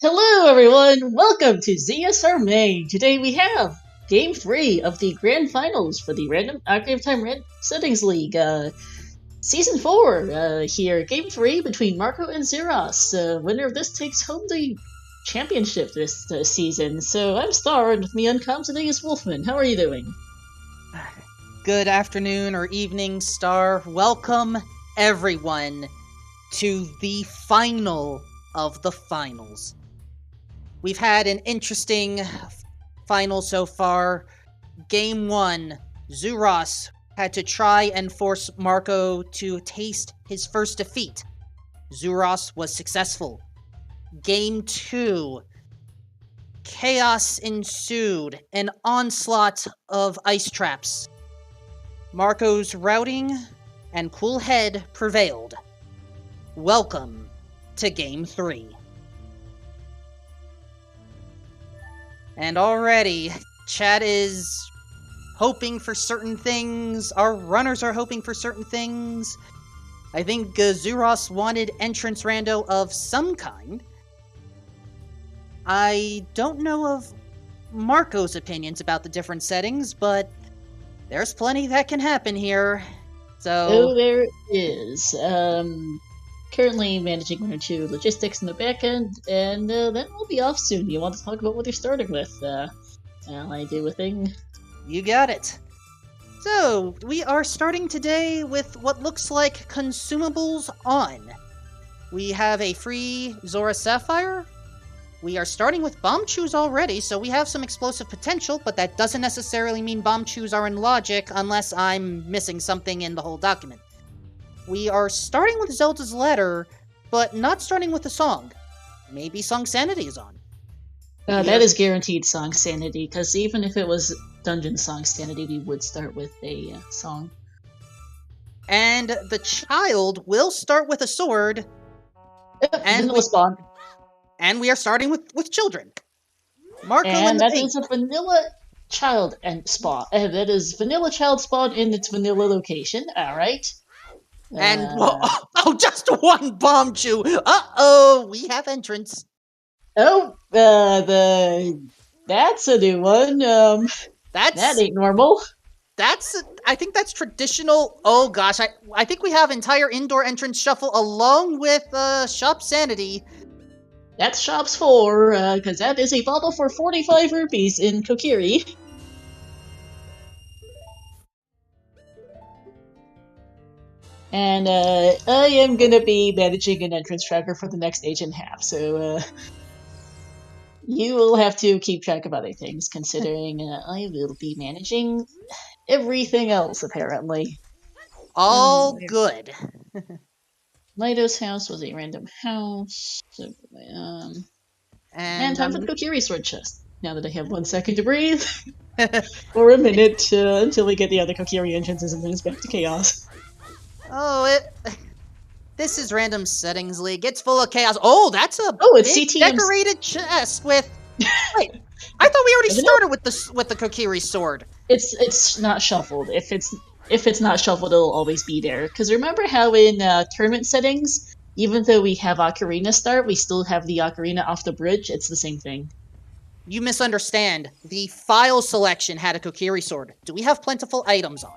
Hello, everyone! Welcome to ZSR Main! Today we have Game 3 of the Grand Finals for the Random Ocarina of Time Settings League. Season 4 here. Game 3 between Marco and Xuross. Winner of this takes home the championship this season. So I'm Star, and with me on comms today is Wolfman. How are you doing? Good afternoon or evening, Star. Welcome, everyone, to the final of the finals. We've had an interesting final so far. Game 1, Xuross had to try and force Marco to taste his first defeat. Xuross was successful. Game 2, chaos ensued, an onslaught of ice traps. Marco's routing and cool head prevailed. Welcome to Game 3. And already, chat is hoping for certain things. Our runners are hoping for certain things. I think Xuross wanted entrance rando of some kind. I don't know of Marco's opinions about the different settings, but there's plenty that can happen here. Oh, there is. Currently managing one or two logistics in the back end, and then we'll be off soon. You want to talk about what you're starting with? I do a thing. You got it. So, we are starting today with what looks like consumables on. We have a free Zora Sapphire. We are starting with bomb chews already, so we have some explosive potential, but that doesn't necessarily mean bomb chews are in logic unless I'm missing something in the whole document. We are starting with Zelda's letter, but not starting with the song. Maybe Song Sanity is on. That is guaranteed Song Sanity, because even if it was Dungeon Song Sanity, we would start with a song. And the child will start with a sword. And spawn. And we are starting with children. Marco and that pink. Is a vanilla child and spawn. That is vanilla child spawn in its vanilla location. All right. And just one bomb chew. Uh-oh, we have entrance. Oh, that's a new one. That ain't normal. I think that's traditional. Oh gosh, I think we have entire indoor entrance shuffle along with shop sanity. That's shops 4, because that is a bottle for 45 rupees in Kokiri. And I am gonna be managing an entrance tracker for the next age and a half, so you will have to keep track of other things, considering I will be managing everything else, apparently. All good. Lido's house was a random house. So, and time for the Kokiri sword chest. Now that I have 1 second to breathe. Or a minute until we get the other Kokiri entrances and then it's back to chaos. Oh, this is Random Settings League. It's full of chaos. Oh, that's a it's big decorated chest with... Wait, I thought we already started with the Kokiri sword. It's not shuffled. If it's not shuffled, it'll always be there. Because remember how in tournament settings, even though we have Ocarina start, we still have the Ocarina off the bridge? It's the same thing. You misunderstand. The file selection had a Kokiri sword. Do we have plentiful items on?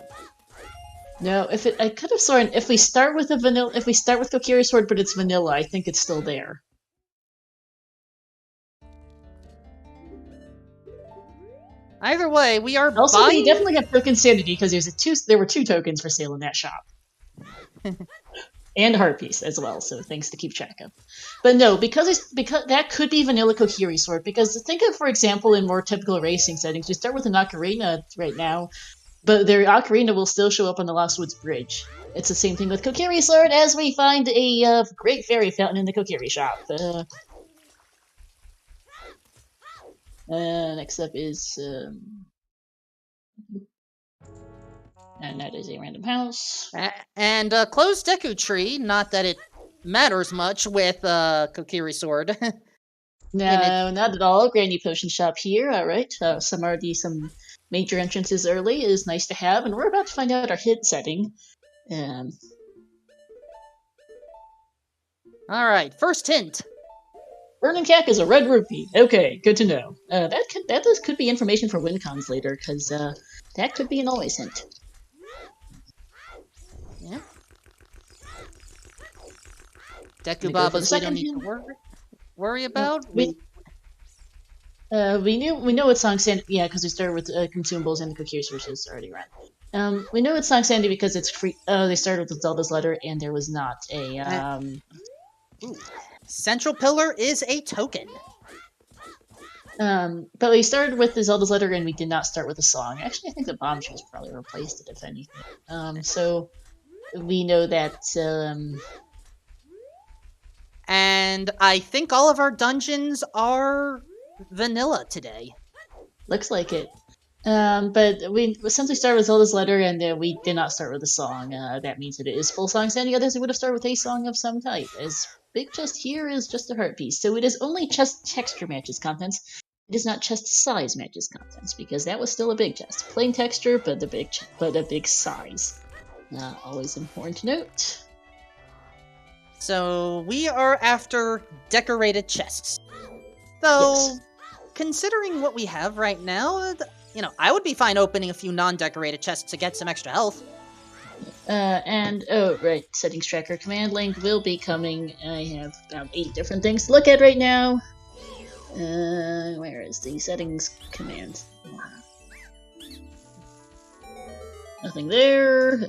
No, I could have sworn if we start with Kokiri sword, but it's vanilla, I think it's still there. Either way, we are also, buying... we definitely have token sanity because there were 2 tokens for sale in that shop. And heart piece as well, so things to keep track of. But no, because that could be vanilla Kokiri sword, because think of, for example, in more typical racing settings, we start with an Ocarina right now, but their Ocarina will still show up on the Lost Woods Bridge. It's the same thing with Kokiri sword, as we find a great fairy fountain in the Kokiri shop. Next up is... and that is a random house. And closed Deku Tree, not that it matters much with Kokiri sword. No, not at all. Granny Potion Shop here, alright. Some major entrances early is nice to have, and we're about to find out our hit setting. Alright, first hint. Burning Cack is a red rupee. Okay, good to know. That could be information for WinCons later, because that could be an always hint. Yeah. Deku Babas we don't need to worry about. We know what song Sandy. Yeah, because we started with consumables and the precursors is already run. We know it's song Sandy because it's free. They started with Zelda's letter, and there was not a Central Pillar is a token. But we started with the Zelda's letter, and we did not start with a song. Actually, I think the bombshells probably replaced it, if anything. So we know that. And I think all of our dungeons are vanilla today. Looks like it. But since we started with Zelda's letter and we did not start with a song, that means that it is full song Sandy. Others we would have started with a song of some type. As big chest here is just a heart piece, so it is only chest texture matches contents. It is not chest size matches contents because that was still a big chest, plain texture, but a big size. Always important to note. So we are after decorated chests. Though, yes. Considering what we have right now, I would be fine opening a few non-decorated chests to get some extra health. Settings tracker command link will be coming. I have about 8 different things to look at right now. Where is the settings command? Nothing there.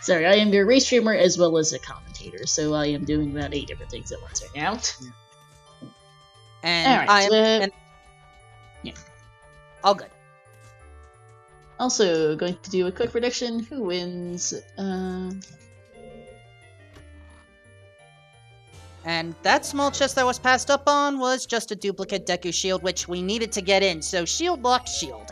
Sorry, I am your restreamer as well as a commentator, so I am doing about 8 different things at once right now. And Alright, yeah. All good. Also, going to do a quick prediction. Who wins? And that small chest that was passed up on was just a duplicate Deku shield, which we needed to get in, so shield lock shield.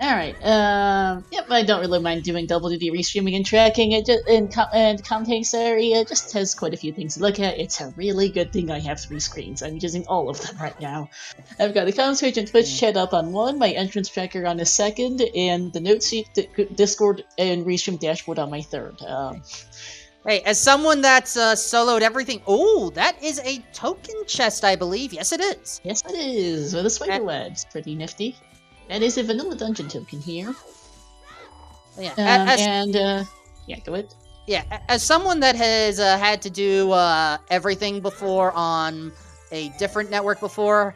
Alright, yep, I don't really mind doing double duty restreaming and tracking and commentating area. It just has quite a few things to look at. It's a really good thing I have 3 screens. I'm using all of them right now. I've got the comments page and Twitch chat up on one, my entrance tracker on a second, and the note sheet, Discord, and restream dashboard on my third. Hey, as someone that's soloed everything... Oh, that is a token chest, I believe. Yes, it is. Yes, it is, with a spider web. It's pretty nifty. That is a vanilla dungeon token here. Yeah, go ahead. Yeah, as someone that has had to do everything before on a different network before,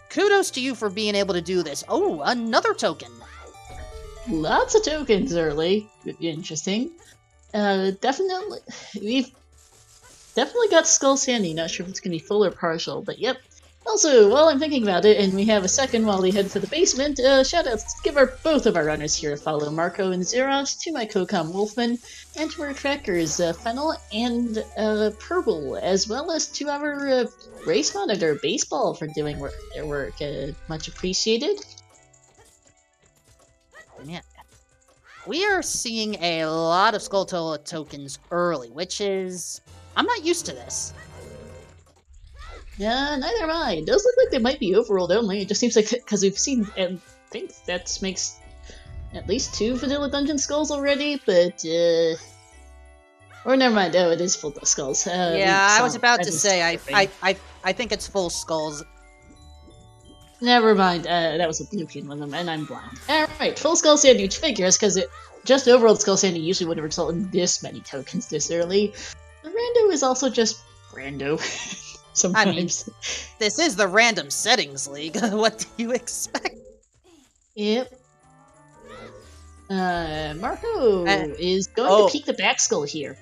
kudos to you for being able to do this. Oh, another token. Lots of tokens early. Interesting. We've definitely got Skull Sandy. Not sure if it's going to be full or partial, but yep. Also, while I'm thinking about it, and we have a second while we head for the basement, shoutouts, give both of our runners here a follow, Marco and Xuross, to my co-com Wolfman, and to our trackers, Fennel and Purple, as well as to our race monitor, Baseball, for doing their work. Much appreciated. Yeah. We are seeing a lot of Skulltula tokens early, which is... I'm not used to this. Yeah, neither am I. It does look like they might be overworld only. It just seems like, because we've seen, I think that makes at least 2 vanilla dungeon skulls already, but, or never mind, oh, it is full skulls. Yeah, I was about to say, I think it's full skulls. Never mind, that was a Lucian with them, and I'm blind. Alright, full Skull Sandy, which figures, because just overworld Skull Sandy usually wouldn't result in this many tokens this early. The Rando is also just Rando. Sometimes. I mean, this is the Random Settings League. What do you expect? Yep. Marco is going to peek the back skull here.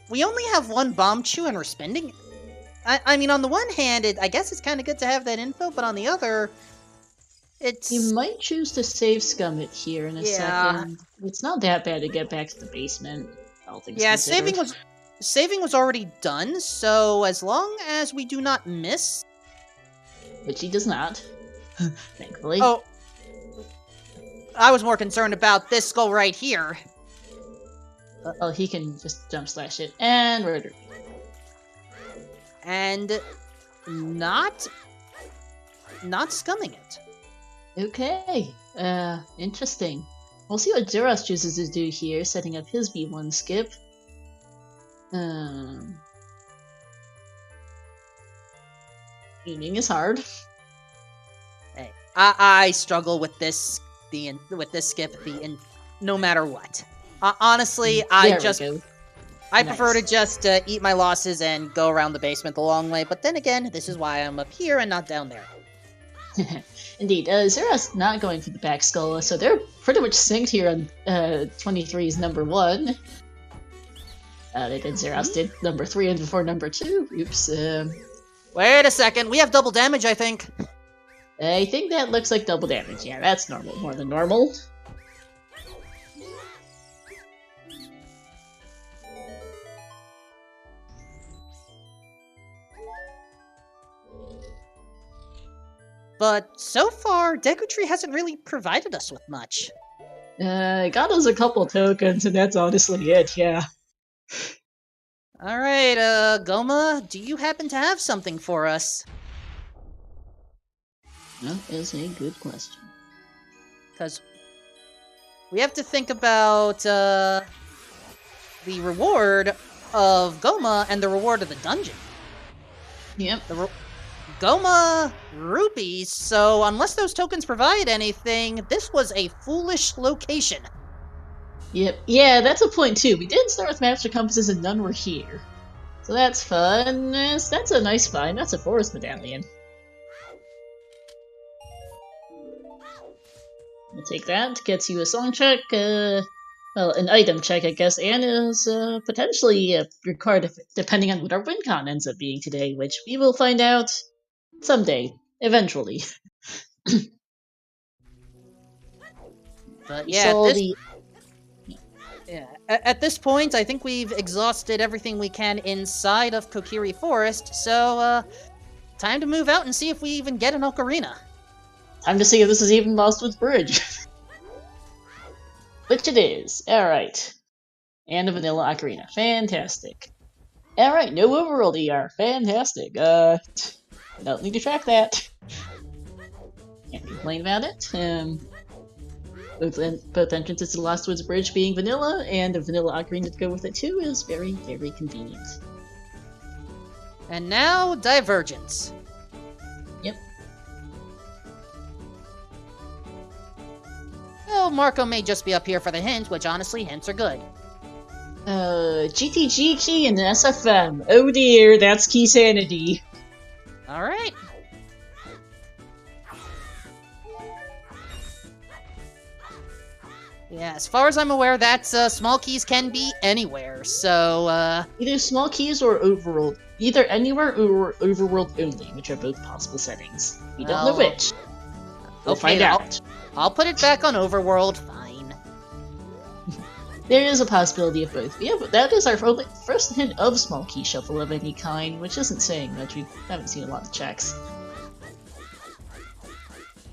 We only have 1 bomb chew and we're spending... I mean, on the one hand, I guess it's kind of good to have that info, but on the other, it's... You might choose to save scum it here in a second. It's not that bad to get back to the basement, all things considered. Saving was already done, so as long as we do not miss... Which he does not, thankfully. Oh, I was more concerned about this skull right here. Oh, he can just jump slash it, and we're... And not scumming it. Okay, interesting. We'll see what Xuross chooses to do here, setting up his B1 skip. Aiming is hard. Hey, I struggle with this skip no matter what. Honestly, I prefer to just eat my losses and go around the basement the long way. But then again, this is why I'm up here and not down there. Indeed, Xuross not going for the back skull, so they're pretty much synced here on 23's number 1. They did Xuross did number 3 and before number 2. Oops. Wait a second, we have double damage, I think. I think that looks like double damage. Yeah, that's normal. More than normal. But so far, Deku Tree hasn't really provided us with much. Got us a couple tokens, and that's honestly it, yeah. Alright, Goma, do you happen to have something for us? That is a good question. Because we have to think about, the reward of Goma and the reward of the dungeon. Yep. Goma rupees, so unless those tokens provide anything, this was a foolish location. Yep. Yeah, that's a point too. We did start with Master Compasses and none were here. So that's fun. That's a nice find. That's a forest medallion. We'll take that. Gets you a song check, well, an item check, I guess, and is potentially required depending on what our win con ends up being today, which we will find out someday, eventually. But yeah, at this point, I think we've exhausted everything we can inside of Kokiri Forest, so time to move out and see if we even get an ocarina. Time to see if this is even Lostwood's Bridge. Which it is. Alright. And a vanilla ocarina. Fantastic. Alright, no overworld ER. Fantastic. Don't need to track that. Can't complain about it. Both entrances to the Lostwoods Bridge being vanilla, and a vanilla ocarina to go with it too is very, very convenient. And now, Divergence. Yep. Well, Marco may just be up here for the hint, which honestly, hints are good. GTG key and SFM. Oh dear, that's key sanity. Alright. Yeah, as far as I'm aware, that's small keys can be anywhere, so either small keys or overworld. Either anywhere or overworld only, which are both possible settings. We don't know which. We'll find out. I'll put it back on overworld, fine. There is a possibility of both. Yeah, but that is our first hint of small key shuffle of any kind, which isn't saying much. We haven't seen a lot of checks.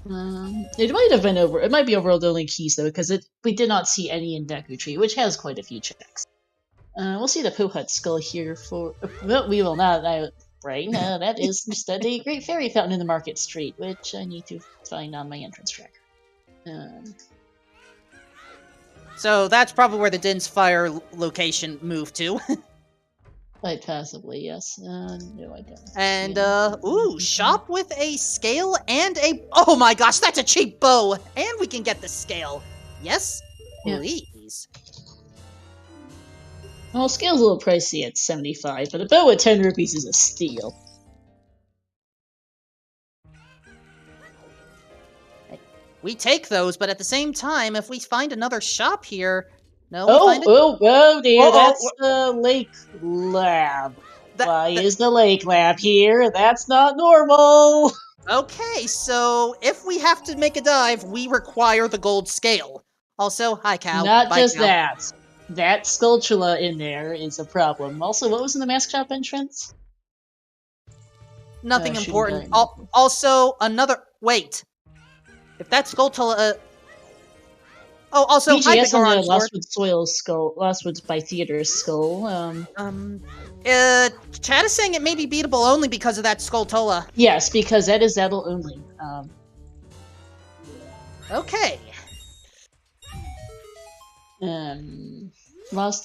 It might have been it might be overworld only keys though, because we did not see any in Deku Tree, which has quite a few checks. We'll see the Pohut skull here for. Well, we will not. Right, that is instead a Great Fairy Fountain in the Market Street, which I need to find on my entrance tracker. So that's probably where the Din's Fire location moved to. Quite possibly, yes. No, I don't. And, ooh, shop with a scale and a... Oh my gosh, that's a cheap bow! And we can get the scale. Yes? Yeah. Please. Well, scale's a little pricey at 75, but a bow at 10 rupees is a steal. We take those, but at the same time, if we find another shop here... No, oh dear, that's the Lake Lab. Why is the Lake Lab here? That's not normal! Okay, so if we have to make a dive, we require the gold scale. Also, hi, Cow. Not Bye, just Cow. that. That Skulltula in there is a problem. Also, what was in the mask shop entrance? Nothing important. Also, another... Wait. If that's Skulltula... Oh, also, BGS on the Lostwood Soil skull, Lostwoods by Theater skull. Chad is saying it may be beatable only because of that Skulltula. Yes, because that is Zattle only. Okay.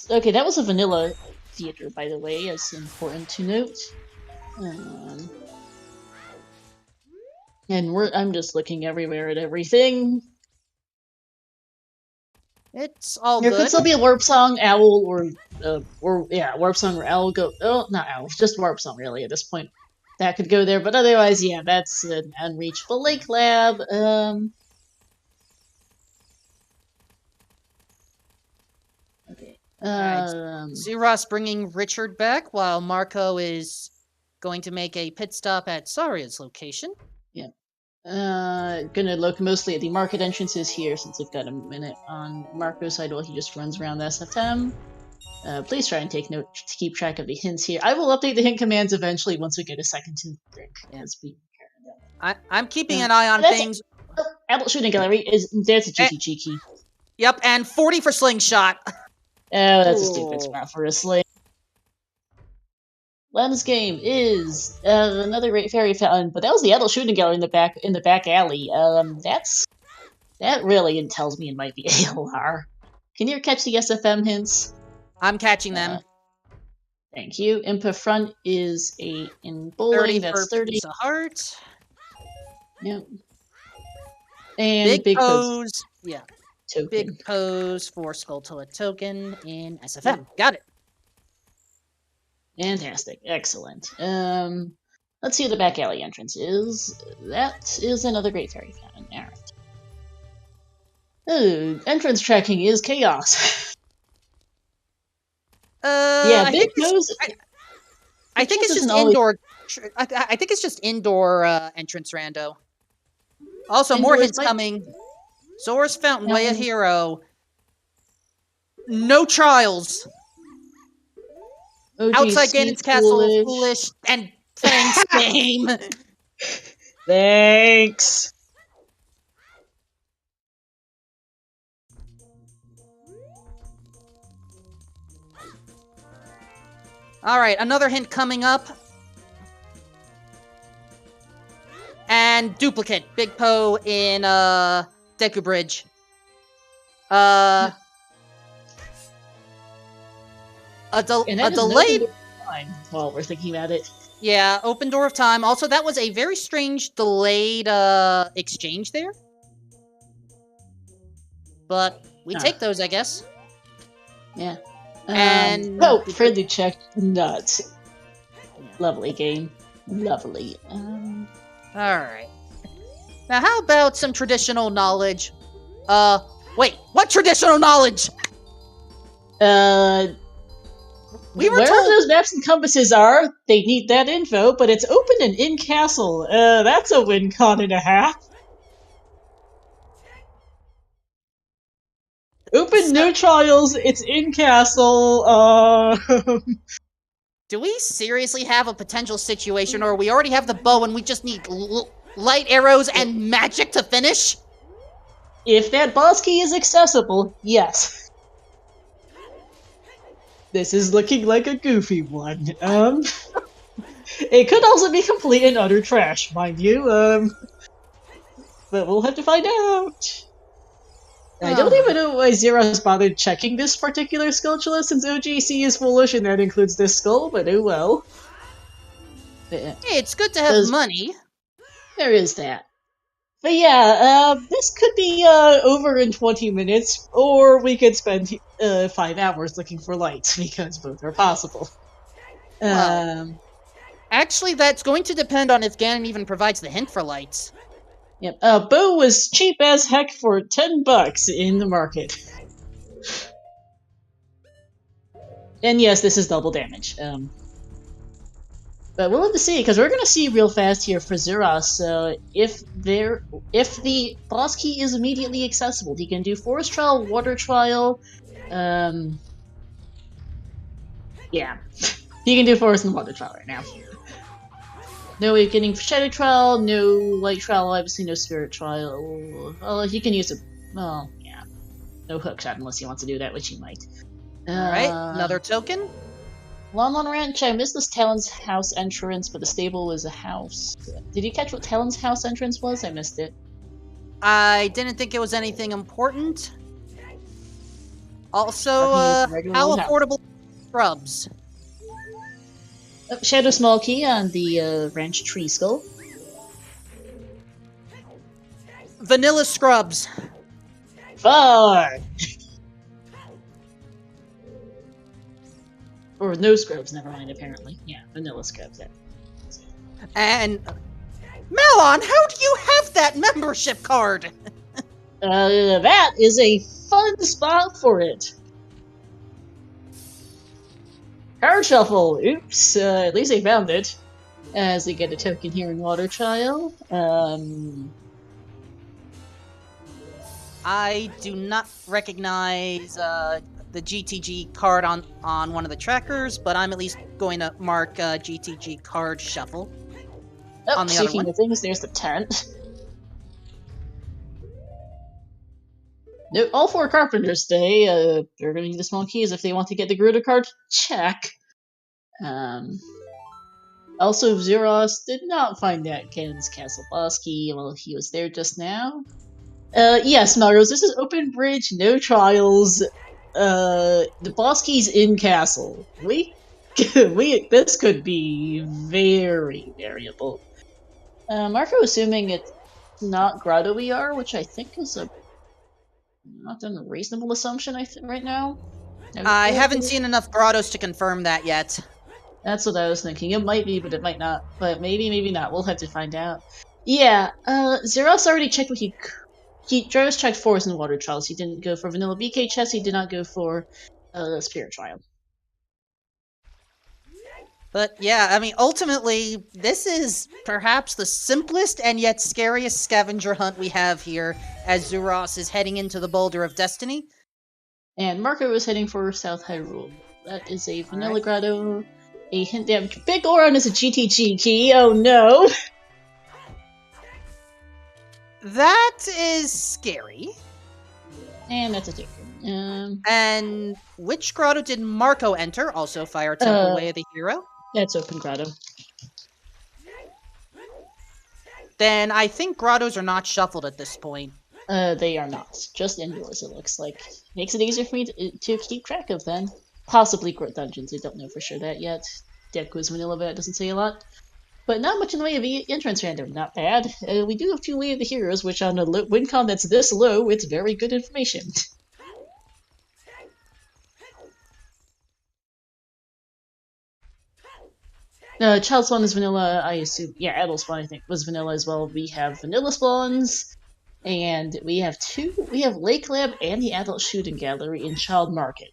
Okay, that was a vanilla theater, by the way, is important to note. And I'm just looking everywhere at everything. It's all There good. could still be a warp song, owl, or warp song or owl go. Oh, not owl, just warp song really at this point. That could go there, but otherwise, yeah, that's an unreachable lake lab. Okay. Xuross bringing Richard back while Marco is going to make a pit stop at Saria's location. Yeah. Gonna look mostly at the market entrances here since we've got a minute on Marco's side while he just runs around the SFM. Please try and take note to keep track of the hints here. I will update the hint commands eventually once we get a second to drink. I'm keeping an eye on things. Adult shooting gallery there's a cheeky. Yep, and 40 for slingshot. Oh, that's a stupid spot for a sling. Len's game is another great fairy fountain, but that was the adult shooting gallery in the back alley. That really tells me it might be ALR. Can you catch the SFM hints? I'm catching them. Thank you. Input front is in bowling. That's 30. Piece of heart. Yep. And big pose. Yeah. Token. Big pose for Skulltula token in SFM. Got it. Fantastic. Excellent. Let's see what the back alley entrance is. That is another great fairy fountain. Alright. Oh, entrance tracking is chaos. Yeah, big pose. I think it's just indoor. I think it's just indoor entrance rando. Also, more hints coming. Zora's Fountain, Way of Hero. No trials. Outside Ganon's Castle, Foolish, and thanks, game. Thanks. Alright, another hint coming up. And duplicate. Big Poe in, Deku Bridge. A delayed... While we're thinking about it. Yeah, open door of time. Also, that was a very strange delayed, exchange there. But we take those, I guess. Yeah. And friendly check, nuts. Lovely game. Lovely. Alright. Now, how about some traditional knowledge? Wait, what traditional knowledge? We were told those maps and compasses are, they need that info, but it's open and in castle. That's a win con and a half. Open, no trials, it's in castle, Do we seriously have a potential situation, or we already have the bow and we just need light arrows and magic to finish? If that boss key is accessible, yes. This is looking like a goofy one. It could also be complete and utter trash, mind you, but we'll have to find out. I don't even know why Xuross bothered checking this particular Skulltula since OGC is foolish and that includes this skull, but oh well. Hey, it's good to have money. There is that. But yeah, this could be over in 20 minutes, or we could spend 5 hours looking for lights, because both are possible. Well, actually, that's going to depend on if Ganon even provides the hint for lights. Yep, bow was cheap as heck for $10 in the market. And yes, this is double damage. But we'll have to see, because we're going to see real fast here for Xuross. If the boss key is immediately accessible, he can do Forest Trial, Water Trial. Yeah, he can do Forest and Water Trial right now. No way of getting Shadow Trial, no Light Trial, obviously no Spirit Trial. Well, he can use well, yeah. No Hookshot unless he wants to do that, which he might. Alright, another token. Lon Ranch, I missed this Talon's house entrance, but the stable was a house. Did you catch what Talon's house entrance was? I missed it. I didn't think it was anything important. Also, how affordable shrubs? Oh, Shadow Small Key on the Ranch Tree Skull. Vanilla Scrubs. Far! Or no scrubs, never mind, apparently. Yeah, vanilla scrubs. Yeah. And Malon, how do you have that membership card? That is a fun spot for it. Card shuffle. Oops. At least they found it. As they get a token here in Water Trial. I do not recognize the GTG card on one of the trackers, but I'm at least going to mark GTG card shuffle. Oh, on the other speaking one. of things, there's the Tarrant. No, all 4 Carpenters stay. They're going to need the small keys if they want to get the Gerudo card. Check. Also, Xuross did not find that Ganon's Castle boss key while he was there just now. Yes, Melrose, this is open bridge, no trials. The boss key's in castle. This could be very variable. Marco assuming it's not Grotto we are, which I think is not a reasonable assumption, right now. I haven't seen enough grottos to confirm that yet. That's what I was thinking. It might be, but it might not. But maybe not. We'll have to find out. Yeah, Xuross already checked what he Jarvis checked Forest and Water Trials. He didn't go for Vanilla BK Chess. He did not go for Spirit Trial. But yeah, I mean, ultimately, this is perhaps the simplest and yet scariest scavenger hunt we have here, as Xuross is heading into the Boulder of Destiny. And Marco is heading for South Hyrule. That is a Vanilla Grotto. A hint damage. Big Goron is a GTG key. Oh no! That is scary. And that's a token. And which grotto did Marco enter? Also Fire Temple Way of the Hero? That's Open Grotto. Then I think grottos are not shuffled at this point. They are not. Just indoors, it looks like. Makes it easier for me to keep track of then. Possibly Court Dungeons, I don't know for sure that yet. Dead Quiz Vanilla, but that doesn't say a lot. But not much in the way of entrance random, not bad. We do have 2 Way of the Heroes, which on a win con that's this low, it's very good information. Child Spawn is vanilla, I assume. Yeah, Adult Spawn, I think, was vanilla as well. We have vanilla spawns, and we have Lake Lab and the Adult Shooting Gallery in Child Market,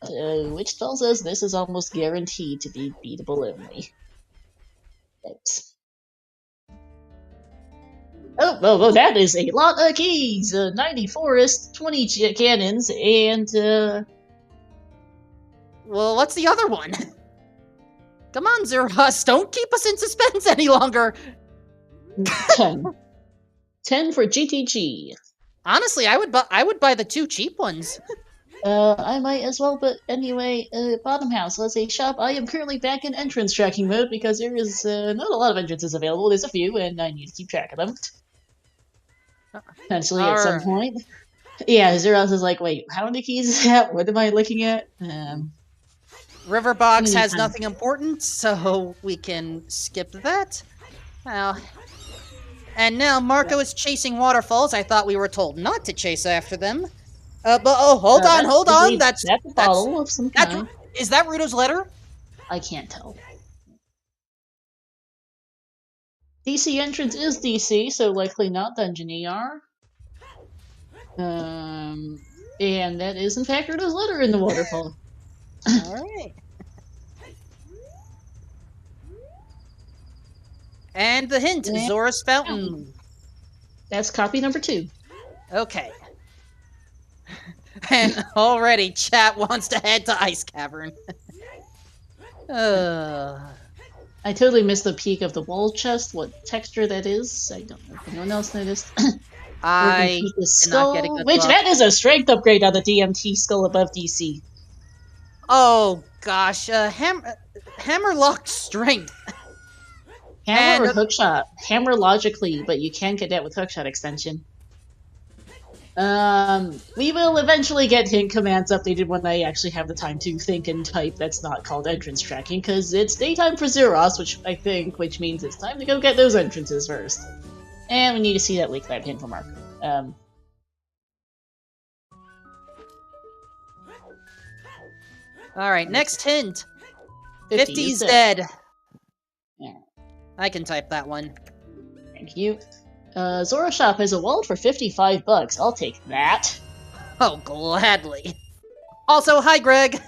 which tells us this is almost guaranteed to be beatable only. Thanks. Oh, well, that is a lot of keys! 90 Forest, 20 Cannons, and, Well, what's the other one? Come on, Xuross, don't keep us in suspense any longer! 10. 10 for GTG. Honestly, I would buy the 2 cheap ones. I might as well, but anyway, Bottom House, let's say shop. I am currently back in entrance tracking mode because there is not a lot of entrances available. There's a few, and I need to keep track of them. Potentially at some point. Yeah, Xuross is like, wait, how many keys is that? What am I looking at? Riverbox has nothing important, so we can skip that. Well, and now Marco is chasing waterfalls. I thought we were told not to chase after them. But hold on. That's a bottle of some kind. Is that Ruto's letter? I can't tell. DC entrance is DC, so likely not Dungeon ER. And that is in fact Ruto's letter in the waterfall. Alright. And the hint, Zora's Fountain. That's copy number 2. Okay. And already chat wants to head to Ice Cavern. I totally missed the peak of the wall chest, what texture that is. I don't know if anyone else noticed. I did not get a good look. That is a strength upgrade on the DMT skull above DC. Oh gosh, hammerlock strength. Hammer or hookshot. Hammer logically, but you can get that with hookshot extension. We will eventually get hint commands updated when I actually have the time to think and type. That's not called entrance tracking, because it's daytime for Xuross, which means it's time to go get those entrances first. And we need to see that Lake Lab hint from Marco. Alright, next hint. 50 50's dead. Yeah. I can type that one. Thank you. Zora Shop has a wallet for $55. I'll take that. Oh, gladly. Also, hi, Greg.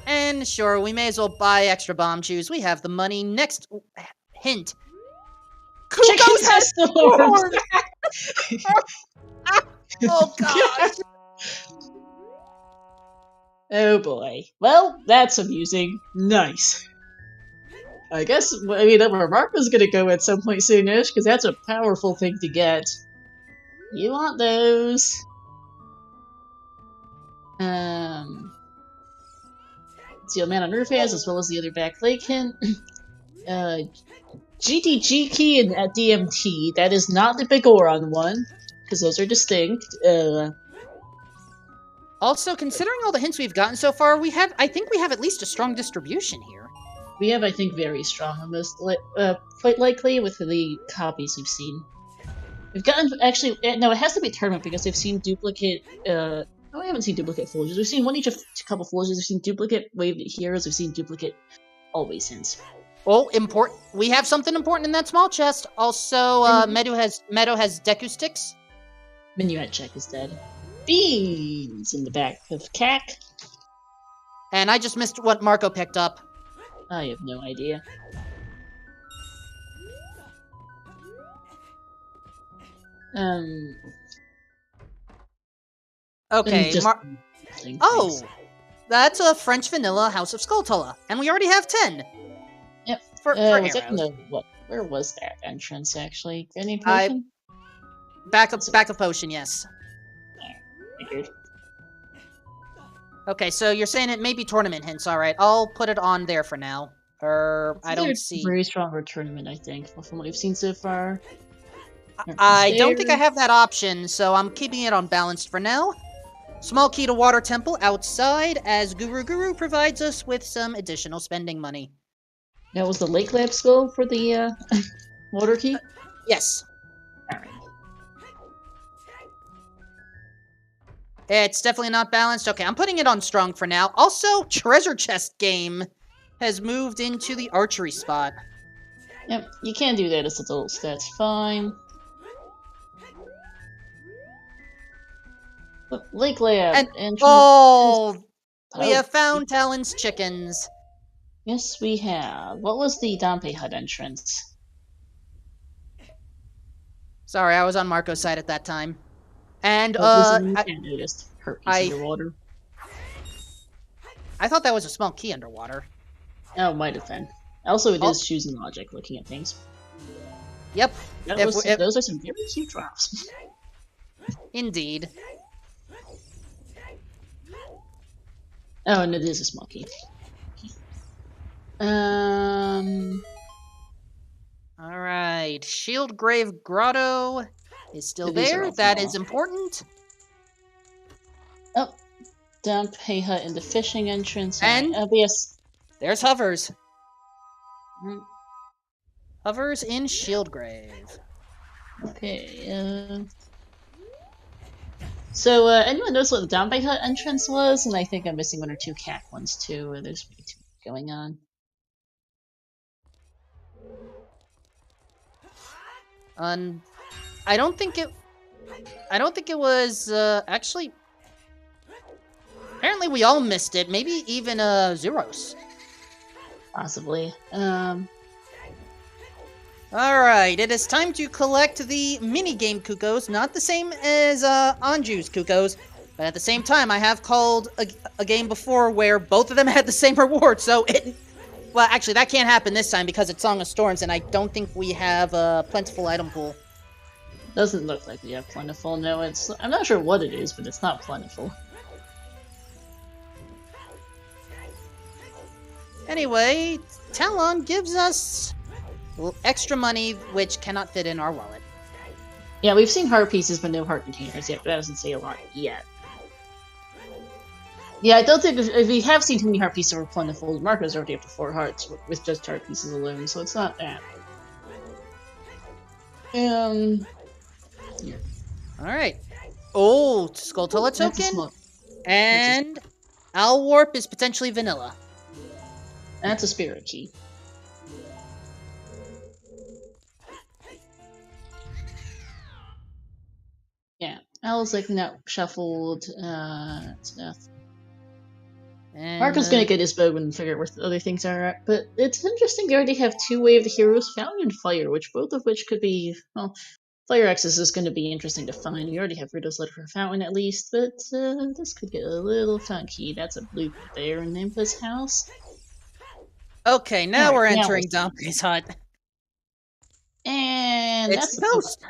And sure, we may as well buy extra bomb shoes. We have the money. Next hint. Kuko's has horns! Oh, gosh. Oh boy. Well, that's amusing. Nice. I guess, I mean, where Marco's gonna go at some point soonish, because that's a powerful thing to get. You want those. Seal Man on Earth has, as well as the other back lake hint. GTG key and DMT. That is not the big Oron one, because those are distinct. Also, considering all the hints we've gotten so far, I think we have at least a strong distribution here. We have, I think, very strong on this, quite likely with the copies we've seen. We've gotten, actually, no, it has to be tournament because they've seen duplicate, no, we haven't seen duplicate Fulgers. We've seen one each of a couple Fulgers, we've seen duplicate Waved Heroes, we've seen duplicate Always hints. Oh, we have something important in that small chest. Also, Meadow has Deku Sticks. Minuet check is dead. Beans in the back of Cac. And I just missed what Marco picked up. I have no idea. Okay, oh! That's a French Vanilla House of Skulltula. And we already have 10! Yep. For was arrows. Where was that entrance, actually? Any potion? Backup potion, yes. Figured. Okay, so you're saying it may be tournament hints, alright. I'll put it on there for now. I don't see... Very stronger tournament, I think, from what we've seen so far. I don't think I have that option, so I'm keeping it on balanced for now. Small key to Water Temple outside, as Guru provides us with some additional spending money. That was the Lake Lab skull for the, water key? Yes. Alright. It's definitely not balanced. Okay, I'm putting it on strong for now. Also, Treasure Chest game has moved into the archery spot. Yep, you can do that as adults, that's fine. But Lake Lab and we have found Talon's chickens. Yes, we have. What was the Dompe Hut entrance? Sorry, I was on Marco's side at that time. And, I noticed herpes underwater. I thought that was a small key underwater. Oh, might have been. Also, it is choosing logic, looking at things. Yep. Those are some very cute drops. Indeed. Oh, and it is a small key. Alright. Shield Grave Grotto is still there. That is important. Oh. Dompe Hut in the fishing entrance. And yes. There's Hovers. Hovers in Shieldgrave. Okay, So, anyone knows what the Dompe Hut entrance was? And I think I'm missing one or two Cac ones too, or there's way too much going on. I don't think it was, actually... Apparently we all missed it. Maybe even, Xuross. Possibly. Alright, it is time to collect the minigame Kukos. Not the same as, Anju's Kukos, but at the same time, I have called a game before where both of them had the same reward, so it... Well, actually, that can't happen this time because it's Song of Storms, and I don't think we have a plentiful item pool. Doesn't look like we have plentiful, no, it's... I'm not sure what it is, but it's not plentiful. Anyway, Talon gives us extra money which cannot fit in our wallet. Yeah, we've seen heart pieces, but no heart containers yet. But that doesn't say a lot yet. Yeah, I don't think if we have seen too many heart pieces are plentiful. Marco's already up to 4 hearts with just heart pieces alone, so it's not that. Yeah. Alright. Oh, Skulltula token. And Owl Warp is potentially vanilla. That's a spirit key. Yeah, Owl's like not shuffled. Stuff. And, Marco's gonna get his bow and figure out where the other things are at, but it's interesting they already have 2 Way of the Heroes, Fountain and Fire, both of which could be, well, Fire Access is gonna be interesting to find. We already have Rito's Letter for Fountain at least, but this could get a little funky. That's a blueprint there in Nympha's house. Okay, now we're entering Domke's hut. And it's the ghost!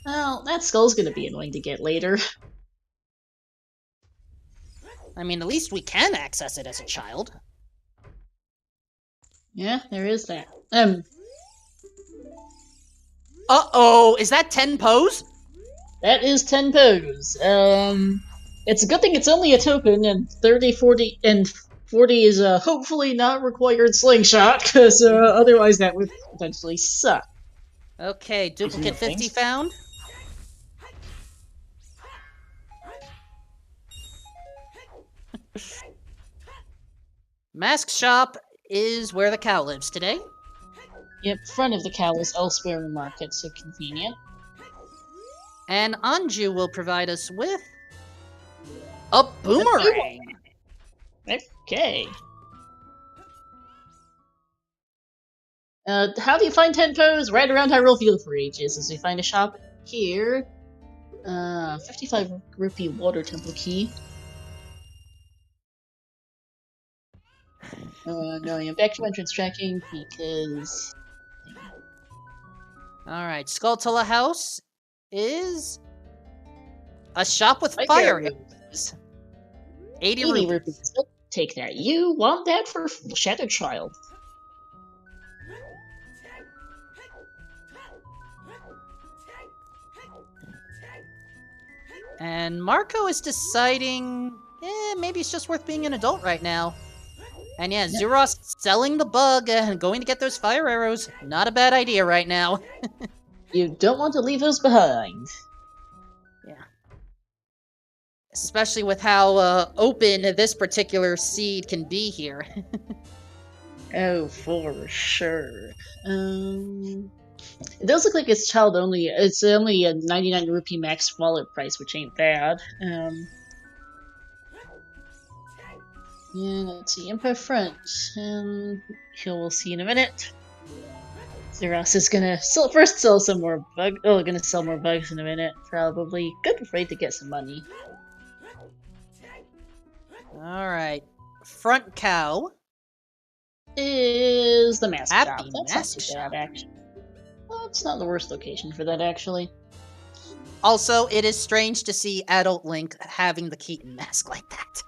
Well, that skull's gonna be annoying to get later. I mean, at least we can access it as a child. Yeah, there is that. Uh-oh! Is that 10 pose? That is 10 pose. It's a good thing it's only a token, and 30, 40, and 40 is hopefully not required slingshot, because otherwise that would potentially suck. Okay, duplicate 50 found. Mask shop is where the cow lives today. Yep, front of the cow is elsewhere in market, so convenient. And Anju will provide us with a boomerang. Okay. How do you find 10 pose? Right around Hyrule Field for ages, as we find a shop here. 55 rupee water temple key. No, I'm back to entrance tracking because... Alright, Skulltula House is a shop with fire arrows. 80 rupees. Take that. You want that for Shattered Child. And Marco is deciding, maybe it's just worth being an adult right now. And yeah, Xuross selling the bug and going to get those fire arrows. Not a bad idea right now. You don't want to leave those behind. Yeah. Especially with how open this particular seed can be here. Oh, for sure. It does look like it's child only. It's only a 99 rupee max wallet price, which ain't bad. Yeah, let's see. Empire Front. We'll see in a minute. Xuross is gonna first sell some more bugs. Oh, gonna sell more bugs in a minute, probably. Good afraid to get some money. Alright. Front cow is the mask shop. That's not too bad, actually. Well, it's not the worst location for that, actually. Also, it is strange to see adult Link having the Keaton mask like that.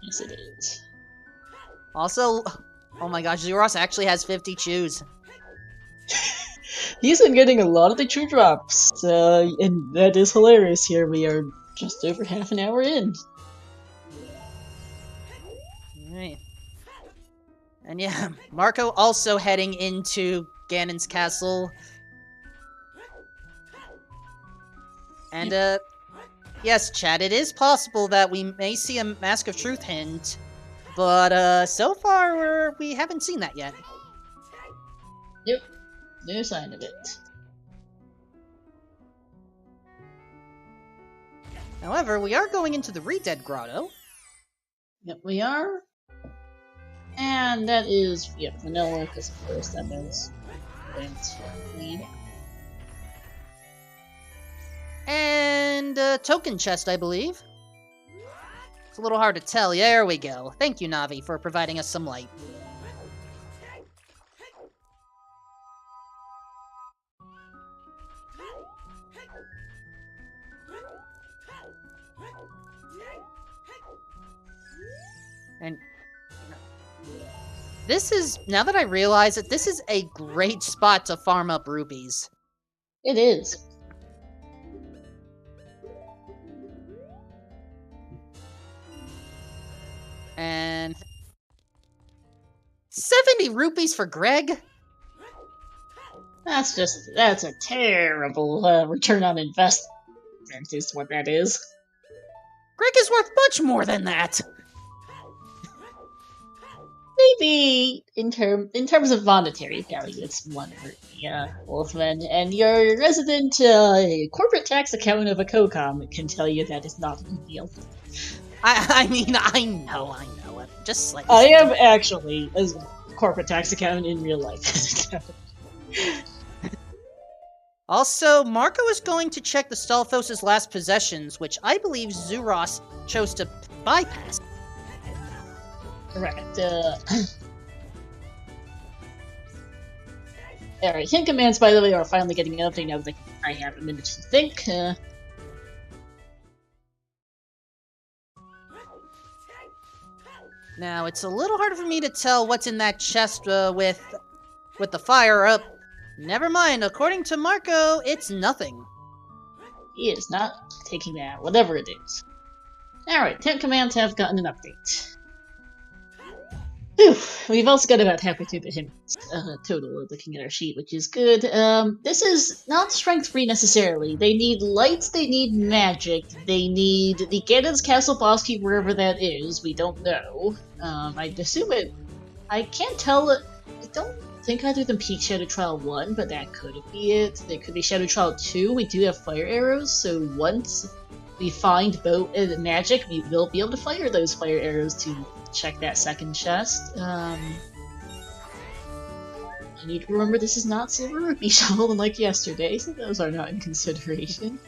Yes, it is. Also, oh my gosh, Xuross actually has 50 chews. He's been getting a lot of the chew drops, and that is hilarious. Here we are just over half an hour in. Alright. And yeah, Marco also heading into Ganon's castle. And, yes, chat, it is possible that we may see a Mask of Truth hint, but, so far, we haven't seen that yet. Yep, no sign of it. However, we are going into the Re-Dead Grotto. Yep, we are. And that is, yep, vanilla, because of course that is clean. And token chest, I believe. It's a little hard to tell. Yeah, there we go. Thank you, Navi, for providing us some light. And This is, now that I realize it, this is a great spot to farm up rupees. It is. And 70 rupees for Greg? That's a terrible return on investment is what that is. Greg is worth much more than that. Maybe in terms of monetary value, it's one rupee, Wolfman. And your resident corporate tax accountant of a COCOM can tell you that is not a big deal. I mean, I know. Just like I am actually a corporate tax accountant in real life. Also, Marco is going to check the Stalfos' last possessions, which I believe Xuross chose to bypass. Correct. Alright, hint commands, by the way, are finally getting an update now that I have a minute to think. Now, it's a little harder for me to tell what's in that chest with the fire up. Never mind, according to Marco, it's nothing. He is not taking that, whatever it is. Alright, 10 commands have gotten an update. Whew, we've also got about halfway through the hints total, looking at our sheet, which is good. This is not strength free necessarily. They need lights, they need magic, they need the Ganon's Castle boss key, wherever that is. We don't know. I'd assume it. I can't tell. I don't think either of them peak Shadow Trial 1, but that could be it. There could be Shadow Trial 2. We do have fire arrows, so once we find boat magic, we will be able to fire those fire arrows to check that second chest. You need to remember this is not Silver Rupee Shovel like yesterday, so those are not in consideration.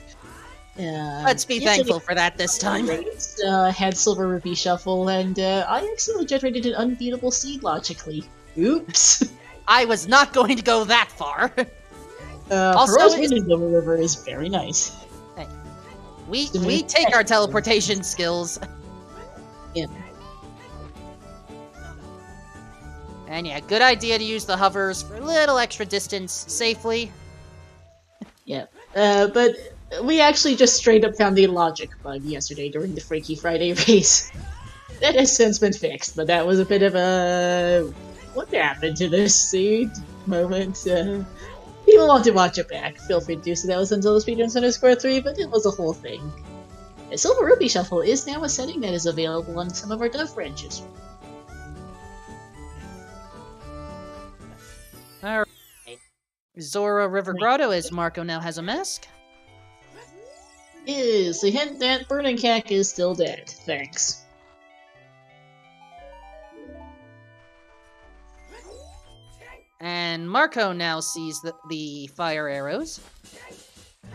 Let's be thankful for that this time. Had Silver Rupee Shuffle, and I accidentally generated an unbeatable seed logically. Oops! I was not going to go that far. Also, Wind in the River is very nice. Hey, we take our teleportation skills. Yeah. And yeah, good idea to use the hovers for a little extra distance safely. Yeah, but we actually just straight up found the logic bug yesterday during the Freaky Friday race. That has since been fixed, but that was a bit of a what happened to this seed moment. People want to watch it back. Feel free to do so. That was on ZeldaSpeedRuns_3, but it was a whole thing. A Silver Rupee Shuffle is now a setting that is available on some of our Dove branches. Alright. Zora River Grotto, as Marco now has a mask. Is the hint that Burning Cack is still dead. Thanks. And Marco now sees the fire arrows.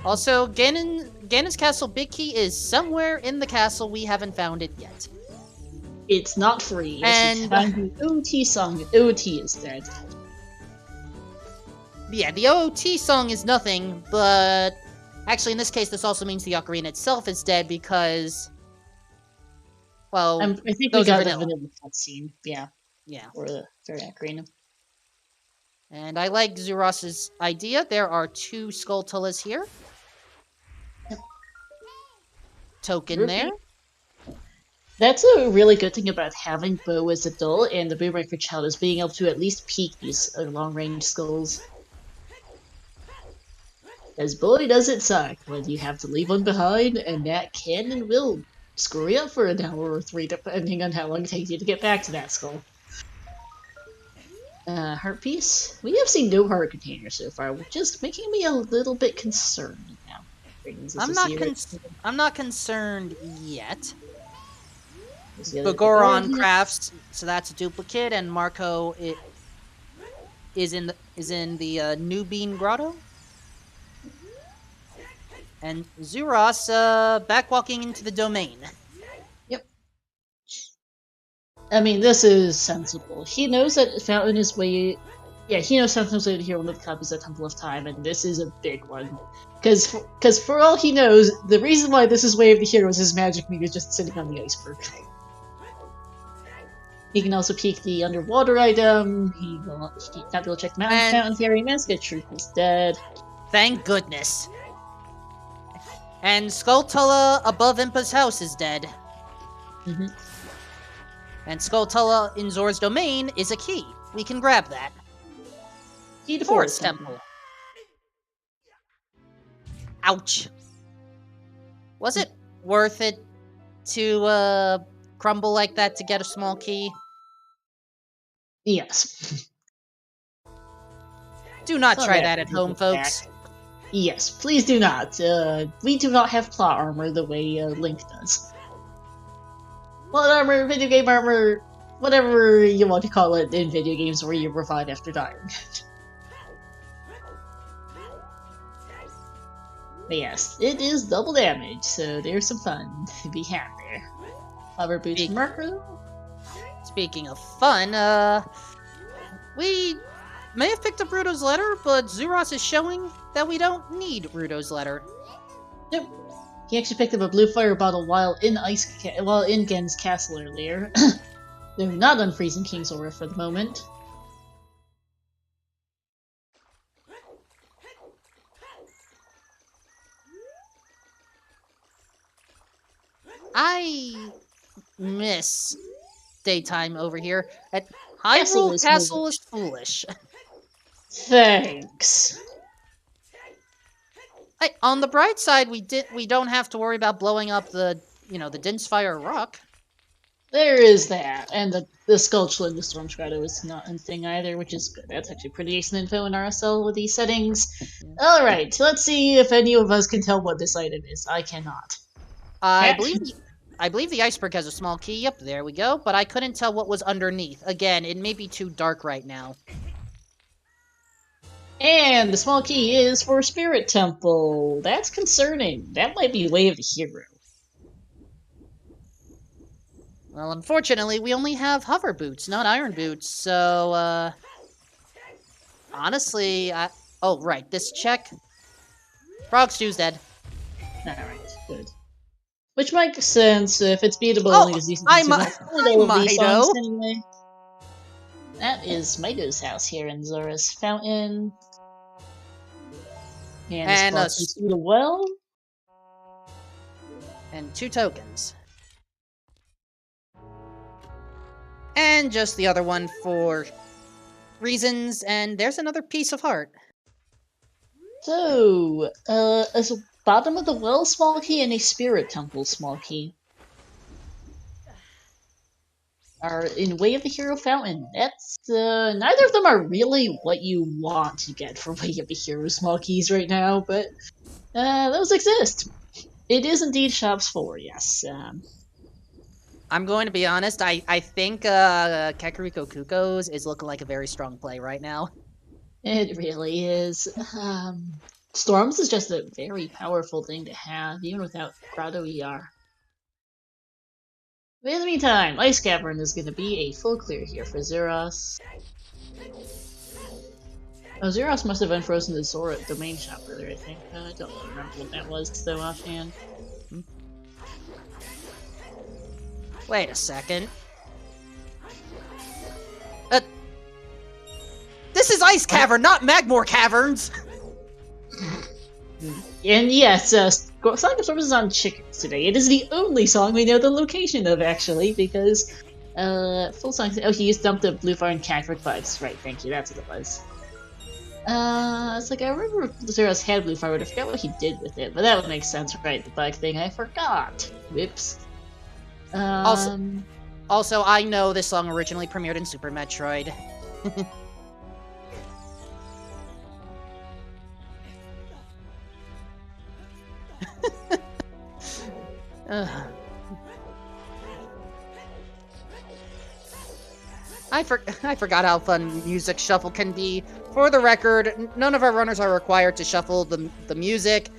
Also, Ganon's Castle Big Key is somewhere in the castle. We haven't found it yet. It's not free. And the OOT song. OOT is dead. Yeah, the OOT song is nothing, but actually in this case this also means the ocarina itself is dead because, well, I think we got the vanilla cutscene. Yeah. Yeah. Or the third ocarina. And I like Xuross's idea. There are 2 Skulltulas here. Yep. Token Rupee. there. That's a really good thing about having Bow as adult and the Boomerang for Child is being able to at least peek these long-range skulls. As boy does it suck when you have to leave one behind, and that can and will screw you up for an hour or 3, depending on how long it takes you to get back to that skull. Heart piece? We have seen no heart container so far, which is making me a little bit concerned now. I'm not concerned yet. The Goron crafts, so that's a duplicate, and Marco is in the New Bean Grotto. And Xuross backwalking into the domain. Yep. I mean, this is sensible. He knows that Fountain is way... Yeah, he knows Fountain's way to hear one of the copies of Temple of Time, and this is a big one. Because for all he knows, the reason why this is Way of the Hero is his magic meter just sitting on the iceberg. He can also peek the underwater item. He can't be able to check the mountain fairy. Mascot Troop is dead. Thank goodness. And Skulltula above Impa's house is dead. Mm-hmm. And Skulltula in Zora's domain is a key. We can grab that. Key to Forest Temple. Ouch. Was it worth it to crumble like that to get a small key? Yes. Do not try that at home, folks. Yes, please do not. We do not have plot armor the way Link does. Plot armor, video game armor, whatever you want to call it in video games where you revive after dying. But yes, it is double damage, so there's some fun to be had there. Hover boots marker. Speaking of fun, we may have picked up Ruto's letter, but Xuross is showing that we don't need Ruto's letter. Yep. He actually picked up a blue fire bottle while in Gen's castle earlier. They're not unfreezing King Zora for the moment. I miss daytime over here. At Hyrule Castle is foolish. Thanks. On the bright side, we don't have to worry about blowing up the Dinspire rock. There is that, and the Skulltula in the Storm Shadow is not a thing either, which is good. That's actually pretty decent info in RSL with these settings. Yeah. Alright, let's see if any of us can tell what this item is. I cannot. I believe the iceberg has a small key. Yep, there we go. But I couldn't tell what was underneath. Again, it may be too dark right now. And the small key is for Spirit Temple. That's concerning. That might be Way of the Hero. Well, unfortunately, we only have hover boots, not iron boots, so, honestly, oh, right, this check. Frog Stew's dead. Alright, good. Which makes sense if it's beatable only because these I'm Mido. Anyway. That is Mido's house here in Zora's Fountain. And a well. And 2 tokens. And just the other one for reasons, and there's another piece of heart. So, as a bottom of the well small key and a Spirit Temple small key are in Way of the Hero Fountain. That's, neither of them are really what you want to get for Way of the Hero small keys right now, but, those exist. It is indeed Shops 4, yes. I'm going to be honest, I think, Kakariko Kuko's is looking like a very strong play right now. It really is. Storms is just a very powerful thing to have, even without Grotto ER. But in the meantime, Ice Cavern is going to be a full clear here for Xuross. Oh, Xuross must have unfrozen the Zora domain shop earlier, I think. I don't really remember what that was, though, offhand. Wait a second. This is Ice Cavern, not Magmore Caverns! And yes, Song of Storms is on Chickens today. It is the only song we know the location of, actually, because, full song. Oh, he just dumped the blue fire and Cactus bugs. Right, thank you, that's what it was. It's like, I remember Xuross had blue fire, but I forgot what he did with it. But that would make sense, right? The bug thing, I forgot. Whoops. Also, I know this song originally premiered in Super Metroid. I forgot how fun Music Shuffle can be. For the record, none of our runners are required to shuffle the music,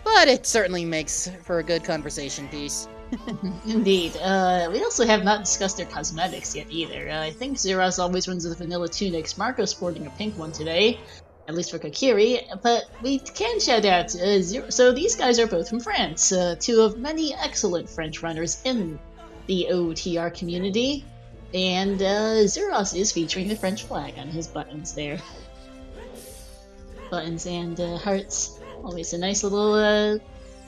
but it certainly makes for a good conversation piece. Indeed. We also have not discussed their cosmetics yet either. I think Xuross always runs with vanilla tunics. Marco's sporting a pink one today, at least for Kokiri, but we can shout out so these guys are both from France, 2 of many excellent French runners in the OoTR community. And Xuross is featuring the French flag on his buttons there. Buttons and hearts. Always a nice little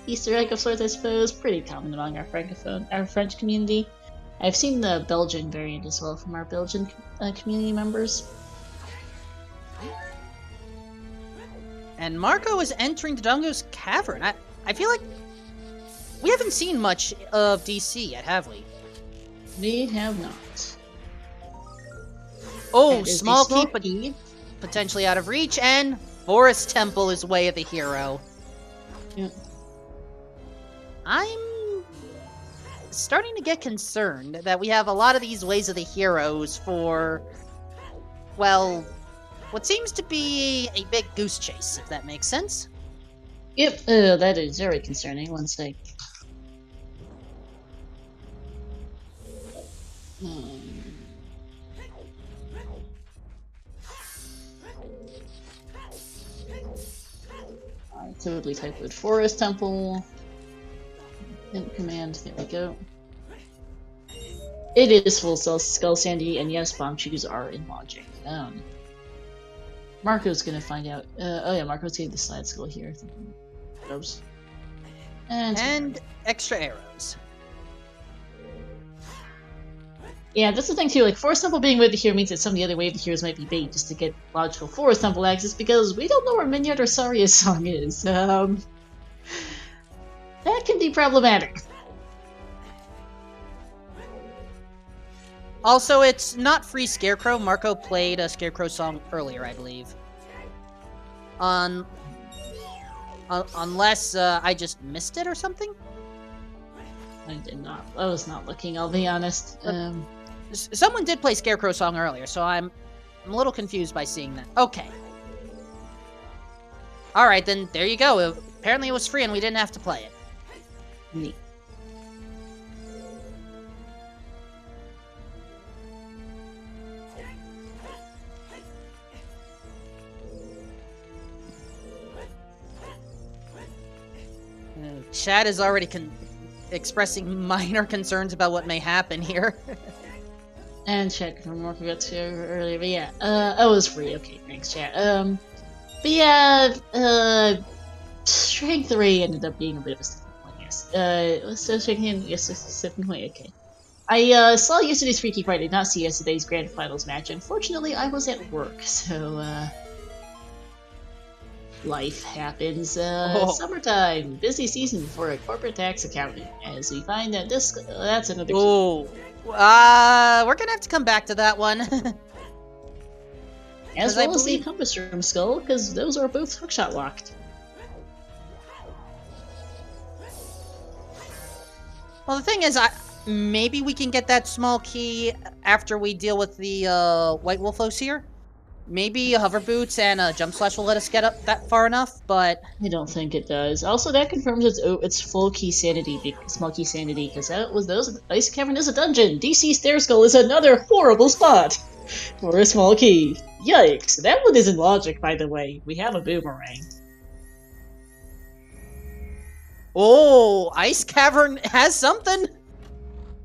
Easter egg of sorts, I suppose. Pretty common among our French community. I've seen the Belgian variant as well from our Belgian community members. And Marco is entering Dodongo's cavern. I feel like we haven't seen much of DC yet, have we? We have not. Oh, small key, potentially out of reach, and Forest Temple is way of the hero. Yep. I'm starting to get concerned that we have a lot of these ways of the heroes for, well, what seems to be a big goose chase, if that makes sense. Yep, that is very concerning. One sec. I totally typed with Forest Temple. Hint command, there we go. It is full Skull Sandy, and yes, bomb shoes are in logic. Marco's gonna find out. Oh yeah, Marco's getting the slide skull here. Oops. And extra arrows. Yeah, that's the thing too. Like, Forest Temple being with the hero means that some of the other wave of heroes might be bait just to get logical Forest Temple access because we don't know where Minyard or Saria's song is. That can be problematic. Also, it's not free Scarecrow. Marco played a Scarecrow song earlier, I believe. Unless I just missed it or something? I did not. I was not looking, I'll be honest. Someone did play Scarecrow song earlier, so I'm a little confused by seeing that. Okay. Alright, then there you go. Apparently it was free and we didn't have to play it. Neat. Chad is already expressing minor concerns about what may happen here. And check from what we got to earlier, but yeah, oh, it was free. Okay, thanks, chat. But yeah, Strength 3 ended up being a bit of a sticking point, yes. So Strength, yes, sticking point, okay. I saw yesterday's Freaky Friday, did not see yesterday's Grand Finals match. Unfortunately, I was at work, so, life happens. Summertime, busy season for a corporate tax accountant, as we find that that's another key. Oh. We're gonna have to come back to that one. As well as the Compass Room Skull, because those are both hookshot locked. Well, the thing is, maybe we can get that small key after we deal with the White Wolf here. Maybe Hover Boots and Jump Slash will let us get up that far enough, but I don't think it does. Also, that confirms its full key sanity, small key sanity, because Ice Cavern is a dungeon. DC Stair Skull is another horrible spot for a small key. Yikes! That one isn't logic, by the way. We have a boomerang. Oh, Ice Cavern has something.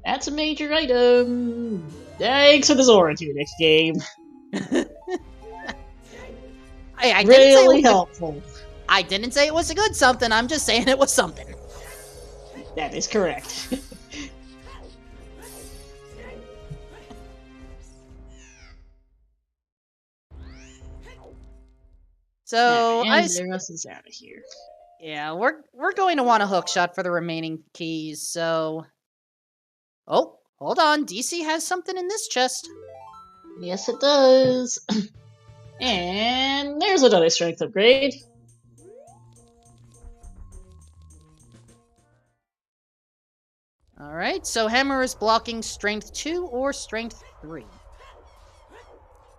That's a major item. Thanks for the Zora to next game. I really helpful. I didn't say it was a good something, I'm just saying it was something. That is correct. So, Xuross is out of here. Yeah, we're going to want a hookshot for the remaining keys, so... Oh, hold on, DC has something in this chest. Yes, it does. And there's another strength upgrade. Alright, so Hammer is blocking Strength 2 or Strength 3.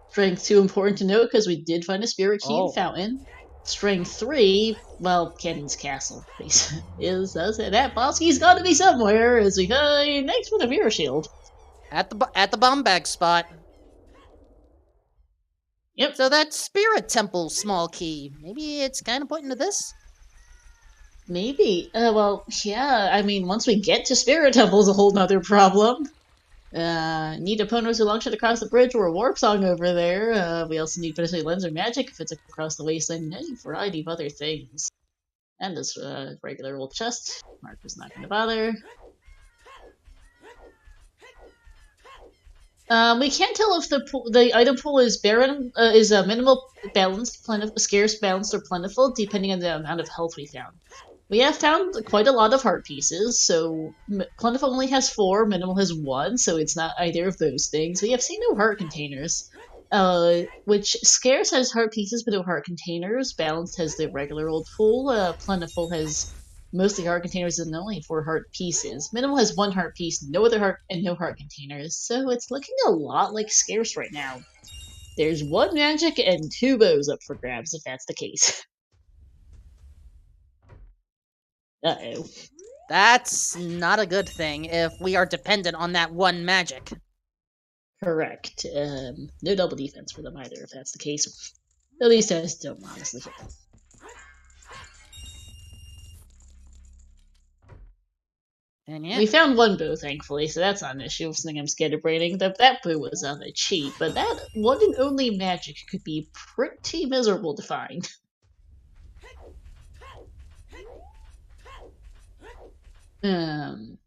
Strength 2 important to note because we did find a Spirit Key in Fountain. Strength 3, well, Canon's Castle that boss key's got to be somewhere as we find. Thanks for the Mirror Shield. At the bomb bag spot. Yep. So that Spirit Temple small key, maybe it's kind of pointing to this? Maybe. Well, yeah, I mean, once we get to Spirit Temple's a whole nother problem. Need opponents who longshot across the bridge or a warp song over there. We also need potentially lens or magic if it's across the wasteland, and any variety of other things. And this regular old chest. Marco's not going to bother. We can't tell if the item pool is minimal balanced, scarce, balanced, or plentiful, depending on the amount of health we found. We have found quite a lot of heart pieces, so plentiful only has 4, minimal has 1, so it's not either of those things. We have seen no heart containers, which scarce has heart pieces but no heart containers, balanced has the regular old pool, plentiful has mostly heart containers and only 4 heart pieces. Minimal has 1 heart piece, no other heart, and no heart containers, so it's looking a lot like scarce right now. There's 1 magic and 2 bows up for grabs if that's the case. Uh-oh. That's not a good thing if we are dependent on that 1 magic. Correct. No double defense for them either if that's the case. At least I don't honestly hit them. And yeah. We found 1 bow, thankfully, so that's not an issue of something I'm scared of braining. That bow was on the cheap, but that 1 and only magic could be pretty miserable to find. And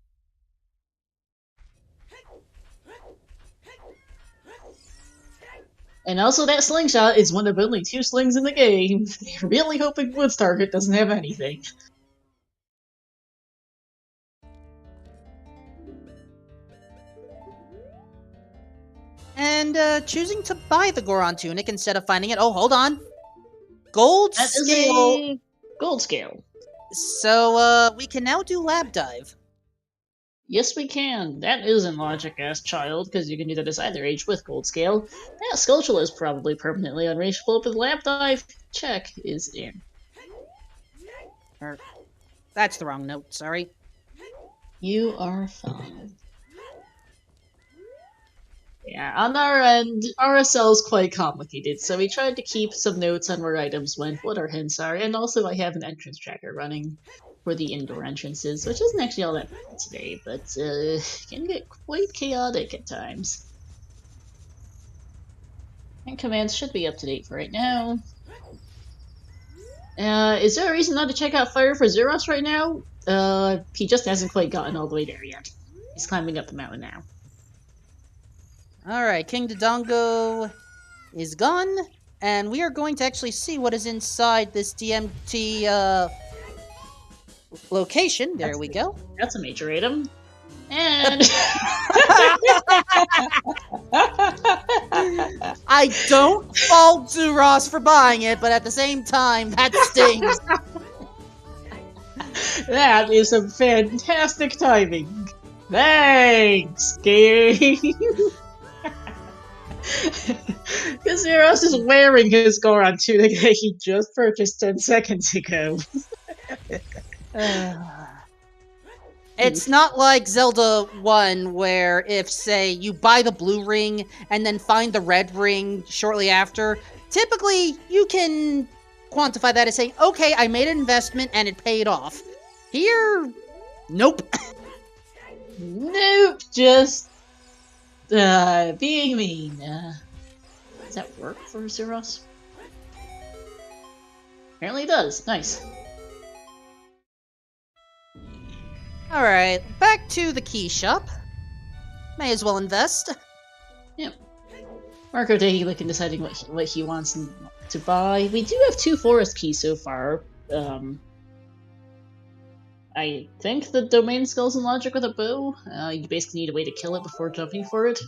also that slingshot is one of only 2 slings in the game. They're really hoping Wood's target doesn't have anything. And choosing to buy the Goron tunic instead of finding it. Oh, hold on. Gold That scale. is a gold scale. So, we can now do lab dive. Yes, we can. That is in logic-ass child, because you can do that as either age with gold scale. That Skulltula is probably permanently unreachable, but lab dive check is in. That's the wrong note, sorry. You are fine. Yeah, on our end, RSL is quite complicated, so we tried to keep some notes on where items went, what our hints are, and also I have an entrance tracker running for the indoor entrances, which isn't actually all that bad today, but can get quite chaotic at times. And commands should be up to date for right now. Is there a reason not to check out Fire for Xuross right now? He just hasn't quite gotten all the way there yet. He's climbing up the mountain now. Alright, King Dodongo is gone, and we are going to actually see what is inside this DMT, location. There we go. That's a major item. And... I don't fault Xuross for buying it, but at the same time, that stings. That is some fantastic timing. Thanks, game. Because Xuross is wearing his Goron tunic that he just purchased 10 seconds ago. It's not like Zelda 1, where if, say, you buy the blue ring and then find the red ring shortly after, typically you can quantify that as saying, okay, I made an investment and it paid off. Here, nope. Nope, just being mean. Does that work for Xuross? Apparently it does. Nice. Alright, back to the key shop. May as well invest. Yep. Marco taking a look and deciding what he wants to buy. We do have 2 forest keys so far. I think the domain skull's in logic with a bow. You basically need a way to kill it before jumping for it.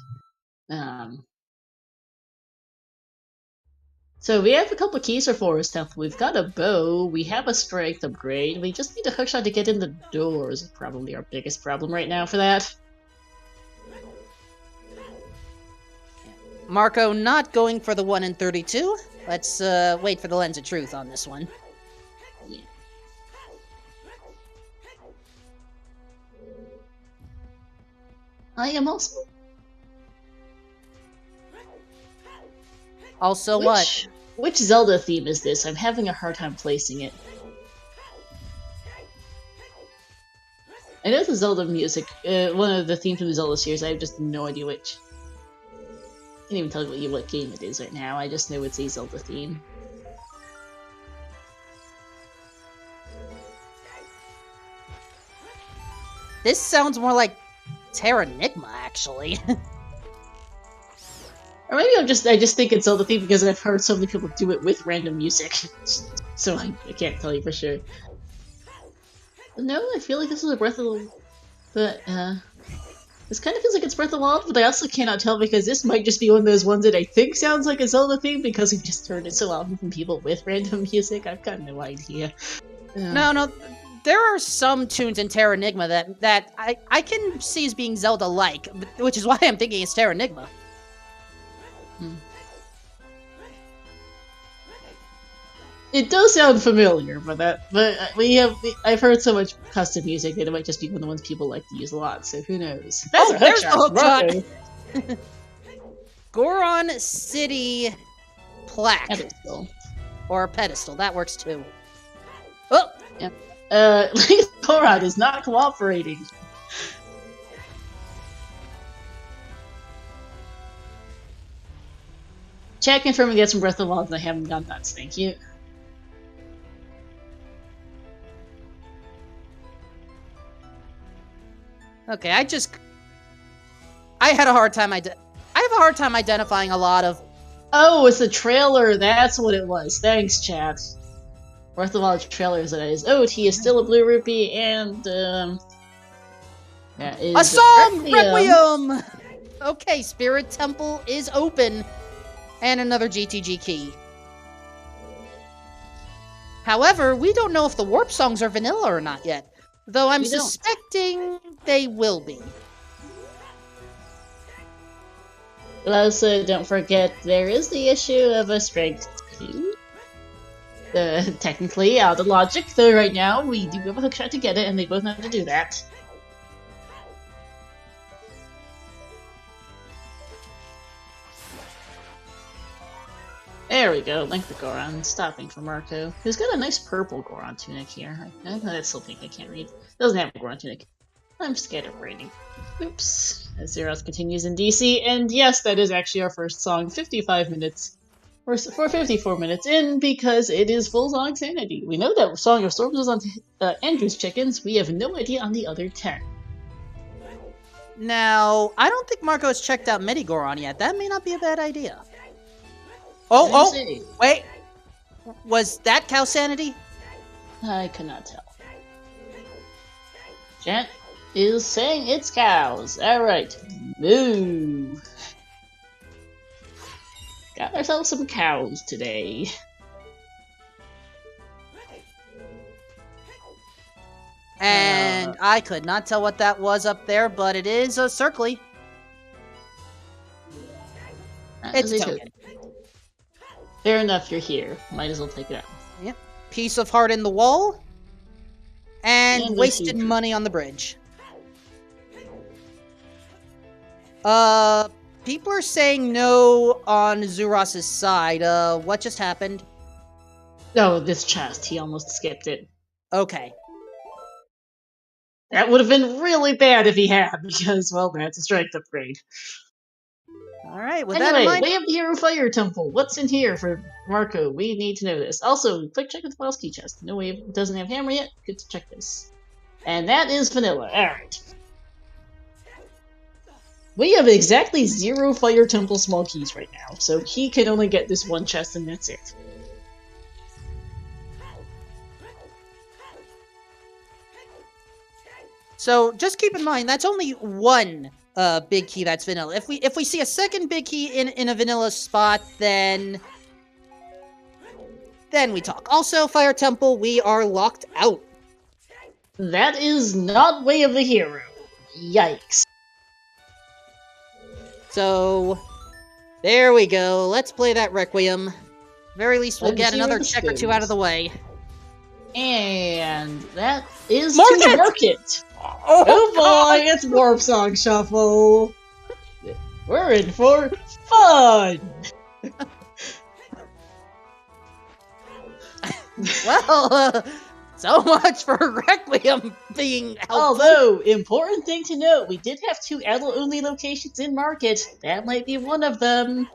So we have a couple keys for Forest Temple. We've got a bow, we have a strength upgrade, we just need a hookshot to get in the doors. Probably our biggest problem right now for that. Marco not going for the 1 in 32. Let's wait for the Lens of Truth on this one. Yeah. I am also... Also what? Which Zelda theme is this? I'm having a hard time placing it. I know the Zelda music, one of the themes from the Zelda series, I have just no idea which. I can't even tell you what game it is right now, I just know it's a Zelda theme. This sounds more like Terranigma, actually. Or maybe I just think it's Zelda theme because I've heard so many people do it with random music. So I can't tell you for sure. But no, I feel like this is a Breath of the... But, this kind of feels like it's Breath of the Wild, but I also cannot tell because this might just be one of those ones that I think sounds like a Zelda theme because we've just heard it so often from people with random music. I've got no idea. No, there are some tunes in Terranigma that I can see as being Zelda-like, which is why I'm thinking it's Terranigma. It does sound familiar, but I've hered so much custom music that it might just be one of the ones people like to use a lot. So who knows? That's a there's the hookshot. hookshot. Goron City plaque Pedestal. or pedestal, that works too. Oh, yeah. Goron is not cooperating. Chat confirming get some Breath of the Wild and I haven't done that, thank you. Okay, I have a hard time identifying a lot of... Oh, it's the trailer, that's what it was. Thanks, chat. Breath of the Wild trailers, that is. Oh, he is still a blue rupee, and, that is... A song! Requiem! Okay, Spirit Temple is open. And another GTG key. However, we don't know if the warp songs are vanilla or not yet. Though I'm suspecting they will be. Also, don't forget, there is the issue of a strength 2. Technically, out of logic, though right now we do have a hookshot to get it, and they both know how to do that. There we go, Link the Goron, stopping for Marco, who's got a nice purple Goron tunic here. That's still pink, I can't read. Doesn't have a Goron tunic. I'm scared of reading. Oops. As Xuross continues in DC, and yes, that is actually our first song, 55 minutes. We're 54 minutes in, because it is full song sanity. We know that Song of Storms was on Andrew's Chickens, we have no idea on the other 10. Now, I don't think Marco has checked out Midi Goron yet. That may not be a bad idea. Oh, wait. Was that cow sanity? I cannot tell. Chat is saying it's cows. Alright. Moo. Got ourselves some cows today. And I could not tell what that was up there, but it is a circly. It's a token. Fair enough, you're here. Might as well take it out. Yep. Piece of heart in the wall. And wasted money on the bridge. People are saying no on Xuross' side. What just happened? Oh, this chest. He almost skipped it. Okay. That would have been really bad if he had, because, well, that's a strength upgrade. Alright, with anyway, that in mind... we have the Hero Fire Temple. What's in here for Marco? We need to know this. Also, quick check of the Files key chest. No way it doesn't have hammer yet. Good to check this. And that is vanilla. Alright. We have exactly 0 Fire Temple small keys right now, so he can only get this one chest and that's it. So, just keep in mind, that's only one big key that's vanilla. If we see a second big key in a vanilla spot, then we talk. Also, Fire Temple, we are locked out. That is not Way of the Hero. Yikes. So, there we go. Let's play that Requiem. Very least we'll get another check or two out of the way. And that is Market! Market! Oh boy, it's Warp Song Shuffle! We're in for fun! Well, So much for Requiem being helpful. Although, important thing to note, we did have 2 adult-only locations in Market. That might be one of them.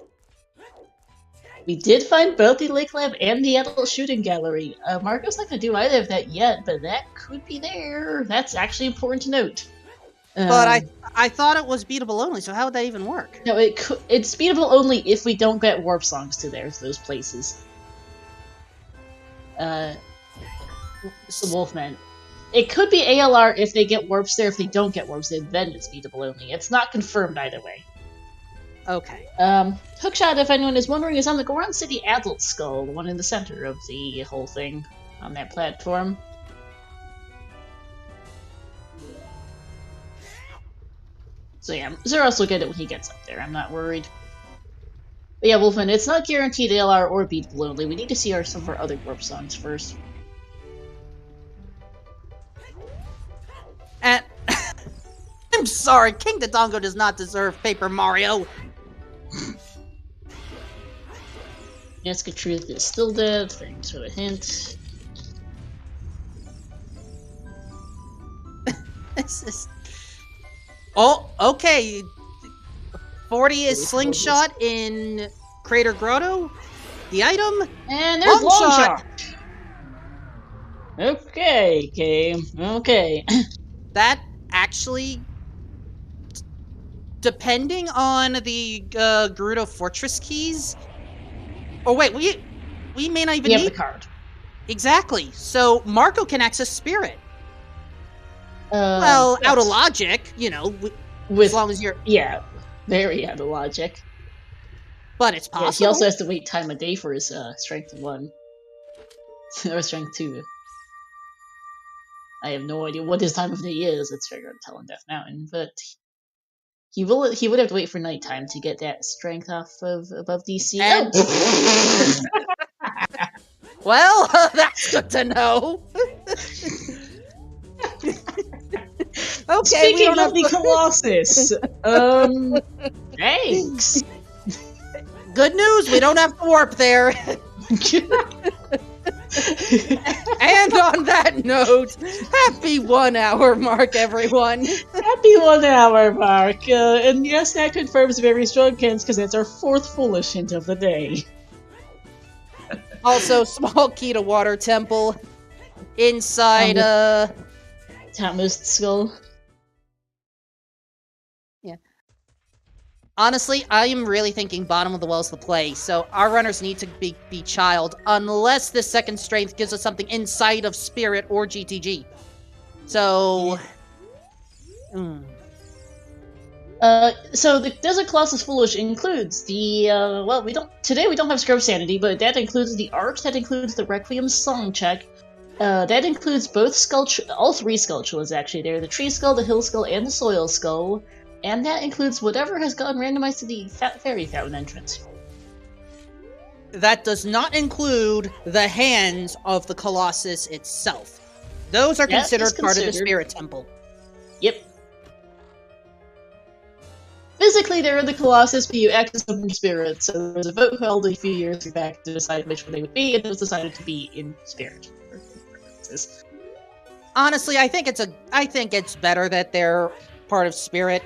We did find both the Lake Lab and the adult shooting gallery. Marco's not going to do either of that yet, but that could be there. That's actually important to note. But I thought it was beatable only, so how would that even work? No, it's beatable only if we don't get warp songs to those places. It's the Wolfman. It could be ALR if they get warps there. If they don't get warps there, then it's beatable only. It's not confirmed either way. Okay. Hookshot, if anyone is wondering, is on the Goron City Adult Skull, the one in the center of the whole thing, on that platform. So yeah, Xuross will get it when he gets up there, I'm not worried. But yeah, Wolfman, it's not guaranteed ALR or beatable only. We need to see some of our other warp songs first. And I'm sorry, King Dodongo does not deserve Paper Mario. Yes, Truth is still dead. Thanks for the hint. This is... Oh, okay. 40 is Slingshot in Crater Grotto. The item? And there's Longshot! Okay, game. Okay. That actually... Depending on the Gerudo Fortress keys... Oh wait, we may not even need... the card. Exactly. So Marco can access Spirit. Well, out of logic, you know, as long as you're... Yeah, very out of logic. But it's possible. Yes, he also has to wait time of day for his Strength 1. Or Strength 2. I have no idea what his time of day is. It's figured on Tell on Death Mountain, but... He would have to wait for nighttime to get that strength off of above DC. And... Well, that's good to know. Okay, speaking of the Colossus, thanks. Good news, we don't have to warp there. And on that note, happy 1 hour mark, everyone. Happy 1 hour mark. And yes, that confirms very strong hints, because that's our 4th foolish hint of the day. Also, small key to Water Temple. Inside, Topmost skull. Yeah. Honestly, I am really thinking bottom of the well's the play, so our runners need to be child, unless this second strength gives us something inside of Spirit or GTG. So... So the Desert Colossus Foolish includes the, well, today we don't have Scrub Sanity, but that includes the art, that includes the Requiem song check, that includes all 3 Skulltulas actually. They're the Tree Skull, the Hill Skull, and the Soil Skull. And that includes whatever has gotten randomized to the Fairy Fountain entrance. That does not include the hands of the Colossus itself. Those are considered part of the Spirit Temple. Yep. Physically, they're in the Colossus, but you access them from Spirit, so there was a vote held a few years back to decide which one they would be, and it was decided to be in Spirit. Honestly, I think it's better that they're part of Spirit.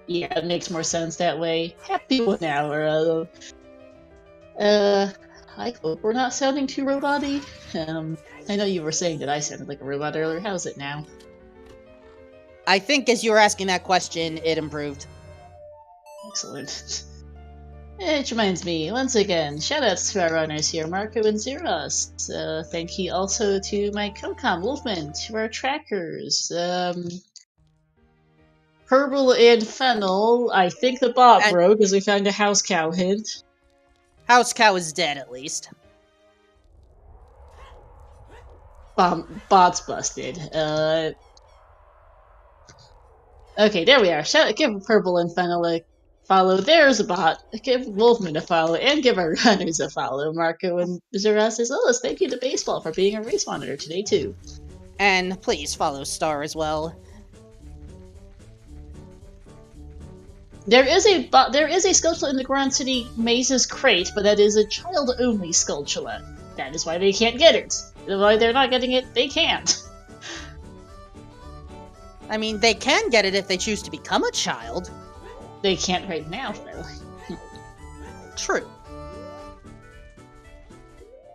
Yeah, it makes more sense that way. Happy 1 hour. I hope we're not sounding too robot-y. I know you were saying that I sounded like a robot earlier. How's it now? I think as you were asking that question, it improved. Excellent. Which reminds me, once again, shoutouts to our runners here, Marco and Xuross. Thank you also to my co-com, Wolfman, to our trackers, Herbal and Fennel. I think the bot broke because we found a house cow hint. House cow is dead, at least. Bot's busted. Okay, there we are. Give Purple and Fennel a follow. There's a bot. Give Wolfman a follow, and give our runners a follow. Marco and Xuross as well as thank you to Baseball for being a race monitor today, too. And please follow Star as well. There is a Skulltula in the Grand City Maze's crate, but that is a child-only Skulltula. That is why they can't get it. why they're not getting it, they can't. I mean, they can get it if they choose to become a child. They can't right now, though. True.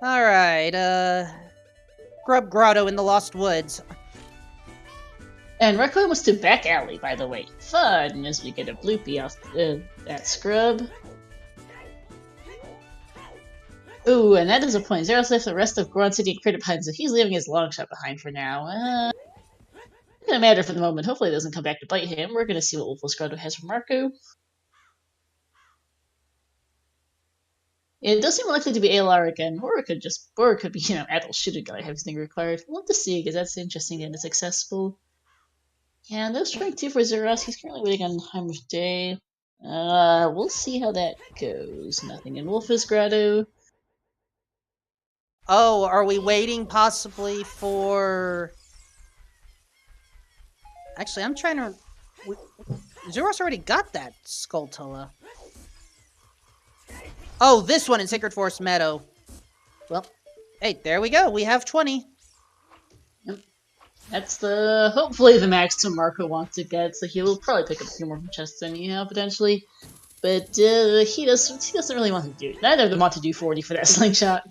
Alright, Grub Grotto in the Lost Woods. And we're almost to Back Alley, by the way. Fun, as we get a bloopy off that scrub. Ooh, and that is a point. Xuross left the rest of Goron City and Critter behind, so he's leaving his long shot behind for now. Not gonna matter for the moment. Hopefully it doesn't come back to bite him. We're gonna see what Wolfos Grotto has for Marco. It does seem likely to be ALR again, or it could be, adult shooter guy everything required. We'll have to see, because that's interesting and it's accessible. Yeah, no strength 2 for Xuross. He's currently waiting on Heimer's Day. We'll see how that goes. Nothing in Wolfos Grotto. Oh, are we waiting possibly for... Actually, I'm trying to... Xuross already got that Skulltula. Oh, this one in Sacred Forest Meadow. Well, hey, there we go. We have 20. Yep. That's hopefully the maximum Marco wants to get, so he will probably pick up a few more from chests anyhow, potentially. But he doesn't really want to do it. Neither of them want to do 40 for that slingshot.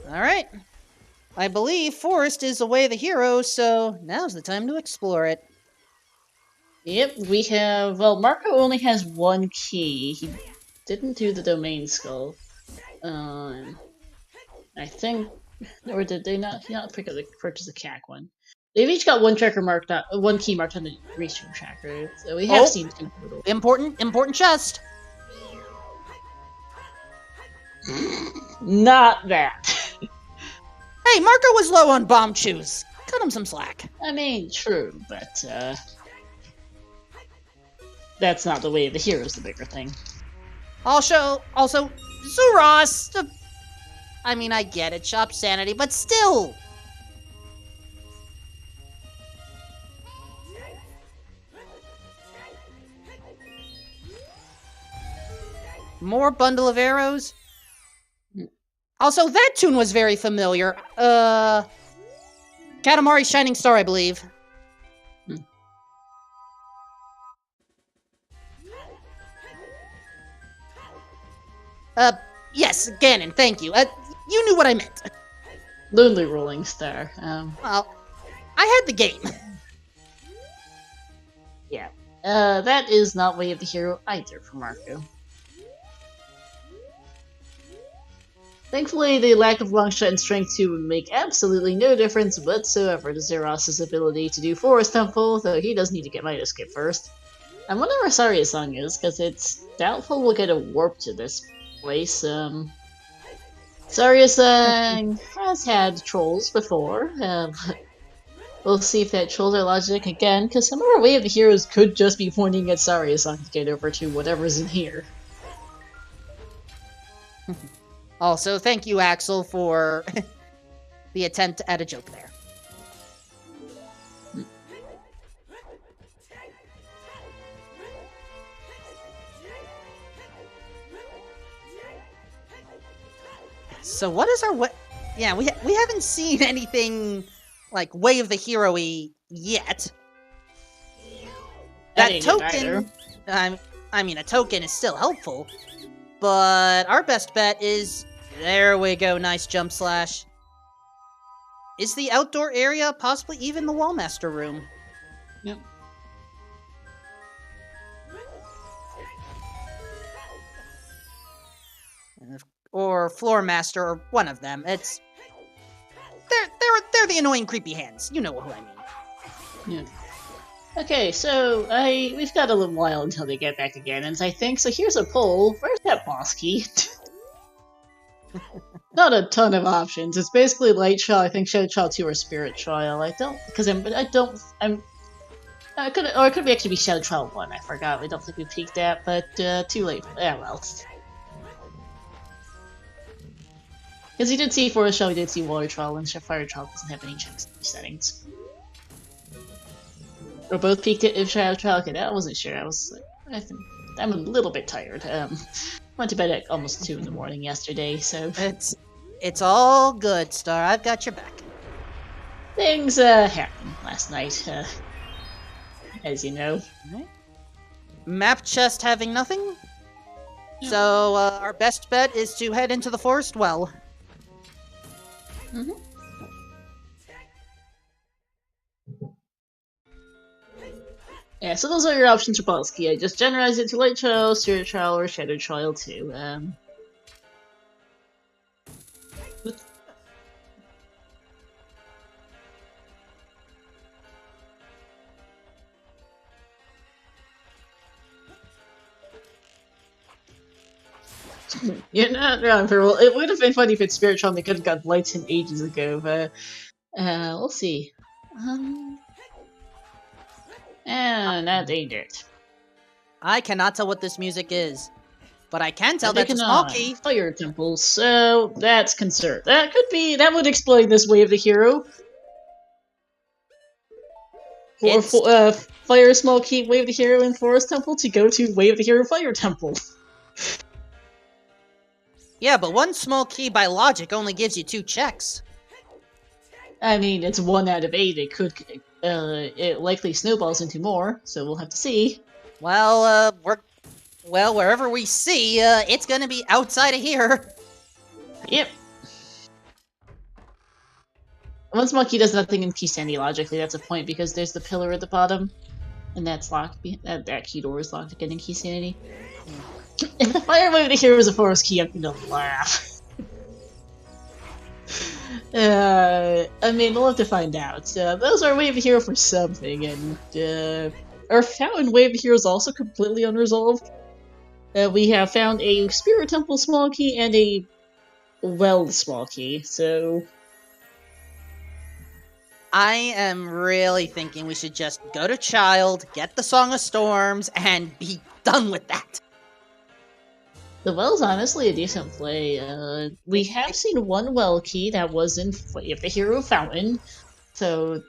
Alright. I believe Forest is the way of the hero, so now's the time to explore it. Yep, we have... Well, Marco only has one key. He didn't do the Domain Skull. I think... Or did they not? He not purchase the CAC one. They've each got one tracker marked on... One key marked on the Reach tracker. So we have seen two total. Important chest! Not that. Hey, Marco was low on bomb chews. Cut him some slack. I mean, true, but, that's not the way of the hero's the bigger thing. Also, Xuross! I mean, I get it, shop sanity, but still! More bundle of arrows? Also, that tune was very familiar. Katamari's Shining Star, I believe. Yes, Ganon, thank you. You knew what I meant. Lonely Rolling Star. Well, I had the game. Yeah. That is not way of the hero either for Marco. Thankfully, the lack of Longshot and Strength 2 would make absolutely no difference whatsoever to Xuross' ability to do Forest Temple, though he does need to get Midas Skip first. I wonder where Saria-san is, because it's doubtful we'll get a warp to this place. Saria-san has had trolls before. We'll see if that trolls are logic again, because some of our Way of the Heroes could just be pointing at Saria-san to get over to whatever's in here. Also, thank you, Axel, for the attempt at a joke there. So what is our Yeah, we haven't seen anything like Way of the Hero-y yet. That token, I mean, a token is still helpful, but our best bet is, there we go, nice jump slash, is the outdoor area, possibly even the Wallmaster room. Yep. Or Floor Master, or one of them. It's they're the annoying creepy hands. You know who I mean. Yeah. Okay, so we've got a little while until they get back again, and I think so. Here's a poll. Where's that boss key? Not a ton of options. It's basically Light Trial, I think Shadow Trial 2 or Spirit Trial. It could actually be Shadow Trial 1. I forgot. I don't think we peeked that, but too late. Yeah, well. Because he did see Forest Trial, he did see Water Trial, and Fire Trial doesn't have any checks in settings. Or both peaked it if Shadow Trial. Okay, I wasn't sure. I'm a little bit tired. Went to bed at almost 2 in the morning yesterday, so It's all good, Star. I've got your back. things happened last night, as you know. Right. Map chest having nothing. So our best bet is to head into the forest well. Mm-hmm. Yeah, so those are your options for Polsky. I just generalize it to Light Child, Spirit Child, or Shadow Child too. You're not wrong, Pearl. It would have been funny if it's Spirit Child and they could have got Lights in ages ago, but we'll see. And now they did. I cannot tell what this music is, but I can tell that's a small key. Fire temples, so that's concern. That would explain this Way of the Hero. Fire small key, Way of the Hero in Forest Temple to go to Way of the Hero Fire Temple. Yeah, but one small key by logic only gives you 2 checks. I mean, it's 1 out of 8. It likely snowballs into more, so we'll have to see. Well, wherever we see, it's gonna be outside of here. Yep. One small key does nothing in Key Sandy logically. That's a point because there's the pillar at the bottom, and that's locked. That key door is locked again in Key Sandy. If the Fire Way of the Hero is a forest key, I'm gonna laugh. I mean, we'll have to find out. Those are Way of the Hero for something, and our Fountain Way of the Hero is also completely unresolved. We have found a Spirit Temple small key and a Well small key, so... I am really thinking we should just go to Child, get the Song of Storms, and be done with that. The Well's honestly a decent play. We have seen one Well key that was in Way of the Hero Fountain, so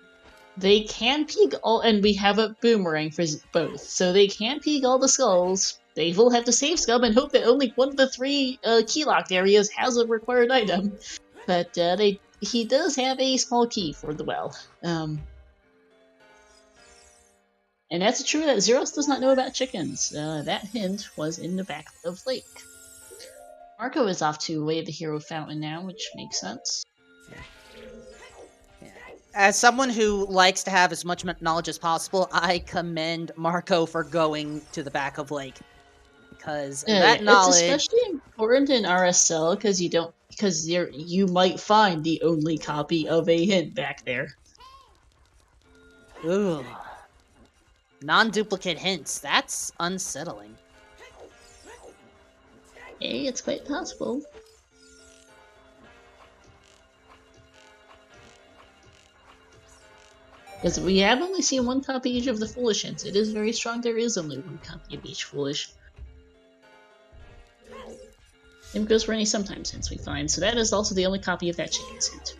they can peek all, and we have a boomerang for both, so they can peek all the skulls. They will have to save Scum and hope that only one of the 3 key-locked areas has a required item, but he does have a small key for the Well. And that's true that Xuross does not know about chickens. That hint was in the back of Lake. Marco is off to Way of the Hero Fountain now, which makes sense. Yeah. As someone who likes to have as much knowledge as possible, I commend Marco for going to the back of Lake. Because that knowledge... It's especially important in RSL because you might find the only copy of a hint back there. Ooh. Non-duplicate hints. That's unsettling. Hey, it's quite possible. Because we have only seen 1 copy each of the Foolish hints. It is very strong there is only 1 copy of each Foolish. Same goes for any sometimes hints we find, so that is also the only copy of that chicken's hint.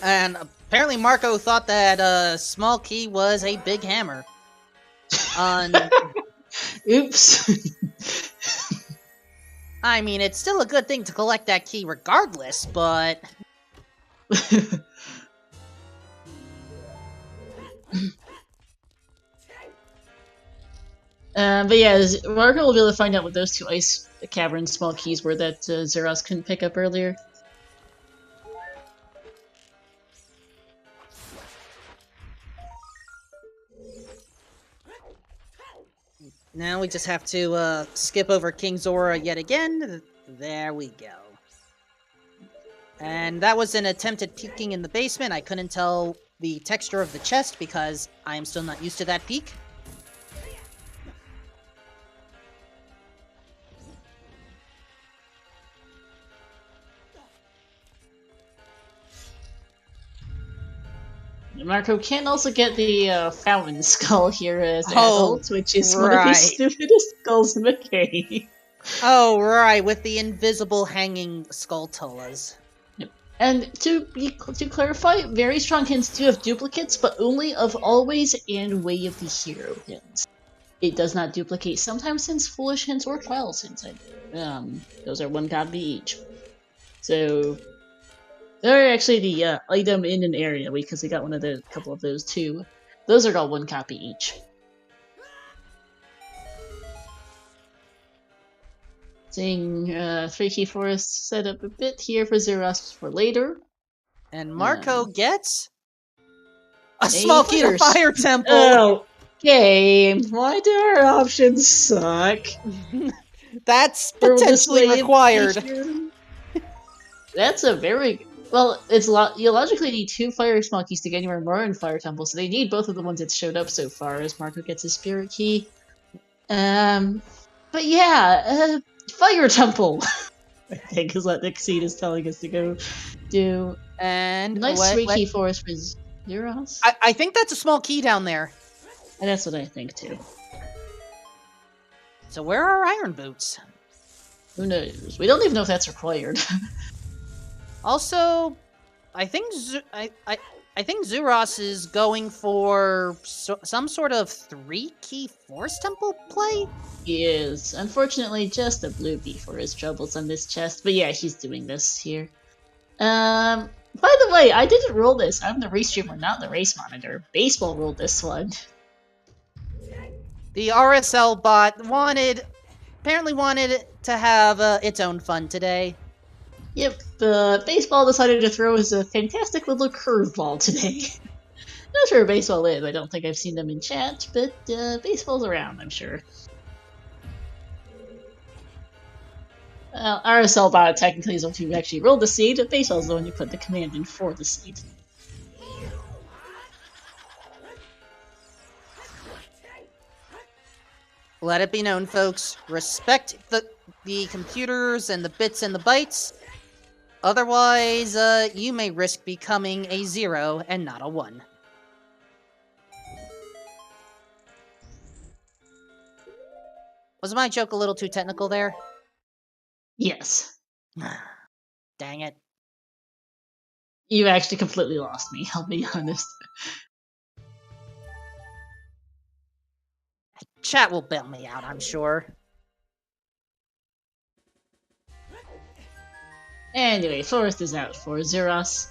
And apparently Marco thought that small key was a big hammer. Oops. I mean, it's still a good thing to collect that key regardless, but... But yeah, Marco will be able to find out what those 2 ice cavern small keys were that Xuross couldn't pick up earlier. Now we just have to skip over King Zora yet again. There we go. And that was an attempt at peeking in the basement. I couldn't tell the texture of the chest because I am still not used to that peek. Marco can also get the Fountain Skull here as adult, which is one of the stupidest skulls in the game. Oh, right, with the invisible hanging Skulltulas. Yep. And to clarify, very strong hints do have duplicates, but only of Always and Way of the Hero hints. it does not duplicate. Sometimes since Foolish Hints or Trials Hints. Those are 1 copy each. So they're actually the item in an area because we got a couple of those too. Those are all 1 copy each. Seeing 3 key forests set up a bit here for Xuross for later. And Marco gets a small key to Fire Temple! Oh, game! Why do our options suck? That's potentially required. That's a very... Well, you logically need 2 fire small keys to get anywhere more in Fire Temple, so they need both of the ones that showed up so far as Marco gets his Spirit Key. But yeah, Fire Temple! I think is what the Exceed is telling us to go do. And nice 3 key forest for Xuross. I think that's a small key down there. And that's what I think too. So where are Iron Boots? Who knows? We don't even know if that's required. Also, I think Xuross is going for some sort of 3 key Force Temple play? He is. Unfortunately, just a blue key for his troubles on this chest. But yeah, he's doing this here. By the way, I didn't roll this. I'm the race streamer, not the race monitor. Baseball rolled this one. The RSL bot apparently wanted to have its own fun today. Yep, Baseball decided to throw us a fantastic little curveball today. Not sure where Baseball is. I don't think I've seen them in chat, but Baseball's around, I'm sure. RSL bot technically is the one who actually rolled the seed, but Baseball's the one who put the command in for the seed. Let it be known, folks, respect the computers and the bits and the bytes. Otherwise, you may risk becoming a 0 and not a 1. Was my joke a little too technical there? Yes. Dang it. You actually completely lost me, I'll be honest. Chat will bail me out, I'm sure. Anyway, Forest is out for Xuross.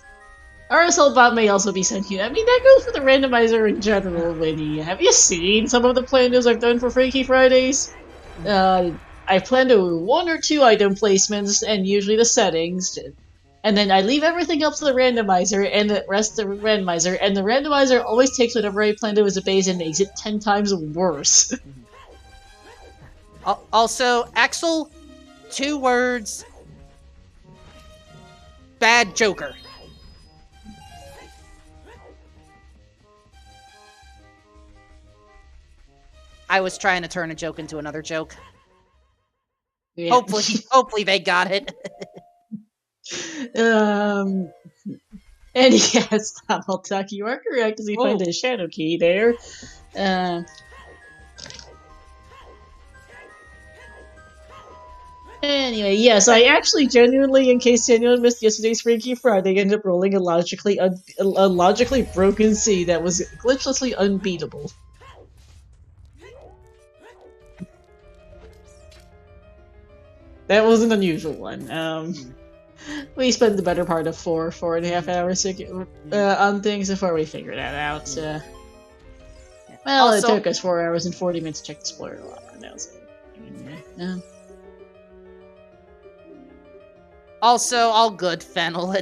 RSL bot may also be sent here. I mean, that goes for the randomizer in general, Winnie. Have you seen some of the planners I've done for Freaky Fridays? I plan to do 1 or 2 item placements, and usually the settings. And then I leave everything up to the randomizer, and the rest of the randomizer, and the randomizer always takes whatever I plan to as a base and makes it 10 times worse. Also, Axel, 2 words. Bad Joker. I was trying to turn a joke into another joke. Yeah. Hopefully they got it. And yes, Tom, you are correct as he finds a shadow key there. Anyway, yes, I actually genuinely, in case anyone missed yesterday's Freaky Friday, ended up rolling a logically broken seed that was glitchlessly unbeatable. That was an unusual one. We spent the better part of 4.5 hours on things before we figured that out. Well, also, it took us 4 hours and 40 minutes to check the spoiler log. That was it. Also, all good, Fennel.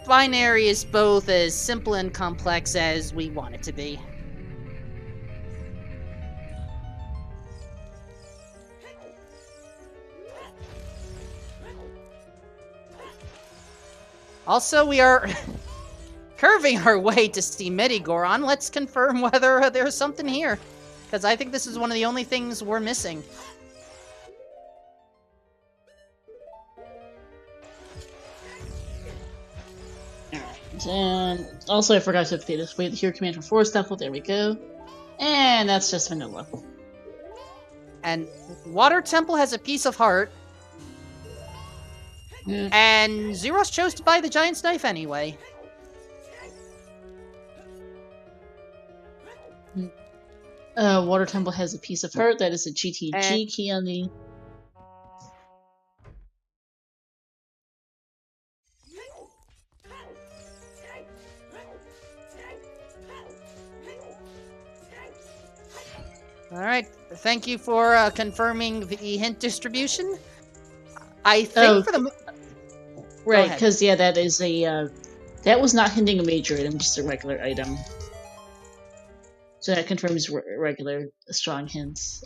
Binary is both as simple and complex as we want it to be. Also, we are curving our way to see Medigoron. Let's confirm whether there's something here, because I think this is one of the only things we're missing. And also, I forgot to update this. Wait, here command for Force Temple. There we go. And that's just vanilla. And Water Temple has a piece of heart. Yeah. And Xuross chose to buy the Giant's Knife anyway. Water Temple has a piece of heart. That is a GTG key on the... Alright, thank you for confirming the hint distribution. I think for the... Right, because, yeah, that is a... that was not hinting a major item, just a regular item. So that confirms regular strong hints.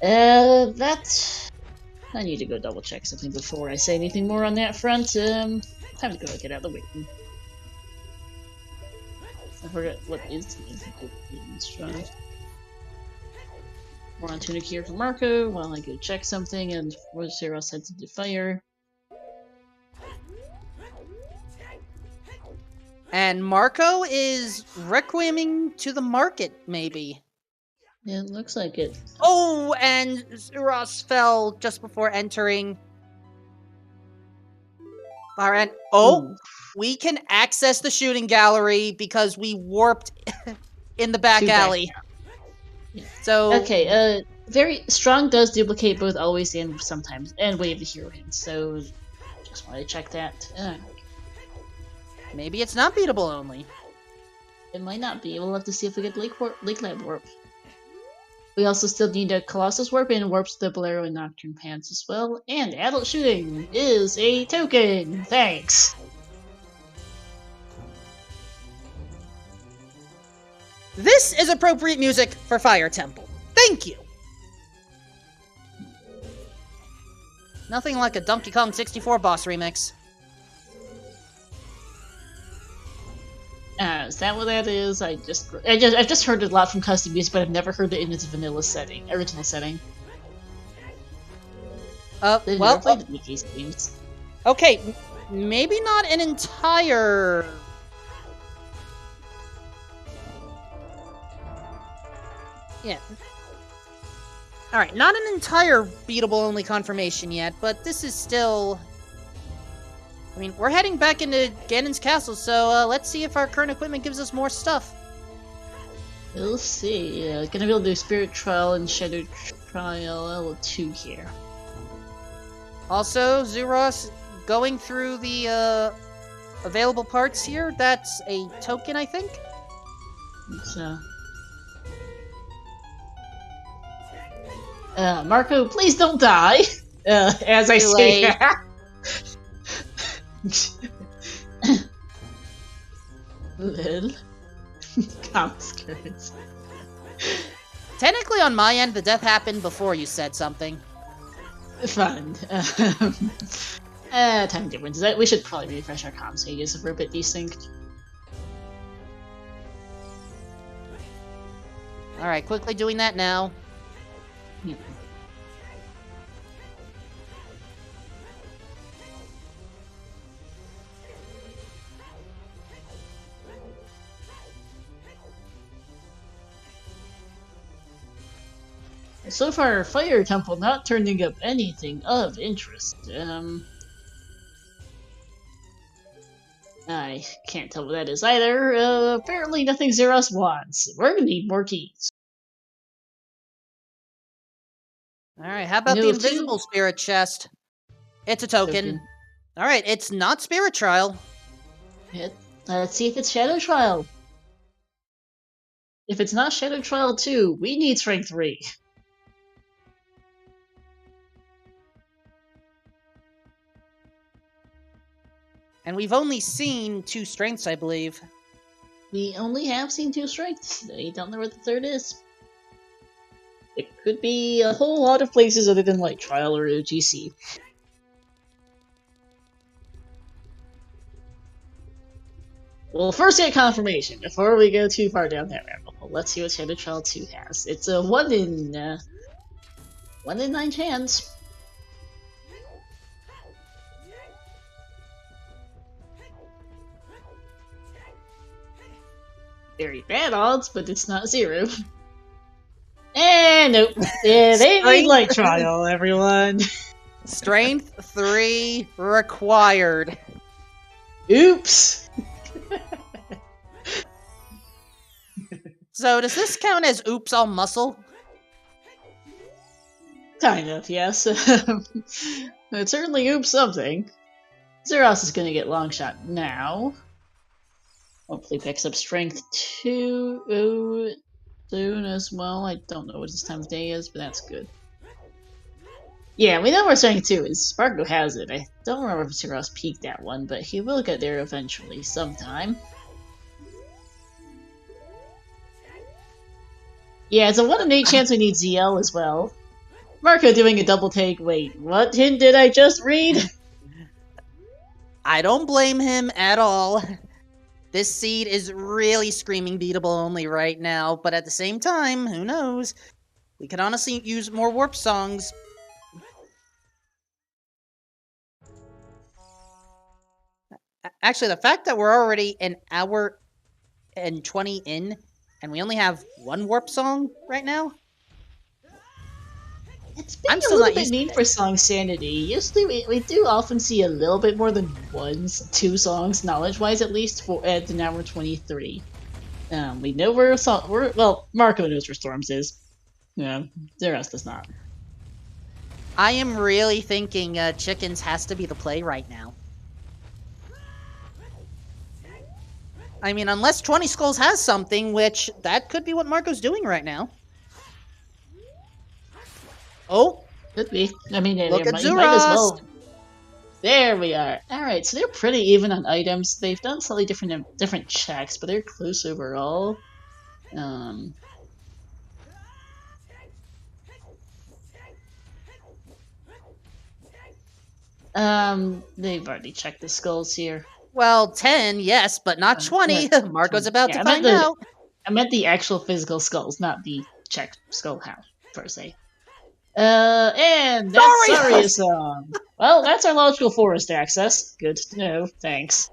That... I need to go double check something before I say anything more on that front. Time to go get out of the way. I forgot what is strong. We're on tunic here for Marco while I go check something, and Xuross heads into fire. And Marco is requieming to the market, maybe. Yeah, it looks like it. Oh, and Xuross fell just before entering. Alright. Oh, we can access the shooting gallery because we warped in the back alley. Yeah. So okay, very strong does duplicate both always and sometimes, and wave the hero hint. So just want to check that. Maybe it's not beatable only. It might not be. We'll have to see if we get Lake Lab Warp. We also still need a Colossus Warp and warps the Bolero and Nocturne Pants as well. And Adult Shooting is a token! Thanks! This is appropriate music for Fire Temple. Thank you! Nothing like a Donkey Kong 64 boss remix. Is that what that is? I've just heard it a lot from custom music, but I've never heard it in its vanilla setting, original setting. Well, played the Mickey's games. Okay, maybe not an entire... Yeah. Alright, not an entire beatable only confirmation yet, but this is still... I mean, we're heading back into Ganon's castle, so let's see if our current equipment gives us more stuff. We'll see. Gonna be able to do Spirit Trial and Shadow Trial level 2 here. Also, Xuross, going through the available parts here, that's a token, I think? So... Marco, please don't die! As I say that. Lil. Calm skirts. Technically, on my end, the death happened before you said something. Fun. Time differences. We should probably refresh our comms pages if we're a bit desynced. Alright, quickly doing that now. Yeah. So far, Fire Temple not turning up anything of interest. I can't tell what that is either. Apparently nothing Xuross wants. We're gonna need more keys. Alright, how about the invisible spirit chest? It's a token. Alright, it's not Spirit Trial. Let's see if it's Shadow Trial. If it's not Shadow Trial 2, we need Strength 3. And we've only seen 2 strengths, I believe. We only have seen 2 strengths. I don't know where the third is. It could be a whole lot of places other than like Trial or OGC. We'll first get confirmation before we go too far down that rabbit hole. Let's see what Shadow Trial 2 has. It's a 1 in 9 chance. Very bad odds, but it's not 0. And nope. Yeah, they need light trial, everyone. Strength 3 required. Oops. So does this count as oops all muscle? Kind of, yes. It certainly oops something. Xuross is gonna get long shot now. Hopefully picks up strength 2 soon as well. I don't know what this time of day is, but that's good. Yeah, we know where strength 2 is. Sparko has it. I don't remember if Xuross peaked that one, but he will get there eventually, sometime. Yeah, it's a 1 in 8 chance we need ZL as well. Marco doing a double take. Wait, what hint did I just read? I don't blame him at all. This seed is really screaming beatable only right now, but at the same time, who knows? We could honestly use more warp songs. Actually, the fact that we're already an hour and 20 in, and we only have one warp song right now? It's being a little bit mean for song sanity. Usually we do often see a little bit more than 2 songs, knowledge-wise at least, at an hour 23. We know where well, Marco knows where Storms is. Yeah, the rest does not. I am really thinking Chickens has to be the play right now. I mean, unless 20 Skulls has something, which that could be what Marco's doing right now. Oh, could be. I mean, look at Xuross. Might as well. There we are. All right, so they're pretty even on items. They've done slightly different checks, but they're close overall. They've already checked the skulls here. Well, 10, yes, but not 20. Marco's about to find out. I meant the actual physical skulls, not the checked skull count, per se. And that's Saria song. Well, that's our logical forest access. Good to know, thanks.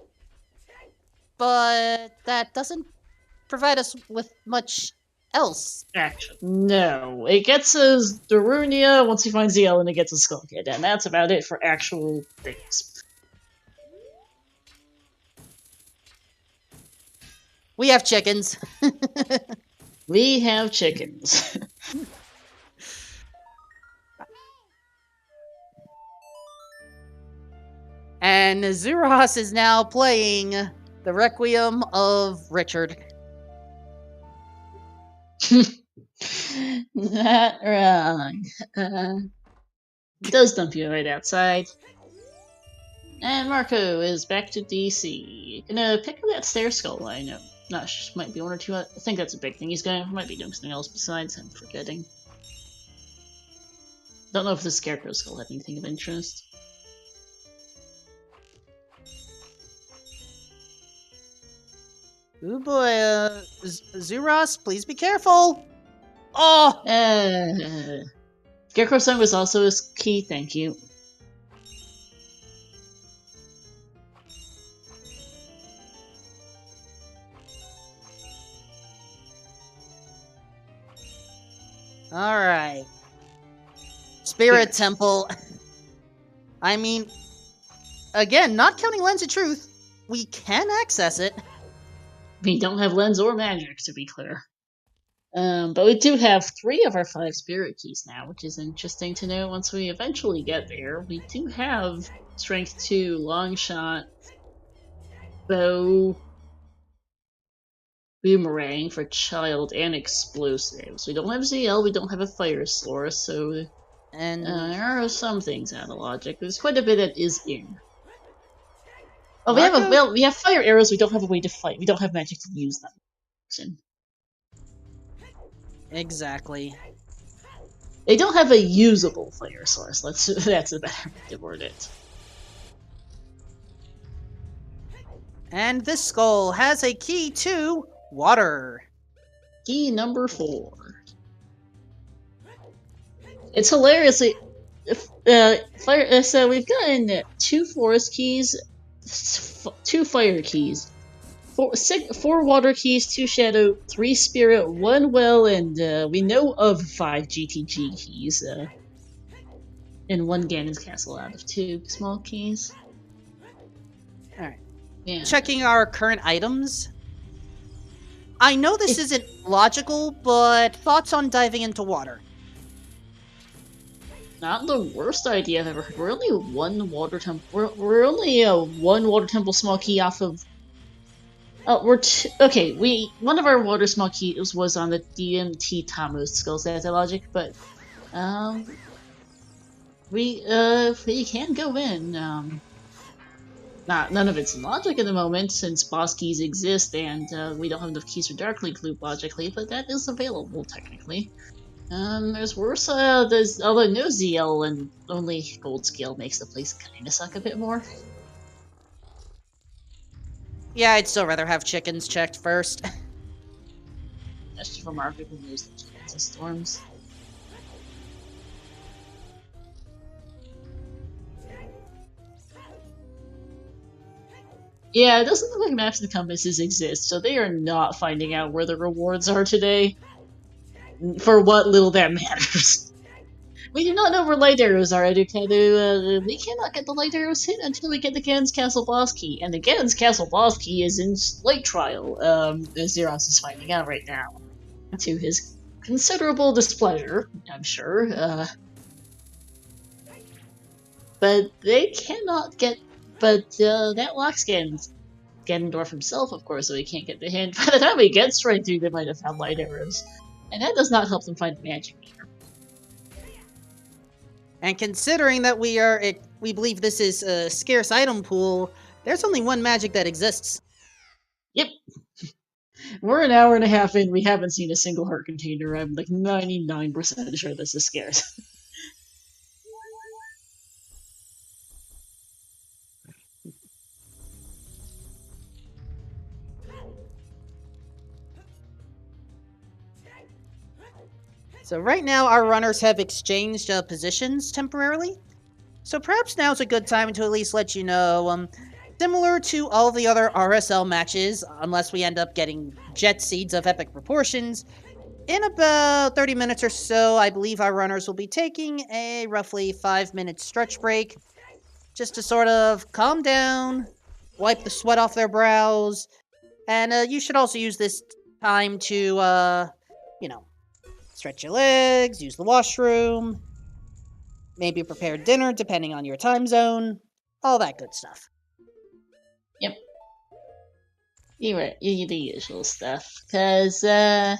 But that doesn't provide us with much else. Actually, no. It gets us Darunia once he finds the Ellen, it gets a Skull Kid, and that's about it for actual things. We have chickens. We have chickens. And Xuross is now playing the Requiem of Richard. Not wrong. Does dump you right outside. And Marco is back to DC. Gonna pick up that stair skull. I know. Might be 1 or 2. I think that's a big thing. Might be doing something else besides. I'm forgetting. Don't know if the Scarecrow skull had anything of interest. Ooh boy, Xuross, please be careful! Oh! Scarecrow song was also a key, thank you. Alright. Spirit Temple. I mean, again, not counting Lens of Truth, we can access it. We don't have Lens or Magic, to be clear. But we do have 3 of our 5 Spirit Keys now, which is interesting to know once we eventually get there. We do have Strength 2, Long Shot, Bow, Boomerang for Child, and Explosives. We don't have ZL, we don't have a Fire Source, so and there are some things out of logic. There's quite a bit that is in. Oh, we have fire arrows. We don't have a way to fight. We don't have magic to use them. Exactly. They don't have a usable fire source. That's a better way to word it. And this skull has a key to water. Key number 4. It's hilarious. So we've gotten 2 forest keys, 2 fire keys, 4 water keys, 2 shadow, 3 spirit, 1 well, and we know of 5 GTG keys, and 1 Ganon's Castle out of 2 small keys. Alright. Yeah. Checking our current items. I know this isn't logical, but thoughts on diving into water? Not the worst idea I've ever heard. We're only one water temple. We're only one water temple small key off of. Okay. One of our water small keys was on the DMT Tamu skill set logic, but we can go in. None of it's logic at the moment since boss keys exist and we don't have enough keys for Dark Link loop logically, but that is available technically. There's worse, although no ZL and only gold scale makes the place kinda suck a bit more. Yeah, I'd still rather have chickens checked first. Just from our people who use the chickens and storms. Yeah, it doesn't look like maps and compasses exist, so they are not finding out where the rewards are today. For what little that matters. We do not know where light arrows are, Educadu. We cannot get the light arrows hit until we get the Ganon's Castle boss key, and the Ganon's Castle boss key is in light trial, as Xuross is finding out right now. To his considerable displeasure, I'm sure. But they cannot get. But that locks Ganondorf himself, of course, so he can't get the hint. By the time he gets right through, they might have found light arrows. And that does not help them find magic meter. And considering that we believe this is a scarce item pool, there's only one magic that exists. Yep. We're an hour and a half in, we haven't seen a single heart container. I'm like 99% sure this is scarce. So right now our runners have exchanged positions temporarily. So perhaps now's a good time to at least let you know, similar to all the other RSL matches, unless we end up getting jet seeds of epic proportions, in about 30 minutes or so, I believe our runners will be taking a roughly 5-minute stretch break, just to sort of calm down, wipe the sweat off their brows, and you should also use this time to, stretch your legs, use the washroom, maybe prepare dinner depending on your time zone, all that good stuff. Yep. You're right, the usual stuff. Because, I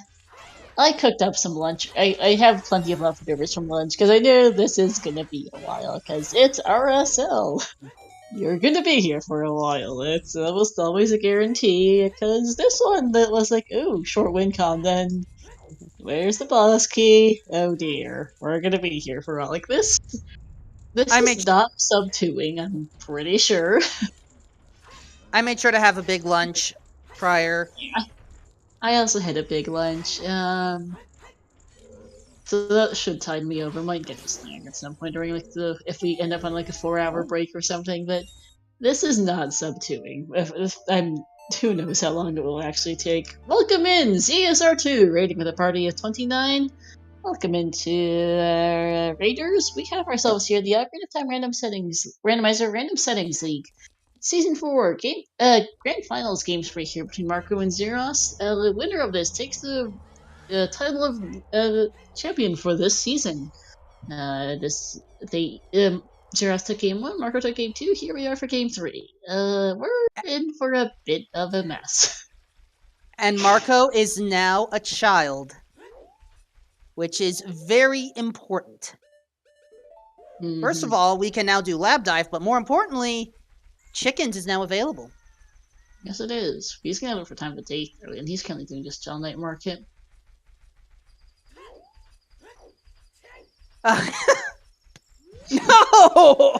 cooked up some lunch. I have plenty of leftovers from lunch, because I know this is gonna be a while, because it's RSL. You're gonna be here for a while. It's almost always a guarantee, because this one that was like, ooh, short win con, then where's the boss key? Oh dear, we're gonna be here for all like this. This is not sub-2ing, I'm pretty sure. I made sure to have a big lunch prior. Yeah. I also had a big lunch, so that should tide me over. Might get a snack at some point during if we end up on like a 4-hour break or something, but this is not sub-2ing. Who knows how long it will actually take. Welcome in, ZSR2, rating with a party of 29. Welcome into Raiders. We have ourselves here the Ocarina of Time Randomizer Random Settings League. Season 4, Grand Finals games free here between Marco and Xuross. The winner of this takes the title of champion for this season. Xuross took game 1, Marco took game 2, here we are for game 3. We're in for a bit of a mess. And Marco is now a child, which is very important. Mm-hmm. First of all, we can now do lab dive, but more importantly, chickens is now available. Yes, it is. He's gonna have it for time to date, and he's currently doing just Gel Night Market. No!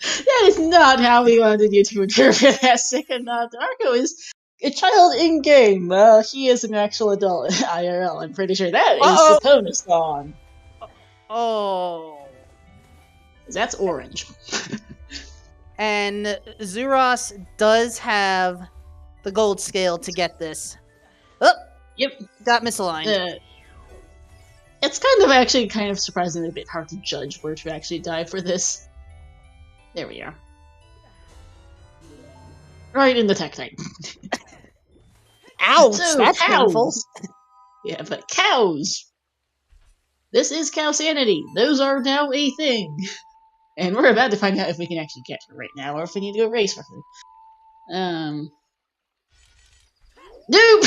That is not how we wanted you to interpret that second nod. Marco is a child in game. He is an actual adult IRL. I'm pretty sure that is the bonus song. Oh. That's orange. And Xuross does have the gold scale to get this. Oh! Yep. Got misaligned. It's kind of surprisingly a bit hard to judge where to actually dive for this. There we are. Right in the Tech Titan. Ouch, So, that's painful. cows! Yeah, but cows! This is cow sanity. Those are now a thing. And we're about to find out if we can actually get her right now, or if we need to go race for her. Nope!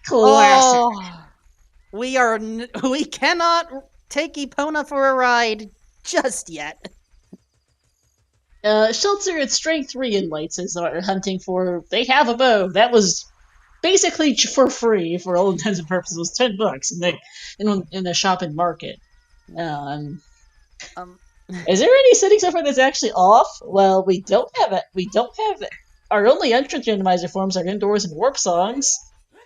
Classic. Oh, we cannot take Epona for a ride just yet. Shelter at Strength 3 in Lights is what we're hunting for. They have a bow. That was basically for free, for all intents and purposes. $10 in the shop and market. Is there any setting so far that's actually off? Well, we don't have it. We don't have it. Our only entrance randomizer forms are indoors and warp songs.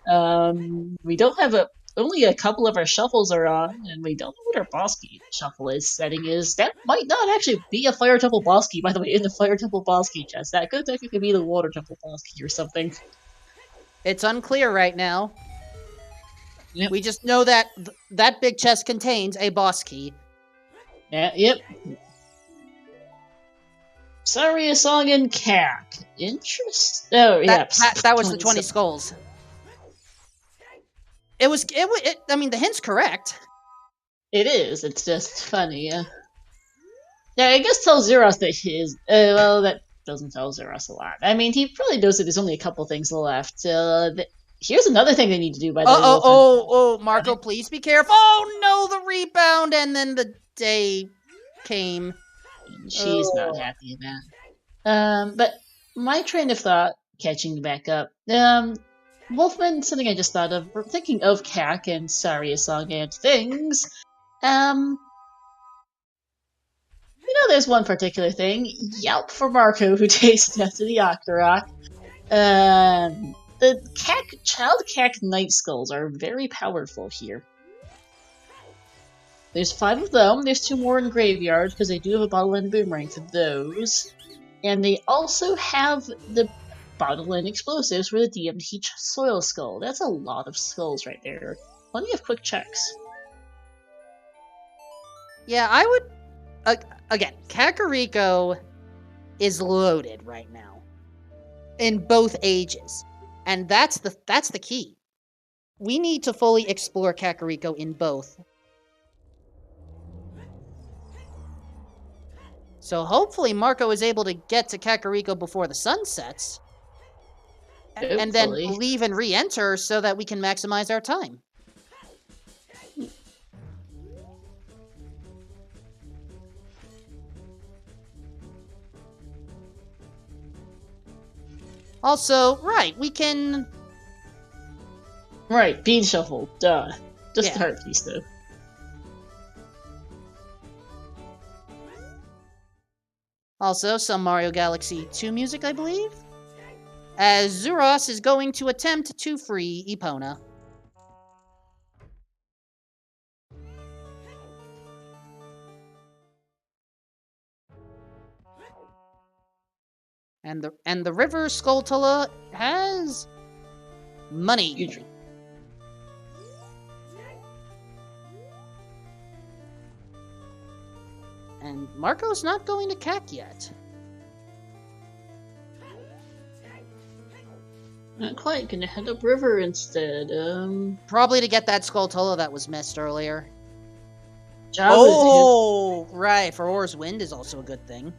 We don't have a. Only a couple of our shuffles are on, and we don't know what our boss key shuffle setting is. That might not actually be a Fire Temple boss key, by the way, in the Fire Temple boss key chest. That could technically be the Water Temple boss key or something. It's unclear right now. Yep. We just know that that big chest contains a boss key. Yep. Sorry, a song in CAC. Interest? Oh, yeah. That was the 20 skulls. I mean, the hint's correct. It is. It's just funny. Yeah, I guess tell Xuross that his. Well, that doesn't tell Xuross a lot. I mean, he probably knows that there's only a couple things left. Here's another thing they need to do, by the way. Oh, Marco, please be careful. Oh, no, the rebound, and then the day came. She's not happy about it. But my train of thought, catching back up, Wolfman, something I just thought of, thinking of CAC and Sorry, a Song and things, there's one particular thing. Yelp for Marco, who tastes death to the Octorok. The Child CAC Night Skulls are very powerful here. There's 5 of them. There's 2 more in Graveyard, because they do have a bottle and boomerang for those. And they also have the bottle and explosives for the DMT Soil Skull. That's a lot of skulls right there. Plenty of quick checks. Yeah, I would... again, Kakariko is loaded right now. In both ages. And that's the key. We need to fully explore Kakariko in both. So hopefully Marco is able to get to Kakariko before the sun sets. Hopefully. And then leave and re-enter so that we can maximize our time. Also, right, we can... Right, bean shuffle, duh. Just the heart piece, though. Also, some Mario Galaxy 2 music, I believe? As Xuross is going to attempt to free Epona. And the River Skulltula has money. And Marco's not going to CAC yet. Not quite. Gonna head up river instead. Probably to get that Skulltula that was missed earlier. Right. For Or's Wind is also a good thing.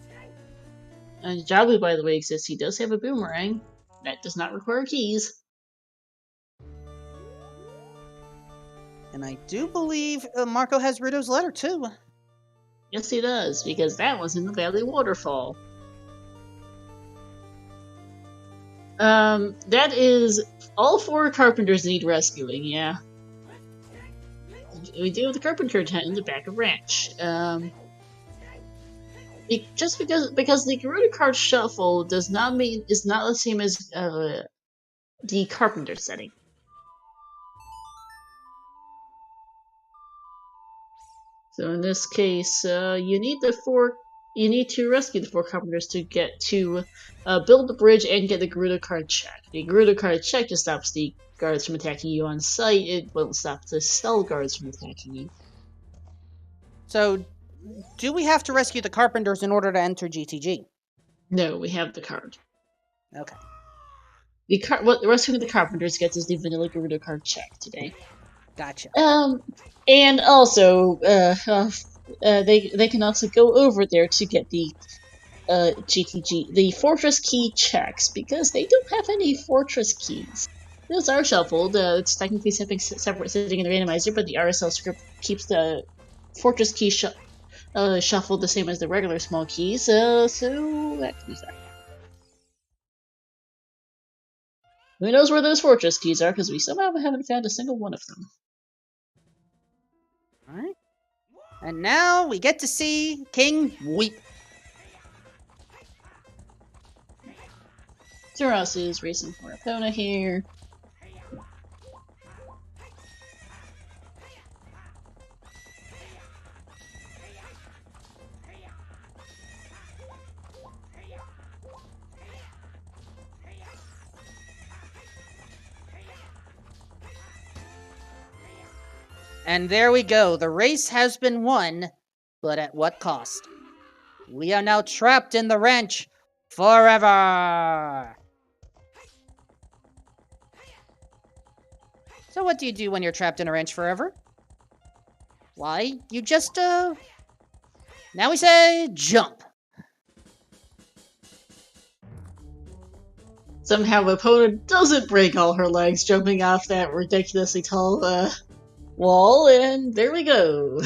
And Jabu, by the way, exists. He does have a boomerang. That does not require keys. And I do believe Marco has Rito's letter, too. Yes, he does, because that was in the Valley Waterfall. That is... All 4 carpenters need rescuing, yeah. We do have the carpenter tent in the back of ranch. Just because the Garuda card shuffle is not the same as the carpenter setting. So in this case, you need to rescue the 4 carpenters to get to build the bridge and get the Garuda card check. The Garuda card check just stops the guards from attacking you on sight. It won't stop the cell guards from attacking you. So, do we have to rescue the carpenters in order to enter GTG? No, we have the card. Okay. what rescuing the carpenters gets is the vanilla Gerudo card check today. Gotcha. And also, they can also go over there to get the GTG, the fortress key checks, because they don't have any fortress keys. Those are shuffled. It's technically separate sitting in the randomizer, but the RSL script keeps the fortress key shuffled the same as the regular small keys, so that can be fine. Who knows where those fortress keys are, because we somehow haven't found a single one of them. Alright. And now we get to see King weep. Xuross is racing for Epona here. And there we go. The race has been won, but at what cost? We are now trapped in the wrench forever. So what do you do when you're trapped in a wrench forever? Why, you just, now we say jump. Somehow Epona doesn't break all her legs jumping off that ridiculously tall, wall, and there we go.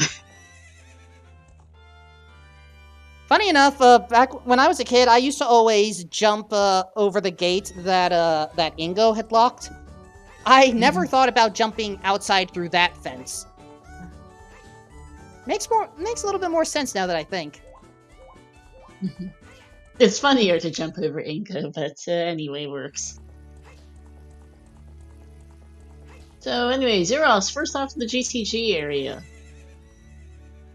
Funny enough, back when I was a kid, I used to always jump over the gate that that Ingo had locked. I never thought about jumping outside through that fence. Makes a little bit more sense now that I think. It's funnier to jump over Ingo, but anyway, works. So anyway, Xuross, first off in the GTG area.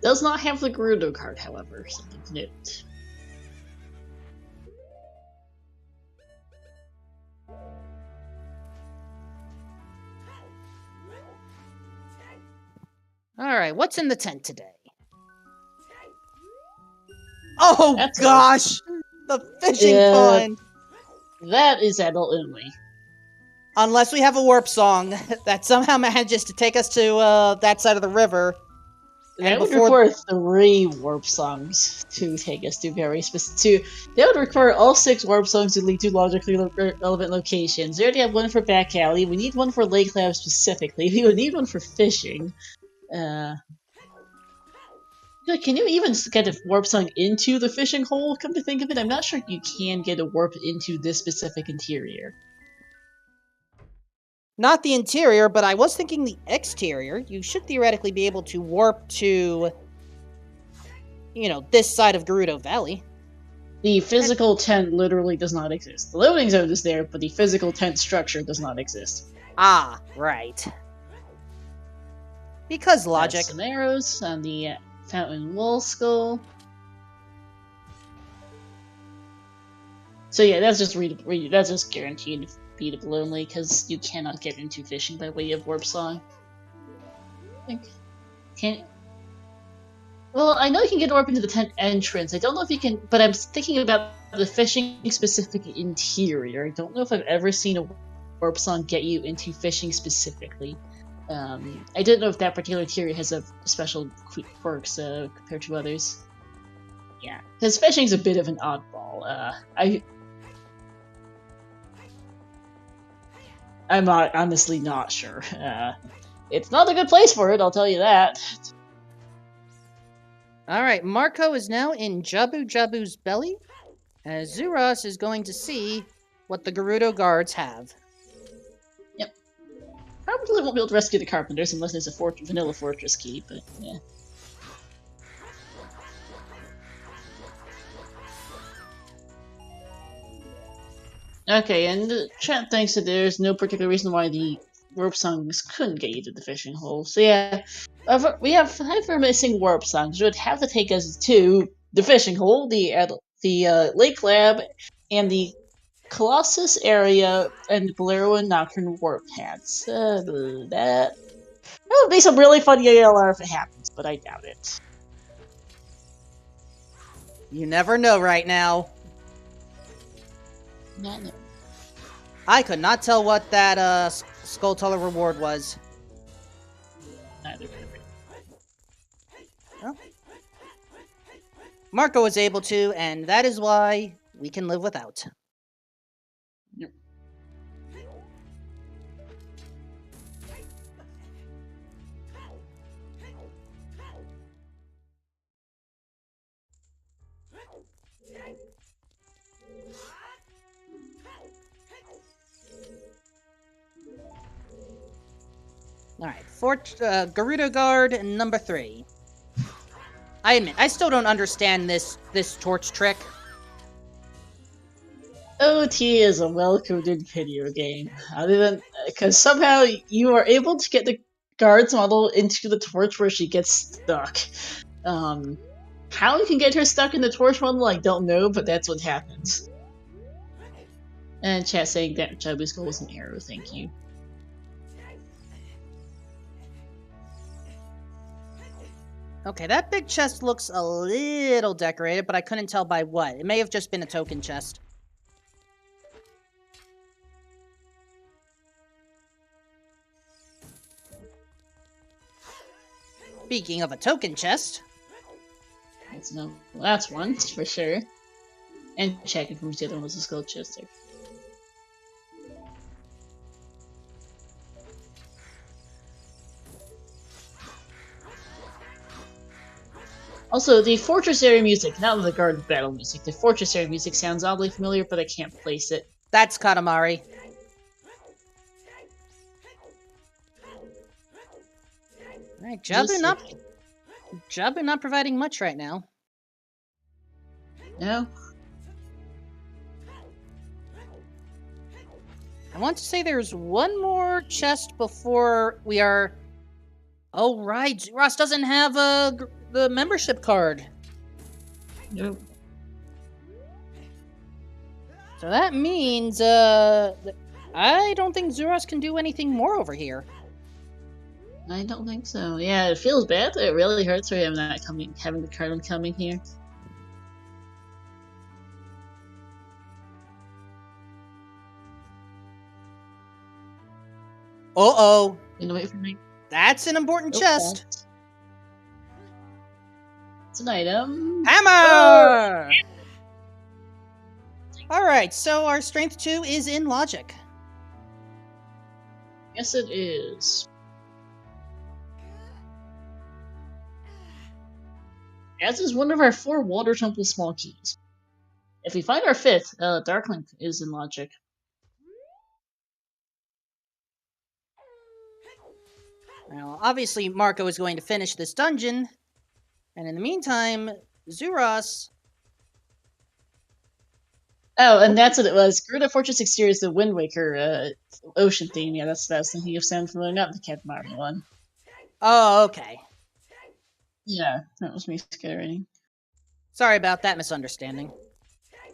Does not have the Gerudo card, however, something to note. Alright, what's in the tent today? Oh That's gosh! The fishing pond! That is adult only. Unless we have a warp song that somehow manages to take us to that side of the river. That would require 3 warp songs to take us to very specific. That would require all 6 warp songs to lead to logically relevant locations. We already have one for Back Alley. We need one for Lake Lab specifically. We would need one for fishing. Can you even get a warp song into the fishing hole? Come to think of it, I'm not sure you can get a warp into this specific interior. Not the interior, but I was thinking the exterior. You should theoretically be able to warp to, you know, this side of Gerudo Valley. The physical tent literally does not exist. The loading zone is there, but the physical tent structure does not exist. Ah, right. Because logic. Some arrows on the Fountain Wall Skull. So yeah, that's just that's just guaranteed beatable only, because you cannot get into fishing by way of warp song. Well, I know you can get warp into the tent entrance. I don't know if you can, but I'm thinking about the fishing specific interior. I don't know if I've ever seen a warp song get you into fishing specifically. I didn't know if that particular interior has a special quirks compared to others. Yeah, because fishing's a bit of an oddball. I'm honestly not sure. It's not a good place for it, I'll tell you that. Alright, Marco is now in Jabu Jabu's belly, as Xuross is going to see what the Gerudo guards have. Yep. Probably won't be able to rescue the carpenters unless there's a vanilla fortress key, but yeah. Okay, and chat thinks that there's no particular reason why the warp songs couldn't get you to the fishing hole. So yeah, we have 5 missing warp songs, which would have to take us to the fishing hole, the Lake Lab, and the Colossus area, and Bolero and Nocturne warp pads. That would be some really fun ALR if it happens, but I doubt it. You never know right now. No. I could not tell what that Skull Tuller reward was. Neither could we. Well, Marco was able to, and that is why we can live without. Yep. Alright, Gerudo Guard number 3. I admit, I still don't understand this torch trick. OT is a well-coded video game. Other than because somehow you are able to get the guard's model into the torch where she gets stuck. How you can get her stuck in the torch model, I don't know, but that's what happens. And chat saying that Chubby's goal was an arrow, thank you. Okay, that big chest looks a little decorated, but I couldn't tell by what. It may have just been a token chest. Speaking of a token chest... That's no last one, for sure. And checking from the other one was a skull chest there. Also, the fortress area music, not the guard battle music, the fortress area music sounds oddly familiar, but I can't place it. That's Katamari. Alright, Jabu not providing much right now. No? I want to say there's one more chest before we are... Oh, right. Xuross doesn't have the membership card. Nope. So that means, I don't think Xuross can do anything more over here. I don't think so. Yeah, it feels bad. It really hurts for him not having the card coming here. Uh-oh. You know, wait for me. That's an important chest. It's an item. Hammer! Oh! Alright, so our strength 2 is in logic. Yes, it is. As is one of our 4 Water Temple small keys. If we find our 5th, Dark Link is in logic. Now, obviously, Marco is going to finish this dungeon, and in the meantime, Xuross... Oh, and that's what it was. Gerudo Fortress Exterior is the Wind Waker ocean theme. Yeah, that's what I was thinking of sound familiar, not the Katamari one. Oh, okay. Yeah, that was me scaring. Sorry about that misunderstanding.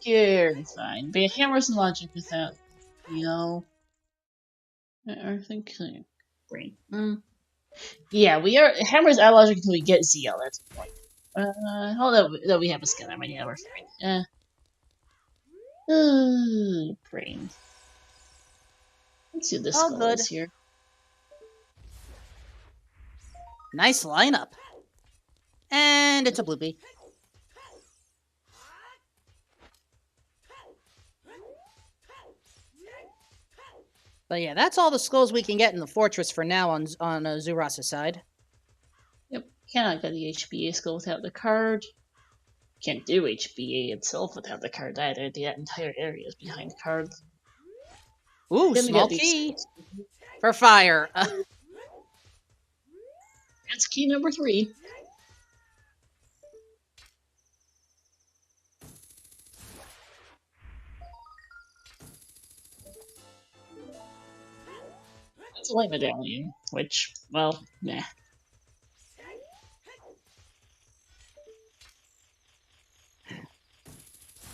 You're fine. But yeah, hammers and logic without, you know... I think... brain. Yeah, we are... Hammers out logic until we get ZL, that's the point. Although we have a skill, I mean, yeah, we're fine. Brain. Let's see this skull is here. Nice lineup. And it's a bloopy. But yeah, that's all the skulls we can get in the fortress for now on Xuross' side. Yep, cannot get the HBA skull without the card. Can't do HBA itself without the card either. The entire area is behind the card. Ooh, small key for fire. That's key number 3. That's a light medallion, which, well, nah.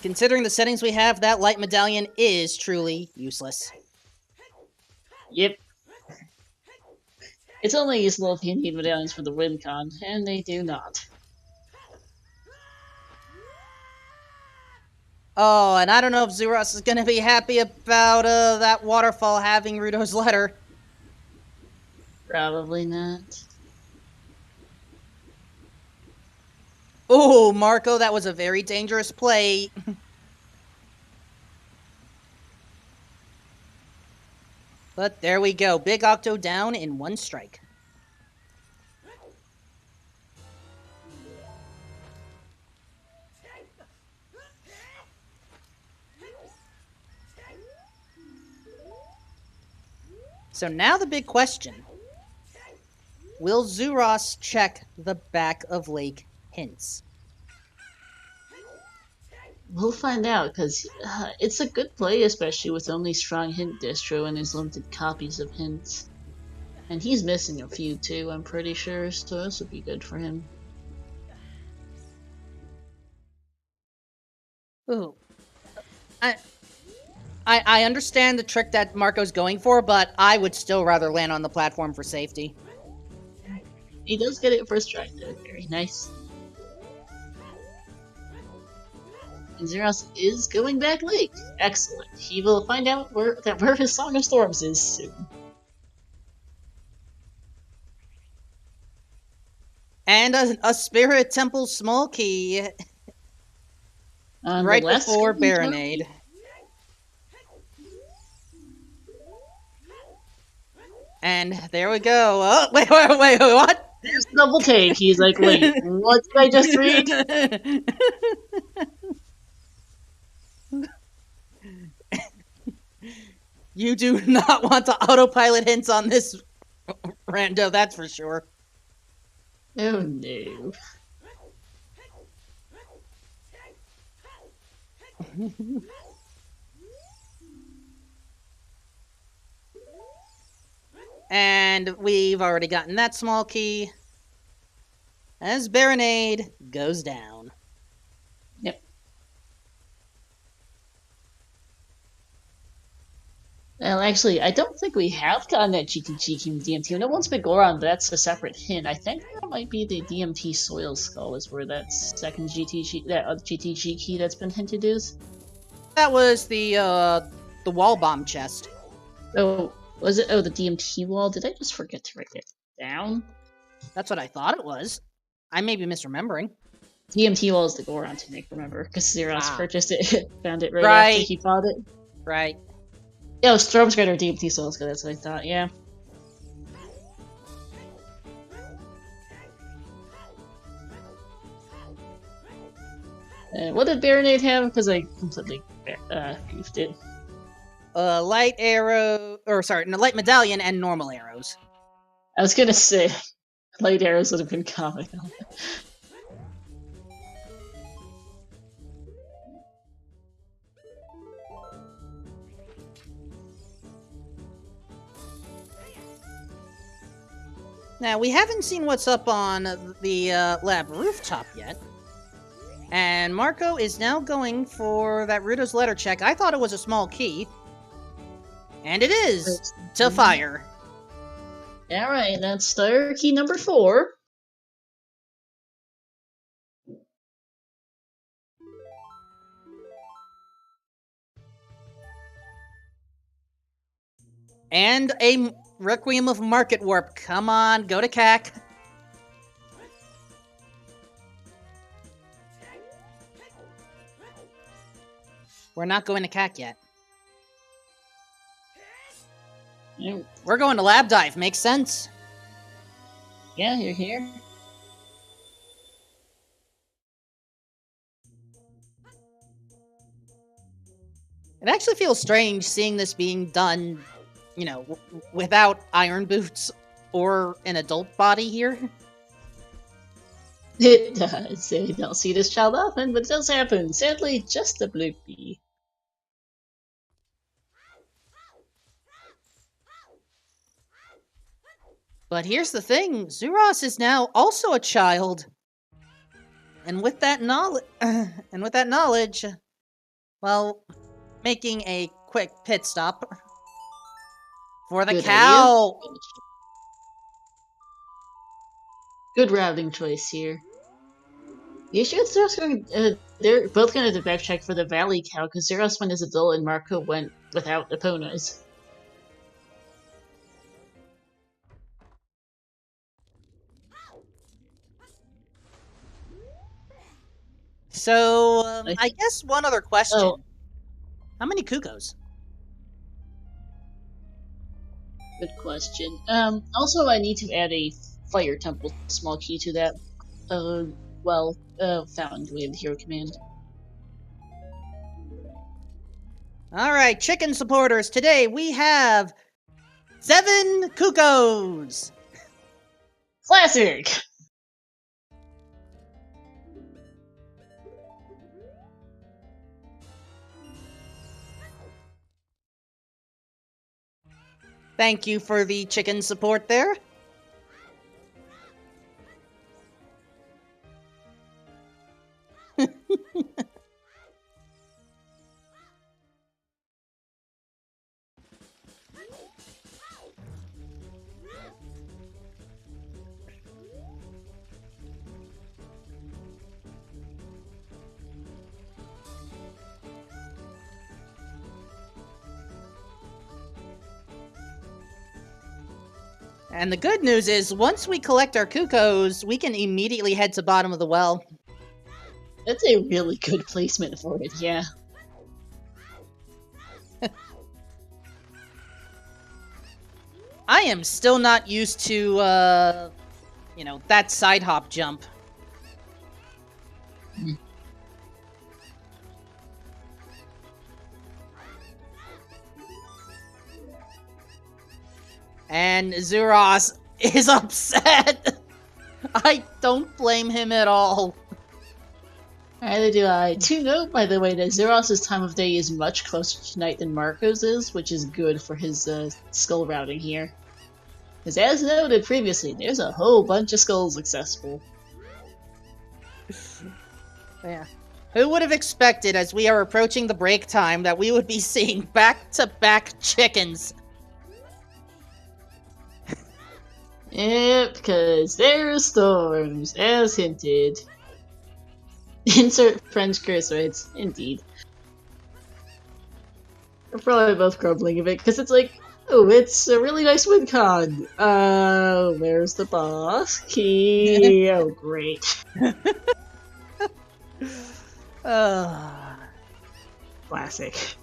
Considering the settings we have, that light medallion is truly useless. Yep. It's only useful if you need medallions for the win con, and they do not. Oh, and I don't know if Xuross is gonna be happy about that waterfall having Rudo's letter. Probably not. Oh, Marco, that was a very dangerous play. But there we go. Big Octo down in one strike. So now the big question. Will Xuross check the back of lake hints? We'll find out, because it's a good play, especially with only strong hint distro and his limited copies of hints. And he's missing a few too, I'm pretty sure, so this would be good for him. Ooh. I understand the trick that Marco's going for, but I would still rather land on the platform for safety. He does get it first try though, very nice. And Xuross is going back lake. Excellent. He will find out where his Song of Storms is soon. And a Spirit Temple small key right before Baronade. And there we go. Oh, wait, what? There's double take. He's like, wait, what did I just read? You do not want to autopilot hints on this, Rando, that's for sure. Oh no. And we've already gotten that small key. As Baronade goes down. Yep. Well, actually, I don't think we have gotten that GTG key in DMT. No one's been Goron, but that's a separate hint. I think that might be the DMT Soil Skull is where that second GTG key that's been hinted is. That was the wall bomb chest. Oh, was it? Oh, the DMT wall? Did I just forget to write it down? That's what I thought it was. I may be misremembering. DMT wall is the Goron tunic, remember? Because Xuross purchased it, found it right after he fought it. Right. Yeah, it was Stormstrider DMT Soul Skull, that's what I thought, yeah. What did Baronade have? Because I completely goofed it. Light arrow, light medallion and normal arrows. I was gonna say, light arrows would have been comical. Now, we haven't seen what's up on the lab rooftop yet. And Marco is now going for that Rudo's letter check. I thought it was a small key. And it is! To fire. Alright, that's star key number 4. And a Requiem of Market Warp. Come on, go to CAC. We're not going to CAC yet. We're going to Lab Dive. Makes sense. Yeah, you're here. It actually feels strange seeing this being done, you know, without iron boots or an adult body here. It does. You don't see this child often, but it does happen. Sadly, just a bloopy. But here's the thing, Xuross is now also a child. And with that knowledge, well, making a quick pit stop for the cow. Idea. Good routing choice here. The issue is Xuross going they're both gonna have to backtrack for the Valley Cow, because Xuross went as adult and Marco went without Eponas. So, I guess one other question. Oh. How many Cuckoos? Good question. Also, I need to add a Fire Temple small key to that, found with Hero Command. Alright, chicken supporters, today we have 7 Cuckoos! Classic! Thank you for the chicken support there. And the good news is, once we collect our Cuckoos, we can immediately head to bottom of the well. That's a really good placement for it, yeah. I am still not used to, that side hop jump. And Xuross is upset. I don't blame him at all. Neither do I. To note, by the way, that Xuross' time of day is much closer to night than Marco's is, which is good for his skull routing here. Because as noted previously, there's a whole bunch of skulls accessible. Yeah. Who would have expected, as we are approaching the break time, that we would be seeing back-to-back chickens? Yep, because there's storms, as hinted. Insert French curse words, indeed. We're probably both grumbling a bit, because it's like, oh, it's a really nice win con. Where's the boss key? Oh, great. Classic.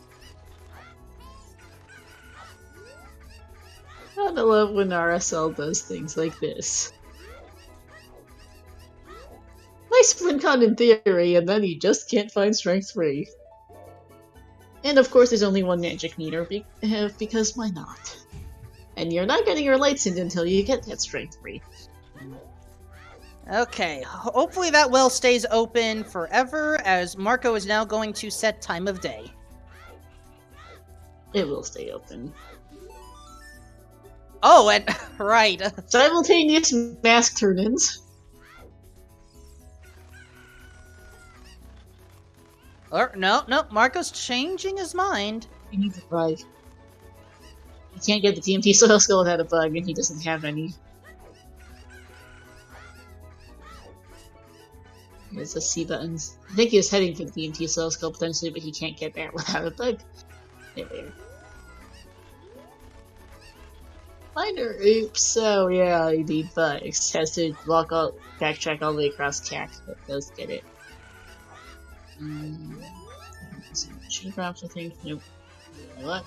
I love when RSL does things like this. Nice win con in theory, and then you just can't find Strength 3. And of course there's only one magic meter, because why not? And you're not getting your lights in until you get that Strength 3. Okay, hopefully that well stays open forever, as Marco is now going to set time of day. It will stay open. Oh, and right. Simultaneous mask turn-ins. No, Marco's changing his mind. He needs a bug. He can't get the TMT Soil Skull without a bug, and he doesn't have any. There's the C buttons. I think he was heading for the TMT Soil Skull potentially, but he can't get that without a bug. There. Minor oops, oh yeah, you need bugs. Has to backtrack all the way across Cax, but does get it. Should drops, I think. Nope. What?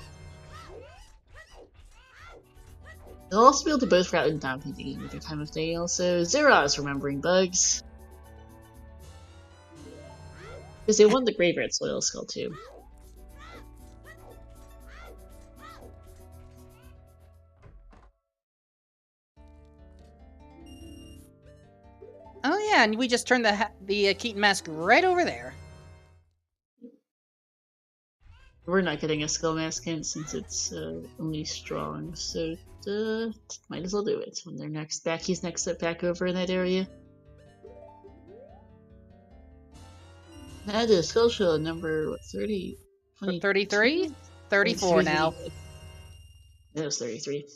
They'll also be able to both route and down PvE with their time of day. Also, Xuross remembering bugs. Because they won the Graveyard Soil Skull too. Oh yeah, and we just turned the Keaton mask right over there. We're not getting a skull mask in since it's only strong, so might as well do it when they're next back. He's next up back over in that area. That is skull shield number what, 30? 33? 34 now. That was 33.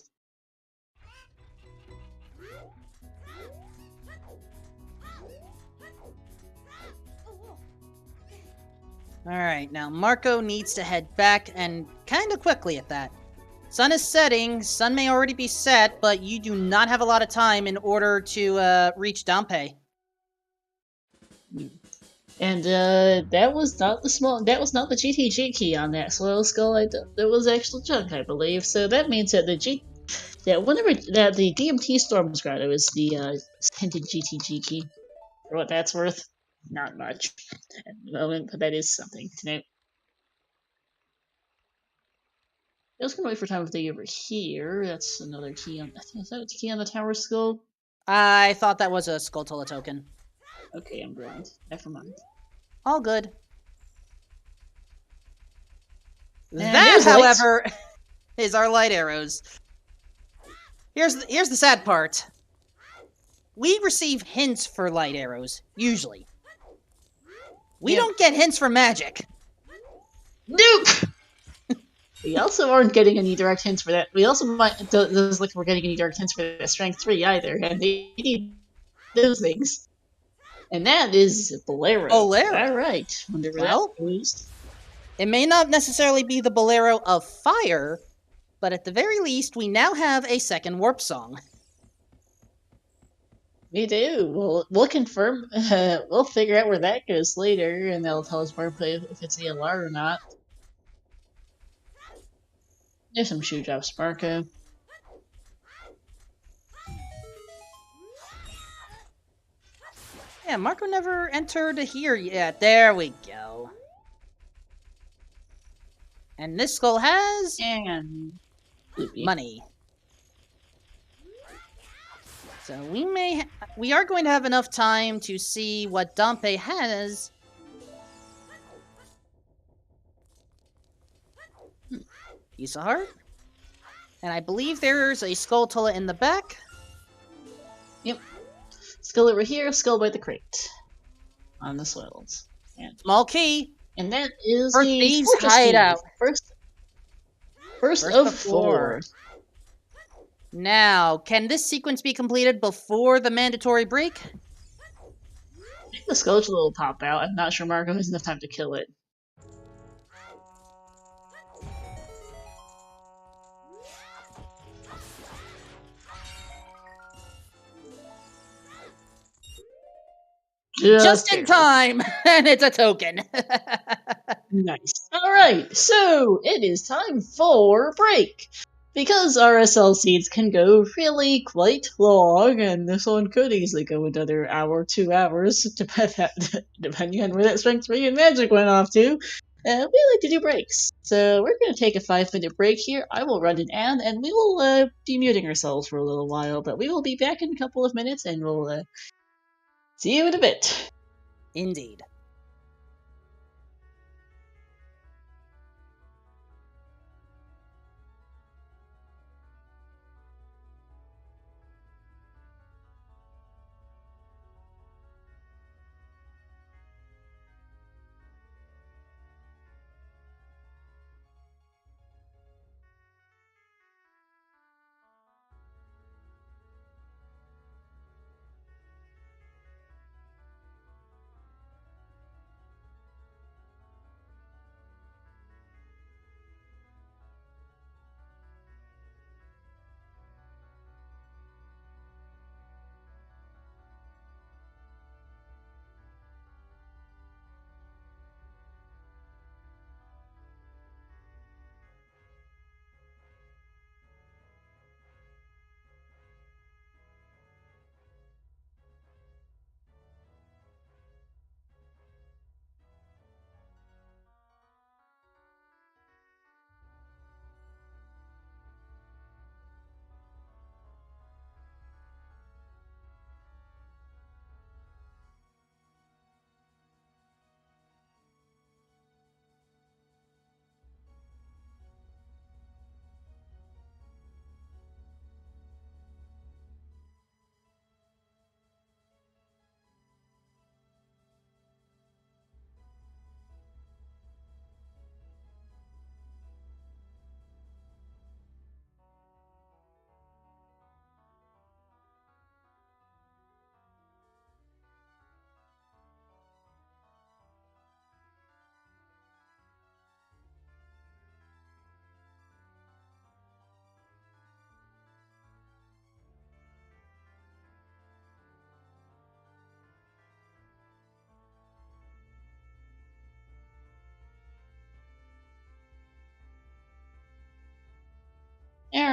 Alright, now Marco needs to head back, and kinda quickly at that. Sun is setting, sun may already be set, but you do not have a lot of time in order to reach Dampe. And that was not the GTG key on that soil skull. That was actual junk, I believe. So that means that the DMT Storm's Grotto is the hinted GTG key. For what that's worth, not much at the moment, but that is something to note. I was gonna wait for time of day over here. That's another key on. Is that a key on the tower skull? I thought that was a Skulltula token. Okay, I'm blind. Never mind. All good. And That, however, is our light arrows. Here's the sad part. We receive hints for light arrows, usually. We don't get hints for magic. Nope! We also aren't getting any direct hints for that. We also doesn't look like we're getting any direct hints for that Strength 3 either, and they need those things. And that is Bolero. Alright. Wonder where that goes. It may not necessarily be the Bolero of fire, but at the very least, we now have a second warp song. We do. We'll confirm. We'll figure out where that goes later, and they'll tell us more if it's ELR or not. There's some shoe drops, Marco. Yeah, Marco never entered here yet. There we go. And this skull has... And... money. So we are going to have enough time to see what Dampe has. Piece of heart. And I believe there's a Skulltula in the back. Yep. Skull over here, skull by the crate. On the soils. And small key. And that is for the thieves' hideout. First of 4. Now, can this sequence be completed before the mandatory break? I think the Skulltula will pop out. I'm not sure Marco has enough time to kill it. Just in time! And it's a token. Nice. Alright, so it is time for break. Because RSL seeds can go really quite long, and this one could easily go another hour, 2 hours, depending on where that Strength 3 and Magic went off to. We like to do breaks. So we're going to take a 5-minute break here. I will run an ad, and we will be muting ourselves for a little while, but we will be back in a couple of minutes, and we'll see you in a bit. Indeed.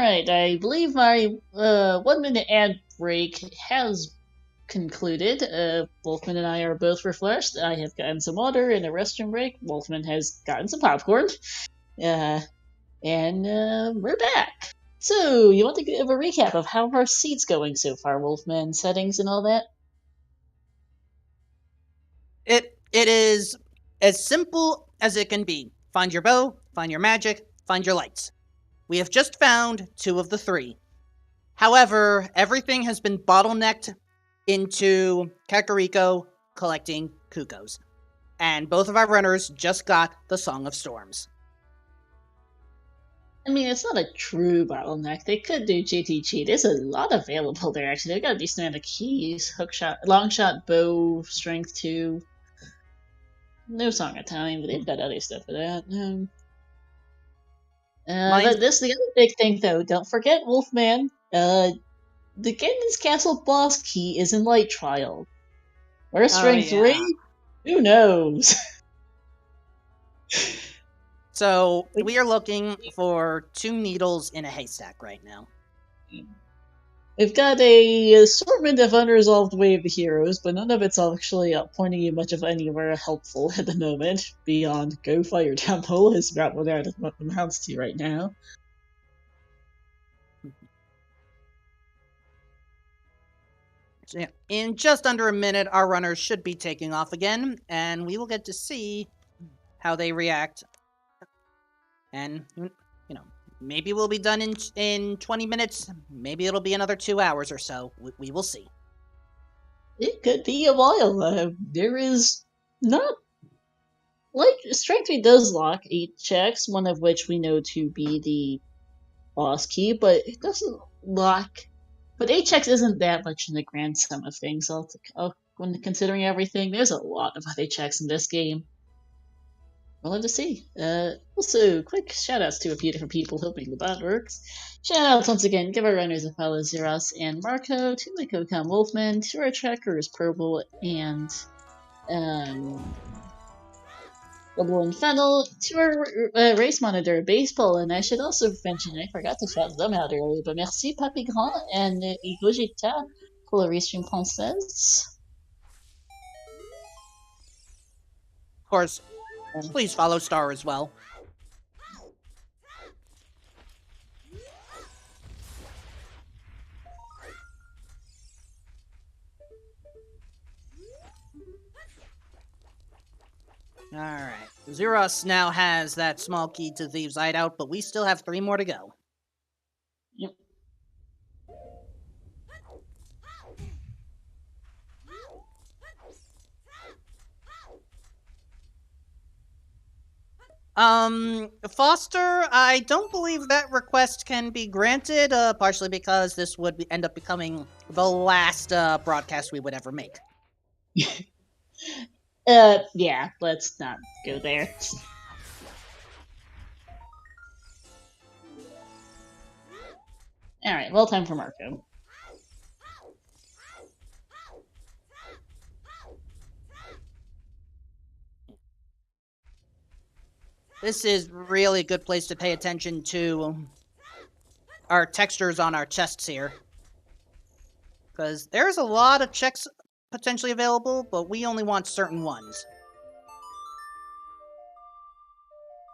Alright, I believe my 1 minute ad break has concluded. Wolfman and I are both refreshed. I have gotten some water and a restroom break. Wolfman has gotten some popcorn. And we're back. So, you want to give a recap of how our seat's going so far, Wolfman? Settings and all that? It is as simple as it can be. Find your bow, find your magic, find your lights. We have just found 2 of the 3. However, everything has been bottlenecked into Kakariko collecting Kukos. And both of our runners just got the Song of Storms. I mean, it's not a true bottleneck. They could do GTG. There's a lot available there, actually. They've got a decent amount of keys. Hookshot, long shot, bow, strength 2. No Song of Time, but they've got other stuff for that. But this the other big thing, though. Don't forget, Wolfman. The Ganon's Castle boss key is in Light Trial. Where's Strength 3? Who knows? So, we are looking for 2 needles in a haystack right now. We've got a assortment of unresolved wave heroes, but none of it's actually pointing you much of anywhere helpful at the moment, beyond Go Fire Temple is about what that amounts to right now. So, yeah, in just under a minute, our runners should be taking off again, and we will get to see how they react. And, you know, maybe we'll be done in 20 minutes. Maybe it'll be another 2 hours or so. We will see. It could be a while. There is not... Like, Strength 3 does lock 8 checks, one of which we know to be the boss key, but it doesn't lock... But 8 checks isn't that much in the grand sum of things. When considering everything, there's a lot of other checks in this game. We'll have to see. Also, quick shoutouts to a few different people hoping the bot works. Shoutouts once again, give our runners a follow, Xuross and Marco, to my co-com Wolfman, to our trackers Purple and Double and Fennel, to our race monitor Baseball, and I should also mention, I forgot to shout them out earlier, but merci Papy Grand and Igojita pour la restream française. Of course. Please follow Star as well. Alright. Xuross now has that small key to Thieves' Hideout, but we still have 3 more to go. Yep. Foster, I don't believe that request can be granted, partially because this would end up becoming the last broadcast we would ever make. Yeah, let's not go there. Alright, well, time for Marco. This is really a good place to pay attention to our textures on our chests here. Because there's a lot of checks potentially available, but we only want certain ones.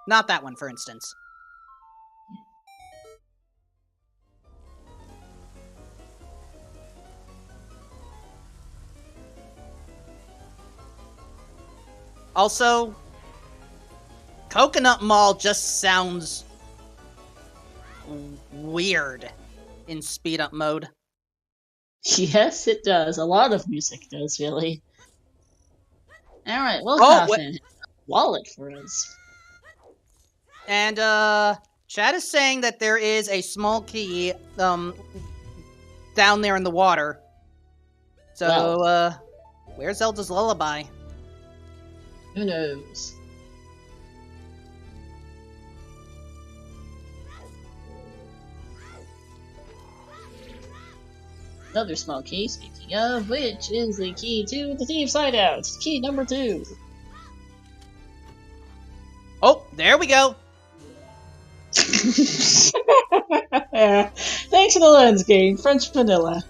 Not that one, for instance. Also, Coconut Mall just sounds weird in speed up mode. Yes, it does. A lot of music does, really. Alright, well, Coffin, wallet for us. And, Chad is saying that there is a small key, down there in the water. So, well, where's Zelda's lullaby? Who knows? Another small key, speaking of, which is the key to the Thieves' Hideout. Key number 2. Oh, there we go. Yeah. Thanks for the lens game, French vanilla.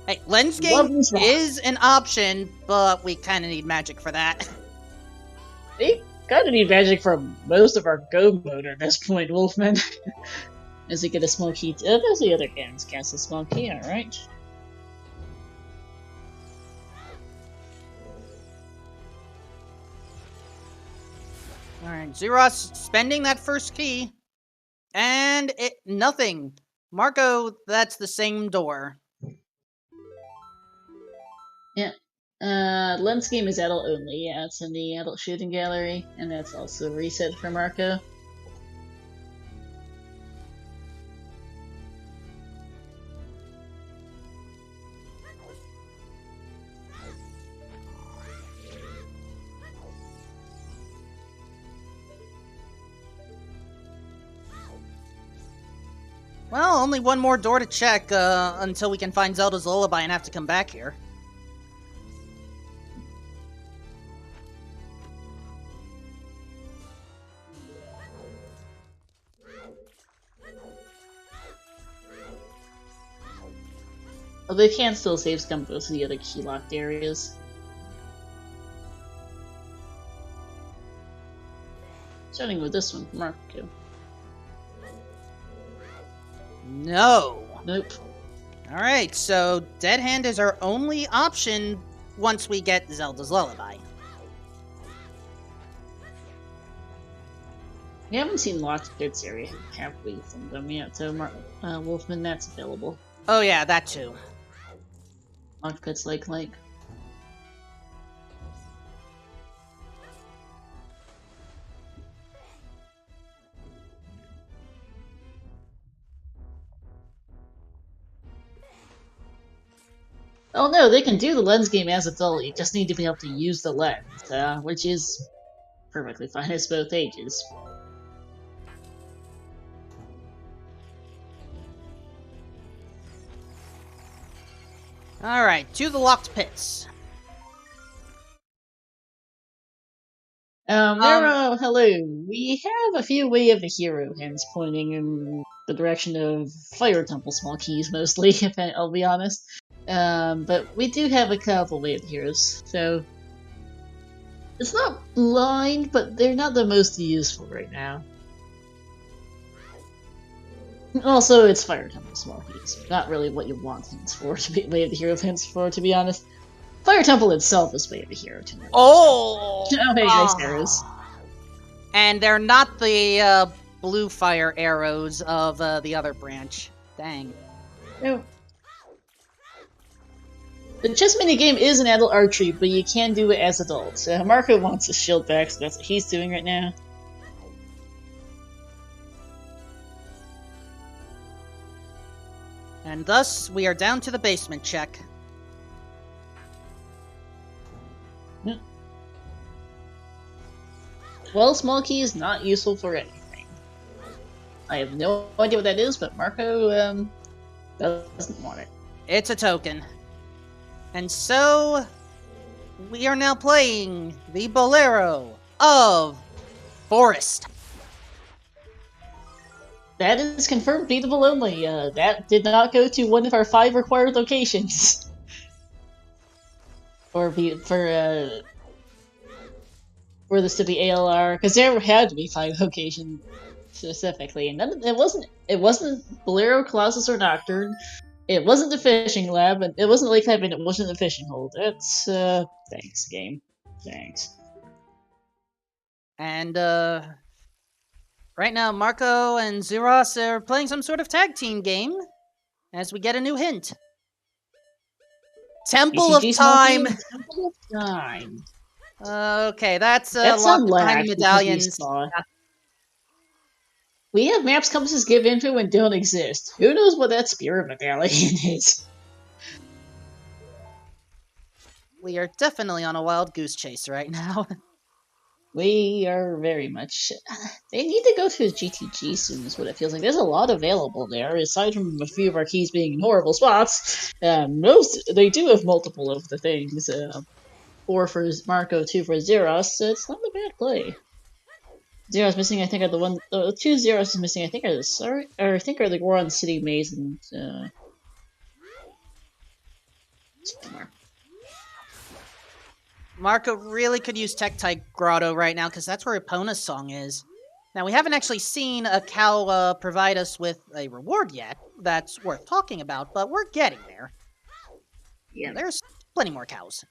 Hey, lens Love game this rock. is an option, but we kind of need magic for that. We gotta need magic for most of our go mode at this point, Wolfman. As we get a small key. There's the other games cast a small key, alright. Alright, Xuross spending that first key. And nothing. Marco, that's the same door. Yeah. Lens game is adult only. Yeah, it's in the adult shooting gallery, and that's also reset for Marco. Well, only one more door to check until we can find Zelda's Lullaby and have to come back here. Although they can still save scum both of the other key locked areas. Starting with this one, Marco. No. Nope. Alright, so Dead Hand is our only option once we get Zelda's Lullaby. We haven't seen locked pits area, have we, from them yet, so Wolfman, that's available. Oh yeah, that too. Locked pits like. Oh no, they can do the lens game as adult, you just need to be able to use the lens, which is perfectly fine as both ages. Alright, to the locked pits. Hello. We have a few Way of the Hero hints pointing in the direction of Fire Temple small keys, mostly, if I'll be honest. But we do have a couple Way of the Heroes, so it's not blind, but they're not the most useful right now. Also, it's Fire Temple small keys. Not really what you want hints for, to be Way of the Hero hints for, to be honest. Fire Temple itself is Way of the Hero to know. Oh! Okay, nice arrows. And they're not the blue fire arrows of the other branch. Dang. No. The chess minigame is an adult archery, but you can do it as adults. Marco wants his shield back, so that's what he's doing right now. And thus, we are down to the basement check. Well, small key is not useful for anything. I have no idea what that is, but Marco doesn't want it. It's a token. And so, we are now playing the Bolero of Forest. That is confirmed beatable only. That did not go to one of our 5 required locations. For this to be ALR, because there had to be 5 locations specifically, and it wasn't Bolero, Colossus, or Nocturne. It wasn't the fishing lab, and it wasn't Lake Lab, and it wasn't the fishing hole. That's thanks, game. Thanks. And right now, Marco and Xuross are playing some sort of tag team game as we get a new hint. Temple of Time. Temple of Time. Okay, that's locked behind medallions. We have maps compasses give info and don't exist. Who knows what that spirit medallion is? We are definitely on a wild goose chase right now. We are very much... They need to go to a GTG soon is what it feels like. There's a lot available there, aside from a few of our keys being in horrible spots. They do have multiple of the things. 4 for Marco, 2 for Xuross, so it's not a bad play. Zeros missing, I think, are the two zeros is missing, I think, are I think are the Goron City Maze and, somewhere. Marco really could use Tektite Grotto right now, because that's where Epona's song is. Now, we haven't actually seen a cow provide us with a reward yet that's worth talking about, but we're getting there. Yeah. There's plenty more cows.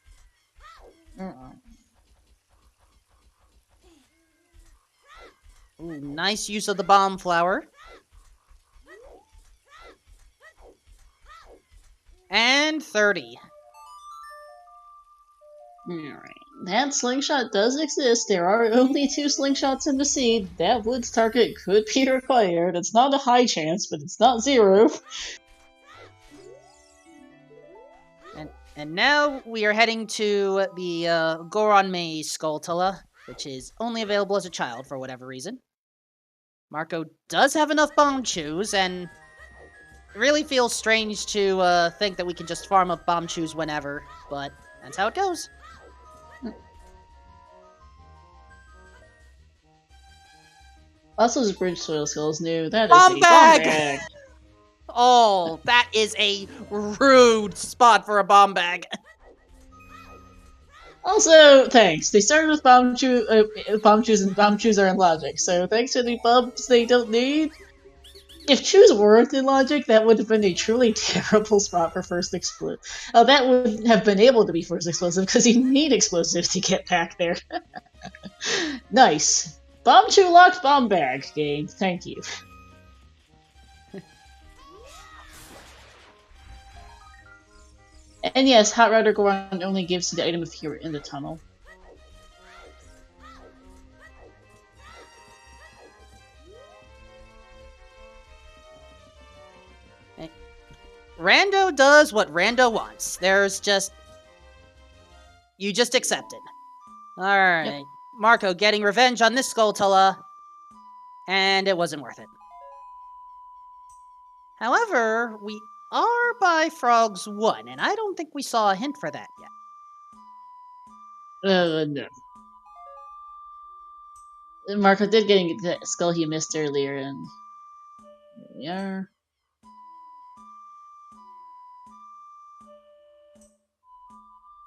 Ooh, nice use of the bomb flower. And 30. Alright. That slingshot does exist. There are only 2 slingshots in the seed. That Woods target could be required. It's not a high chance, but it's not 0. And now we are heading to the Goron Maze Skulltula, which is only available as a child for whatever reason. Marco does have enough bomb chews, and it really feels strange to think that we can just farm up bomb chews whenever, but that's how it goes. Also, his bridge soil skills new. That is Bomb a bomb bag! bag. Oh, that is a rude spot for a bomb bag. Also, thanks. They started with bomb chews, and bomb chews are in logic. So thanks to the bombs they don't need. If chews weren't in logic, that would have been a truly terrible spot for first explosive. That would have been able to be first explosive because you need explosives to get back there. Nice. Bomb chew locked bomb bag game. Thank you. And yes, Hot Rider Goron only gives you the item if you're in the tunnel. Rando does what Rando wants. There's just... You just accept it. Alright. Yep. Marco getting revenge on this Skulltula, and it wasn't worth it. However, we are by Frogs 1, and I don't think we saw a hint for that yet. No. Marco did getting the skull he missed earlier, and here we are.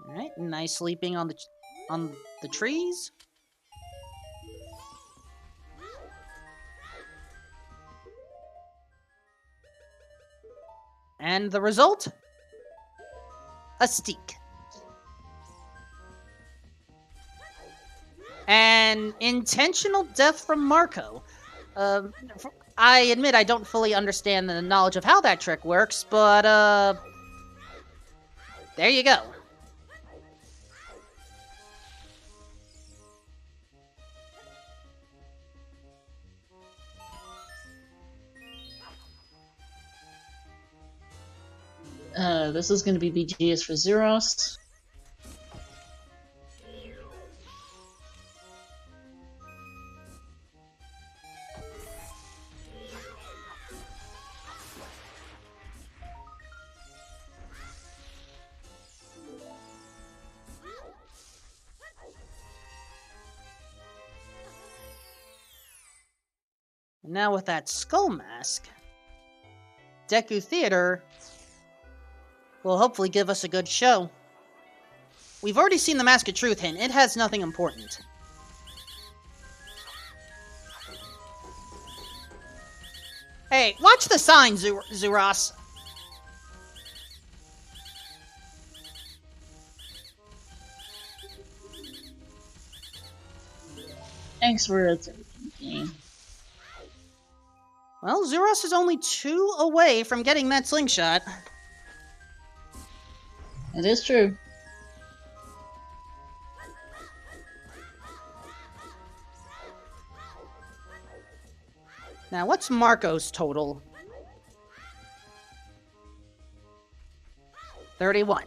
Alright, nice sleeping on the trees. And the result? A steak. An intentional death from Marco. I admit I don't fully understand the knowledge of how that trick works, but, there you go. This is going to be BGS for Xuross. And now with that skull mask, Deku Theater will hopefully give us a good show. We've already seen the Mask of Truth hint. It has nothing important. Hey, watch the sign, Xuross. Thanks for attending. Well, Xuross is only 2 away from getting that slingshot. It is true. Now, what's Marco's total? 31.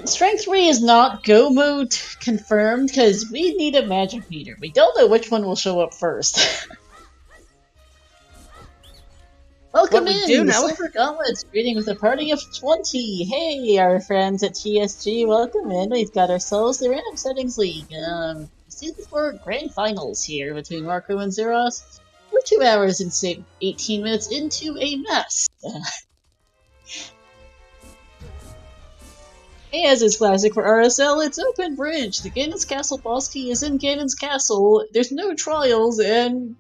Strength 3 is not go mode confirmed because we need a magic meter. We don't know which one will show up first. Welcome we in, do the know. Silver Gauntlets, greeting with a party of 20. Hey, our friends at TSG, welcome in. We've got ourselves the Random Settings League. Season 4 Grand Finals here between Marco and Xuross. We're 2 hours and 18 minutes into a mess. As is classic for RSL, it's open bridge. The Ganon's Castle boss key is in Ganon's Castle. There's no trials, and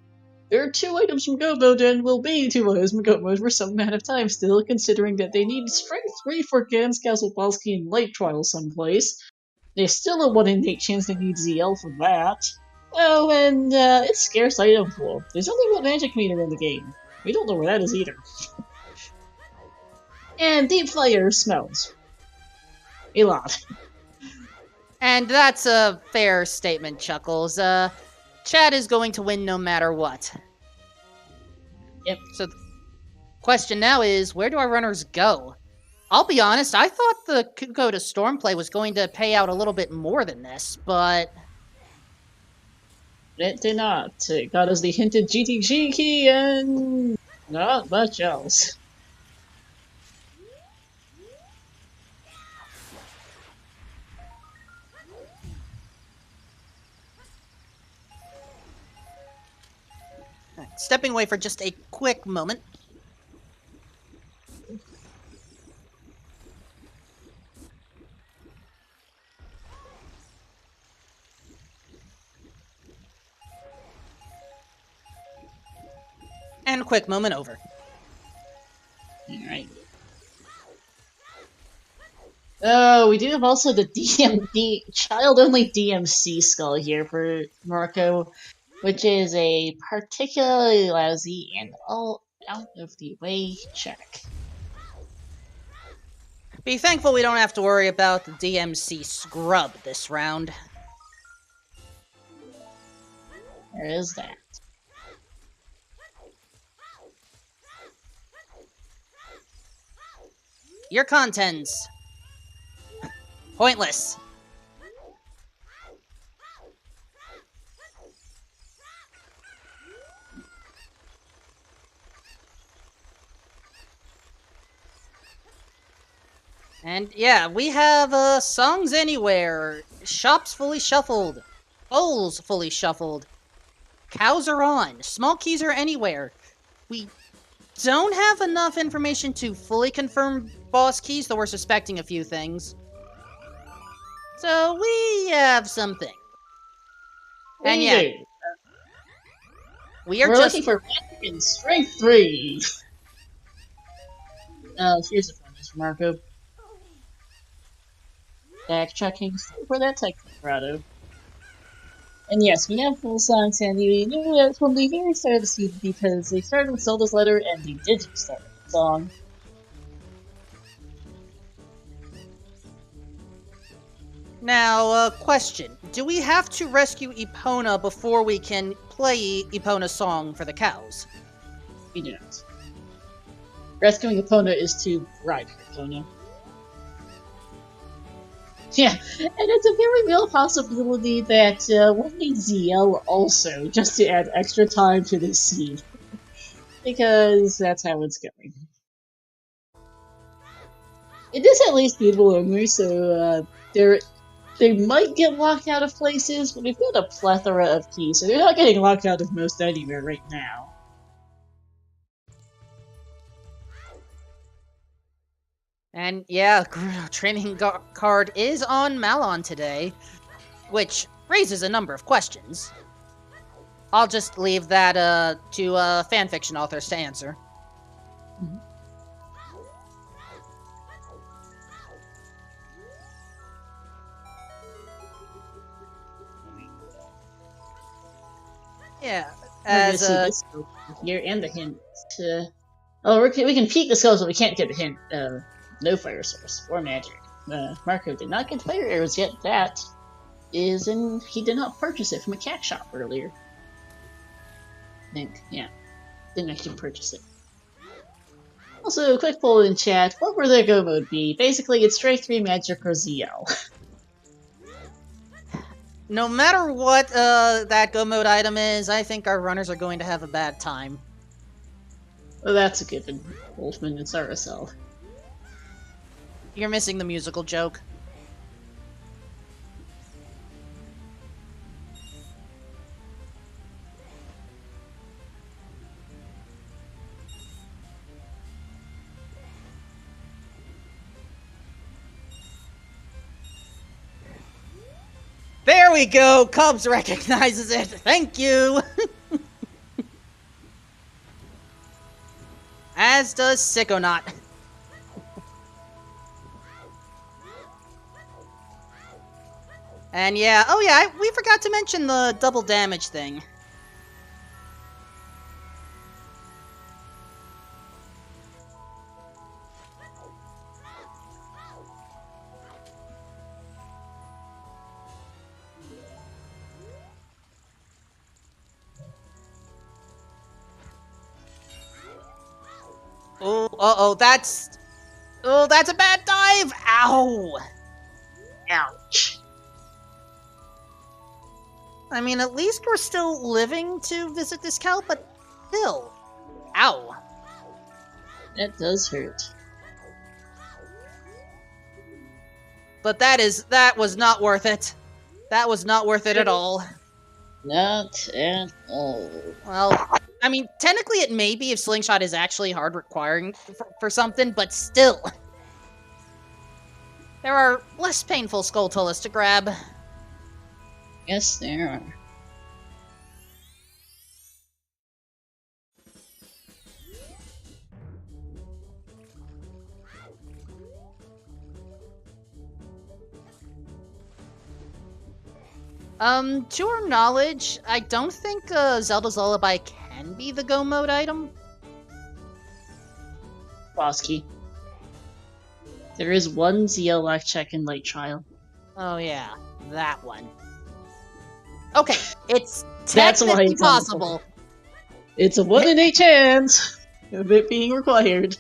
there are 2 items from Go Mode, and will be 2 items from Go Mode for some amount of time still, considering that they need Strength 3 for Ganon's Castle boss key in Light Trial someplace. There's still a 1 in 8 chance they need ZL for that. Oh, and it's scarce item pool. There's only 1 magic meter in the game. We don't know where that is either. And Deep Fire smells. A lot. And that's a fair statement, Chuckles. Chad is going to win no matter what. Yep. So the question now is, where do our runners go? I'll be honest, I thought the Kuko to Stormplay was going to pay out a little bit more than this, but it did not. It got us the hinted GTG key and not much else. Stepping away for just a quick moment. And quick moment over. Alright. Oh, we do have also the DMD, child-only DMC skull here for Marco, which is a particularly lousy and all out of the way check. Be thankful we don't have to worry about the DMC scrub this round. There is that. Your contents. Pointless. And yeah, we have songs anywhere, shops fully shuffled, bowls fully shuffled, cows are on, small keys are anywhere. We don't have enough information to fully confirm boss keys, though we're suspecting a few things. So we have something. And yeah, we're just looking for magic and strength 3. Here's the fun, Mr. Marco. Backtracking for that tech Colorado. And yes, we have full songs, and we knew that from the very start of the season because they started with Zelda's letter and they did start with the song. Now, question. Do we have to rescue Epona before we can play Epona's song for the cows? We do not. Rescuing Epona is to ride Epona. Yeah, and it's a very real possibility that we'll need ZL also, just to add extra time to this scene. Because that's how it's going. It is at least people only, so they might get locked out of places, but we've got a plethora of keys, so they're not getting locked out of most anywhere right now. And yeah, training card is on Malon today, which raises a number of questions. I'll just leave that to fanfiction authors to answer. Mm-hmm. Yeah, as this here and the hint. We can peek the skulls, but we can't get the hint. No fire source or magic. Marco did not get fire arrows yet. That is he did not purchase it from a cat shop earlier. I think, yeah. Didn't actually purchase it. Also, a quick poll in chat. What would their go mode be? Basically, it's straight 3 magic or ZL. No matter what that go mode item is, I think our runners are going to have a bad time. Well, that's a given. Wolfman and Saracel. You're missing the musical joke. There we go! Cubs recognizes it! Thank you! As does Sickonaut. And yeah, oh yeah, we forgot to mention the double damage thing. Oh, that's a bad dive! Ow! Ouch. I mean, at least we're still living to visit this cow, but still. Ow. That does hurt. But that was not worth it. That was not worth it at all. Not at all. Well, I mean, technically it may be if Slingshot is actually hard requiring for something, but still. There are less painful Skulltulas to grab. Yes, there are. To our knowledge, I don't think Zelda's Lullaby can be the Go Mode item. Boss key. There is one ZL check in Light Trial. Oh yeah, that one. Okay, it's That's why technically it's possible. It's a 1 in 8 chance of it being required.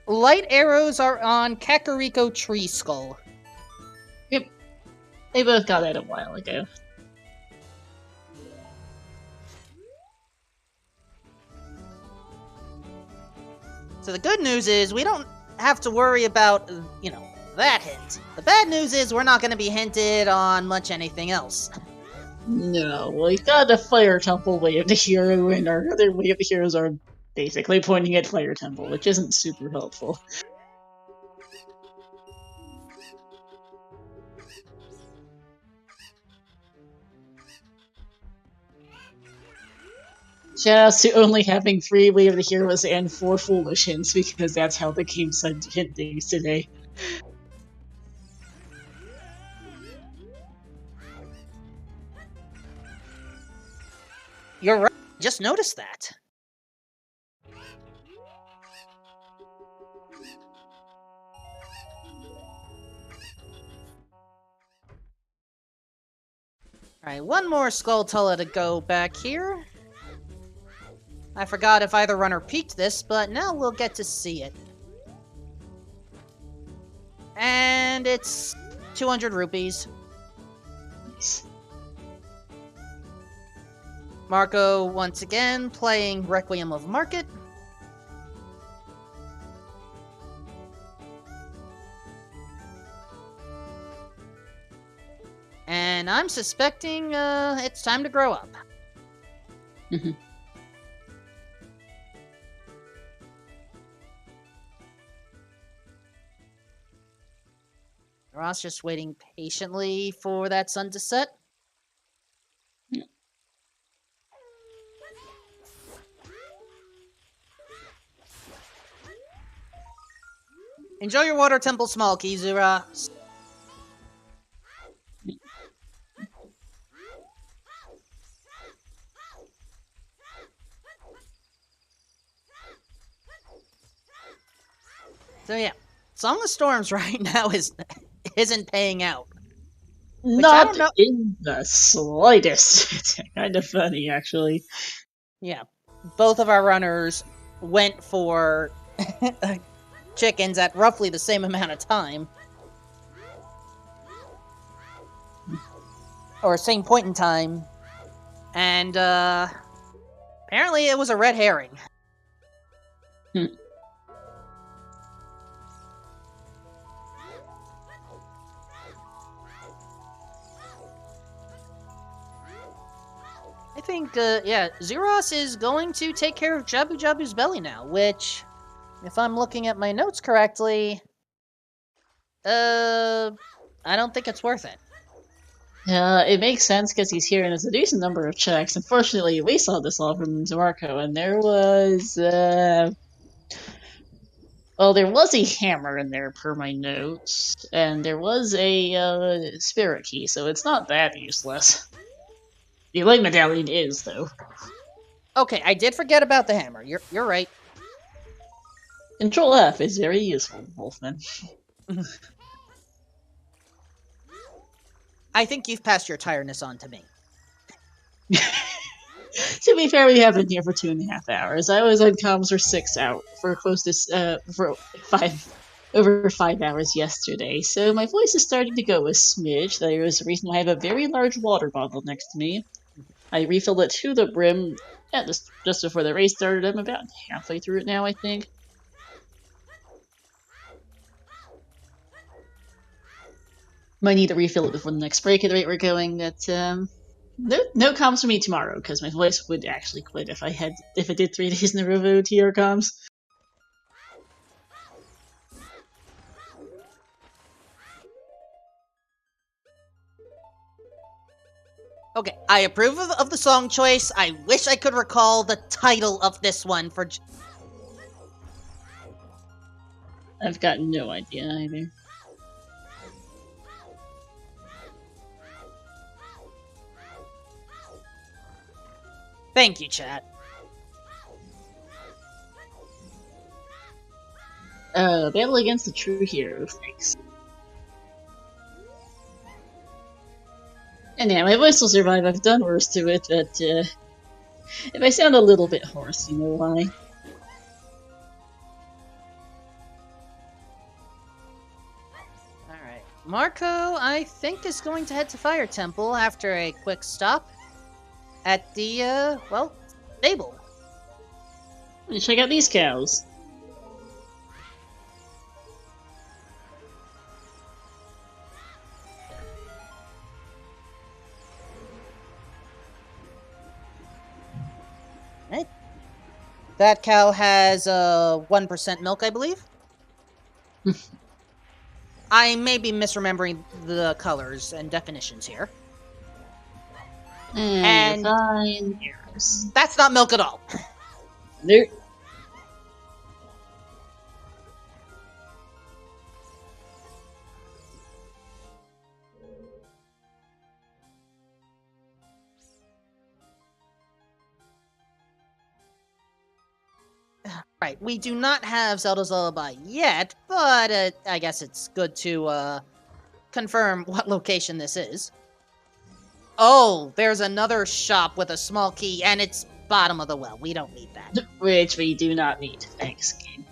Light arrows are on Kakariko Tree Skull. Yep. They both got that a while ago. So the good news is we don't have to worry about, you know, that hint. The bad news is we're not going to be hinted on much anything else. No, we got a Fire Temple Way of the Hero, and our other Way of the Heroes are basically pointing at Fire Temple, which isn't super helpful. Shoutouts to only having 3 Way of the Heroes and 4 Foolish hints, because that's how the game said hint days today. You're right. Just noticed that. Alright, one more Skulltula to go back here. I forgot if either runner peeked this, but now we'll get to see it. And it's 200 rupees. Nice. Marco, once again, playing Requiem of Market. And I'm suspecting it's time to grow up. Ross just waiting patiently for that sun to set. Enjoy your water temple small key, Xuross. So yeah, Song of Storms right now isn't paying out. Not in the slightest. It's kind of funny, actually. Yeah, both of our runners went for chickens at roughly the same amount of time. Or same point in time. And, Apparently it was a red herring. Hmm. I think, yeah, Xuross is going to take care of Jabu Jabu's belly now, which, if I'm looking at my notes correctly, I don't think it's worth it. It makes sense because he's here and there's a decent number of checks. Unfortunately, we saw this all from Marco, and there was, well, there was a hammer in there per my notes, and there was a spirit key, so it's not that useless. The leg medallion is, though. Okay, I did forget about the hammer. You're right. Control F is very useful, Wolfman. I think you've passed your tiredness on to me. To be fair, we have been here for 2.5 hours. I was on comms for close to for over 5 hours yesterday, so my voice is starting to go a smidge. There is a reason why I have a very large water bottle next to me. I refilled it to the brim just before the race started. I'm about halfway through it now, I think. Might need to refill it before the next break at the rate we're going. But no comms for me tomorrow because my voice would actually quit if I did 3 days in a row of OoTR comms. Okay, I approve of the song choice. I wish I could recall the title of this one for... I've got no idea either. Thank you, chat. Battle against the true hero, thanks. And yeah, my voice will survive. I've done worse to it, but if I sound a little bit hoarse, you know why. Alright. Marco, I think, is going to head to Fire Temple after a quick stop at the, well, stable. Check out these cows. Right. That cow has 1% milk, I believe. I may be misremembering the colors and definitions here. And fine. That's not milk at all. Nope. Right, we do not have Zelda's Lullaby yet, but I guess it's good to confirm what location this is. Oh, there's another shop with a small key, and it's bottom of the well. We don't need that. Which we do not need. Thanks, game.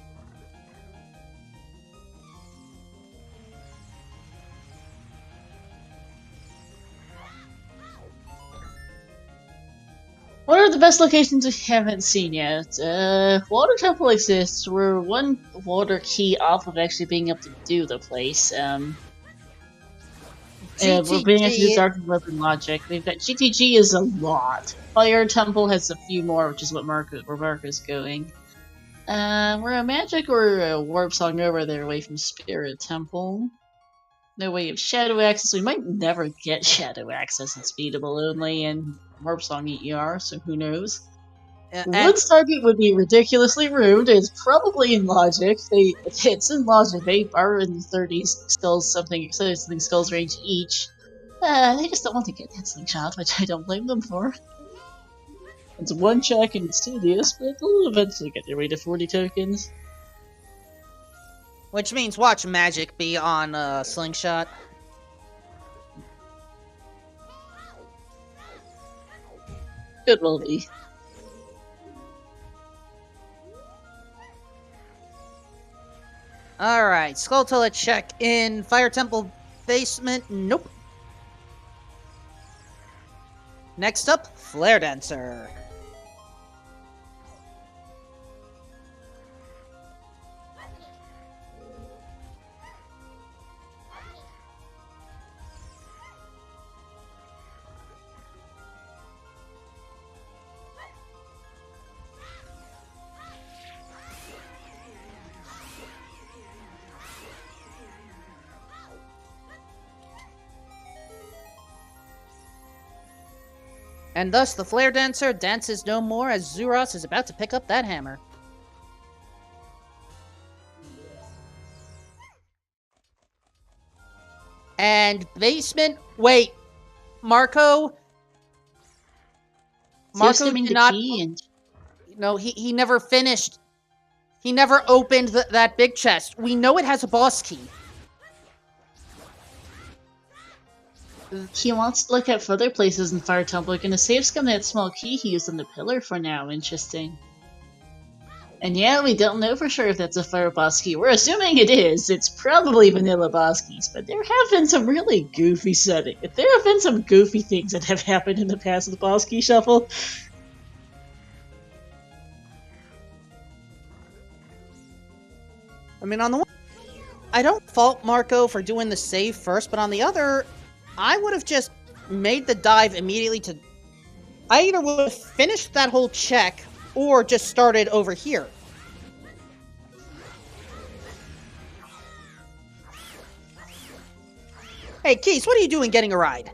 What are the best locations we haven't seen yet? Water Temple exists. We're one water key off of actually being able to do the place. We're being able to do Dark and Weapon Logic. We've got GTG is a lot. Fire Temple has a few more, which is where Marco's going. We're a Magic or a Warp Song over there away from Spirit Temple. No way of Shadow Access. We might never get Shadow Access in Speedable only and Warp Song ER, so who knows. Wood's target would be ridiculously rude. It's probably in Logic. It's in Logic. They are in the 30s something skulls range each. They just don't want to get that slingshot, which I don't blame them for. It's one check and it's tedious, but they'll eventually get their way to 40 tokens. Which means watch Magic be on Slingshot. Good will be. Alright, Skulltula check in Fire Temple basement. Nope. Next up, Flare Dancer. And thus the Flare Dancer dances no more as Xuross is about to pick up that hammer. And basement... Wait. Marco did not... No, he never finished. He never opened that big chest. We know it has a boss key. He wants to look at further places in Fire Temple. Gonna save scum that small key he used on the pillar for now. Interesting. And yeah, we don't know for sure if that's a fire boss key. We're assuming it is. It's probably vanilla boss keys, but there have been some really goofy settings. There have been some goofy things that have happened in the past with the boss key shuffle. I mean, on the one, I don't fault Marco for doing the save first, but on the other, I would have just made the dive immediately to... I either would have finished that whole check, or just started over here. Hey, Keys, what are you doing getting a ride?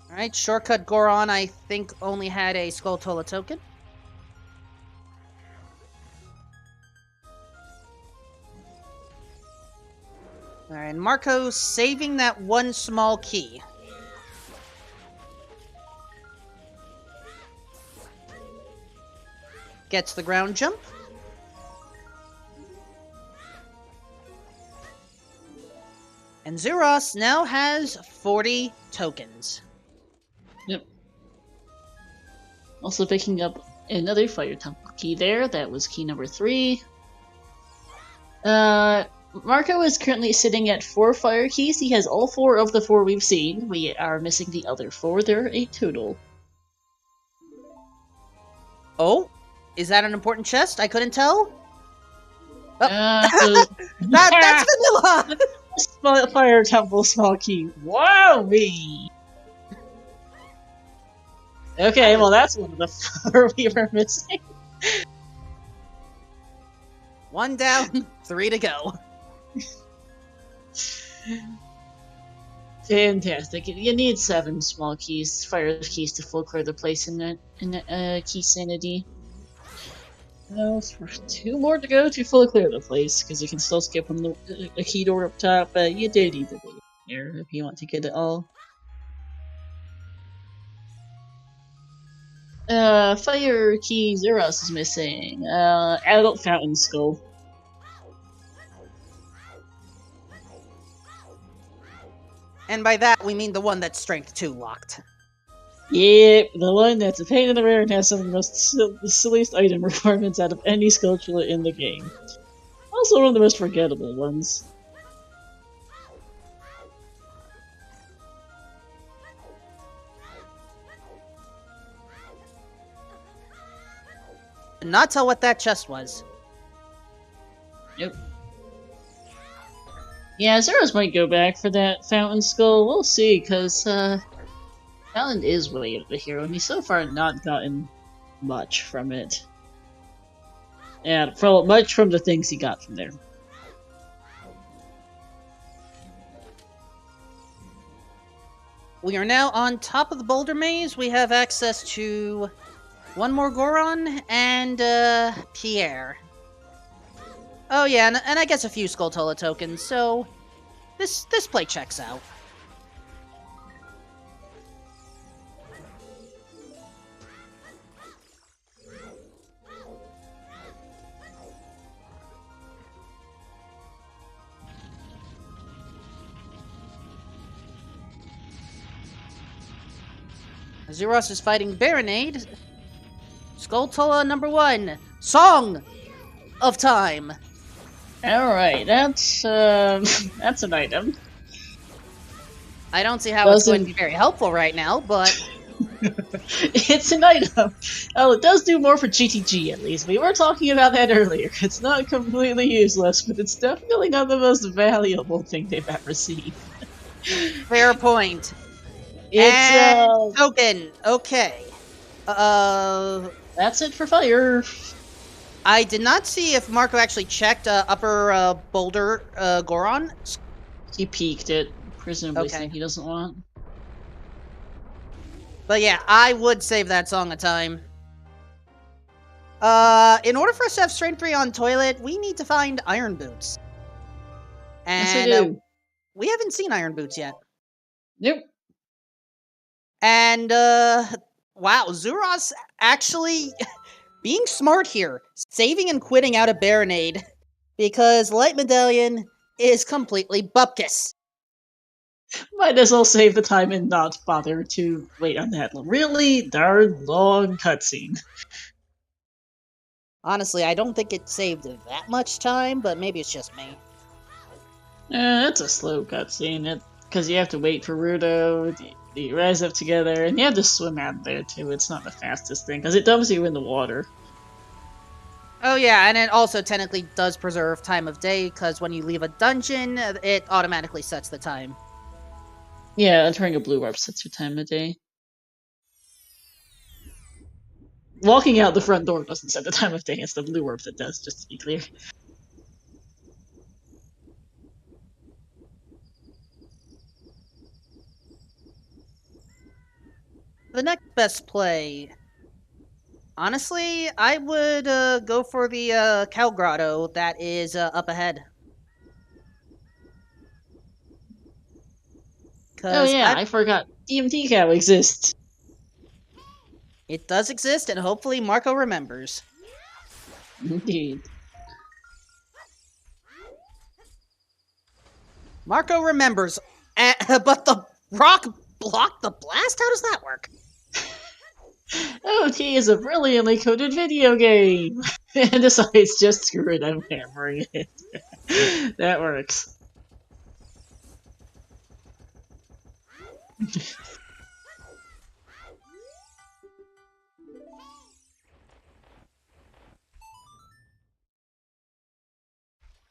Alright, Shortcut Goron, I think, only had a Skulltula token. Alright, and Marco saving that one small key. Gets the ground jump. And Xuross now has 40 tokens. Yep. Also picking up another Fire Temple key there. That was key number 3. Marco is currently sitting at 4 fire keys. He has all 4 of the 4 we've seen. We are missing the other 4. There are 8 total. Oh? Is that an important chest? I couldn't tell? Oh. That's vanilla! Fire Temple small key. Wowee! Okay, well that's one of the 4 we were missing. 1 down, 3 to go. Fantastic. You need 7 small keys, fire keys, to full clear the place in key sanity. Well, 2 more to go to fully clear the place, because you can still skip from the key door up top, but you do need to be here if you want to get it all. Fire key Xuross is missing. Adult Fountain Skull. And by that, we mean the one that's Strength 2 locked. Yep, the one that's a pain in the rear and has some of the most silliest item requirements out of any Skulltula in the game. Also one of the most forgettable ones. Not tell what that chest was. Yep. Yeah, Xuross might go back for that Fountain Skull. We'll see, because Alan is way of the hero, and he's so far not gotten much from it. Yeah, much from the things he got from there. We are now on top of the Boulder Maze. We have access to 1 more Goron and Pierre. Oh yeah, and I guess a few Skulltula tokens, so this play checks out. Xuross is fighting Baronade. Skulltula number 1, Song of Time. Alright, that's an item. I don't see how it's going to be very helpful right now, but... It's an item! Oh, it does do more for GTG at least. We were talking about that earlier. It's not completely useless, but it's definitely not the most valuable thing they've ever seen. Fair point. It's, token! Okay. That's it for fire. I did not see if Marco actually checked Upper Boulder Goron. He peeked it, presumably Okay. saying he doesn't want. But yeah, I would save that song a time. In order for us to have Strength 3 on Toilet, we need to find Iron Boots. And Yes, I do. we haven't seen Iron Boots yet. Nope. And, wow, Xuross actually being smart here, saving and quitting out a Baronade, because Light Medallion is completely bupkis. Might as well save the time and not bother to wait on that really darn long cutscene. Honestly, I don't think it saved that much time, but maybe it's just me. It's a slow cutscene, because you have to wait for Rudo, you rise up together, and you have to swim out there too. It's not the fastest thing, because it dumps you in the water. Oh yeah, and it also technically does preserve time of day, because when you leave a dungeon, it automatically sets the time. Yeah, entering a blue warp sets your time of day. Walking out the front door doesn't set the time of day, it's the blue warp that does, just to be clear. The next best play... Honestly, I would go for the Cow Grotto that is up ahead. Oh yeah, I forgot DMT Cow exists. It does exist, and hopefully Marco remembers. Indeed. Marco remembers, but the rock blocked the blast? How does that work? OT is a brilliantly coded video game! And besides, just screw it, I'm hammering it. That works.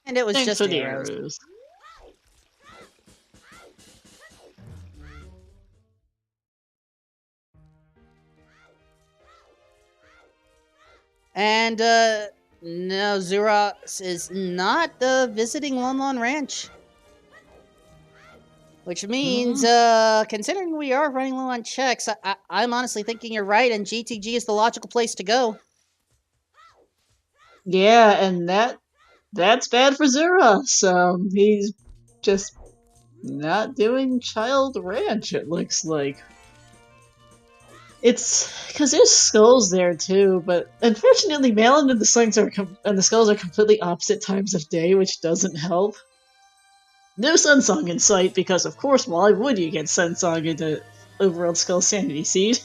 And it was Thanks just for the arrows. arrows. And, no, Xuross is not visiting Lon Lon Ranch. Which means, considering we are running low on checks, I'm honestly thinking you're right, and GTG is the logical place to go. Yeah, and that's bad for Xuross. He's just not doing Child Ranch, it looks like. It's because there's skulls there too, but unfortunately, Malin and the skulls are completely opposite times of day, which doesn't help. No Sunsong in sight, because of course, why would you get Sunsong into Overworld Skull Sanity Seed?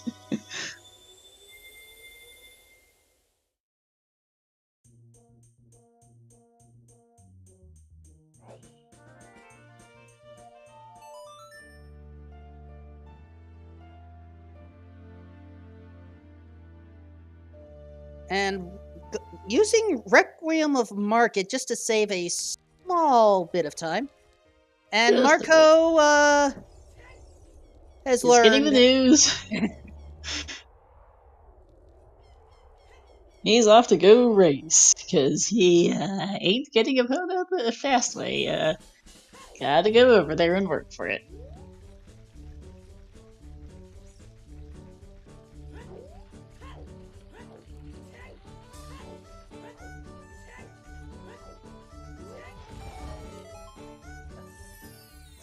And using Requiem of Market just to save a small bit of time. And Just Marco, has learned... getting the news. He's off to go race, because he ain't getting a vote out the fast way. Gotta go over there and work for it.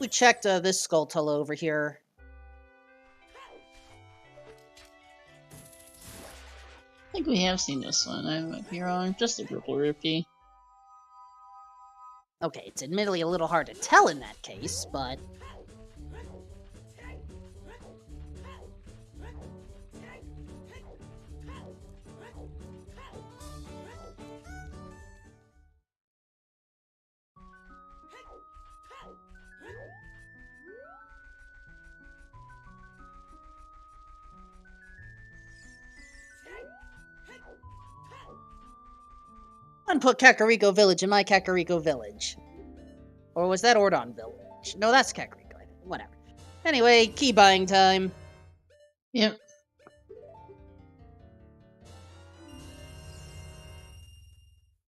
We checked this Skulltula over here. I think we have seen this one. I might be wrong. Just a purple rupee. Okay, it's admittedly a little hard to tell in that case, but... And put Kakariko Village in my Kakariko Village. Or was that Ordon Village? No, that's Kakariko. Whatever. Anyway, key buying time. Yep.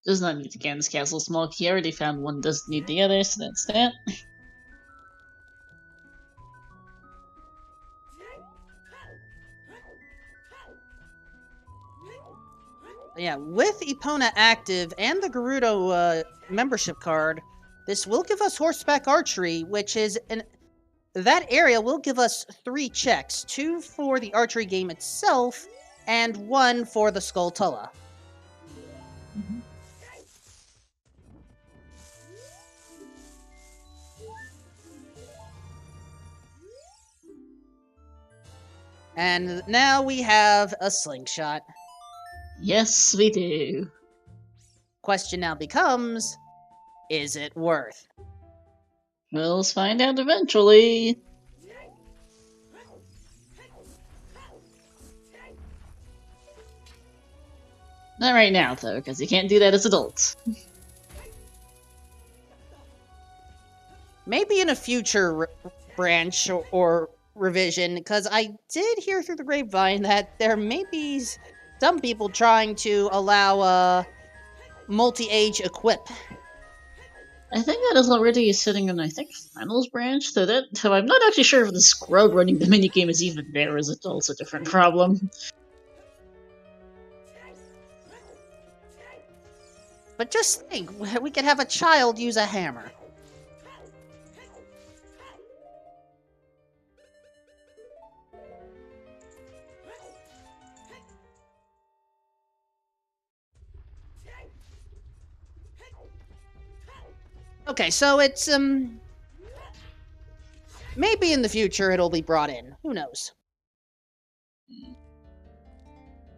Does not need the Ganon's Castle small key. I already found one, doesn't need the other, so that's that. Yeah, with Epona active and the Gerudo membership card, this will give us horseback archery, which is that area will give us 3 checks, 2 for the archery game itself, and 1 for the Skulltula. Mm-hmm. And now we have a slingshot. Yes, we do. Question now becomes, is it worth? We'll find out eventually. Not right now, though, because you can't do that as adults. Maybe in a future branch or revision, because I did hear through the grapevine that there may be some people trying to allow multi-age equip. I think that is already sitting in, I think, Finals branch, so I'm not actually sure if the scrub running the minigame is even there as adults, a different problem. But just think, we could have a child use a hammer. Okay, so it's, maybe in the future it'll be brought in. Who knows?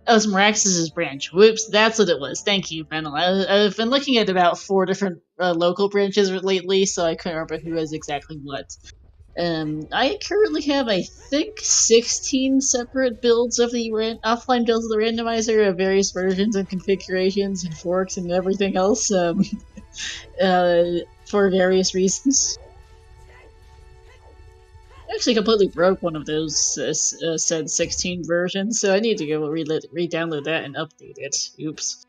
Oh, it's Maraxis' branch. Whoops, that's what it was. Thank you, Fennel. I've been looking at about 4 different local branches lately, so I couldn't remember who has exactly what. I currently have, I think, 16 separate builds of the offline builds of the randomizer of various versions and configurations and forks and everything else, for various reasons. I actually completely broke one of those said 16 versions, so I need to go re-download that and update it. Oops.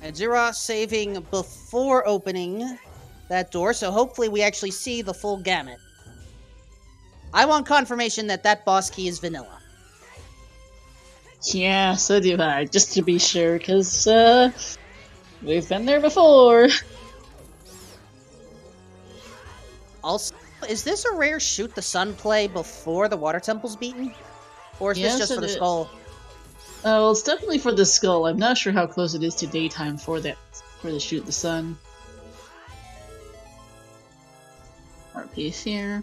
And Xuross saving before opening that door, so hopefully we actually see the full gamut. I want confirmation that that boss key is vanilla. Yeah, so do I, just to be sure, because, we've been there before. Also, is this a rare shoot the sun play before the water temple's beaten? Or is this just for the skull? Oh, well, it's definitely for the skull. I'm not sure how close it is to daytime for the shoot the sun. Art piece here.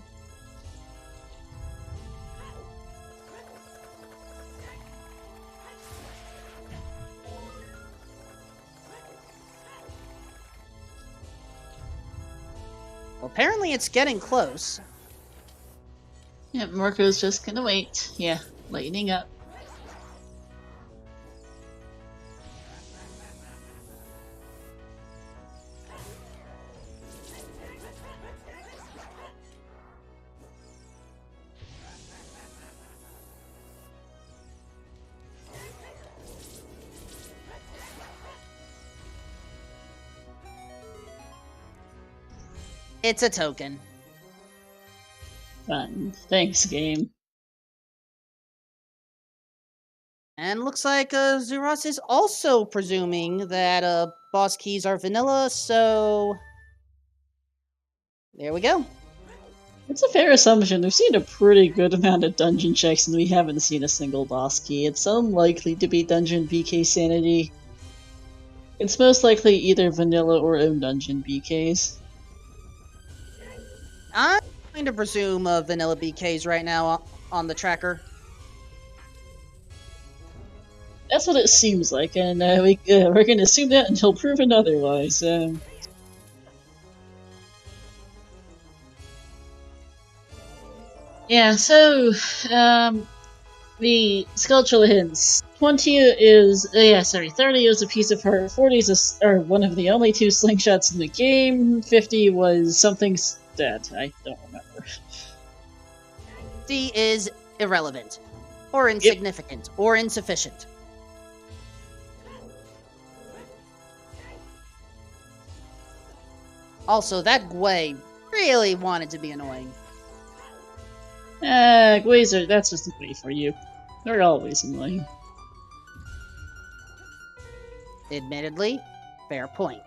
Well, apparently it's getting close. Yeah, Marco's just gonna wait. Yeah, lightening up. It's a token. Fun. Thanks, game. And looks like Xuross is also presuming that boss keys are vanilla, so there we go. It's a fair assumption. We've seen a pretty good amount of dungeon checks and we haven't seen a single boss key. It's unlikely to be dungeon BK sanity. It's most likely either vanilla or own dungeon BKs. I'm going to presume vanilla BKs right now on the tracker. That's what it seems like, and we're going to assume that until proven otherwise. Yeah, so, the Skulltula hints. 20 is, 30 is a piece of heart, 40 is one of the only 2 slingshots in the game, 50 was something that I don't remember. D is irrelevant, or insignificant, or insufficient. Also, that Gwei really wanted to be annoying. Gwazer, that's just a way for you. They're always annoying. Admittedly, fair point.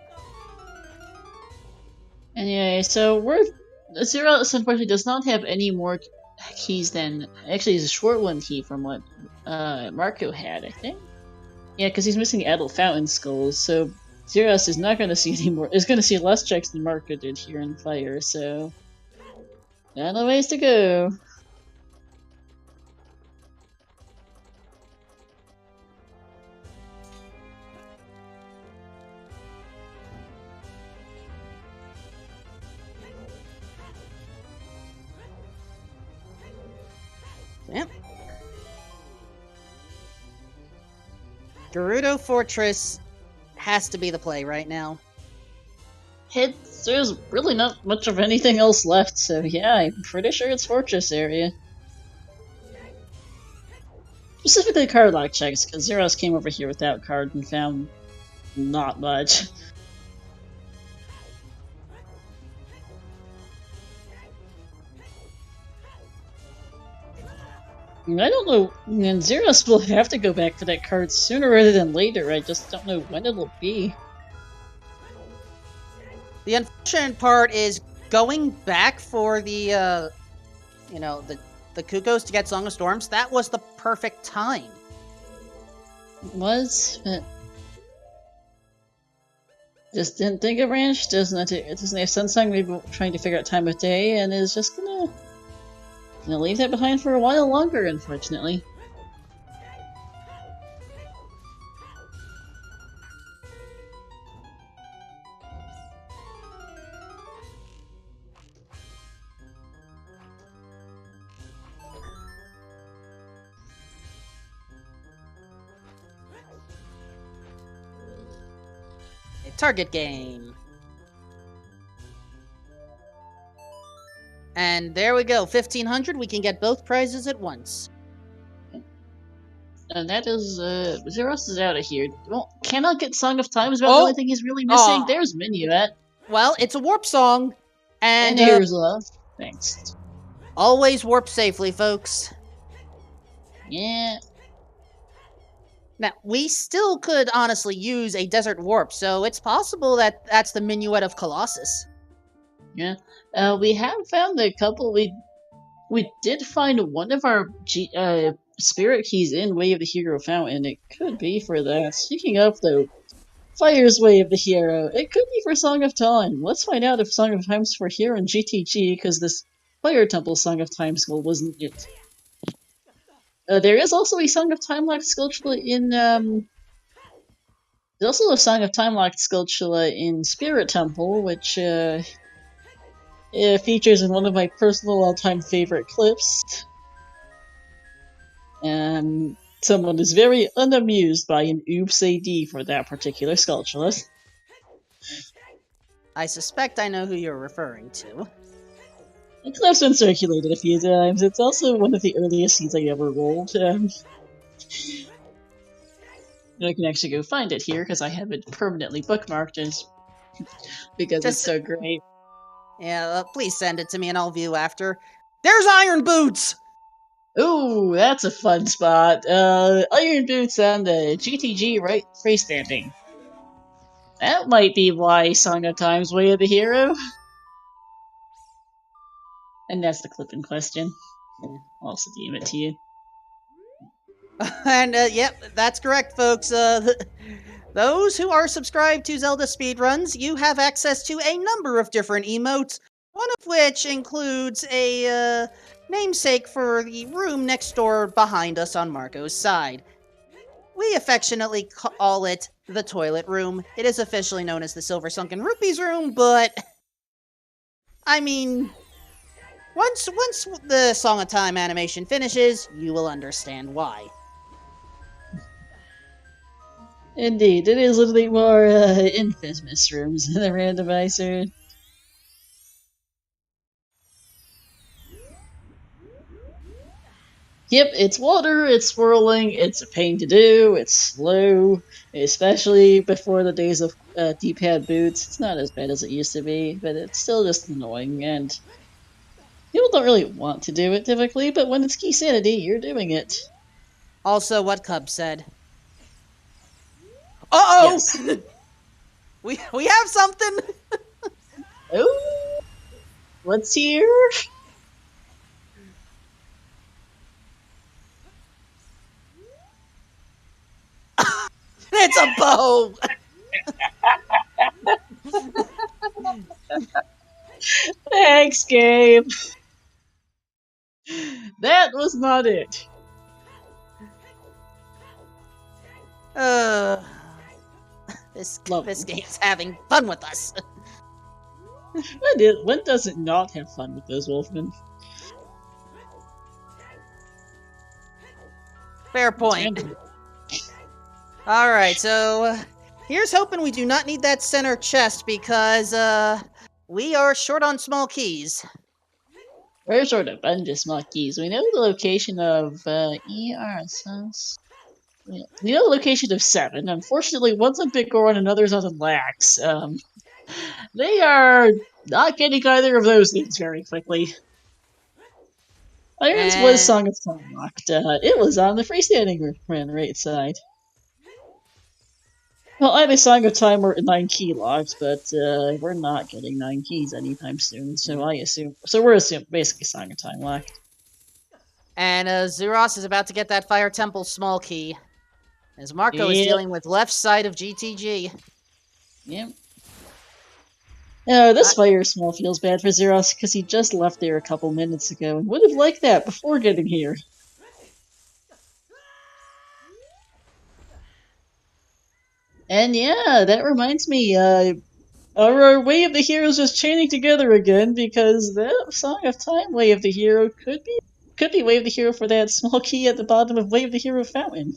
Anyway, so Xuross unfortunately does not have any more keys than... Actually, it's a short one key from what Marco had, I think? Yeah, because he's missing adult fountain skulls, so Xuross is not going to see any more... is going to see less checks than Marco did here in Fire, so... got a ways to go. Yep. Gerudo Fortress has to be the play right now. There's really not much of anything else left, so yeah, I'm pretty sure it's Fortress area. Specifically card lock checks, because Xuross came over here without card and found not much. I don't know, and Xuross will have to go back for that card sooner rather than later, I just don't know when it'll be. The unfortunate part is going back for the, the Kukos to get Song of Storms. That was the perfect time. It was, but... just didn't think of Ranch, it doesn't have Sunsong, maybe trying to figure out time of day, and is just gonna leave that behind for a while longer, unfortunately. A target game. And there we go, 1500, we can get both prizes at once. And that is, Xuross is out of here. Well, cannot get Song of Time is about the only thing he's really missing. There's Minuet. Well, it's a warp song. And here's thanks. Always warp safely, folks. Yeah. Now, we still could honestly use a desert warp, so it's possible that that's the Minuet of Colossus. Yeah. We have found a couple. We did find one of our spirit keys in Way of the Hero Fountain. It could be for that. Speaking of, though, Fire's Way of the Hero. It could be for Song of Time. Let's find out if Song of Time's for here in GTG, because this Fire Temple Song of Time skull wasn't it. There is also a Song of Time locked Skulltula in, there's also a Song of Time locked Skulltula in Spirit Temple, which, it features in one of my personal all-time favorite clips. Someone is very unamused by an Oops AD for that particular Skulltula. I suspect I know who you're referring to. The clip's been circulated a few times. It's also one of the earliest scenes I ever rolled. I can actually go find it here, because I have it permanently bookmarked, because it's so great. Yeah, please send it to me and I'll view after. There's Iron Boots! Ooh, that's a fun spot. Iron Boots on the GTG right freestanding. That might be why Song of Time's Way of the Hero. And that's the clip in question. I'll also DM it to you. And, yep, that's correct, folks. Those who are subscribed to Zelda Speedruns, you have access to a number of different emotes, one of which includes a, namesake for the room next door behind us on Marco's side. We affectionately call it the toilet room. It is officially known as the Silver Sunken Rupees room, but... I mean... Once the Song of Time animation finishes, you will understand why. Indeed, it is a little bit more infamous rooms than the randomizer. Yep, it's water, it's swirling, it's a pain to do, it's slow, especially before the days of D-pad boots. It's not as bad as it used to be, but it's still just annoying, and people don't really want to do it typically, but when it's key sanity, you're doing it. Also, what Cub said. Uh-oh! Yes. we have something! Oh, what's here? It's a bow! Thanks, game. That was not it. This game's having fun with us. When does it not have fun with those Wolfmen? Fair point. Alright, so here's hoping we do not need that center chest because we are short on small keys. We're short of a bunch of small keys. We know the location of ER, so we know the location of 7. Unfortunately, one's on Big Gore and another's on Lax. They are not getting either of those things very quickly. Irons was Song of Time locked. It was on the freestanding run rate side. Well, I have a Song of Time or 9 key locked, but we're not getting 9 keys anytime soon. So we're assuming basically Song of Time locked. And Xuross is about to get that Fire Temple small key, as Marco is dealing with left side of GTG. Yep. This fire smell feels bad for Xuross because he just left there a couple minutes ago and would have liked that before getting here. And yeah, that reminds me, our Way of the Heroes is chaining together again because that Song of Time Way of the Hero could be Way of the Hero for that small key at the bottom of Way of the Hero Fountain.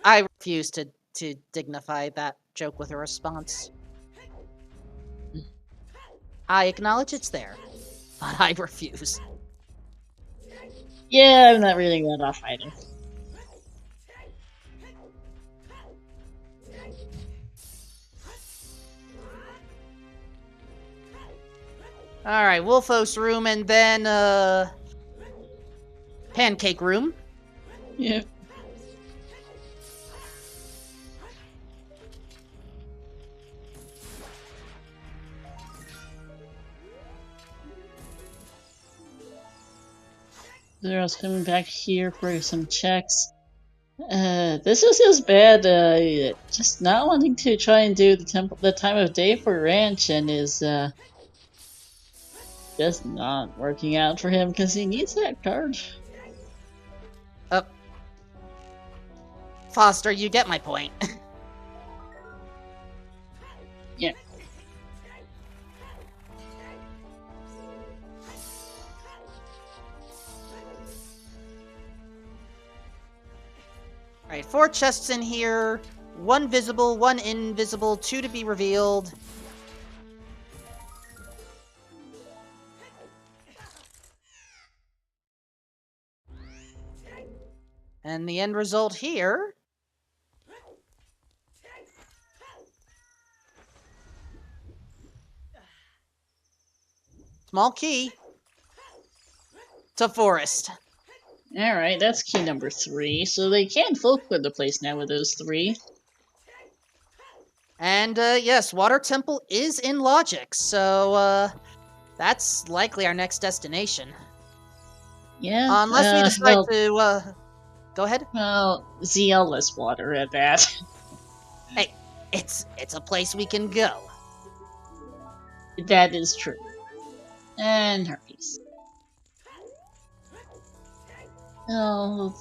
I refuse to dignify that joke with a response. I acknowledge it's there, but I refuse. Yeah, I'm not reading that off either. Alright, Wolfos room and then, Pancake room. Yeah. Zero's coming back here for some checks. This is just bad. Just not wanting to try and do the time of day for ranch, and is just not working out for him because he needs that card. Foster, you get my point. Yeah. Alright, 4 chests in here. 1 visible, 1 invisible, 2 to be revealed. And the end result here... Small key. To forest. Alright, that's key number 3. So they can folk with the place now with those 3. And, yes, Water Temple is in Logic, so, that's likely our next destination. Yeah. Unless we decide to, go ahead. Well, ZL-less water at that. Hey, it's a place we can go. That is true. And herpes. Oh,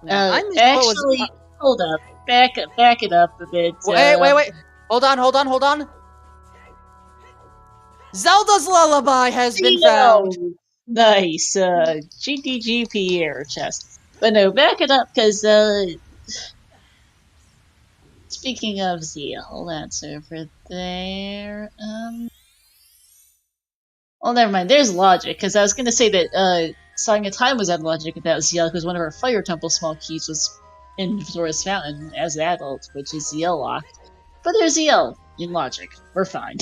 Now, I missed what was. actually, hold up. Back it up a bit. Wait. Hold on. Zelda's Lullaby has been found. Nice. GTGP air chest. But no, back it up, because, speaking of Zeal, that's over there. Well, never mind. There's logic, because I was going to say that Song of Time was at logic without Zeal, because one of our Fire Temple small keys was in Xuross Fountain as an adult, which is Zeal locked. But there's Zeal in logic. We're fine.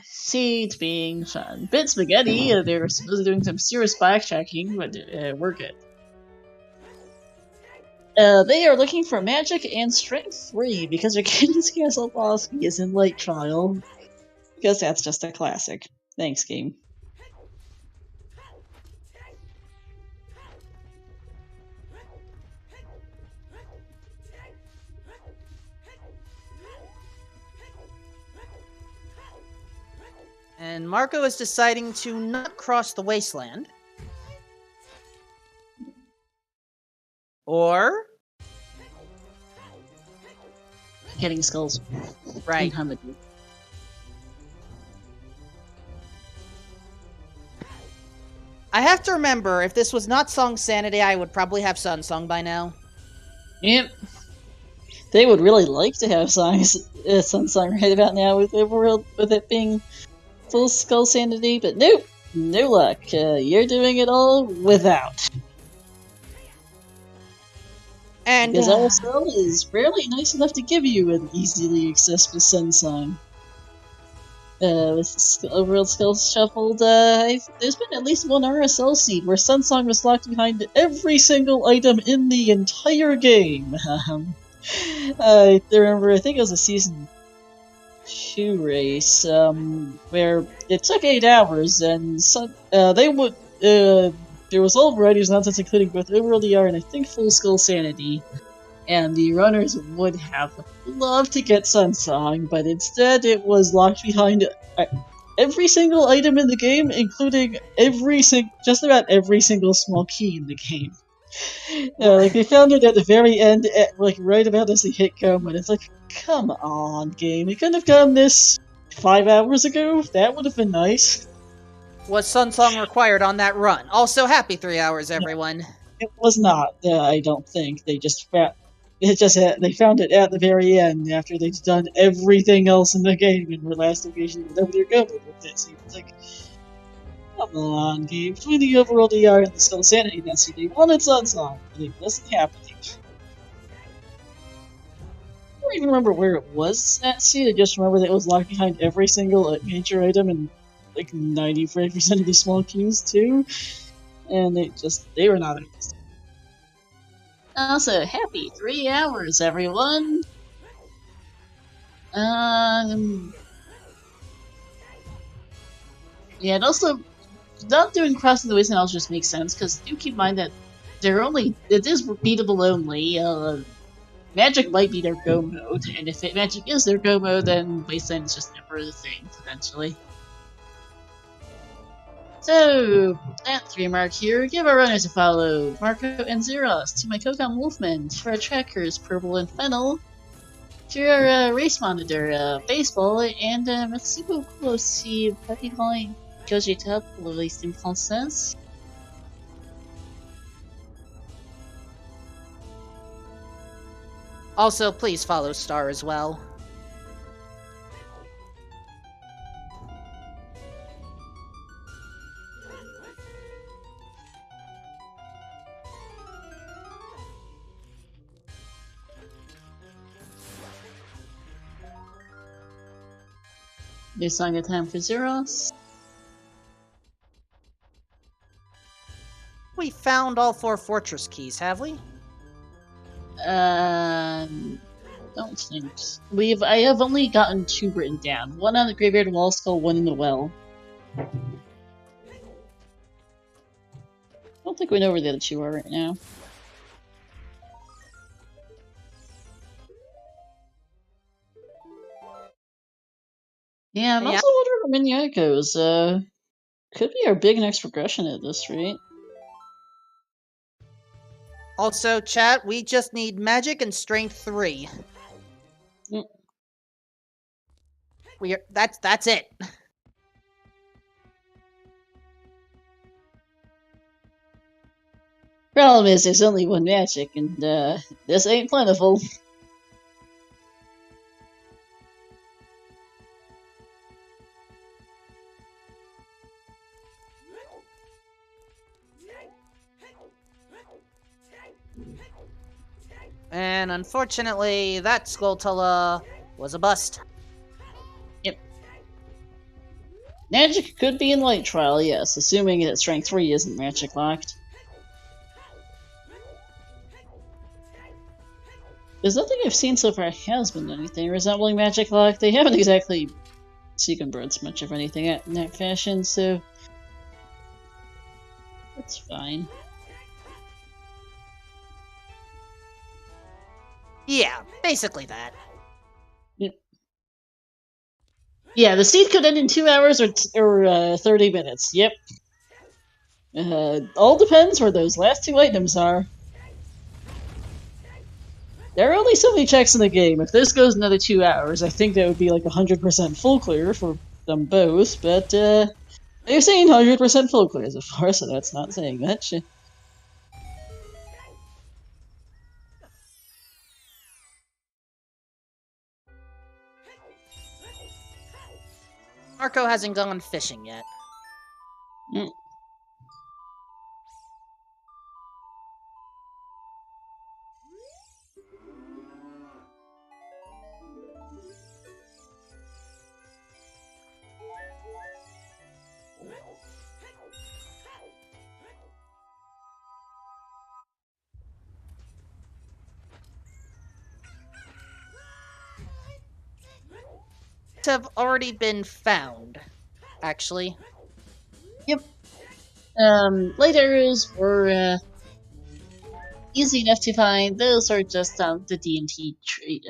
Seeds being fun. Bit Spaghetti, they were supposedly doing some serious backtracking, but we're good. They are looking for magic and strength 3 because their Ganon's Castle boss is in Light Trial. Because that's just a classic. Thanks, game. And Marco is deciding to not cross the wasteland. Or... Getting skulls. Right. I have to remember, if this was not Song Sanity, I would probably have Sun Song by now. Yep. They would really like to have Sun Song right about now with Overworld, with it being full Skull Sanity, but nope! No luck. You're doing it all without. And because RSL is rarely nice enough to give you an easily accessible Sun Song. With Overworld Skull Shuffled, there's been at least one RSL seed where Sun Song was locked behind every single item in the entire game. I remember, I think it was a Season 2 race, where it took 8 hours, and they would, there was all varieties of nonsense, including both Overworld ER and I think Full Skull Sanity. And the runners would have loved to get Sun Song, but instead it was locked behind every single item in the game, including just about every single small key in the game. Like, they found it at the very end, like right about as they hit go, but it's like, come on, game. You couldn't have done this 5 hours ago? That would have been nice. Was Sun Song required on that run? Also, happy 3 hours, everyone. It was not, I don't think. They just they found it at the very end after they'd done everything else in the game and were last occasion with their go with it. So it's like, come on, game. Between the Overworld ER and the Skull Sanity Nessie, they wanted Sun Song, but it wasn't happening. I don't even remember where it was at seed. I just remember that it was locked behind every single major item and like 95% of the small queues too. And they were not amused. Also, happy 3 hours, everyone! Yeah, and also, not doing Crossing the Wasteland also just makes sense, because do keep in mind that it is beatable only. Magic might be their go mode, and if Magic is their go mode, then Wasteland is just never the thing, eventually. So, at 3 mark here, give our runners a follow, Marco and Xuross, to my Kokon Wolfman, to our trackers, Purple and Fennel, to our race monitor, Baseball, and merci beaucoup aussi, Papillon, Gogeta pour le système français. Also, please follow Star as well. New Song of Time for Xuross. We found all 4 fortress keys, have we? Don't think. I have only gotten 2 written down. One on the Graveyard Wall Skull, one in the well. I don't think we know where the other 2 are right now. Yeah, I'm Yeah. also wondering where Minya goes. Could be our big next progression at this rate. Also, chat, we just need magic and strength 3. Mm. That's it. Problem is, there's only one magic, and this ain't plentiful. And unfortunately, that Skulltula was a bust. Yep. Magic could be in Light Trial, yes, assuming that Strength 3 isn't magic locked. There's nothing I've seen so far has been anything resembling magic lock. They haven't exactly sequenbirds much of anything in that fashion, so that's fine. Yeah, basically that. Yep. Yeah, the seed could end in 2 hours or 30 minutes. Yep. All depends where those last 2 items are. There are only so many checks in the game. If this goes another 2 hours, I think that would be like 100% full clear for them both, but they're saying 100% full clear so far, so that's not saying much. Marco hasn't gone fishing yet. Mm. Have already been found, actually. Yep. Light arrows were easy enough to find. Those are just the DMT tree.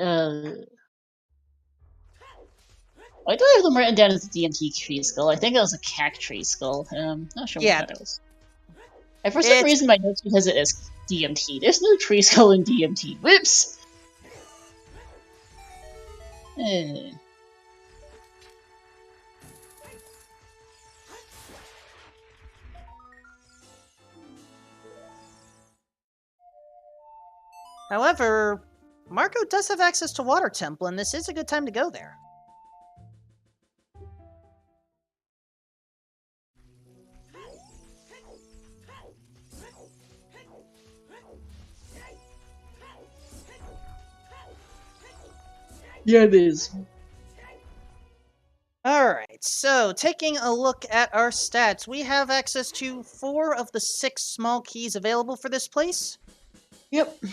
Why do I have them written down as a DMT tree skull? I think it was a cac tree skull. Not sure Yeah. what that was. And for some reason, my notes has it as DMT. There's no tree skull in DMT. Whoops! However, Marco does have access to Water Temple, and this is a good time to go there. Yeah, it is. Alright, so taking a look at our stats, we have access to 4 of the 6 small keys available for this place. Yep.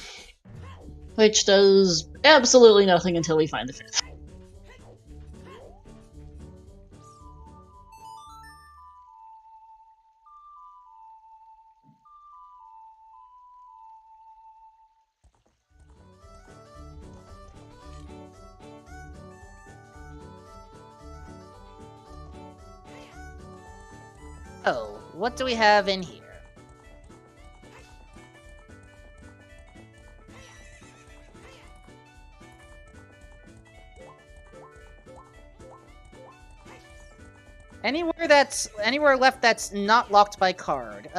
Which does absolutely nothing until we find the 5th. Oh, what do we have in here? Anywhere left that's not locked by card.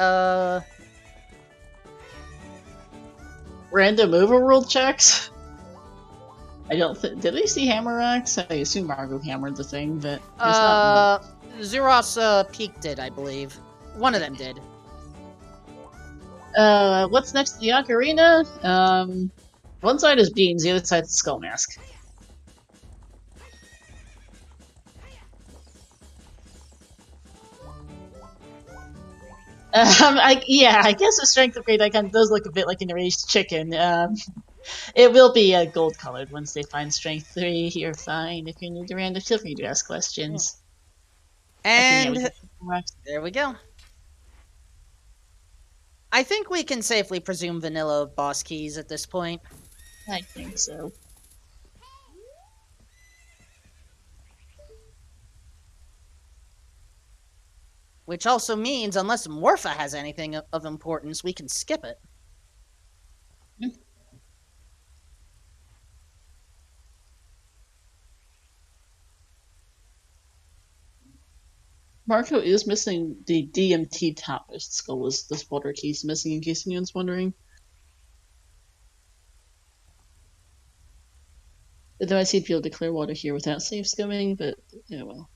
Random overworld checks? I don't think. Did we see hammer rocks? I assume Margo hammered the thing, but. Xuross peaked it, I believe. One of them did. What's next to the ocarina? One side is beans, the other side is skull mask. I guess the strength upgrade icon does look a bit like an erased chicken. It will be gold colored once they find strength 3. You're fine if you need to random, feel free to ask questions. And there we go. I think we can safely presume vanilla boss keys at this point. I think so. Which also means, unless Morpha has anything of importance, we can skip it. Marco is missing the DMT top skull. Is this water key's missing, in case anyone's wondering? Though I see people declare water here without save skimming, but yeah, well.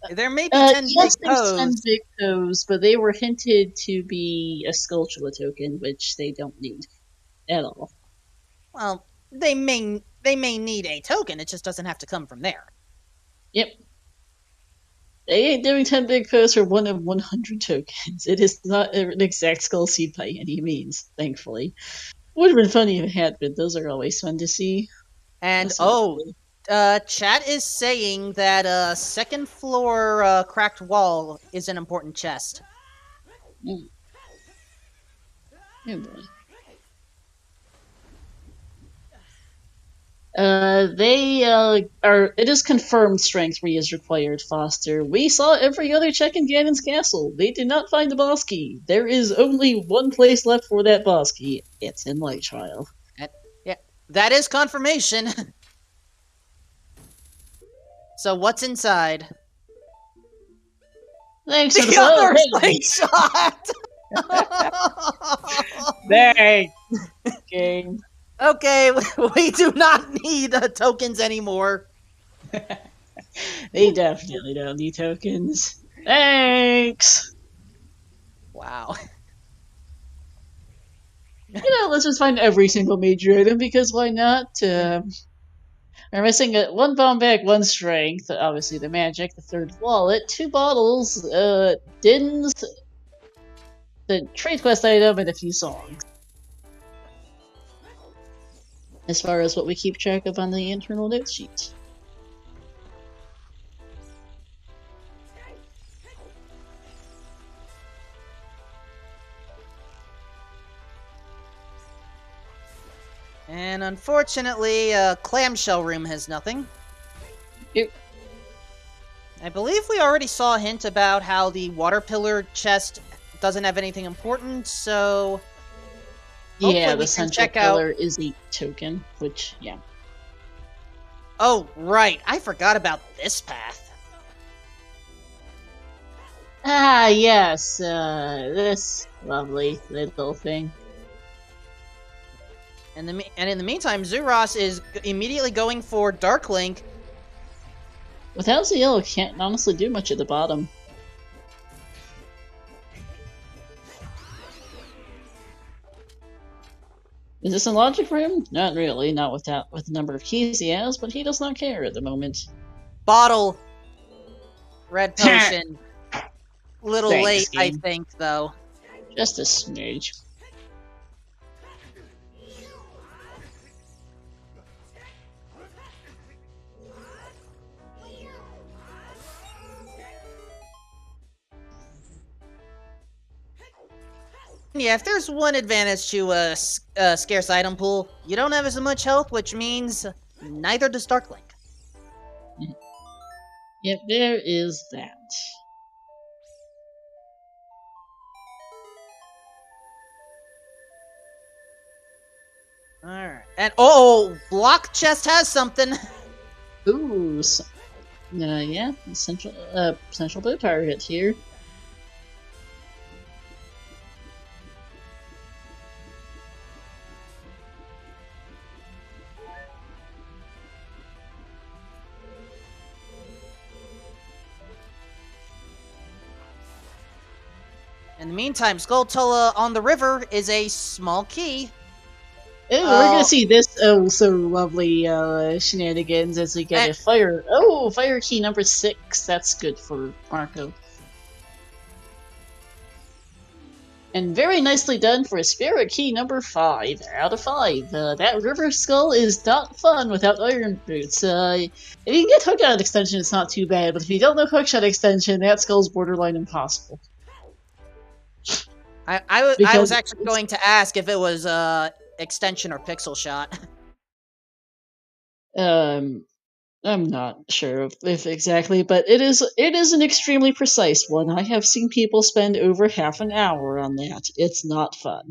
There may be 10 yes, big there's toes. 10 big toes, but they were hinted to be a Skulltula token, which they don't need at all. Well, they may need a token, it just doesn't have to come from there. Yep. They ain't doing 10 big toes for 1 of 100 tokens. It is not an exact skull seed by any means, thankfully. Would have been funny if it had been. Those are always fun to see. And, chat is saying that second floor cracked wall is an important chest. Mm. Oh boy. It is confirmed strength 3 is required, Foster. We saw every other check in Ganon's castle. They did not find the boss key. There is only one place left for that boss key. It's in Light Trial. Yeah, that is confirmation. So what's inside? Thanks the for the other slingshot! Thanks! Dang! Game. Okay, we do not need tokens anymore. They definitely don't need tokens. Thanks! Wow. Let's just find every single major item, because why not? We're missing one bomb bag, 1 strength, obviously the magic, the 3rd wallet, 2 bottles, Din's, the trade quest item, and a few songs. As far as what we keep track of on the internal note sheet. And unfortunately, Clamshell Room has nothing. Yep. I believe we already saw a hint about how the Water Pillar chest doesn't have anything important, so... Yeah, the Central Pillar is a token, which, yeah. Oh, right. I forgot about this path. Ah, yes, this lovely little thing. And in the meantime, Xuross is immediately going for Dark Link. Without Zeal, can't honestly do much at the bottom. Is this in logic for him? Not really, not with the number of keys he has, but he does not care at the moment. Bottle. Red potion. Little Thanks, late, game. I think, though. Just a smidge. Yeah, if there's one advantage to a scarce item pool, you don't have as much health, which means neither does Dark Link. Yep, there is that. Alright. And, oh! Block Chest has something! Ooh, yeah, central blue target here. In the meantime, Skulltula on the river is a small key. Ooh, we're gonna see this so lovely shenanigans as we get a fire. Oh, fire key number 6. That's good for Marco. And very nicely done for a spirit key number 5 out of 5. That river skull is not fun without iron boots. If you can get hookshot extension, it's not too bad, but if you don't know hookshot extension, that skull's borderline impossible. I was actually going to ask if it was extension or pixel shot. I'm not sure if exactly, but it is an extremely precise one. I have seen people spend over half an hour on that. It's not fun.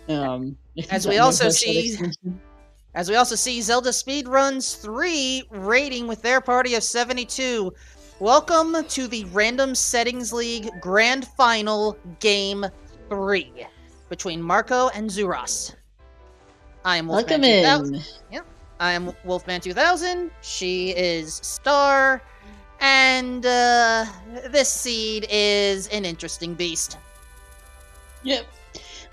If you As we don't know also much that see, extension. as we also see Zelda Speedruns 3 rating with their party of 72. Welcome to the Random Settings League Grand Final Game 3 between Marco and Xuross. I am Wolfman Welcome 2000. in. Yep. I am Wolfman 2000. She is Star. And this seed is an interesting beast. Yep.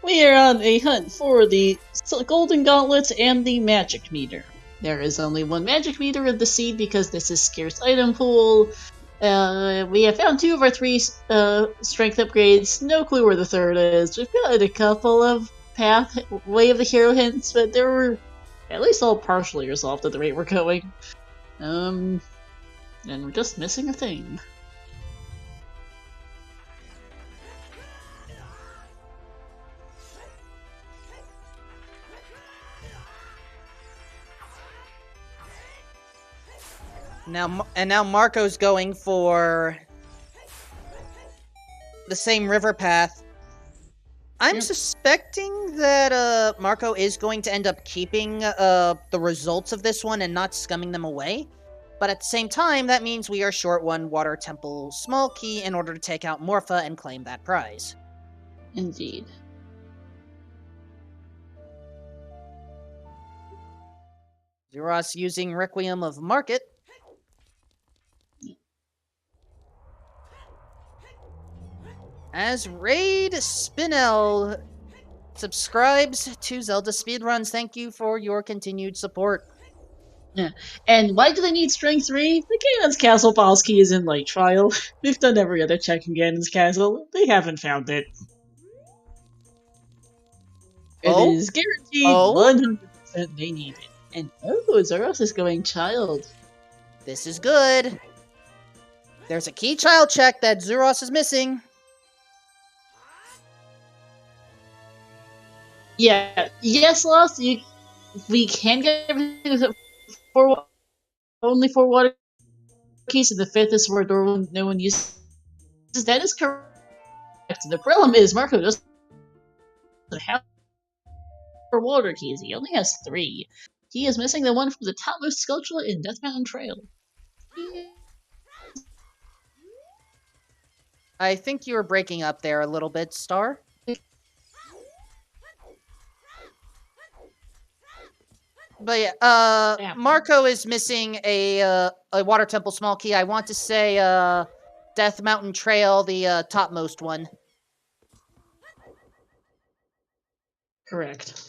We are on a hunt for the Golden Gauntlets and the Magic Meter. There is only one Magic Meter in the seed because this is scarce item pool. We have found 2 of our 3 strength upgrades. No clue where the third is. We've got a couple of Way of the Hero hints, but they were at least all partially resolved at the rate we're going. And we're just missing a thing. Now Marco's going for the same river path. I'm suspecting that Marco is going to end up keeping the results of this one and not scumming them away. But at the same time, that means we are short one Water Temple small key in order to take out Morpha and claim that prize. Indeed. Xuross using Requiem of Market. As Raid Spinel subscribes to Zelda Speedruns, thank you for your continued support. Yeah. And why do they need Strength 3? The Ganon's Castle boss key is in Light Trial. We've done every other check in Ganon's Castle. They haven't found it. It is guaranteed 100% they need it. And Xuross is going Child. This is good. There's a key child check that Xuross is missing. Yeah, yes, Lost. We can get everything only 4 water keys, and the 5th is where no one uses. That is correct. The problem is Marco doesn't have 4 water keys. He only has 3. He is missing the one from the topmost sculpture in Death Mountain Trail. I think you were breaking up there a little bit, Star. But yeah, Marco is missing a Water Temple small key. I want to say Death Mountain Trail, the topmost one. Correct.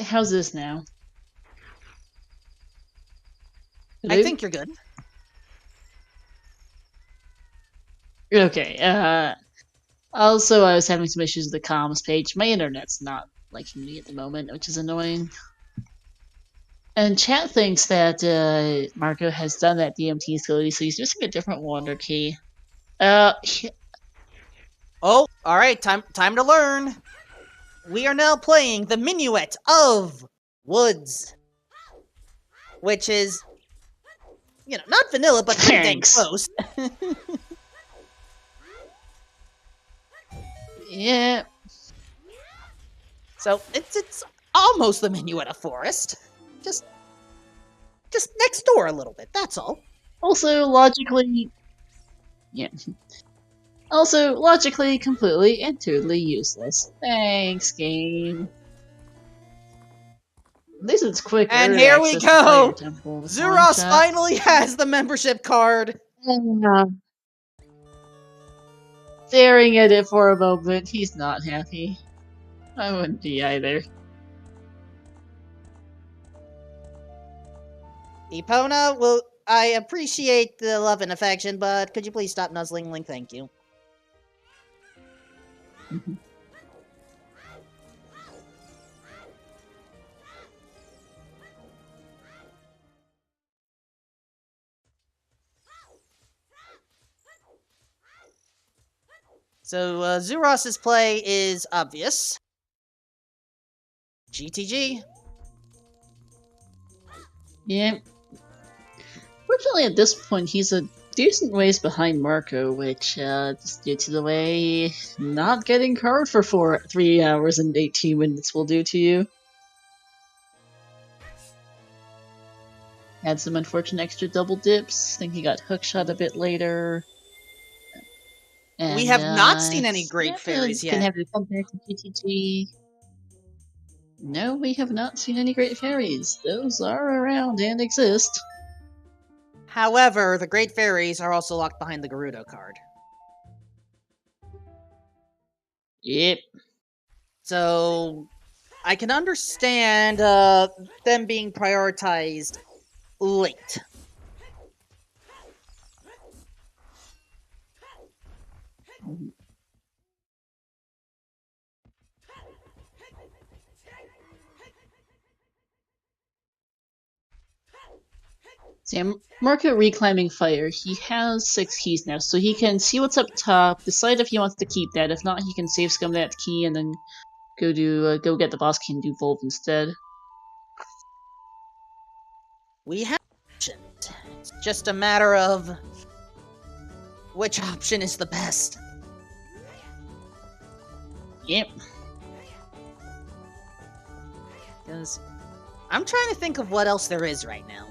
How's this now? I think you're good. Okay, also I was having some issues with the comms page. My internet's not liking me at the moment, which is annoying. And chat thinks that Marco has done that DMT ability, so he's missing a different water key. Oh, alright, time to learn. We are now playing the Minuet of Woods. Which is, not vanilla, but pretty dang close. Yeah. So it's almost the Minuet of Forest. Just next door a little bit, that's all. Also, logically... Yeah. Also, logically, completely and totally useless. Thanks, game. At least it's quicker. And here we go! Xuross finally has the membership card! Staring at it for a moment, he's not happy. I wouldn't be either. Epona, I appreciate the love and affection, but could you please stop nuzzling Link? Thank you. So, Xuross's play is obvious. GTG. Yeah. Fortunately, at this point, he's a decent ways behind Marco, which, just due to the way not getting card for 3 hours and 18 minutes will do to you. Had some unfortunate extra double dips. Think he got hookshot a bit later. And, We have not seen any Great Fairies yet. Gonna have to come back to GTG. No, we have not seen any Great Fairies. Those are around and exist. However, the Great Fairies are also locked behind the Gerudo card. Yep. So, I can understand them being prioritized late. So Marco reclaiming fire. He has 6 keys now, so he can see what's up top, decide if he wants to keep that. If not, he can save scum that key and then go get the boss key and do Volve instead. We have options. It's just a matter of which option is the best. Yep. Because I'm trying to think of what else there is right now.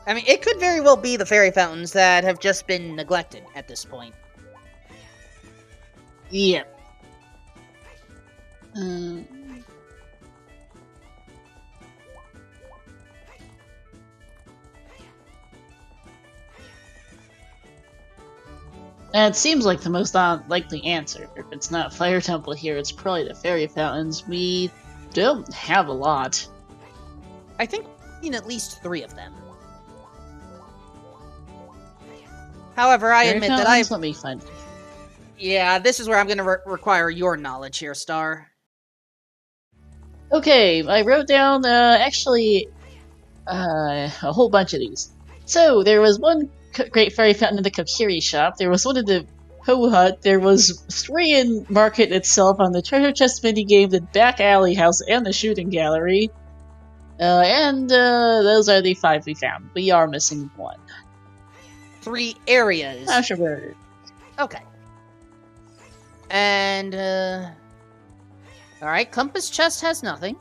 I mean, it could very well be the fairy fountains that have just been neglected at this point. Yep. It seems like the most likely answer. If it's not Fire Temple here, it's probably the Fairy Fountains. We don't have a lot. I think we've seen at least 3 of them. However, I admit that I've... Let me find... Yeah, this is where I'm going to require your knowledge here, Star. Okay, I wrote down, actually, a whole bunch of these. So, there was one Great Fairy Fountain in the Kokiri shop, there was one in the Ho Hut, there was 3 in Market itself on the treasure chest minigame, the back alley house, and the shooting gallery. Those are the 5 we found. We are missing 1. 3 areas. Not sure where it is. Okay. And, alright, Compass Chest has nothing.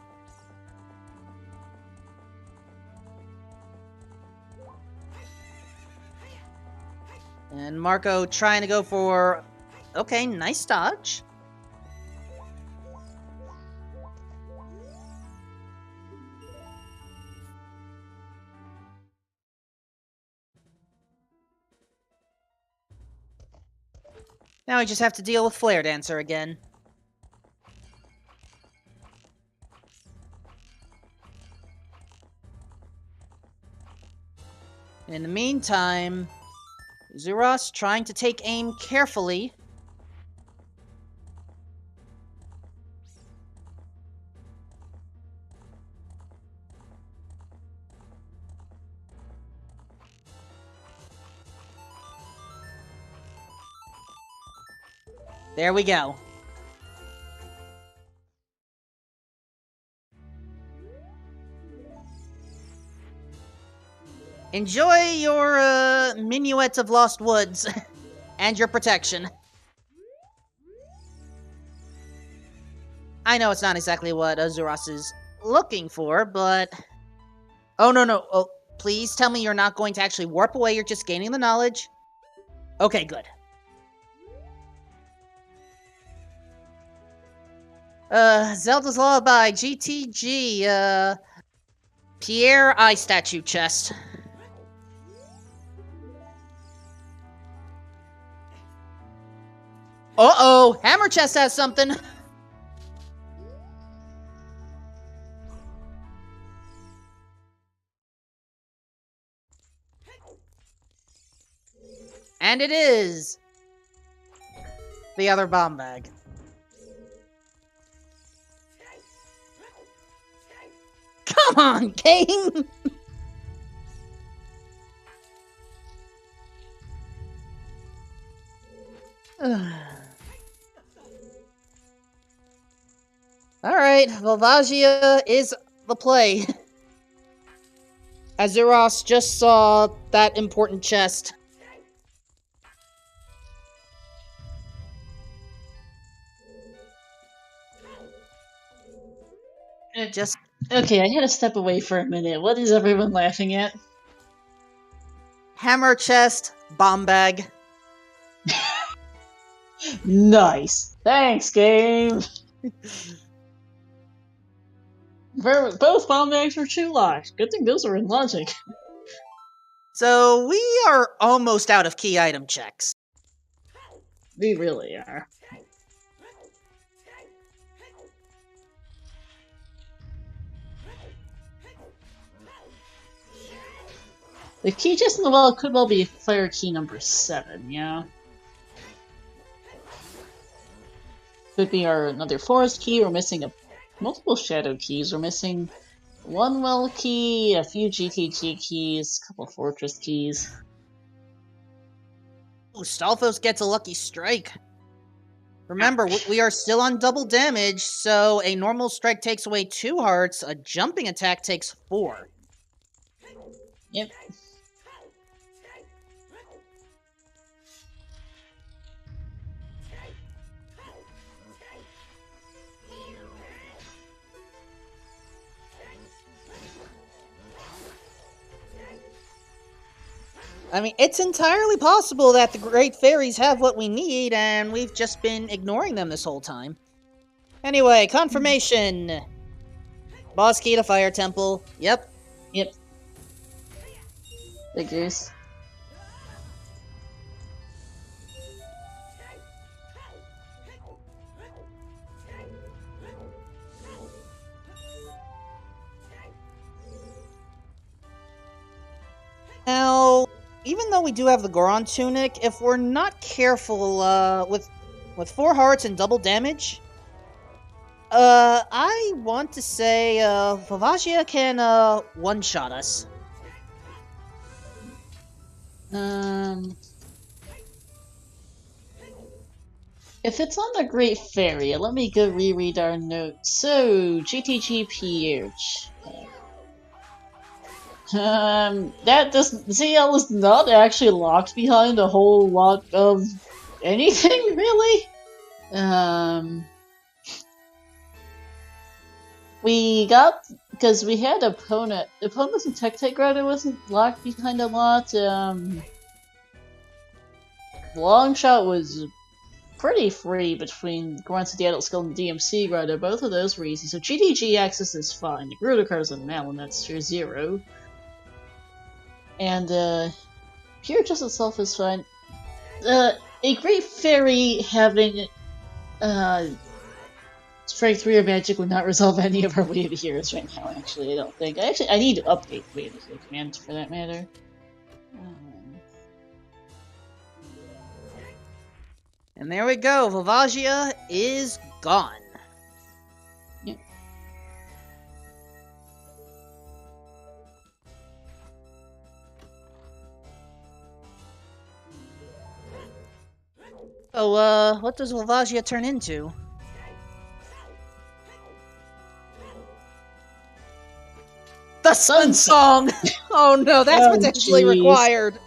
And Marco trying to go for... Okay, nice dodge. Now we just have to deal with Flare Dancer again. In the meantime, Xuross trying to take aim carefully. There we go. Enjoy your minuet of Lost Woods and your protection. I know it's not exactly what Xuross is looking for, but... Oh, no. Oh, please tell me you're not going to actually warp away, you're just gaining the knowledge. Okay, good. Zelda's Lullaby, GTG, Pierre Eye Statue Chest. Uh-oh! Hammer Chest has something! And it is the other bomb bag. Come on, game! Alright, Volvagia is the play. As Xuross just saw that important chest. Just Okay, I had to step away for a minute. What is everyone laughing at? hammer chest, bomb bag. Nice. Thanks, game. Both bomb bags were two locked. Good thing those are in logic. So we are almost out of key item checks. We really are. The key chest in the well could well be fire key number 7, yeah? Could be another forest key. We're missing multiple shadow keys. We're missing one well key, a few GTG keys, a couple fortress keys. Ooh, Stalfos gets a lucky strike. Remember, we are still on double damage, so a normal strike takes away 2 hearts, a jumping attack takes 4. Yep. I mean, it's entirely possible that the Great Fairies have what we need, and we've just been ignoring them this whole time. Anyway, confirmation! Boss key to Fire Temple. Yep. Yep. Figures. Now, even though we do have the Goron Tunic, if we're not careful, with 4 hearts and double damage, I want to say, Volvagia can, one-shot us. If it's on the Great Fairy, let me go reread our notes. So, GTGPH. That doesn't. ZL is not actually locked behind a whole lot of anything, really. We got. Because we had Opponents and Tech Rider wasn't locked behind a lot. Longshot was pretty free between Grunts, the Adult Skill, and DMC Rider. Both of those were easy, so GTG access is fine. The Grudokars and Malin, that's your 0. And, Pure Just itself is fine. A Great Fairy having, Strength 3 or Magic would not resolve any of our Wave of Heroes right now, actually, I don't think. I need to update Wave of Hero commands for that matter. And there we go, Volvagia is gone. Yep. So, what does Volvagia turn into? The Sun Song! Oh no, that's Oh, potentially jeez. required!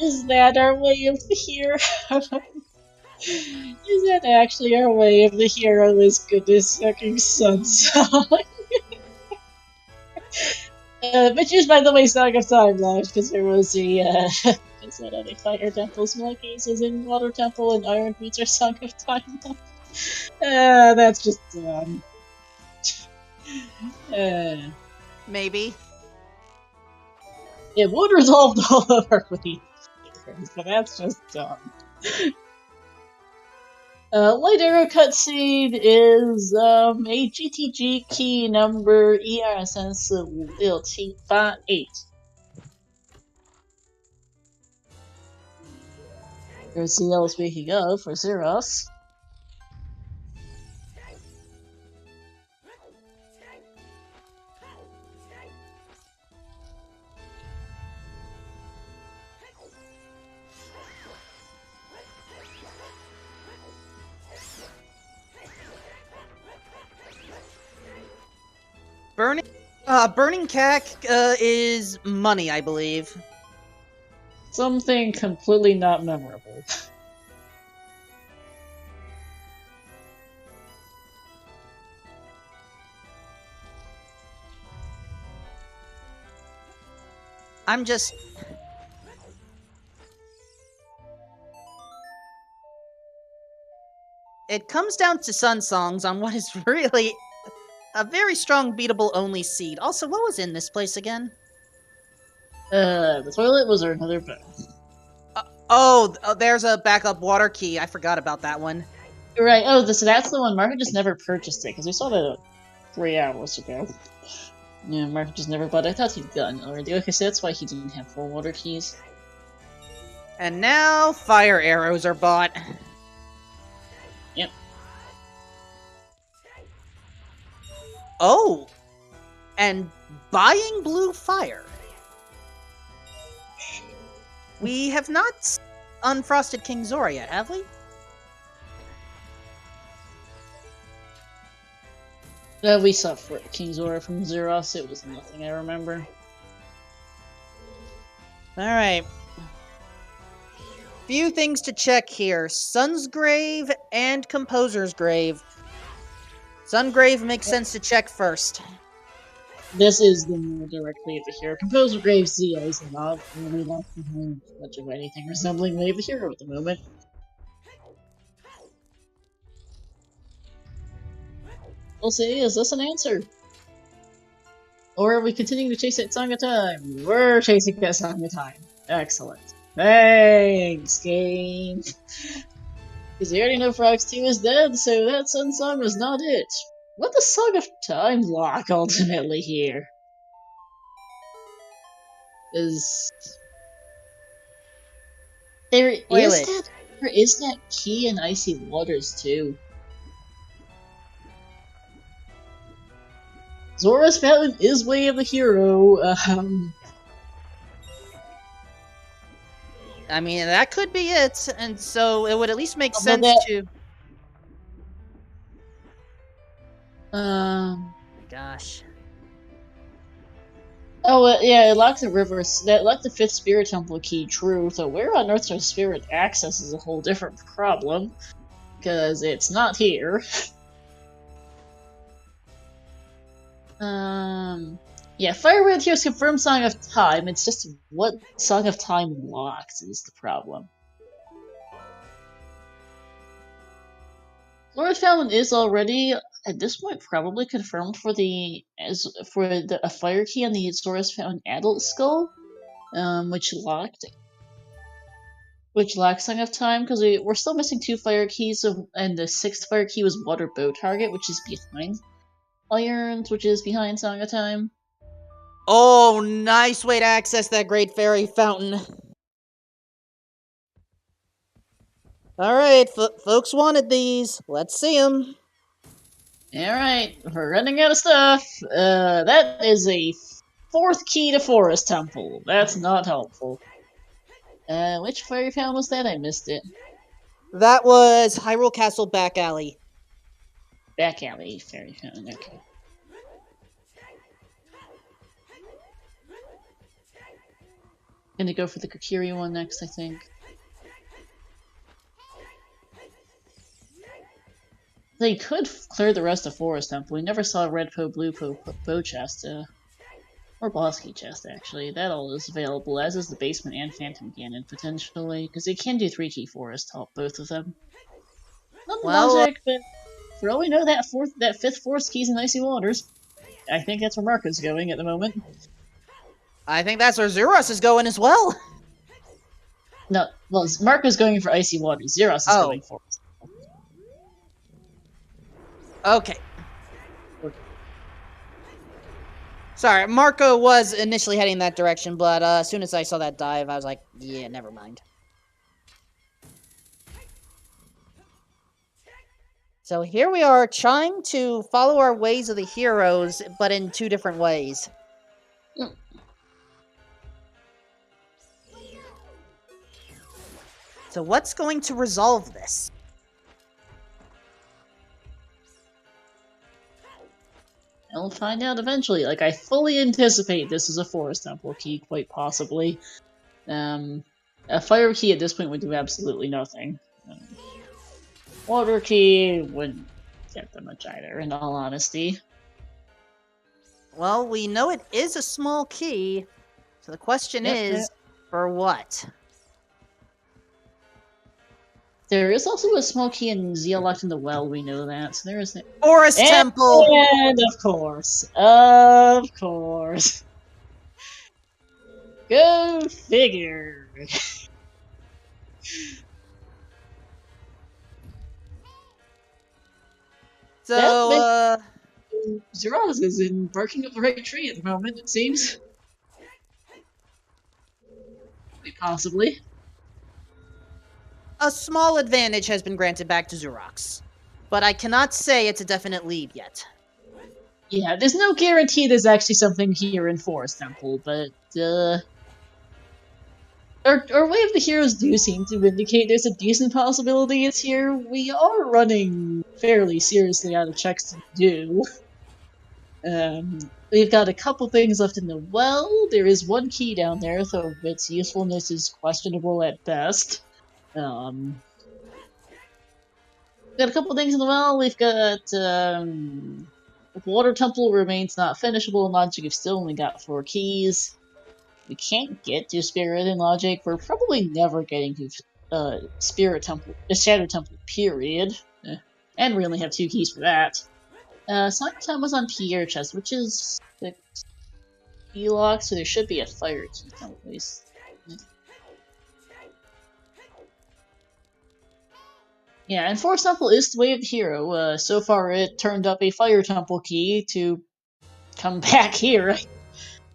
Is that our way of the hero? Is that actually our way of the hero is goodness fucking Sun Song? Which is, by the way, Song of Time Live, because there was a, is that other Fire Temples? Milky's is in Water Temple, and Iron Boots are Song of Time Live. That's just dumb. Maybe. It would resolve all of our Wave but that's just dumb. Light Arrow cutscene is a GTG key number ERSN658. Here's CL speaking of for Xuross. Burning cack is money, I believe. Something completely not memorable. I'm just... It comes down to Sun Songs on what is really a very strong beatable only seed. Also, what was in this place again? The toilet was another bone. There's a backup water key. I forgot about that one. You're right. Oh, so that's the one. Marco just never purchased it, because we saw that 3 hours ago. Yeah, Marco just never bought it. I thought he'd gotten it already. Okay, so that's why he didn't have 4 water keys. And now, fire arrows are bought. Yep. Oh! And buying blue fire. We have not unfrosted King Zora yet, have we? We saw King Zora from Xuross. It was nothing I remember. Alright. Few things to check here. Sun's Grave and Composer's Grave. Sungrave makes sense to check first. This is the more direct way of the hero. Composer Grave Zia is not really left behind much of anything resembling way of the hero at the moment. We'll see, is this an answer? Or are we continuing to chase that Song of Time? We're chasing that Song of Time. Excellent. Thanks, game! Because we already know Frogs 2 is dead, so that Sun Song was not it. What the Song of Time lock ultimately here? There is that key in Icy Waters too. Zora's Fountain is way of the hero. I mean, that could be it, and so it would at least make sense to... Gosh. Oh, yeah, it locks the river. That locked the 5th Spirit Temple key, true. So where on earth our spirit access is a whole different problem. Because it's not here. Yeah, Fire Red Heroes confirmed Song of Time. It's just what Song of Time locks is the problem. Zora's Fountain is already, at this point, probably confirmed for a fire key on the Zora's Fountain Adult Skull, which locked Song of Time, because we're still missing 2 fire keys, and the 6th fire key was Water Bow Target, which is behind Irons, which is behind Song of Time. Oh, nice way to access that Great Fairy Fountain. Alright, folks wanted these. Let's see them. Alright, we're running out of stuff. That is a 4th key to Forest Temple. That's not helpful. Which fairy fountain was that? I missed it. That was Hyrule Castle Back Alley. Back Alley fairy fountain, okay. Gonna go for the Kokiri one next, I think. They could clear the rest of Forest Temple. We never saw Red Po, Blue Po, Bow Chest, or Boss Key Chest, actually. That all is available, as is the Basement and Phantom Ganon, potentially, because they can do 3-key Forest Help, both of them. Not logic, but for all we know, that 5th Forest Key's in Icy Waters. I think that's where Marco's going at the moment. I think that's where Xuross is going as well. No, well, Marco's going for Icy Waters. Xuross is going for it. Okay. Sorry, Marco was initially heading that direction, but as soon as I saw that dive, I was like, yeah, never mind. So here we are, trying to follow our ways of the heroes, but in 2 different ways. So what's going to resolve this? I'll find out eventually. Like, I fully anticipate this is a forest temple key, quite possibly. A fire key at this point would do absolutely nothing. Water key wouldn't get them much either, in all honesty. Well, we know it is a small key, so the question is, for what? There is also a small key in Zeolite in the well, we know that, so there is... Forest Temple! And of course. Go figure. So, Xuross is barking up the right tree at the moment, it seems. Possibly. a small advantage has been granted back to Xuross, but I cannot say it's a definite lead yet. Yeah, there's no guarantee there's actually something here in Forest Temple, but, Our Way of the Heroes do seem to indicate there's a decent possibility it's here. We are running fairly seriously out of checks to do. We've got a couple things left in the well. There is one key down there, though its usefulness is questionable at best. We've got a couple things in the well. We've got, Water Temple remains not finishable, and Logic have still only got 4 keys. We can't get to Spirit and Logic. We're probably never getting to Spirit Temple, Shadow Temple, period. And we only have 2 keys for that. Sonic Time was on Pierre chest, which is 6 key lock, so there should be a fire key someplace. Yeah, and Forest Temple is the Way of the Hero. So far it turned up a Fire Temple key to come back here.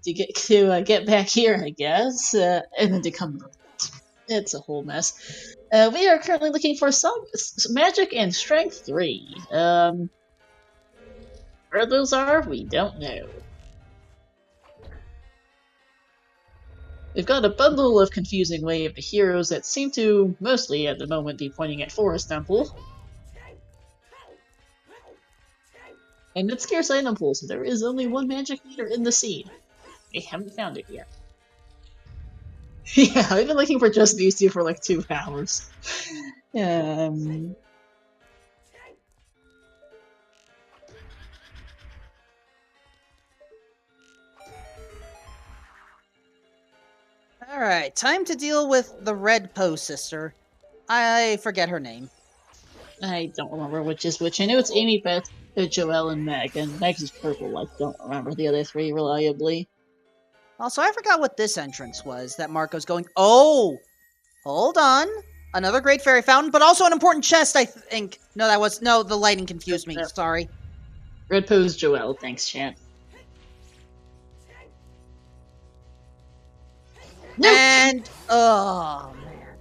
To get back here, I guess, and then to come. It's a whole mess. We are currently looking for some magic and strength 3. Where those are, we don't know. We've got a bundle of confusing Way of the Heroes that seem to mostly, at the moment, be pointing at Forest Temple. And it's scarce item pool, so there is only 1 magic meter in the seed. We haven't found it yet. Yeah, I've been looking for just these 2 for like 2 hours. Alright, time to deal with the Red Poe sister. I forget her name. I don't remember which is which. I know it's Amy, Beth, Joelle, and Meg, and Meg is purple. I don't remember the other 3 reliably. Also, I forgot what this entrance was that Marco's going. Oh! Hold on. Another Great Fairy Fountain, but also an important chest, I think. No, the lighting confused me. Sorry. Red Poe's Joelle, thanks, chat. Nope. And, oh, man.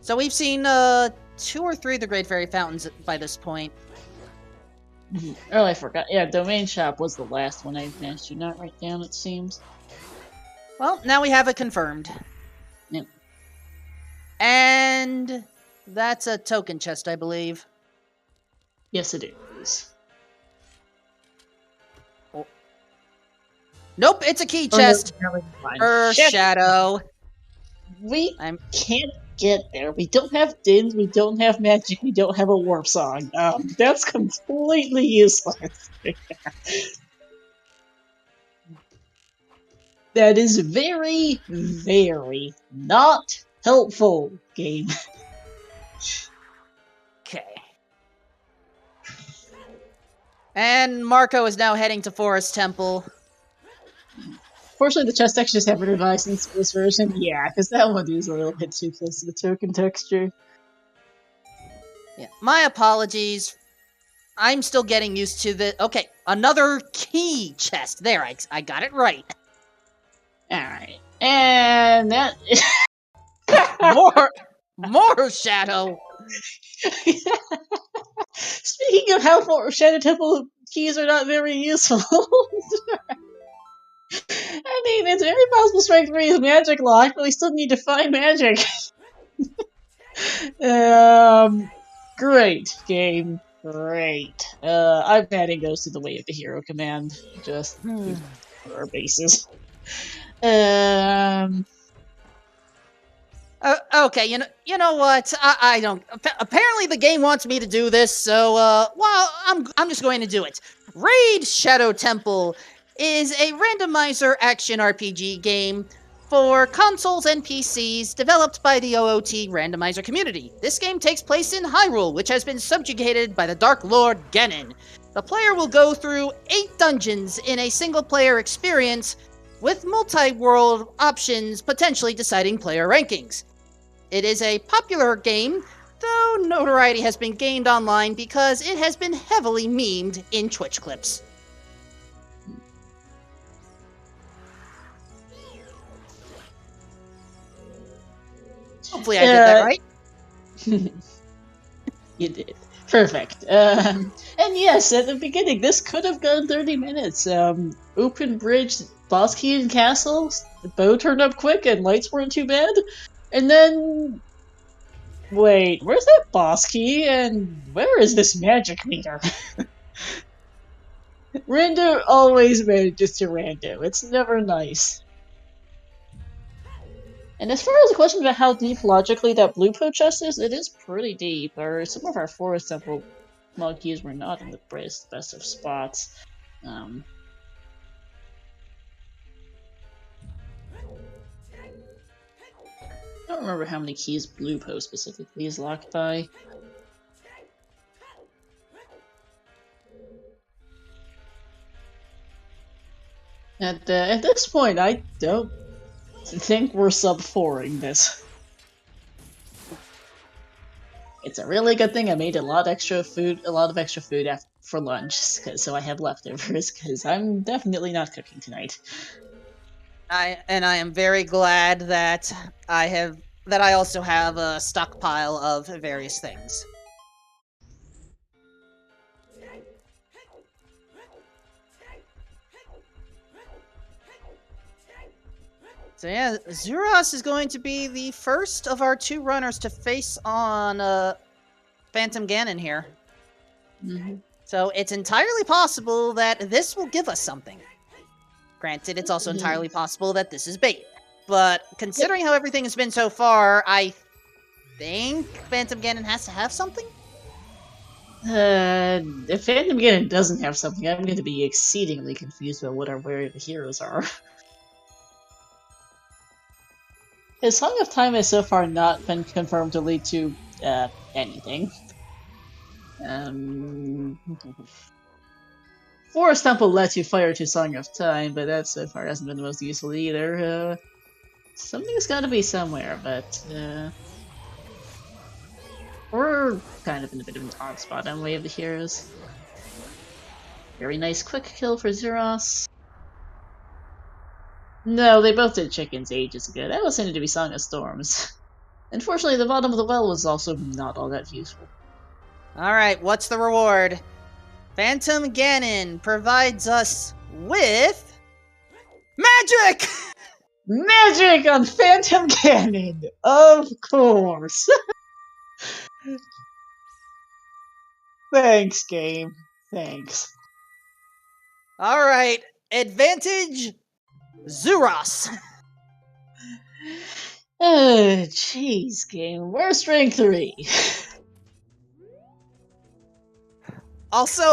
So we've seen, 2 or 3 of the Great Fairy Fountains by this point. Oh, I forgot. Yeah, Domain Shop was the last one I managed to not write down, it seems. Well, now we have it confirmed. Yep. And that's a token chest, I believe. Yes, it is. Oh. Nope, it's a key chest. No, Shadow. We can't get there. We don't have Dins, we don't have magic, we don't have a warp song. That's completely useless. That is very, very not helpful, game. Okay. And Marco is now heading to Forest Temple. Fortunately, the chest textures have been revised in this version. Yeah, because that one is a little bit too close to the token texture. Yeah, my apologies. I'm still getting used to the... Okay, another key chest. There, I got it right. Alright. And that... More Shadow! Speaking of how Shadow Temple keys are not very useful... I mean, it's very possible Strength 3 is magic locked, but we still need to find magic. Great game. Great. I'm adding those to the Way of the Hero command, just for our bases. Okay, you know what? I don't. Apparently, the game wants me to do this, so well, I'm just going to do it. Raid Shadow Temple is a randomizer action RPG game for consoles and PCs developed by the OOT randomizer community. This game takes place in Hyrule, which has been subjugated by the Dark Lord Ganon. The player will go through 8 dungeons in a single-player experience, with multi-world options potentially deciding player rankings. It is a popular game, though notoriety has been gained online because it has been heavily memed in Twitch clips. Hopefully I did that right. You did. Perfect. And yes, at the beginning, this could have gone 30 minutes. Open bridge, boss key and castles, the bow turned up quick and lights weren't too bad. And then... Wait, where's that boss key? And where is this magic meter? Rando always manages to rando. It's never nice. And as far as the question about how deep logically that blue po chest is, it is pretty deep. Or some of our forest temple small keys were not in the best of spots. I don't remember how many keys blue po specifically is locked by. At this point, I don't think we're sub-4ing this. It's a really good thing I made a lot of extra food for lunch, so I have leftovers, because I'm definitely not cooking tonight. I am very glad that I also have a stockpile of various things. So yeah, Xuross is going to be the first of our 2 runners to face on Phantom Ganon here. So it's entirely possible that this will give us something. Granted, it's also entirely possible that this is bait. But considering how everything has been so far, I think Phantom Ganon has to have something? If Phantom Ganon doesn't have something, I'm going to be exceedingly confused about what our Way of the Heroes are. His Song of Time has so far not been confirmed to lead to, anything. Forest Temple lets you fire to Song of Time, but that so far hasn't been the most useful either. Something's gotta be somewhere, but, we're kind of in a bit of an odd spot on Way of the Heroes. Very nice quick kill for Xuross. No, they both did chickens ages ago. That was intended to be Song of Storms. Unfortunately, the bottom of the well was also not all that useful. Alright, what's the reward? Phantom Ganon provides us with... magic! Magic on Phantom Ganon! Of course! Thanks, game. Thanks. Alright, advantage... Xuross. Jeez, game. We're strength 3. Also,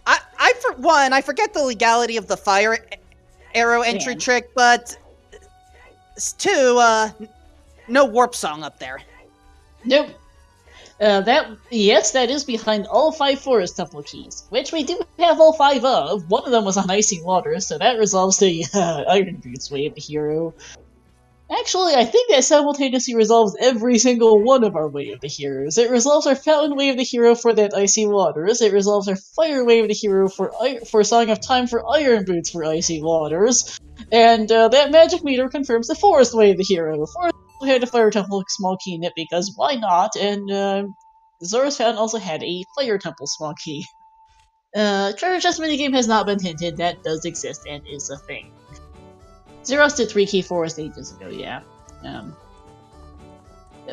I for one, I forget the legality of the fire arrow entry trick, but 2, no warp song up there. Nope. Yes, that is behind all 5 Forest Temple keys, which we do have all 5 of. One of them was on Icy Water, so that resolves the Iron Boots Way of the Hero. Actually, I think that simultaneously resolves every single one of our Way of the Heroes. It resolves our Fountain Way of the Hero for that Icy Waters, it resolves our Fire Way of the Hero for Song of Time for Iron Boots for Icy Waters, and that Magic Meter confirms the Forest Way of the Hero. Forest had a Fire Temple small key in it because why not, and Zora's Fountain also had a Fire Temple small key. Treasure Chest minigame has not been hinted, that does exist and is a thing. Xuross did 3 key forest ages ago, yeah.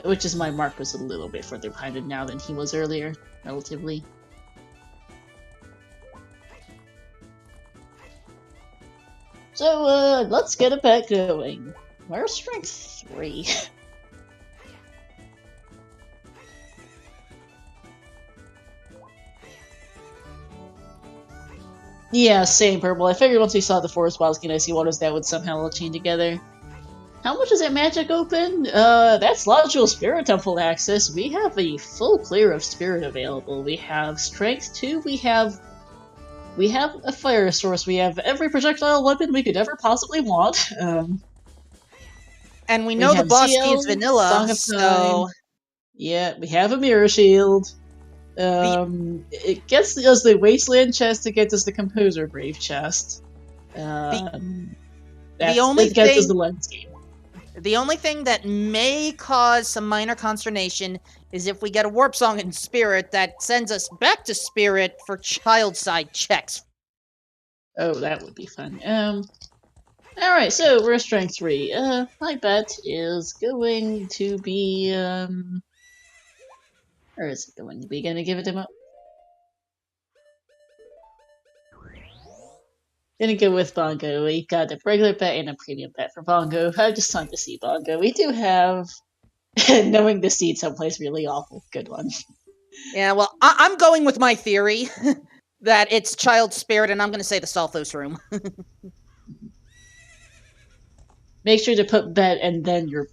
Which is my mark was a little bit further behind him now than he was earlier, relatively. So, let's get it back going. Where's strength 3? Yeah, same, Purple. I figured once we saw the forest bottles and icy waters, that would somehow all chain together. How much is that magic open? That's logical spirit temple access. We have a full clear of spirit available. We have strength 2, we have a fire source, we have every projectile weapon we could ever possibly want. And we know the boss key is vanilla, Song of so... Time. Yeah, we have a mirror shield. It gets us the Wasteland chest, it gets us the Composer Grave chest. The It only gets us the lens game. The only thing that may cause some minor consternation is if we get a warp song in Spirit that sends us back to Spirit for child side checks. Oh, that would be fun. Alright, so we're strength 3. My bet is going to be, where is it going to be? Gonna give it him up? Gonna go with Bongo. We got a regular bet and a premium bet for Bongo. I'm just time to see Bongo. We do have knowing the seed someplace really awful. Good one. Yeah, well, I'm going with my theory that it's Child Spirit, and I'm going to say the Salthos room. Make sure to put bet and then your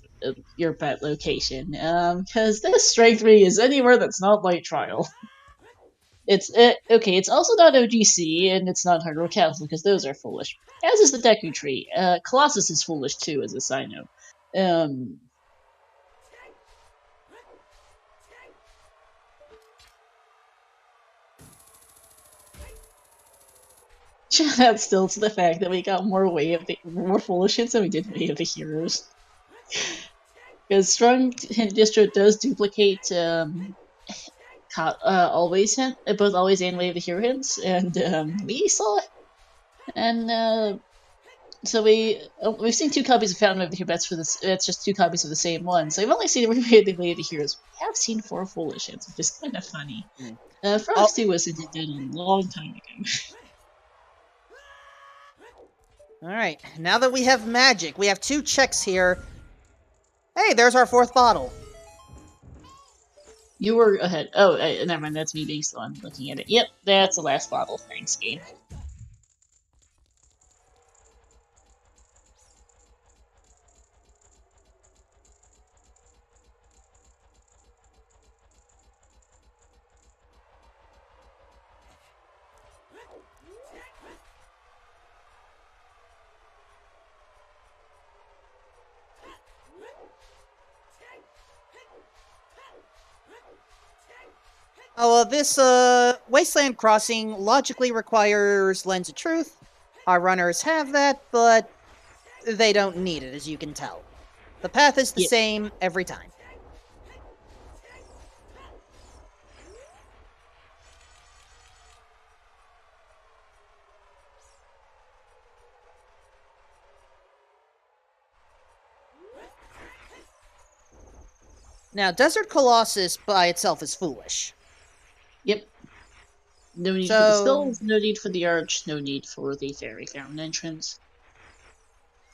bet location, because this strength 3 is anywhere that's not Light Trial. Okay, it's also not OGC, and it's not Hardware Castle, because those are foolish. As is the Deku Tree. Colossus is foolish too, as a side note. Shout out still to the fact that we got more foolish hints than we did Way of the Heroes. Because Strong Hint Distro does duplicate always hint, both always and Way of the Hero hints, and we saw it. And so we've seen 2 copies of Fountain of the Hero bets for this. It's just 2 copies of the same one. So we've only seen Way of the Heroes. We have seen 4 foolish hints, which is kind of funny. Frosty was did that a long time ago. Alright, now that we have magic, we have 2 checks here. Hey, there's our 4th bottle. You were ahead. Oh, never mind, that's me being slow. I'm looking at it. Yep, that's the last bottle. Thanks, game. Oh, well, this Wasteland Crossing logically requires Lens of Truth. Our runners have that, but they don't need it, as you can tell. The path is the same every time. Now, Desert Colossus by itself is foolish. Yep. No need for the skulls, no need for the arch, no need for the fairy fountain entrance.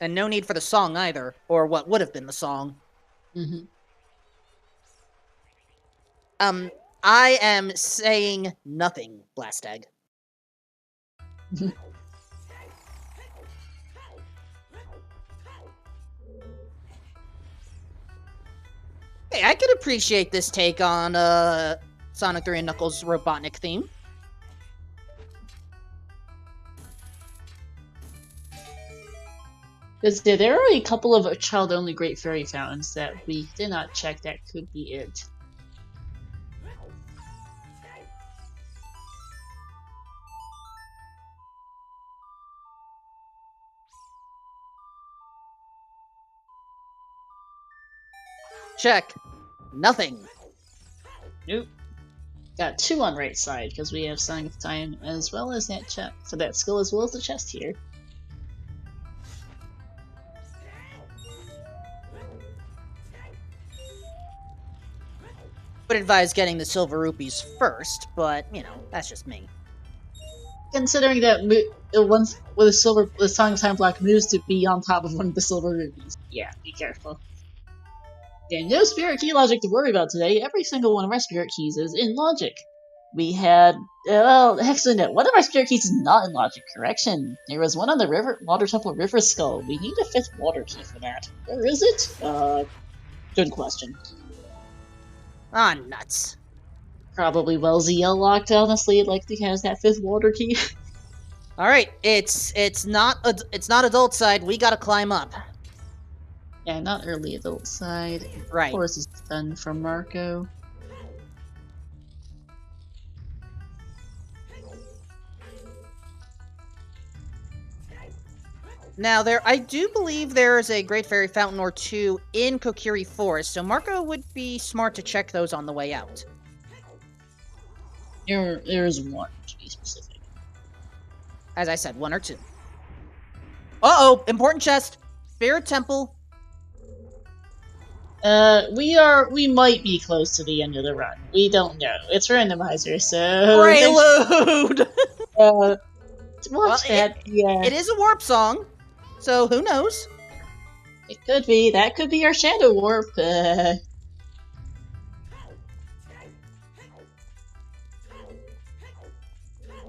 And no need for the song either, or what would have been the song. Mm-hmm. I am saying nothing, Blastag. Hey, I could appreciate this take on Sonic 3 and Knuckles' Robotnik theme. Because there are a couple of child-only Great Fairy Fountains that we did not check that could be it. Check. Nothing. Nope. Got 2 on right side, because we have Song of Time as well as that chest for that skill as well as the chest here. would advise getting the silver rupees first, but, you know, that's just me. Considering that once with a silver, the Song of Time Block moves to be on top of one of the silver rubies. Yeah, be careful. Yeah, no spirit key logic to worry about today. Every single one of our spirit keys is in logic. We had, well, actually no, one of our spirit keys is not in logic. Correction. There was one on the Water Temple River Skull. We need a 5th water key for that. Where is it? Good question. Ah, nuts. Probably well ZL locked, honestly. It likely has that 5th water key. Alright, it's not adult side, we gotta climb up. Yeah, not early adult side. Right. Of course, it's done from Marco. Now, I do believe there is a Great Fairy Fountain or two in Kokiri Forest, so Marco would be smart to check those on the way out. There's one, to be specific. As I said, 1 or 2. Uh-oh! Important chest! Spirit Temple. We might be close to the end of the run. We don't know. It's Randomizer, so... Prelude! Watch that, yeah. It is a warp song, so who knows? It could be. That could be our Shadow Warp.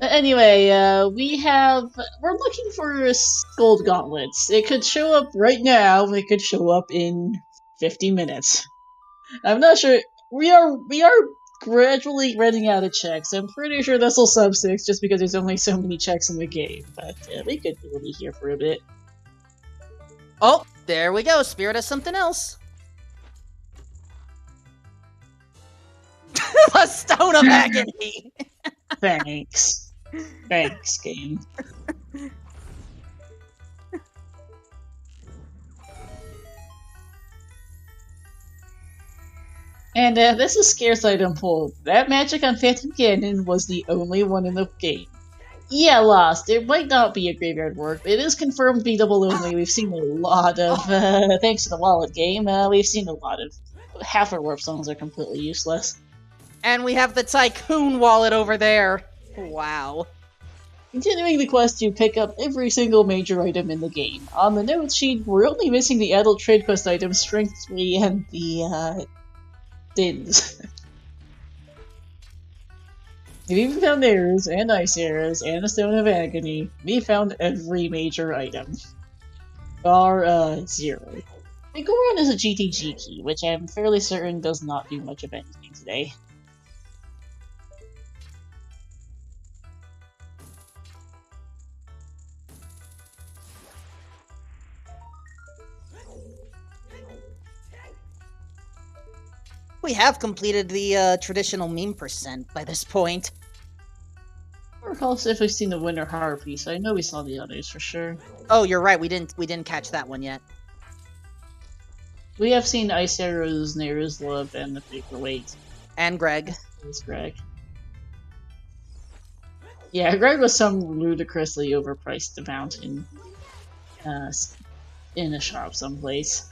Anyway, we're looking for gold gauntlets. It could show up right now, it could show up in 50 minutes. I'm not sure. We are gradually running out of checks. I'm pretty sure this will sub 6 just because there's only so many checks in the game, but we could be here for a bit. Oh, there we go. Spirit has something else. A Stone of Agony! Thanks. Thanks, game. And this is scarce item pull. That magic on Phantom Ganon was the only one in the game. Yeah, lost. It might not be a graveyard work, but it is confirmed be double only. We've seen a lot of, thanks to the wallet game, we've seen a lot of, half our warp songs are completely useless. And we have the Tycoon wallet over there. Wow. Continuing the quest to pick up every single major item in the game. On the note sheet, we're only missing the adult trade quest items, Strength 3, and the, Dins. We even found arrows, and ice arrows, and a Stone of Agony. We found every major item. Bar, 0. The Goron is a GTG key, which I'm fairly certain does not do much of anything today. We have completed the traditional meme percent by this point. I don't recall if we've seen the Winter Horror piece. I know we saw the others for sure. Oh, you're right. We didn't catch that one yet. We have seen Ice Arrows, Nero's Love, and the Paperweight. And Greg. It's Greg. Yeah, Greg was some ludicrously overpriced amount in a shop someplace.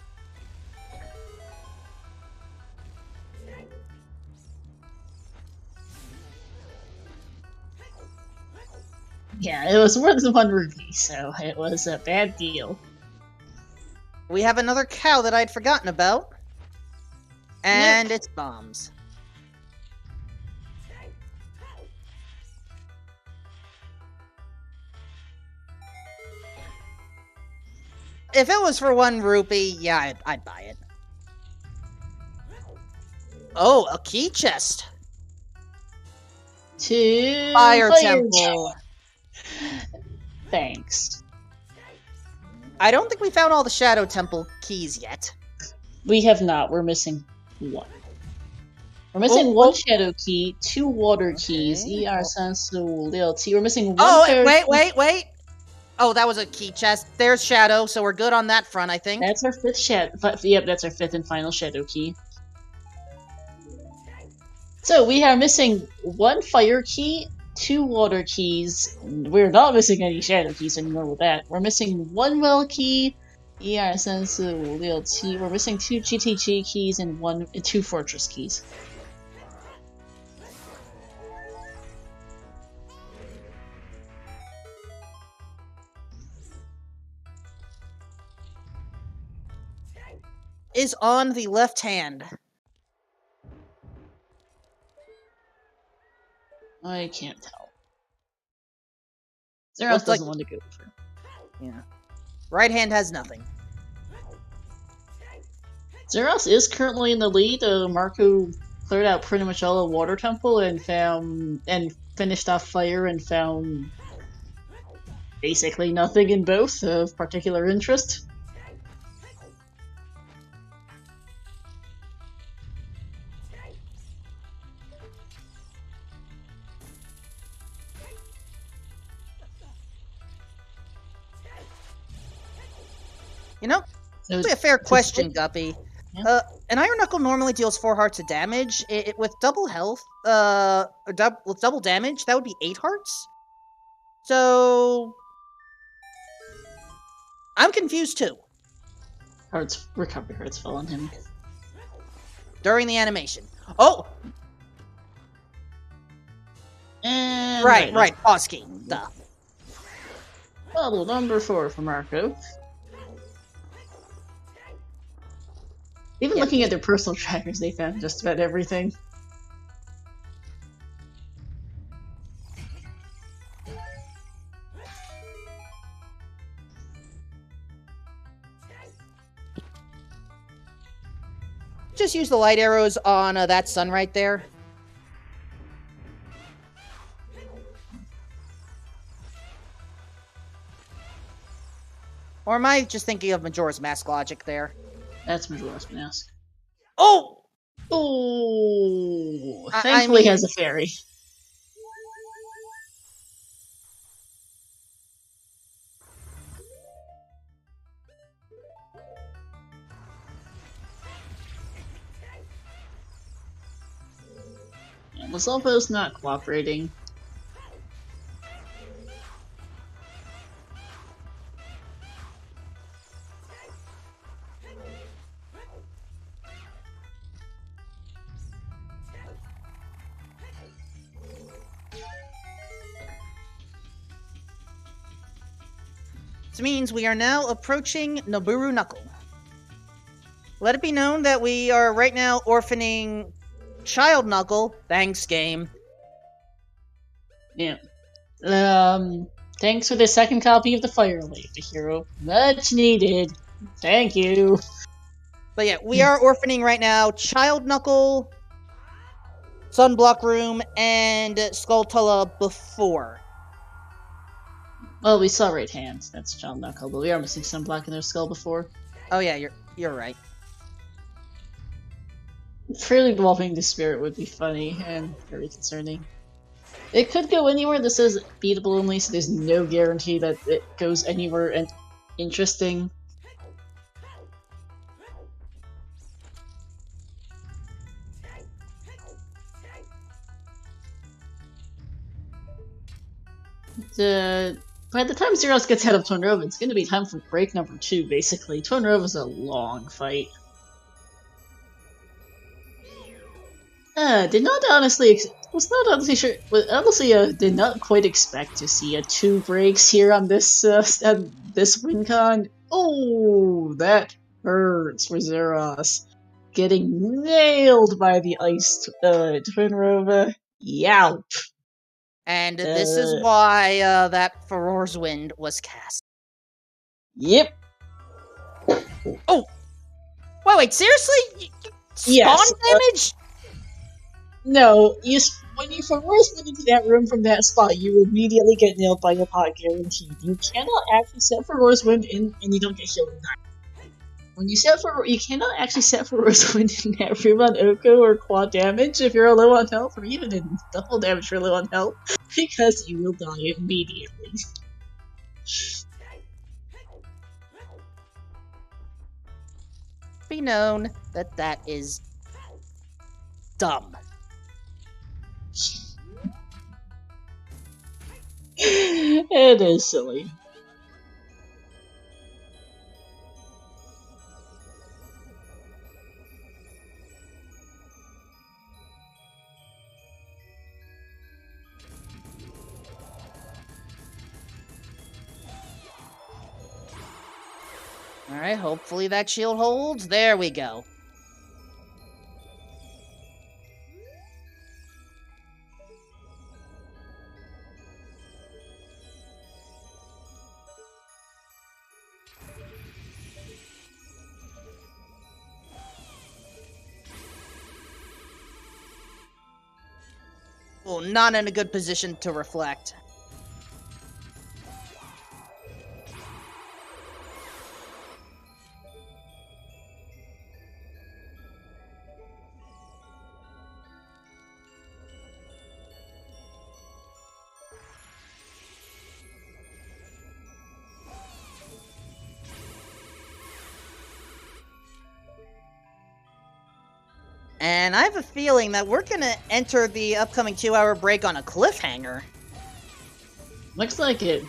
Yeah, it was worth 1 rupee, so it was a bad deal. We have another cow that I'd forgotten about. And it's bombs. If it was for 1 rupee, yeah, I'd buy it. Oh, a key chest. To Fire Temple. Thanks. I don't think we found all the Shadow Temple keys yet. We have not. We're missing 1. We're missing 1 Shadow Key, 2 Water Keys, ER Sensu, Lil T. We're missing 1 Oh, wait! Oh, that was a key chest. There's Shadow, so we're good on that front, I think. That's our 5th Shadow. Yep, that's our 5th and final Shadow Key. So we are missing 1 Fire Key, 2 Water Keys. We're not missing any Shadow Keys anymore with that. We're missing 1 Well Key, ER Sensu, Lil T. We're missing 2 GTG keys and 2 Fortress keys. is on the left hand. I can't tell. Xuross doesn't want to go for. Yeah. Right hand has nothing. Xuross is currently in the lead. Marco cleared out pretty much all of Water Temple and finished off Fire and found basically nothing in both of particular interest. You know, it's a fair question, Guppy. Yeah. An Iron Knuckle normally deals 4 hearts of damage. With double health, with double damage, that would be 8 hearts. So, I'm confused too. Recovery hearts fell on him during the animation. Oh, and right, pause key. Duh. Bubble number 4 for Marco. Even looking at their personal trackers, they found just about everything. Just use the light arrows on that sun right there. Or am I just thinking of Majora's Mask logic there? That's Majora's Mask. Oh! Oh! Thankfully he has a fairy. Yeah, Lizalvo's not cooperating. This means we are now approaching Noburu Knuckle. Let it be known that we are right now orphaning Child Knuckle. Thanks, game. Yeah. Thanks for the second copy of the Fire Leaf, the hero. Much needed. Thank you. But yeah, we are orphaning right now Child Knuckle, Sunblock Room, and Skulltula before. Well, we saw right hand. That's Child Knuckle, but we are missing Sunblock in their skull before. Oh yeah, you're right. Fairly developing the spirit would be funny and very concerning. It could go anywhere. This is beatable only, so there's no guarantee that it goes anywhere interesting. By the time Xuross gets out of Tornova, it's going to be time for break number 2, basically. Tornova's a long fight. Did not honestly expect to see 2 breaks here on this this WinCon. Oh, that hurts for Xuross. Getting nailed by the ice Tornova. Yowp. And this is why that Furor's Wind was cast. Yep. Oh! Wait, seriously? Yes. Spawn damage? No, when you Furor's Wind into that room from that spot, you immediately get nailed by a pot, guaranteed. You cannot actually set Furor's Wind in and you don't get healed in time. When you you cannot actually set Furor's Wind in that room on Oko or quad damage if you're low on health, or even in double damage if you're low on health, because you will die immediately. Be known that that is dumb. It is silly. Alright, hopefully that shield holds. There we go. Oh, not in a good position to reflect. And I have a feeling that we're gonna enter the upcoming 2-hour break on a cliffhanger. Looks like it.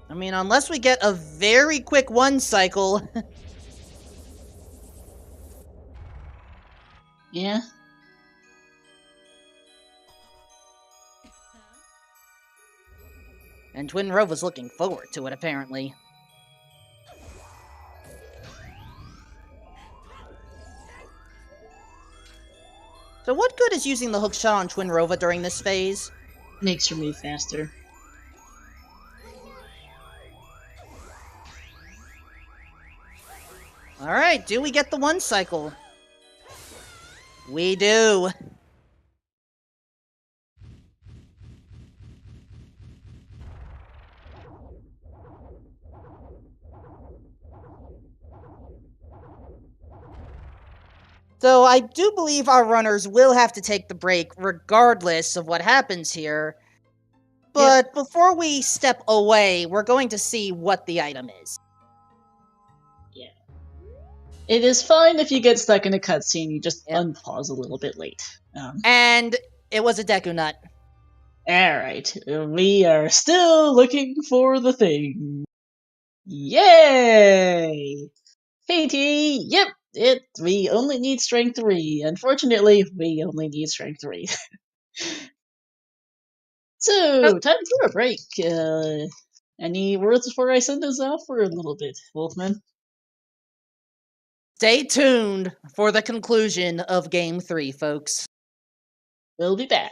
I mean, unless we get a very quick one cycle. Yeah. And Twin Rove was looking forward to it, apparently. So what good is using the hookshot on Twin Rova during this phase? Makes her move faster. Alright, do we get the one cycle? We do. So I do believe our runners will have to take the break regardless of what happens here. But before we step away, we're going to see what the item is. Yeah. It is fine if you get stuck in a cutscene, you just unpause a little bit late. And it was a Deku Nut. Alright, we are still looking for the thing. Yay! Katie, yep, we only need strength 3. Unfortunately, we only need strength 3. So, time for a break. Any words before I send us off for a little bit, Wolfman? Stay tuned for the conclusion of Game 3, folks. We'll be back.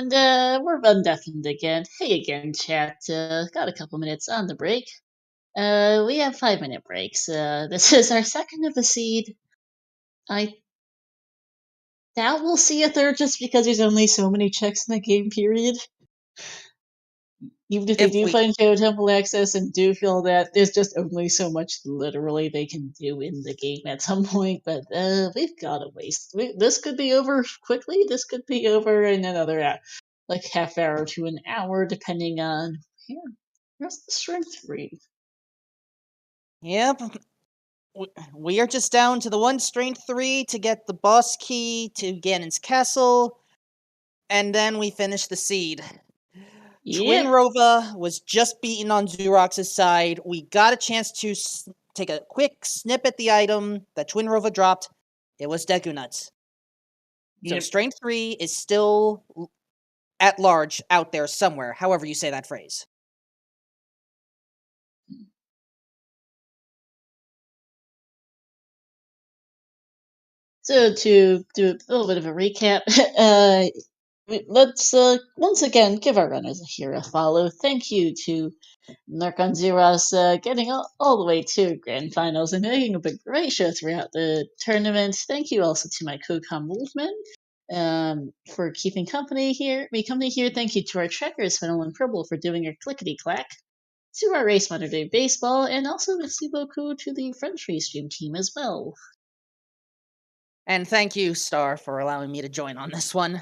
And we're undeafened again. Hey again, chat. Got a couple minutes on the break. We have 5-minute breaks. This is our second of the seed. I doubt we'll see a third just because there's only so many checks in the game period. Even if they do find Shadow Temple access and do feel that there's just only so much literally they can do in the game at some point, but we've got to waste. This could be over quickly. This could be over in another like half hour to an hour, depending on where's the strength read. Yep. We are just down to the 1 strength 3 to get the boss key to Ganon's castle, and then we finish the seed. Twin Rova was just beaten on Xurox's side. We got a chance to take a quick snip at the item that Twin Rova dropped. It was Deku Nuts. So Strength 3 is still at large out there somewhere, however you say that phrase. So to do a little bit of a recap, let's once again give our runners here a follow. Thank you to Narcon Xuross getting all the way to Grand Finals and making a great show throughout the tournament. Thank you also to my co-com Wolfman for keeping company here. Thank you to our trackers, Fennel and Purple, for doing your clickety-clack. To our Race Monitor Day Baseball, and also merci beaucoup to the French Restream team as well. And thank you, Star, for allowing me to join on this one.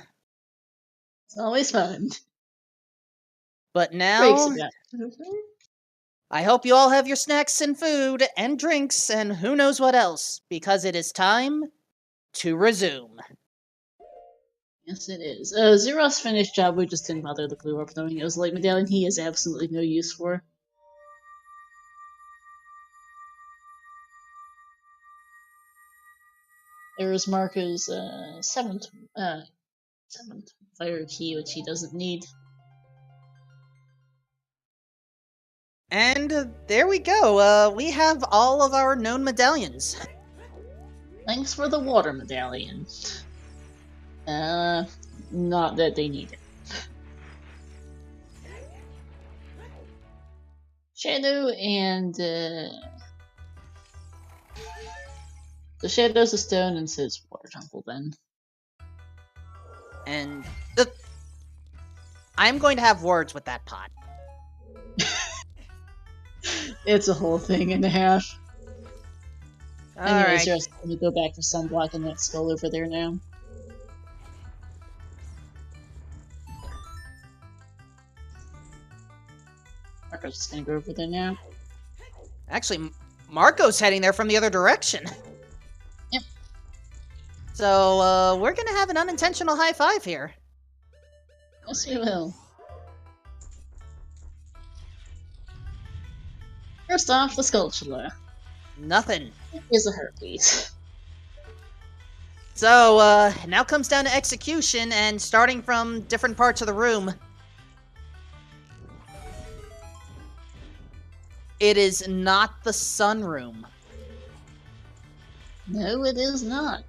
It's always fun. But now, I hope you all have your snacks and food and drinks and who knows what else, because it is time to resume. Yes, it is. Xuross finished job. We just didn't bother the blue orb, knowing it was light medallion. He has absolutely no use for. There was Marco's seventh fire key, which he doesn't need. And there we go. We have all of our known medallions. Thanks for the water medallion. Not that they need it. Shadow and the Shadow's a stone and says water temple then. And I'm going to have words with that pot. It's a whole thing and a half. Anyways, right. Let me go back for sunblock and that skull over there now. Marco's just gonna go over there now. Actually, Marco's heading there from the other direction. Yep. So, we're gonna have an unintentional high five here. Yes, we will. First off, the sculpture. Nothing. Here's a herpes. So, now comes down to execution, and starting from different parts of the room. It is not the sunroom. No, it is not.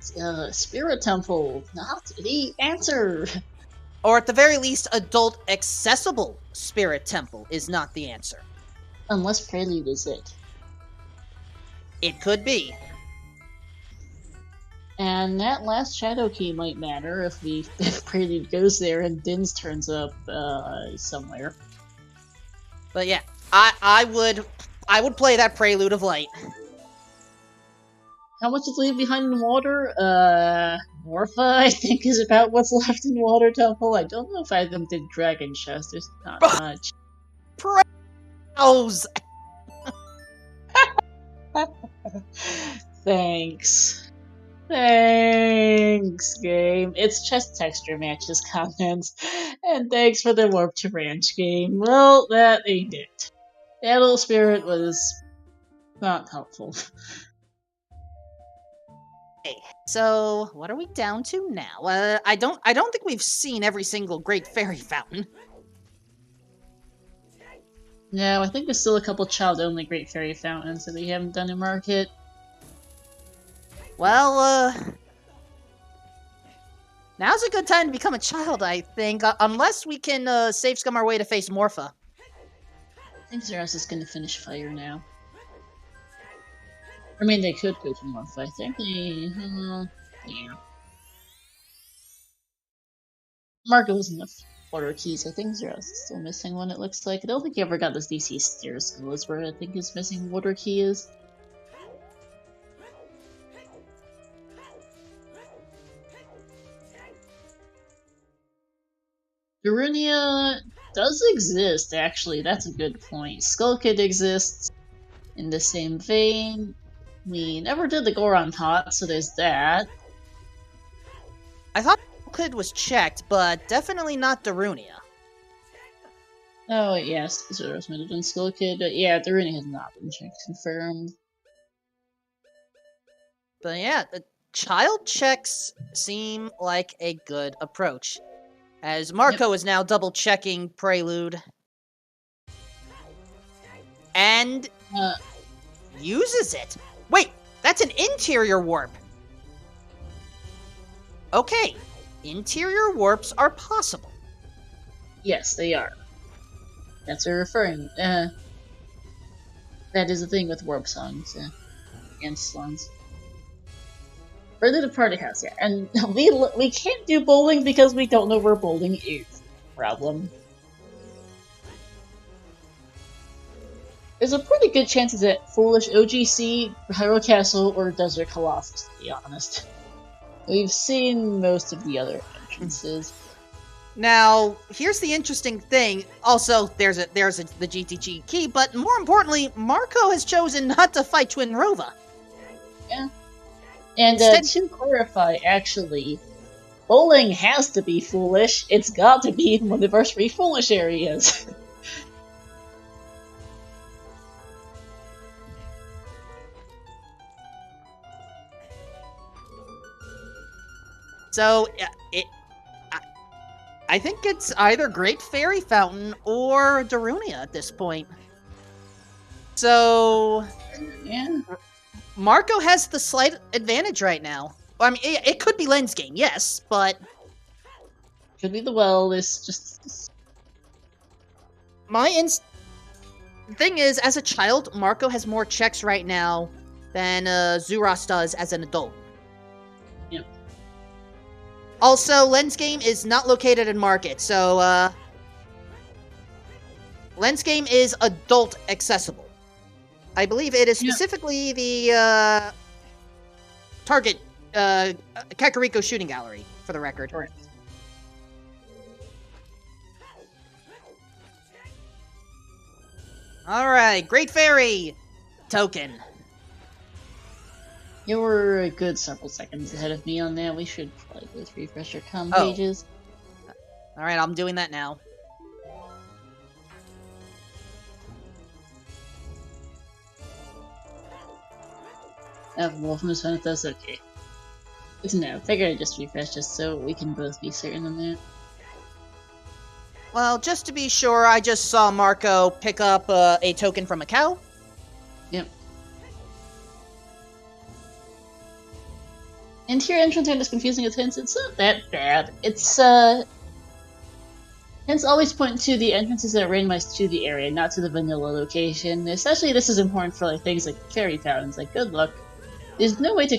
Spirit Temple, not the answer. Or at the very least, adult accessible Spirit Temple is not the answer. Unless Prelude is it. It could be. And that last Shadow Key might matter if Prelude goes there and Dins turns up somewhere. But yeah, I would play that Prelude of Light. How much is leave behind in water? Morpha, I think, is about what's left in Water Temple. I don't know if I them did Dragon Chest. There's not much. Praise! Thanks. Thanks, game. It's chest texture matches comments. And thanks for the Warp to Ranch game. Well, that ain't it. That little spirit was not helpful. Okay, so what are we down to now? I don't think we've seen every single Great Fairy Fountain. No, I think there's still a couple child-only Great Fairy Fountains that we haven't done in Market. Well, Now's a good time to become a child, I think, unless we can save scum our way to face Morpha. I think Xuross is gonna finish fire now. I mean, they could go to Morph, I think. Yeah. Marco has enough water keys. I think Xuross is still missing one, it looks like. I don't think he ever got this DC Stair skill, is where I think his missing water key is. Darunia does exist, actually. That's a good point. Skull Kid exists in the same vein. We never did the Goron Tot, so there's that. I thought Kid was checked, but definitely not Darunia. Oh, yes, Xuross might have been Skull Kid, but yeah, Darunia has not been checked, confirmed. But yeah, the child checks seem like a good approach. As Marco is now double-checking Prelude. And uses it. Wait, that's an interior warp. Okay, interior warps are possible. Yes, they are. That's what we're referring. That is the thing with warp songs and songs. Further to Party House, yeah. And we can't do bowling because we don't know where bowling is. Problem. There's a pretty good chance it's at Foolish OGC, Hyrule Castle, or Desert Colossus, to be honest. We've seen most of the other entrances. Now, here's the interesting thing. Also, there's the GTG key, but more importantly, Marco has chosen not to fight Twin Rova. Yeah. And to clarify, actually, bowling has to be foolish. It's got to be in one of our 3 foolish areas. So, I think it's either Great Fairy Fountain or Darunia at this point. So, yeah. Marco has the slight advantage right now. Well, I mean, it could be Lens Game, yes, but... Could be the well, it's just... thing is, as a child, Marco has more checks right now than Xuross does as an adult. Yep. Also, Lens Game is not located in Market, so, Lens Game is adult accessible. I believe it is specifically the Target Kakariko Shooting Gallery, for the record. Correct. Alright, Great Fairy token. You were a good several seconds ahead of me on that. We should probably go through refresher com pages. Alright, I'm doing that now. Well, from this one, that's okay. Good to know. Figured I'd just refresh just so we can both be certain on that. Well, just to be sure, I just saw Marco pick up a token from a cow. Yep. Interior entrance art is confusing as hints. It's not that bad. It's, hints always point to the entrances that are randomized to the area, not to the vanilla location. Especially this is important for like things like fairy fountains, like good luck. There's no way to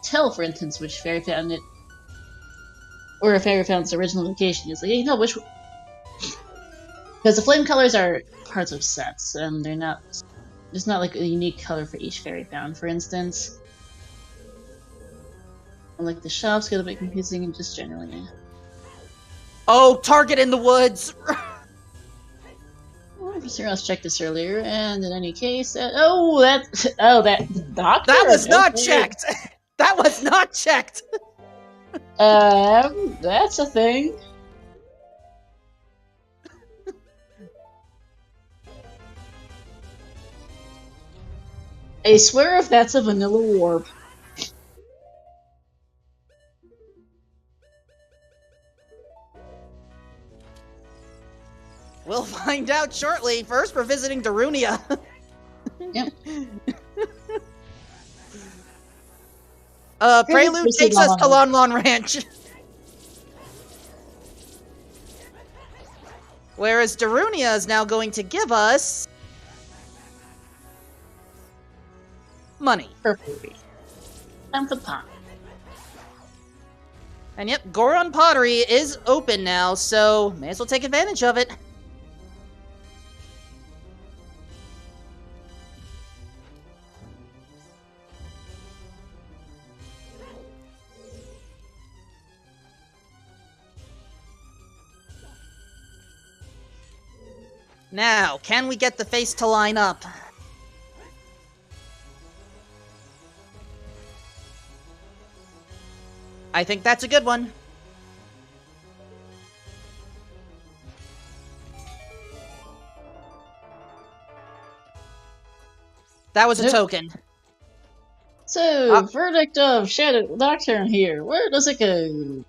tell, for instance, which fairy fountain or a fairy fountain's original location is. Like, you know, which... Because the flame colors are parts of sets, and they're not... There's not, like, a unique color for each fairy fountain, for instance. And, like, the shops get a bit confusing, and just generally, yeah. Oh, Target in the woods! Xuross checked this earlier, and in any case, that doctor. That was not checked. That was not checked. That's a thing. I swear if that's a vanilla warp. We'll find out shortly. First, we're visiting Darunia. Yep. Prelude takes us to Lon Lon Ranch. Whereas Darunia is now going to give us... money. Perfectly. Time for the pot. And yep, Goron Pottery is open now, so may as well take advantage of it. Now, can we get the face to line up? I think that's a good one. That was a token. So, verdict of Shadow Nocturne here. Where does it go?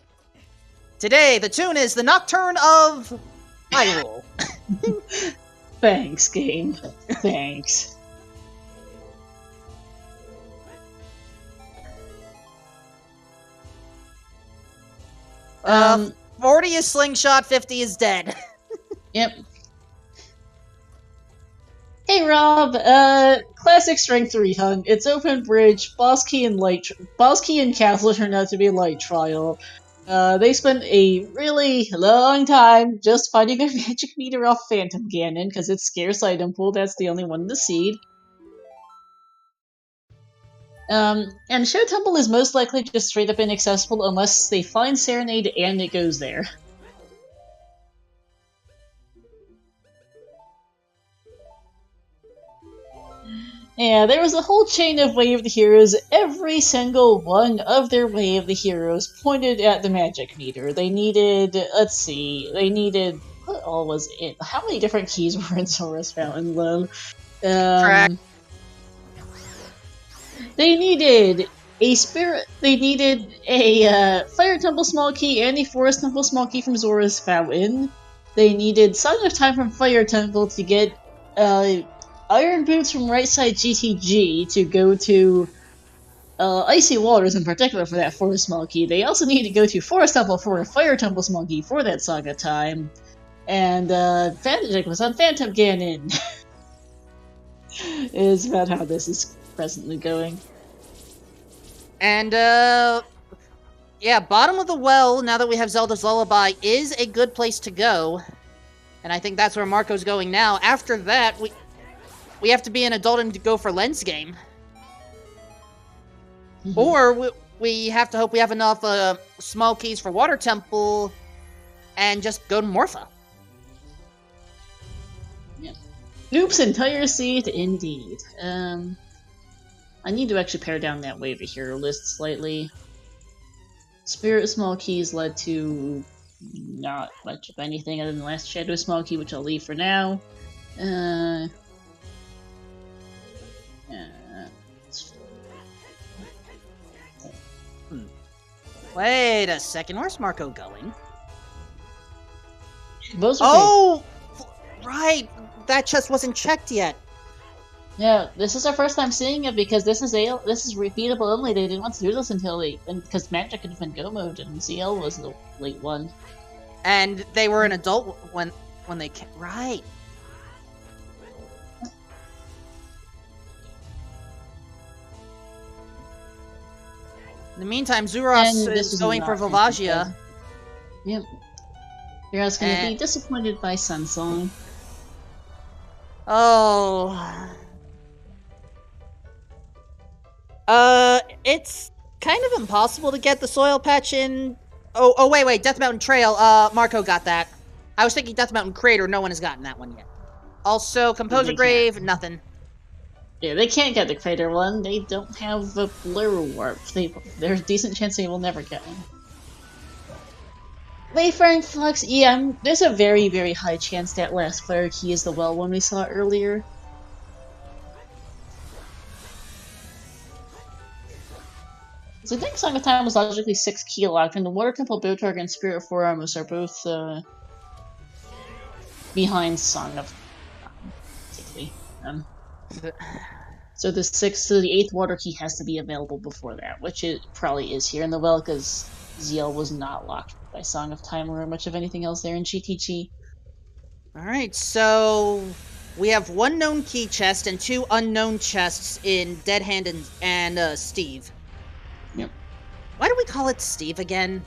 Today, the tune is the Nocturne of Hyrule. Thanks, game. Thanks. 40 is slingshot, 50 is dead. Yep. Hey Rob, classic strength 3 hunt. It's open bridge, boss key and castle turned out to be light trial. They spent a really long time just finding a magic meter off Phantom Ganon, because it's scarce item pool, that's the only one in the seed. And Show Temple is most likely just straight up inaccessible unless they find Serenade and it goes there. Yeah, there was a whole chain of Way of the Heroes. Every single one of their Way of the Heroes pointed at the magic meter. They needed, let's see, what all was it? How many different keys were in Xuross Fountain Low? Track. They needed a Fire Temple Small Key and a Forest Temple Small Key from Xuross Fountain. They needed Song of Time from Fire Temple to get, Iron Boots from Right Side GTG to go to Icy Waters in particular for that Forest Small Key. They also need to go to Forest Temple for a Fire Temple Small Key for that Song of Time. And Vantage was on Phantom Ganon. Is about how this is presently going. And, yeah, bottom of the well, now that we have Zelda's Lullaby, is a good place to go. And I think that's where Marco's going now. After that, we have to be an adult and to go for Lens Game. Mm-hmm. Or we have to hope we have enough small keys for Water Temple and just go to Morpha. Yep. Oops, entire seed, indeed. I need to actually pare down that Wave of Hero list slightly. Spirit Small Keys led to not much of anything other than the last Shadow Small Key, which I'll leave for now. Wait a second, where's Marco going? Right! That chest wasn't checked yet. Yeah, this is our first time seeing it because this is repeatable only. They didn't want to do this until because Magic had been Go mode and ZL was the late one. And they were an adult when they right. In the meantime, Xuross is going for Vivagia. Yep. Xuross gonna be disappointed by Sunsong. Oh. It's kind of impossible to get the soil patch in. Oh, wait, Death Mountain Trail. Marco got that. I was thinking Death Mountain Crater. No one has gotten that one yet. Also, Composer Grave, nothing. Yeah, they can't get the Crater one. They don't have a Blur Warp. There's a decent chance they will never get one. Wayfaring Flux, yeah, there's a very, very high chance that last Flare Key is the well one we saw earlier. So I think Song of Time was logically 6 key locked, and the Water Temple Botarg and Spirit Forearmos are both behind Song of Time, basically. So the 8th Water Key has to be available before that, which it probably is here in the well, because ZL was not locked by Song of Time or much of anything else there in GTG. Alright, so we have one known key chest and two unknown chests in Dead Hand and Steve. Yep. Why do we call it Steve again?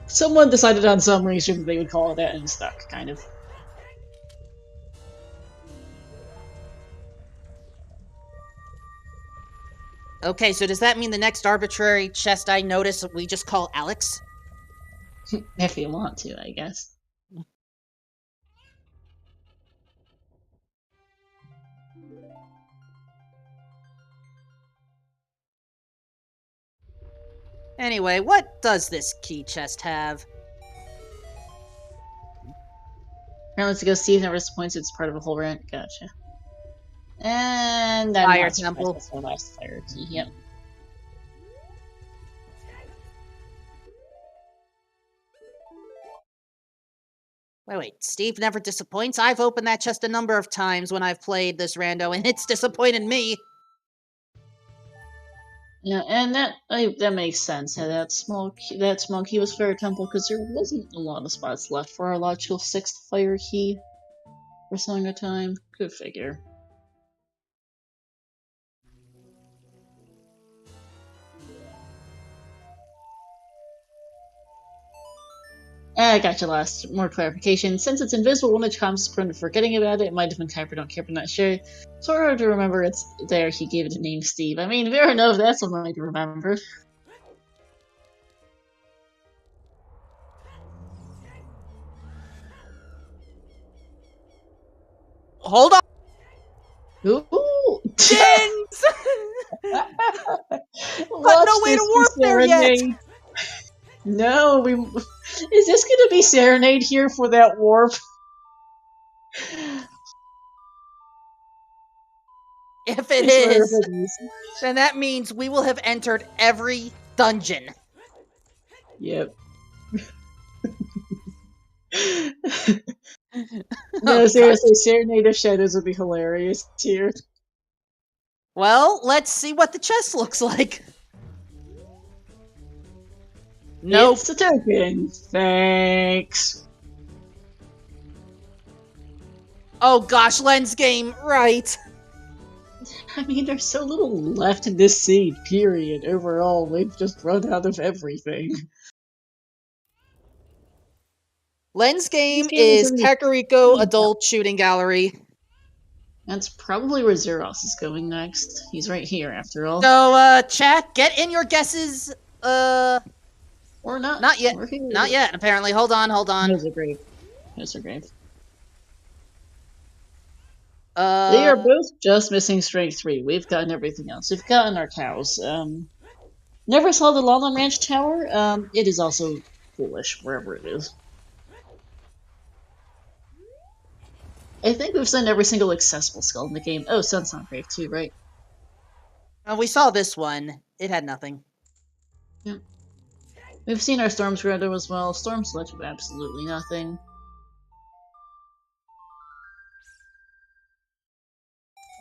Someone decided on some reason they would call it that and stuck, kind of. Okay, so does that mean the next arbitrary chest I notice we just call Alex? If you want to, I guess. Anyway, what does this key chest have? Apparently to go Steve never disappoints, it's part of a whole rant. Gotcha. And I'm Fire not surprised temple. that's our last fire key, yep. Wait, Steve never disappoints? I've opened that chest a number of times when I've played this rando, and it's disappointed me. Yeah, and that makes sense. That small key was Fire Temple because there wasn't a lot of spots left for our logical sixth fire key for Song of Time. Good figure. I got you last. More clarification. Since it's invisible when it comes, prone to forgetting about it. It might have been Kuiper, don't care, but not sure. So hard to remember it's there. He gave it the name Steve. I mean, fair enough, that's one way to remember. Hold on! Ooh! Dings! But no way to warp there yet! No, is this gonna be Serenade here for that warp? If it is, then that means we will have entered every dungeon. Yep. No, seriously, Serenade of Shadows would be hilarious here. Well, let's see what the chest looks like. Nope. It's a token. Thanks. Oh gosh, lens game, right. I mean, there's so little left in this seed, period. Overall, we've just run out of everything. Lens game is Kakariko Adult Shooting Gallery. That's probably where Xuross is going next. He's right here, after all. So, chat, get in your guesses, Or not. Not yet. Not yet, apparently. Hold on. Those are great. They are both just missing strength 3. We've gotten everything else. We've gotten our cows. Never saw the Lala Ranch Tower. It is also foolish, wherever it is. I think we've seen every single accessible skull in the game. Oh, Sun's Grave too, right? We saw this one. It had nothing. Yeah. We've seen our Storm's Grotto as well. Storm's Ledge with absolutely nothing.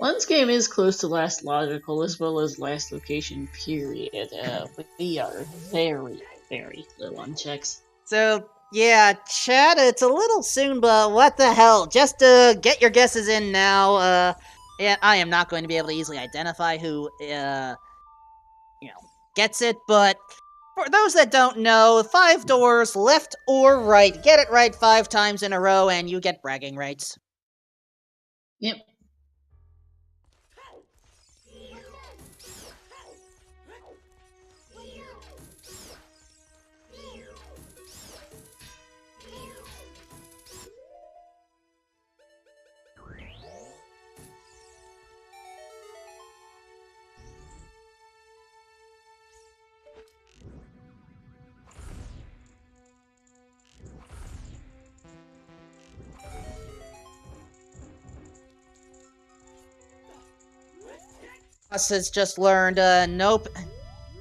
Lens game is close to last logical as well as last location, period. We are very, very low on checks. So, yeah, chat, it's a little soon, but what the hell? Just get your guesses in now. Yeah, I am not going to be able to easily identify who, gets it, but for those that don't know, 5 doors, left or right. Get it right 5 times in a row, and you get bragging rights. Yep. Us has just learned, nope.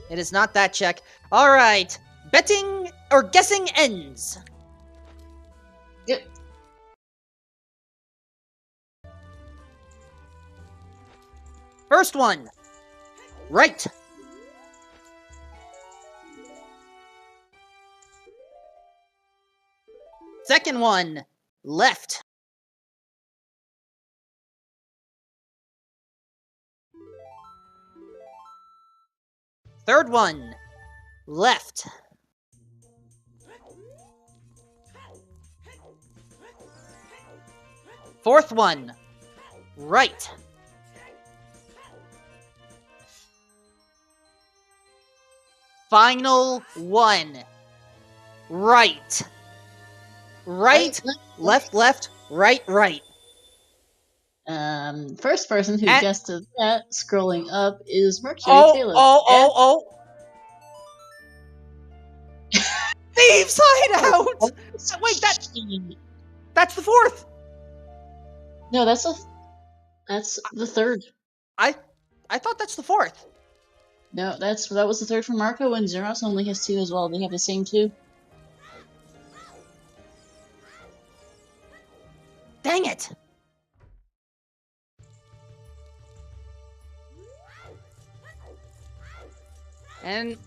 It is not that check. Alright. Betting or guessing ends. Yep. First one. Right. Second one, left. Third one, left. Fourth one, right. Final one, right. Right, left, left, right, right. First person who guessed that, scrolling up, is Mercury Taylor. Oh. Thieves Hideout! So wait, that's the fourth. No, that's the third. I thought that's the fourth. No, that was the third for Marco, and Xuross only has 2 as well. They have the same 2. Dang it! And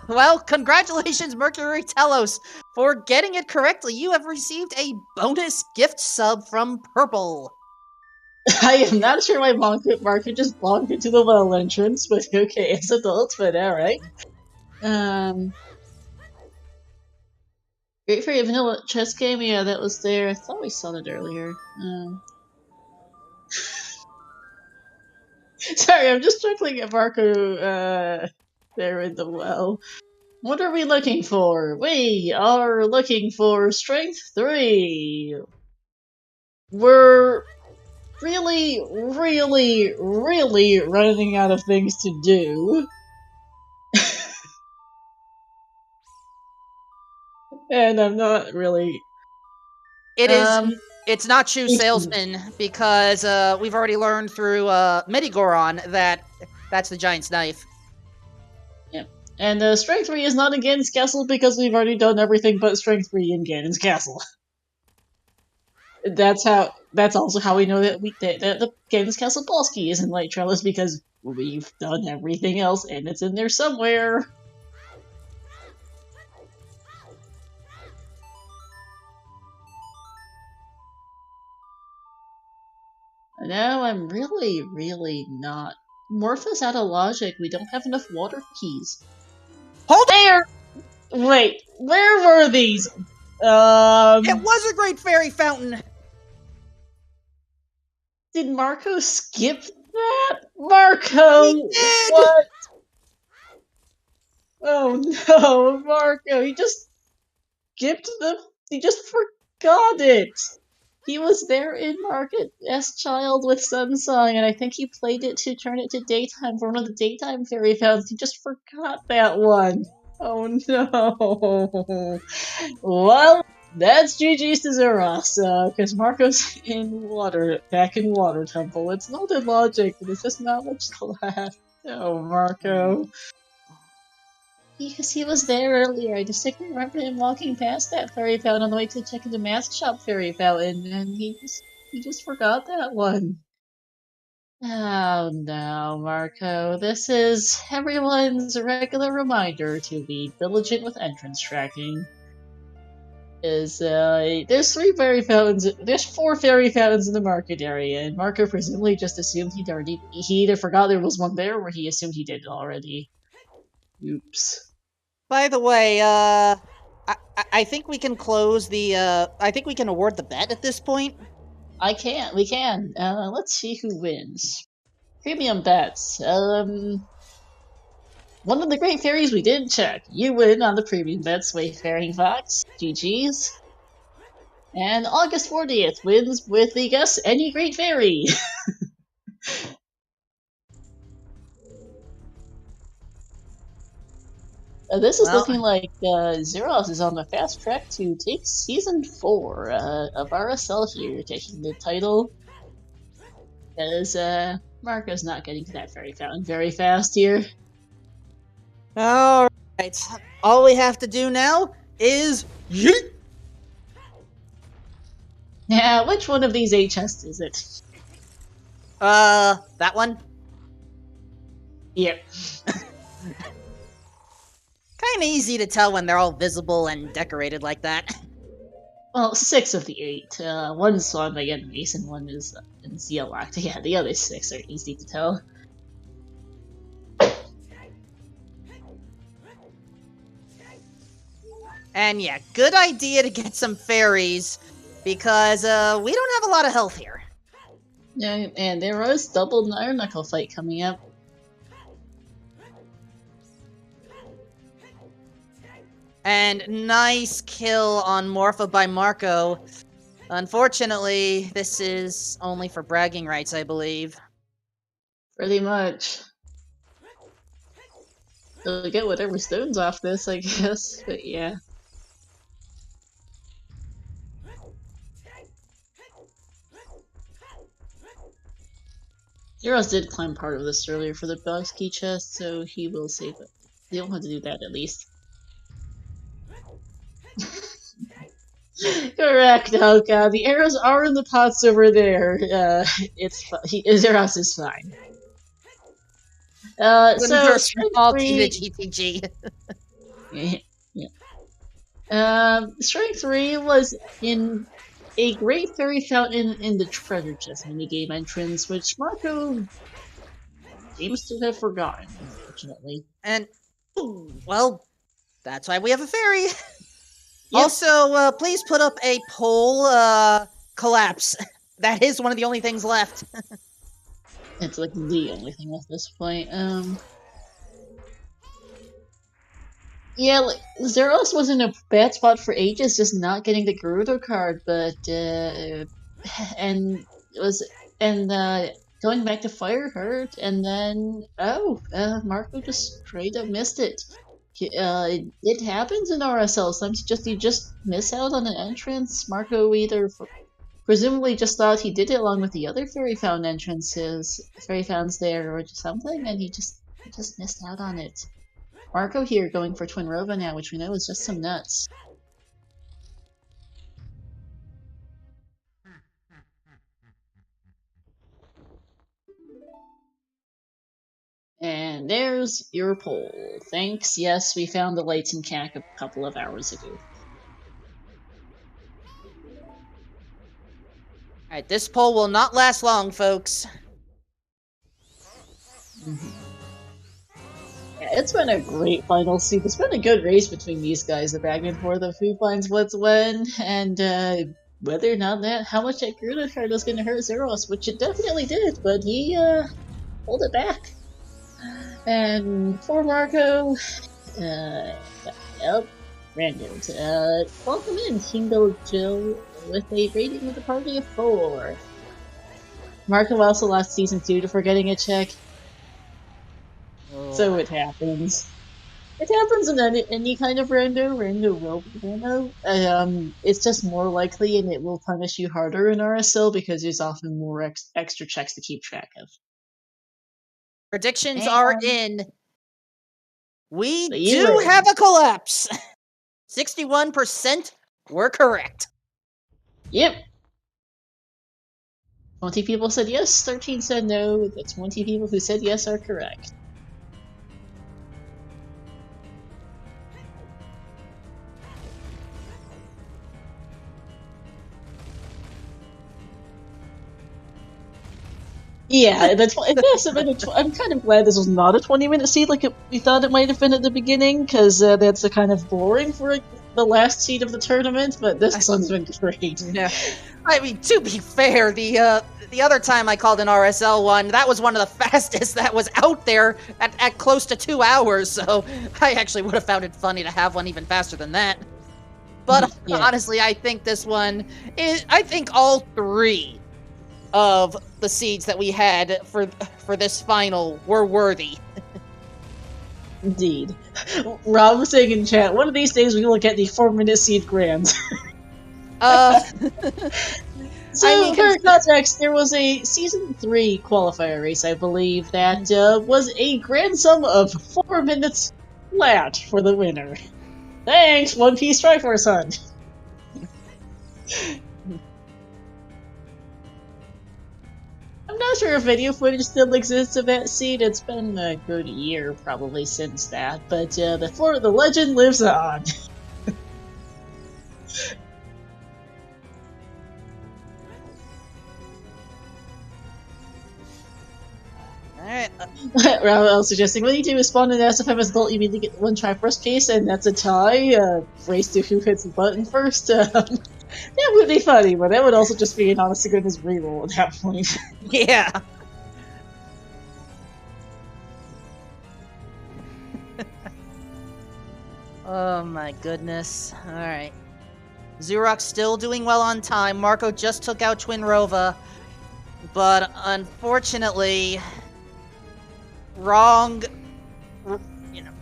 well, congratulations, Mercury Telos, for getting it correctly. You have received a bonus gift sub from Purple. I am not sure why Marco just bonked into the well entrance, but okay, it's adults, but alright. Great for a vanilla chess game, yeah, that was there. I thought we saw that earlier. Sorry, I'm just chuckling at Marco, there in the well. What are we looking for? We are looking for Strength 3. We're really running out of things to do. And I'm not really... It's not Shoe Salesman, because we've already learned through Medigoron that that's the Giant's Knife. Yeah. And Strength 3 is not in Ganon's Castle because we've already done everything but Strength 3 in Ganon's Castle. That's also how we know that the Ganon's Castle boss key is in Light Trellis, because we've done everything else and it's in there somewhere. Now I'm really not. Morph out of logic. We don't have enough water keys. Hold there! Wait, where were these? It was a Great Fairy Fountain! Did Marco skip that? Marco! He did! What? Oh no, Marco, he just skipped he just forgot it! He was there in Market as Child with Sunsong, and I think he played it to turn it to daytime for one of the daytime fairy fountains. He just forgot that one. Oh no. Well, that's GG's to Xuross, because Marco's back in Water Temple. It's not in logic, but it's just not much left. Oh, Marco. Because he was there earlier. I distinctly remember him walking past that fairy fountain on the way to check into Mask Shop Fairy Fountain, and he just forgot that one. Oh no, Marco. This is everyone's regular reminder to be diligent with entrance tracking. There's 3 fairy fountains. There's 4 fairy fountains in the market area, and Marco presumably just assumed he either forgot there was one there, or he assumed he did it already. Oops. By the way, I think we can close the, I think we can award the bet at this point. We can. Let's see who wins. Premium bets. One of the great fairies we didn't check. You win on the premium bets, Wayfaring Fox. GG's. And August 40th wins with the Guess Any Great Fairy. This is looking like Xuross is on the fast track to take Season 4 of RSL here, taking the title. Because Marco's not getting to that fairy fountain very fast here. Alright, all we have to do now is yeet! Now, which one of these 8 chests is it? That one? Yep. Kinda easy to tell when they're all visible and decorated like that. Well, 6 of the 8. One's on by enemies and one is in locked. Yeah, the other 6 are easy to tell. And yeah, good idea to get some fairies, because we don't have a lot of health here. Yeah, and there was double Iron Knuckle fight coming up. And nice kill on Morpha by Marco. Unfortunately, this is only for bragging rights, I believe. Pretty much. They'll get whatever stones off this, I guess, but yeah. Xuross did climb part of this earlier for the boss key chest, so he will save it. They don't have to do that at least. Correct. Oh god, the arrows are in the pots over there. Xuross is fine. So strength 3 GTG. Yeah. Strength 3 was in a Great Fairy Fountain in the treasure chest minigame entrance, which Marco seems to have forgotten, unfortunately. And, well, that's why we have a fairy. Yep. Also, please put up a poll collapse. That is one of the only things left. It's like the only thing at this point. Yeah, like, Xuross was in a bad spot for ages, just not getting the Gerudo card, but going back to Fire hurt, and then Marco just straight up missed it. It happens in RSL. Sometimes you just miss out on an entrance. Marco either presumably just thought he did it along with the other fairy fountains there, or something, and he just missed out on it. Marco here going for Twin Rova now, which we know is just some nuts. And there's your poll. Thanks, yes, we found the lights in CAC a couple of hours ago. Alright, this poll will not last long, folks. Yeah, it's been a great final season. It's been a good race between these guys, the back and forth of who finds what's when, and whether or not how much that Gerudo card was going to hurt Xuross, which it definitely did, but he pulled it back. And for Marco, random. Welcome in, Kingo Jill, with a rating of a party of 4. Marco also lost Season 2 to forgetting a check. So it happens. It happens in any kind of rando. Rando will be rando. It's just more likely, and it will punish you harder in RSL because there's often more extra checks to keep track of. Predictions are in. We do have a collapse. 61% were correct. Yep. 20 people said yes, 13 said no. The 20 people who said yes are correct. Yeah, I'm kind of glad this was not a 20-minute seed like we thought it might have been at the beginning, because that's a kind of boring for the last seed of the tournament, but this one's been great. Yeah. I mean, to be fair, the other time I called an RSL one, that was one of the fastest that was out there at close to 2 hours, so I actually would have found it funny to have one even faster than that. But yeah. Honestly, I think this one I think all 3 of the seeds that we had for this final were worthy. Indeed. Rob was saying in chat, one of these days we will get the 4-minute seed grands. So, for context, there was a Season 3 qualifier race, I believe, that was a grand sum of 4 minutes flat for the winner. Thanks, One Piece Triforce Hunt! I'm not sure if video footage still exists of that seed. It's been a good year probably since that, but the legend lives on. Alright. Ravel suggesting when you do respond in SFM as adult, you need to get one try first case, and that's a tie. Race to who hits the button first. That would be funny, but that would also just be an honest to goodness reroll at that point. Yeah. Oh my goodness. Alright. Xuross still doing well on time. Marco just took out Twin Rova. But unfortunately, wrong.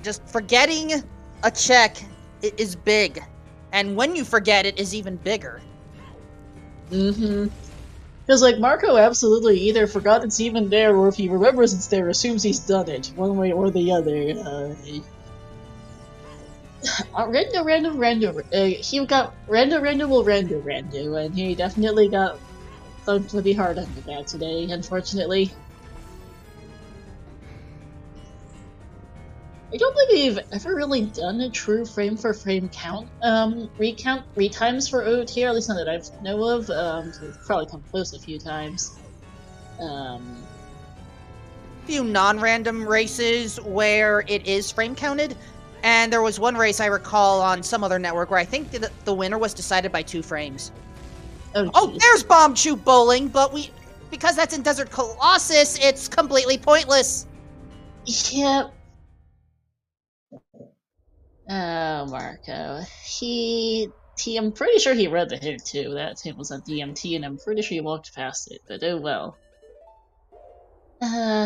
Just forgetting a check is big. And when you forget it is even bigger. Mm-hmm. Because, like, Marco absolutely either forgot it's even there, or if he remembers it's there, assumes he's done it, one way or the other. He got Rando, and he definitely got thumped pretty hard under that today, unfortunately. I don't think we've ever really done a true frame-for-frame count, retimes for OoTR, at least not that I know of, so we've probably come close a few times. Few non-random races where it is frame counted, and there was one race I recall on some other network where I think the winner was decided by 2 frames. Oh, there's Bomb Shoot Bowling, but because that's in Desert Colossus, it's completely pointless. Yep. Oh, Marco. I'm pretty sure he read the hint too. That hint was on DMT, and I'm pretty sure he walked past it, but oh well.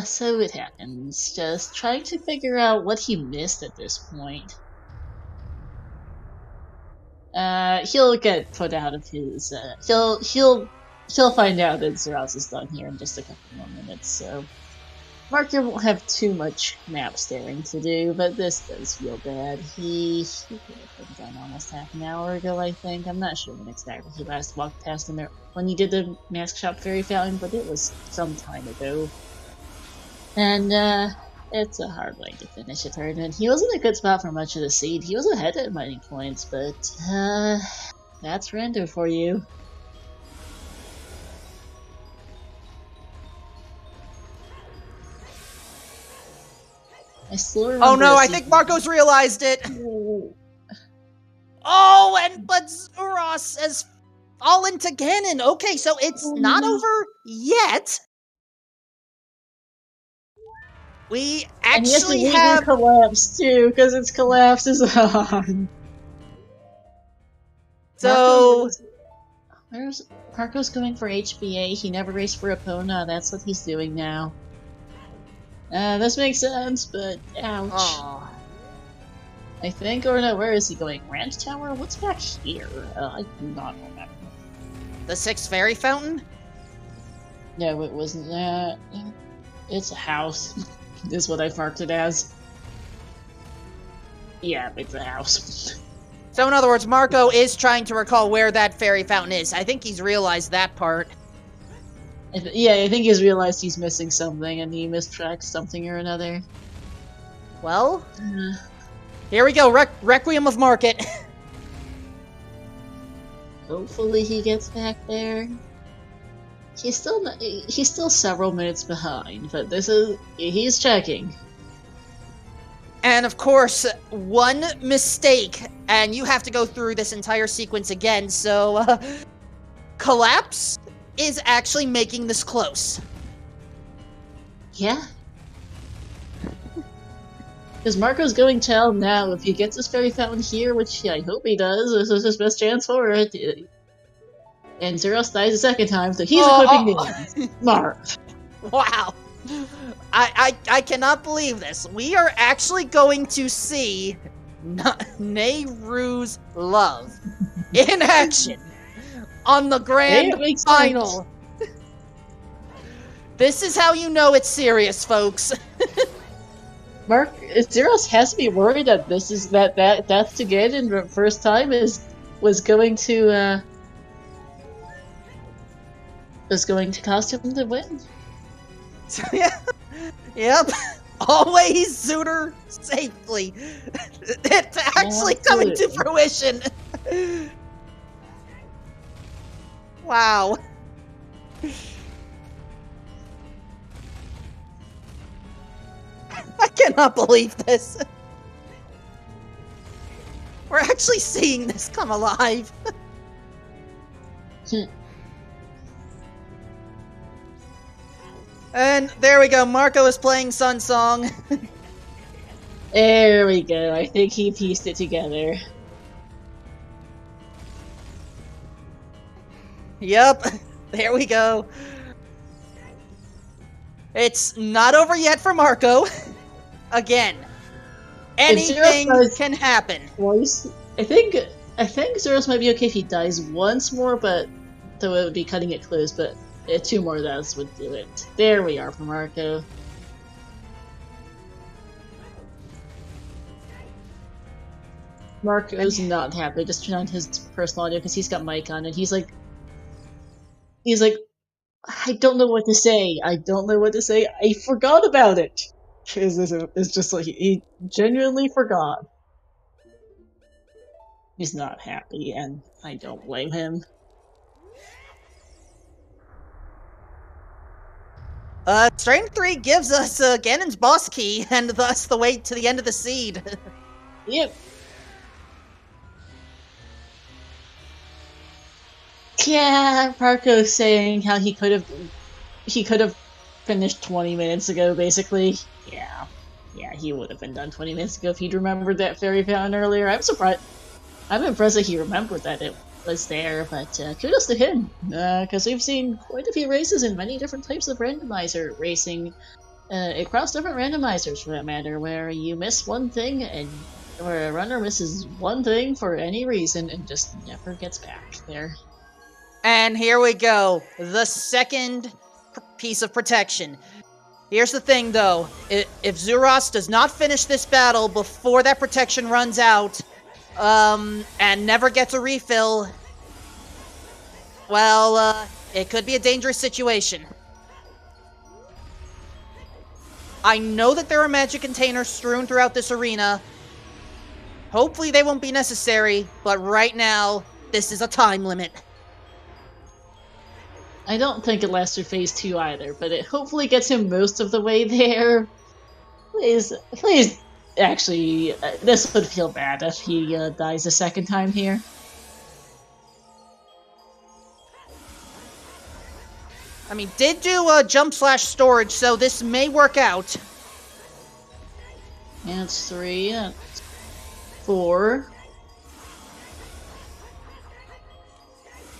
So it happens. Just trying to figure out what he missed at this point. He'll get put out of his, he'll find out that Xuross is done here in just a couple more minutes, so. Marco won't have too much map staring to do, but this does feel bad. He could have been done almost half an hour ago, I think. I'm not sure when exactly he last walked past him when he did the Mask Shop Fairy Fountain, but it was some time ago. And, it's a hard way to finish a tournament. He was in a good spot for much of the seed. He was ahead at many points, but, that's Rando for you. I still remember. Oh no, I think Marco's realized it! But Xuross has fallen to Ganon! Okay, so it's not over yet! We actually have collapse too, because its collapse is on. So Marco's going for HBA. He never raced for Epona. That's what he's doing now. This makes sense, but ouch. Aww. I think, or no, where is he going? Ranch Tower? What's back here? I do not remember. The 6th Fairy Fountain? No, it wasn't that. It's a house, is what I've marked it as. Yeah, it's a house. So in other words, Marco is trying to recall where that fairy fountain is. I think he's realized that part. Yeah, I think he's realized he's missing something, and he mistracked something or another. Well, here we go, Requiem of Market. Hopefully he gets back there. He's still several minutes behind, but he's checking. And of course, one mistake, and you have to go through this entire sequence again, so, Collapse is actually making this close. Yeah. Because Marco's going to tell now if he gets this fairy fountain here, which I hope he does, this is his best chance for it. And Xuross dies a second time, so he's equipping the Mark. Wow. I cannot believe this. We are actually going to see Nehru's love in action on the grand final. This is how you know it's serious, folks. Xuross has to be worried that this is that's to get in the first time was going to cost him the win. So, yeah. Yep. Always Zooter safely. It's actually coming to fruition. Wow. cannot believe this. We're actually seeing this come alive. And there we go. Marco is playing Sun Song. There we go. I think he pieced it together. Yep. There we go. It's not over yet for Marco. Again, anything can happen. Twice, I think Xuross might be okay if he dies once more, but though it would be cutting it close. But 2 more deaths would do it. There we are for Marco. Marco's not happy. Just turn on his personal audio because he's got mic on, and he's like, I don't know what to say. I don't know what to say. I forgot about it. It's just like he genuinely forgot. He's not happy, and I don't blame him. Strain 3 gives us Ganon's boss key, and thus the way to the end of the seed. Yep. Yeah, Marco's saying how he could have finished 20 minutes ago, basically. Yeah, he would have been done 20 minutes ago if he'd remembered that fairy fountain earlier. I'm surprised. I'm impressed that he remembered that it was there, but kudos to him, because we've seen quite a few races in many different types of randomizer racing, across different randomizers for that matter, where you miss one thing and where a runner misses one thing for any reason and just never gets back there. And here we go, the second piece of protection. Here's the thing, though. If Xuross does not finish this battle before that protection runs out, and never gets a refill, well, it could be a dangerous situation. I know that there are magic containers strewn throughout this arena. Hopefully they won't be necessary, but right now, this is a time limit. I don't think it lasts through phase 2 either, but it hopefully gets him most of the way there. Please, actually, this would feel bad if he dies a second time here. I mean, did do a jump/storage, so this may work out. And it's 3, 4.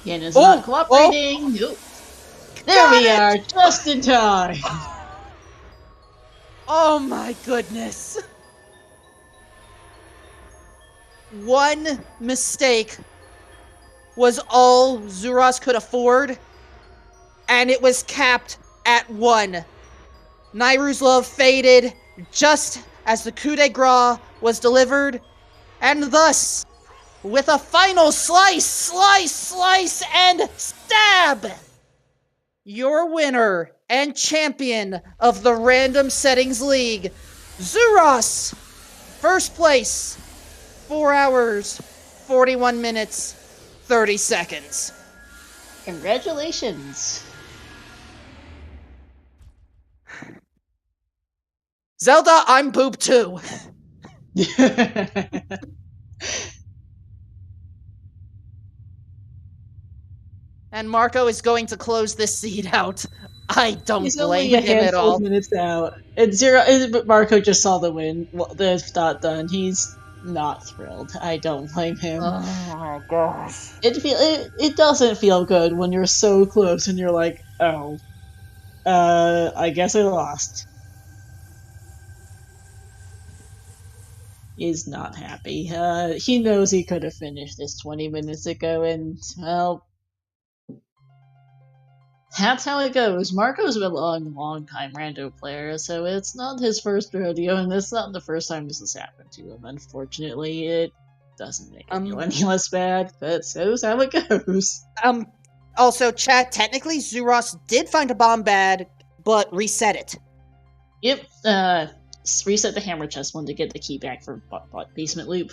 Ganon's not cooperating. Nope. There we are, just in time. Oh my goodness. One mistake was all Xuross could afford, and it was capped at 1. Nayru's love faded just as the coup de grace was delivered, and thus, with a final slice, and stab! Your winner and champion of the Random Settings League, Xuross! First place, 4 hours, 41 minutes, 30 seconds. Congratulations. Zelda, I'm poop too. And Marco is going to close this seed out. I don't blame him at all. He's only a handful of minutes out. And Marco just saw the win. The dot done. He's not thrilled. I don't blame him. Oh my gosh. It doesn't feel good when you're so close and you're like, oh, I guess I lost. He's not happy. He knows he could have finished this 20 minutes ago, and well, that's how it goes. Marco's been a long time rando player, so it's not his first rodeo, and it's not the first time this has happened to him. Unfortunately, it doesn't make it feel any less bad, but so's how it goes. Also, chat, technically, Xuross did find a bomb bad, but reset it. Yep, reset the hammer chest one to get the key back for basement loop.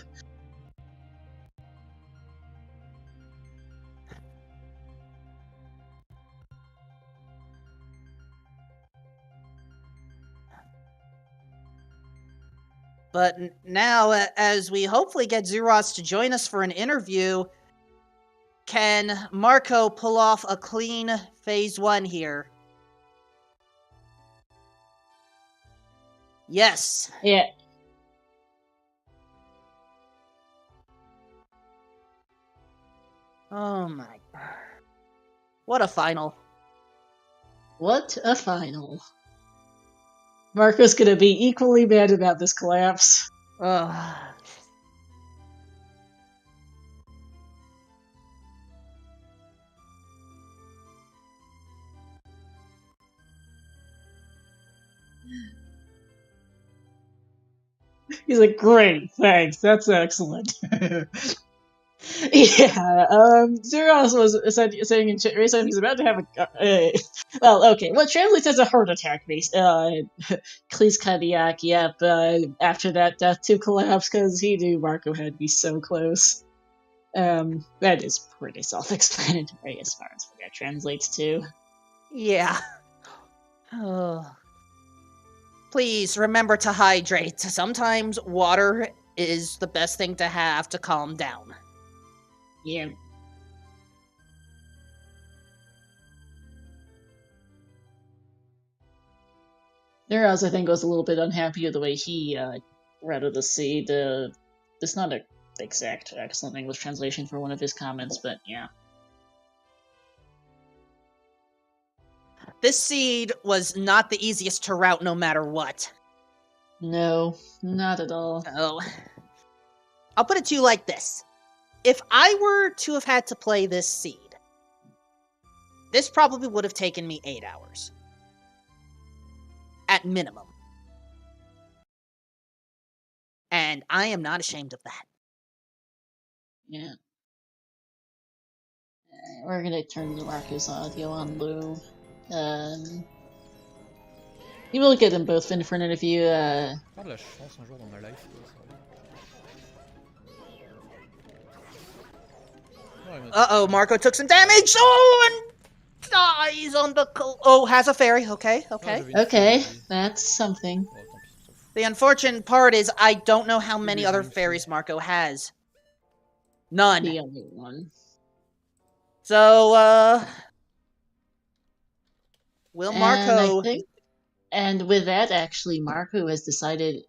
But now, as we hopefully get Xuross to join us for an interview, can Marco pull off a clean Phase 1 here? Yes. Yeah. Oh my god. What a final. What a final. Marco's gonna be equally mad about this collapse. Ugh. He's like, great, thanks, that's excellent. Yeah, Xuross was saying in chat recently he's about to have well, okay, what translates as a heart attack, Cleese Kadiak, yep, after that death to collapse, because he knew Marco had to be so close. That is pretty self-explanatory as far as what that translates to. Yeah. Please remember to hydrate. Sometimes water is the best thing to have to calm down. Yeah. Xuross, I think, was a little bit unhappy with the way he routed the seed. It's not an exact excellent English translation for one of his comments, but yeah. This seed was not the easiest to route no matter what. No, not at all. So, I'll put it to you like this. If I were to have had to play this seed, this probably would have taken me 8 hours. At minimum. And I am not ashamed of that. Yeah. We're gonna turn the Marcus audio on low. You will get them both in for an interview. Avoir de la chance un jour dans ma life. Uh-oh, Marco took some damage! Oh, and dies on the... Oh, has a fairy. Okay. Okay, that's something. The unfortunate part is I don't know how many other fairies Marco has. None. The only one. So, will Marco... And with that, actually, Marco has decided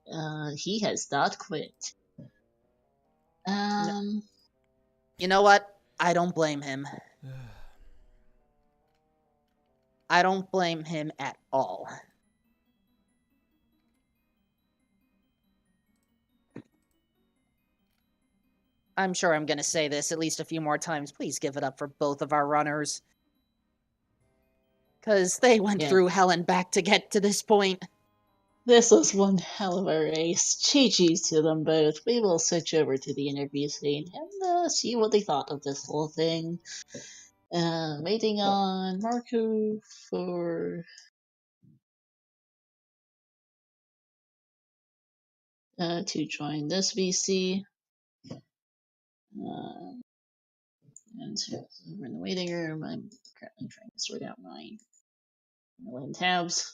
he has not quit. You know what? I don't blame him. I don't blame him at all. I'm sure I'm going to say this at least a few more times. Please give it up for both of our runners. Because they went through hell and back to get to this point. This was one hell of a race. GG's to them both. We will switch over to the interview scene and see what they thought of this whole thing. Waiting on Marco for... to join this VC. And so we're in the waiting room. I'm currently trying to sort out my million tabs.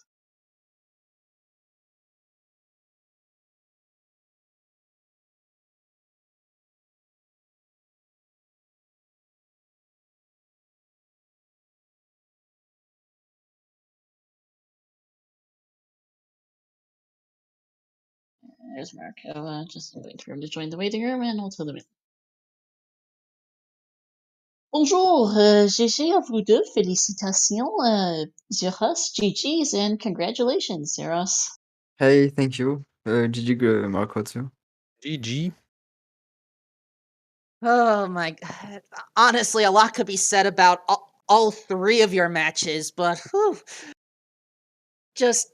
There's Marco. Just waiting for him to join the waiting room, and we'll tell them in. Bonjour, GG à vous deux. Félicitations, Xuross, GG's, and congratulations, Xuross. Hey, thank you. GG, Marco too. GG. Oh my god. Honestly, a lot could be said about all three of your matches, but whew, just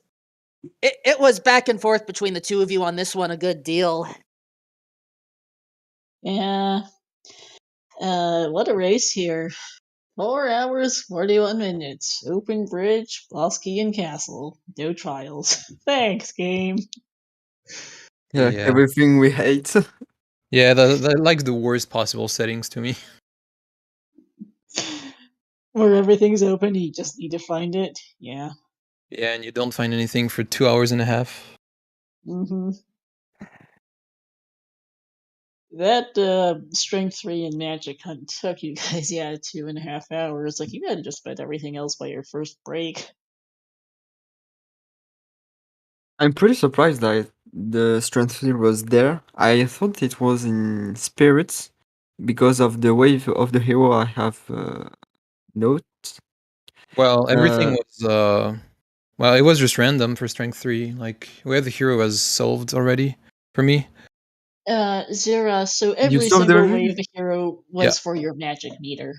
it was back and forth between the two of you on this one a good deal. Yeah. What a race here. 4 hours, 41 minutes. Open bridge, boss key and castle. No trials. Thanks, game. Yeah, everything we hate. Yeah, that like the worst possible settings to me. Where everything's open, you just need to find it. Yeah. Yeah, and you don't find anything for 2 hours and a half. Mm-hmm. That strength 3 and magic hunt took you guys, 2.5 hours. Like, you had just about everything else by your first break. I'm pretty surprised that the strength 3 was there. I thought it was in spirits because of the wave of the hero I have note. Well, everything Uh, was well, it was just random for strength 3. Like where the hero was solved already for me. Zera, so you every saw the single wave review? of hero Yeah. was for your magic meter.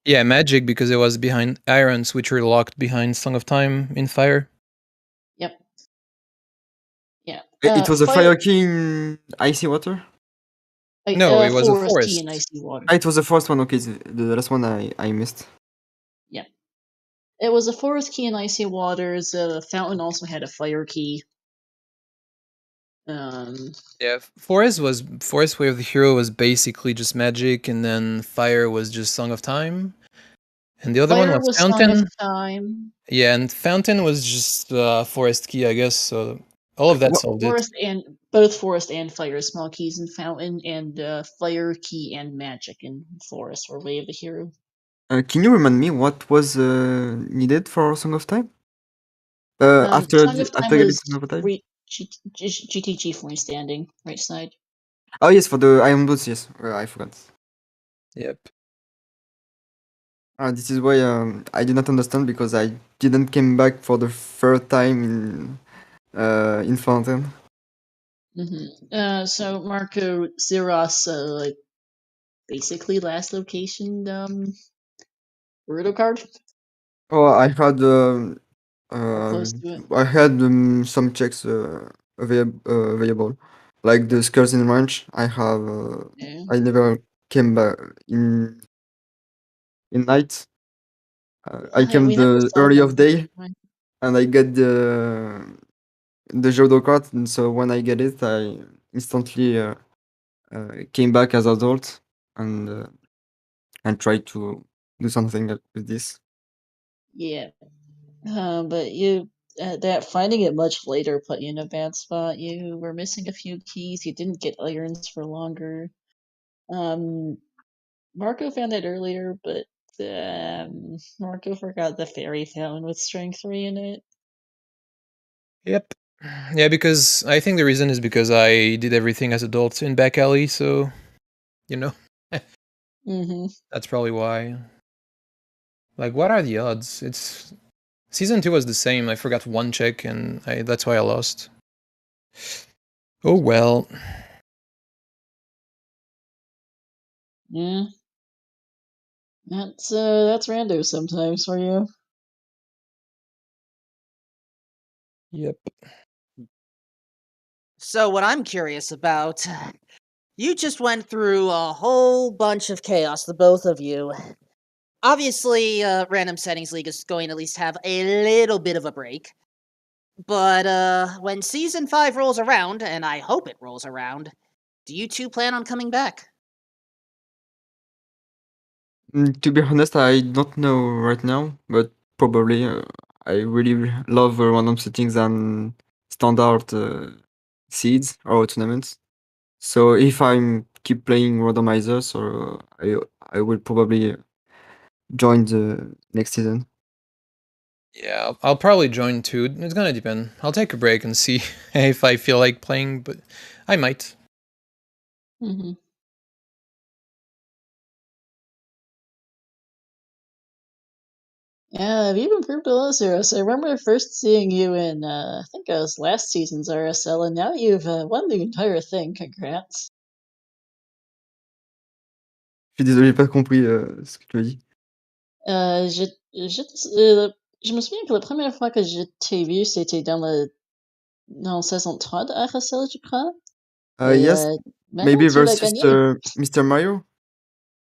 Yeah, magic because it was behind irons, which were locked behind Song of Time in fire. Yep. Yeah. It was a Fire, fire key in icy water? No, it was a forest key and forest. icy water. Ah, it was the first one, okay, the last one I missed. Yeah. It was a forest key and icy waters. Fountain also had a fire key. Yeah, forest wave of the hero was basically just magic, and then fire was just Song of Time, and the other one Fire was was Song of fountain. Time. Yeah, and fountain was just forest key, I guess. So all of that solved it. Forest and both forest and fire small keys in fountain, and fire key and magic in forest were way of the hero. Can you remind me what was needed for Song of Time? Song of Time After getting was Song of Time? free GTG freestanding right side. Oh yes, for the Iron Boots, yes. I forgot. Yep. This is why I do not understand because I didn't came back for the third time in Fountain. So Marco Xuross, like basically last location Burrito card Oh, or close to it. I had some checks available, like the Skulls in Ranch. Yeah. I never came back in night. I came We never the saw early them. of day, and I get the Jodo card. And so when I get it, I instantly came back as adult and tried to do something with this. Yeah. But you that finding it much later put you in a bad spot. You were missing a few keys. You didn't get irons for longer. Um, Marco found it earlier, but Marco forgot the fairy fountain with strength 3 in it. Yep. Yeah, because I think the reason is because I did everything as adult in back alley, so you know that's probably why. Like, what are the odds? It's season 2 was the same. I forgot one check, and that's why I lost. Oh well. Yeah. That's rando sometimes for you. Yep. So, what I'm curious about, you just went through a whole bunch of chaos, the both of you. Obviously, Random Settings League is going to at least have a little bit of a break. But when Season 5 rolls around, and I hope it rolls around, do you two plan on coming back? To be honest, I don't know right now, but probably I really love random settings and standard seeds or tournaments. So if I'm keep playing Randomizer, so I will probably join the next season. Yeah, I'll probably join too. It's gonna depend. I'll take a break and see if I feel like playing, but I might. Mm-hmm. Yeah, you've improved a lot, Zeros. I remember first seeing you in, I think it was last season's RSL, and now you've won the entire thing. Congrats. Je suis désolé, j'ai pas compris ce que tu as dit. Euh, je, je me souviens que la première fois que je t'ai vu, c'était dans saison 3 de RSL, je crois. Et Yes, maintenant, maybe tu l'as versus gagné. Mr. Mario.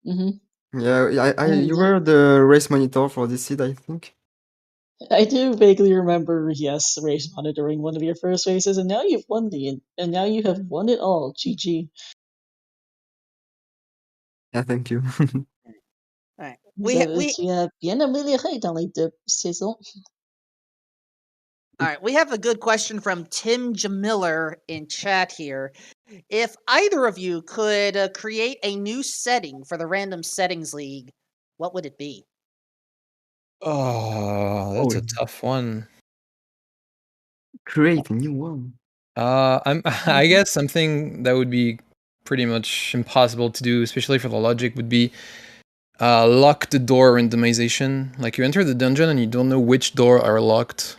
Mhm. Yeah, And you were the race monitor for this seed, I think. I do vaguely remember, yes, race monitoring one of your first races, and now you've won and now you have won it all. GG. Yeah, thank you. Alright. Tu as bien amélioré dans les deux saisons. Alright, we have a good question from Tim Jamiller in chat here. If either of you could create a new setting for the Random Settings League, what would it be? Oh, that's a tough one. Create a new one. I guess something that would be pretty much impossible to do, especially for the logic, would be lock the door randomization. Like you enter the dungeon and you don't know which door are locked.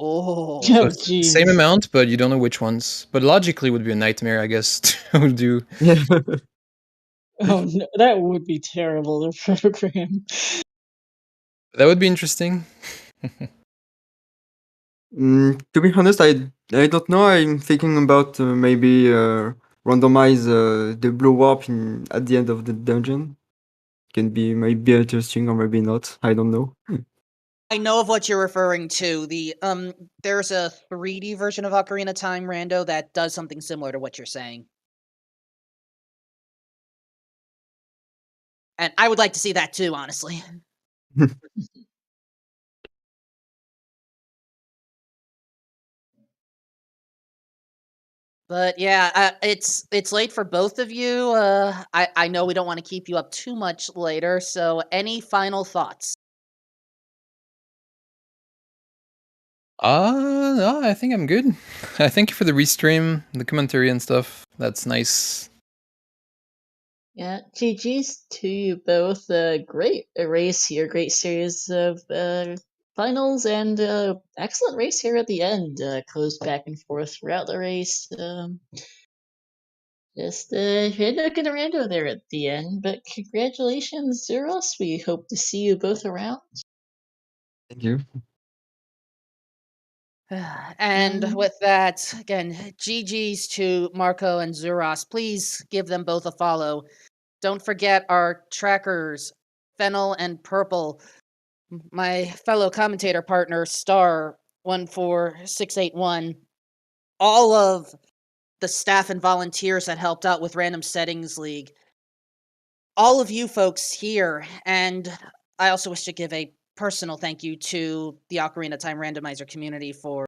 Oh, So Oh, it's the same jeez. amount, but you don't know which ones. But logically, would be a nightmare, I guess, to do. Yeah. Oh, no, that would be terrible to program. That would be interesting. To be honest, I don't know. I'm thinking about maybe randomize the blue warp at the end of the dungeon. Can be maybe interesting or maybe not. I don't know. I know of what you're referring to. There's a 3D version of Ocarina of Time Rando that does something similar to what you're saying. And I would like to see that too, honestly. But yeah, it's late for both of you. I know we don't want to keep you up too much later. So, any final thoughts? No, I think I'm good. Thank you for the restream, the commentary and stuff. That's nice. Yeah, GG's to you both. Great race here, great series of finals, and excellent race here at the end. Close back and forth throughout the race. Just Rando and Rando there at the end, but congratulations, Xuross. We hope to see you both around. Thank you. And with that, again, GG's to Marco and Xuross. Please give them both a follow. Don't forget our trackers, Fennel and Purple. My fellow commentator partner, Star14681. All of the staff and volunteers that helped out with Random Settings League. All of you folks here, and I also wish to give a personal thank you to the Ocarina of Time Randomizer community for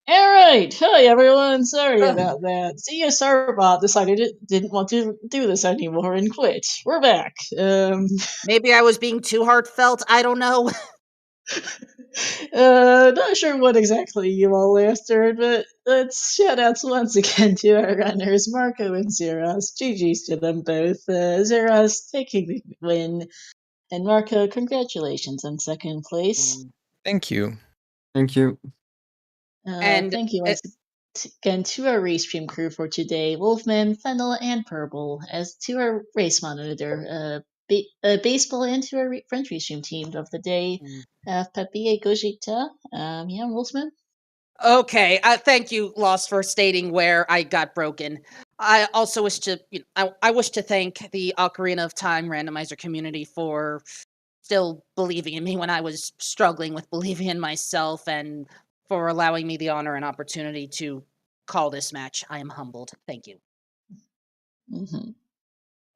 Alright, hi everyone, sorry about that. CSRbot decided it didn't want to do this anymore and quit. We're back. maybe I was being too heartfelt. I don't know. Not sure what exactly you all last heard, but let's shout outs once again to our runners, Marco and Xuross. GG's to them both. Xuross taking the win, and Marco, congratulations on second place. Thank you. Thank you. And Thank you once again to our race stream crew for today, Wolfman, Fennel, and Purple, as to our race monitor, baseball, and to our French race stream team of the day, Pepe et Gogita. Yeah, Wolfman? okay, thank you, Lost, for stating where I got broken. I also wish to, I wish to thank the Ocarina of Time randomizer community for still believing in me when I was struggling with believing in myself, and for allowing me the honor and opportunity to call this match. I am humbled. Thank you. Mm-hmm.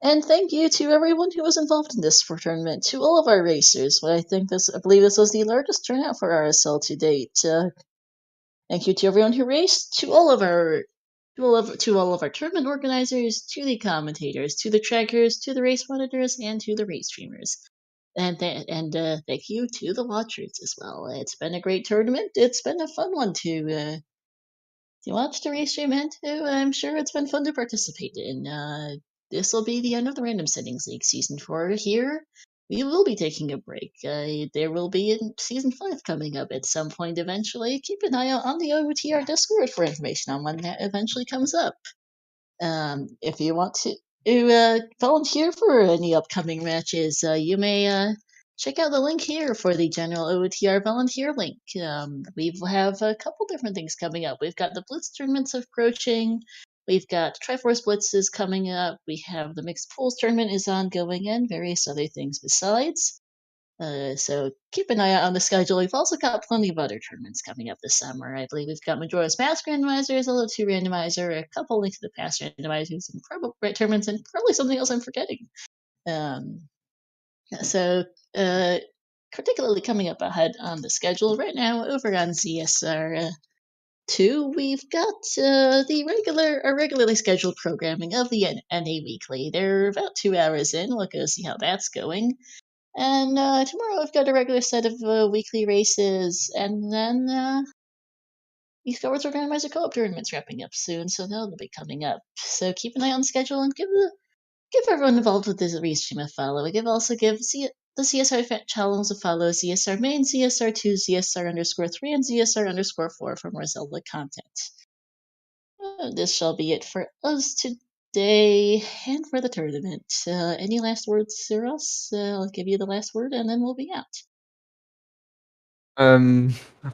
And thank you to everyone who was involved in this tournament, to all of our racers. I believe this was the largest turnout for RSL to date. Thank you to everyone who raced, to all of our tournament organizers, to the commentators, to the trackers, to the race monitors, and to the race streamers. And thank you to the watchers as well. It's been a great tournament. It's been a fun one to you watched the restream into, I'm sure it's been fun to participate in. This will be the end of the Random Settings League Season 4 here. We will be taking a break. There will be a Season 5 coming up at some point eventually. Keep an eye out on the OoTR Discord for information on when that eventually comes up. If you want to volunteer for any upcoming matches, you may check out the link here for the general OOTR volunteer link. We have a couple different things coming up. We've got the Blitz tournaments approaching. We've got Triforce Blitzes coming up. We have the Mixed Pools tournament is ongoing and various other things besides. So keep an eye out on the schedule. We've also got plenty of other tournaments coming up this summer. I believe we've got Majora's Mask Randomizer, Zelda 2 Randomizer, a couple Link to the Past randomizers, and probably tournaments, and probably something else I'm forgetting. So particularly coming up ahead on the schedule right now over on ZSR 2, we've got the regularly scheduled programming of the NA Weekly. They're about 2 hours in. We'll go see how that's going. And tomorrow I've got a regular set of weekly races, and then East Coast Randomizer Co-op tournament's wrapping up soon, so that'll be coming up. So keep an eye on the schedule and give everyone involved with this restream a follow. We also give the CSR channels a follow: ZSR main, ZSR2, ZSR_3, and ZSR_4 for more Zelda content. This shall be it for us today and for the tournament. Any last words, Xuross? I'll give you the last word, and then we'll be out.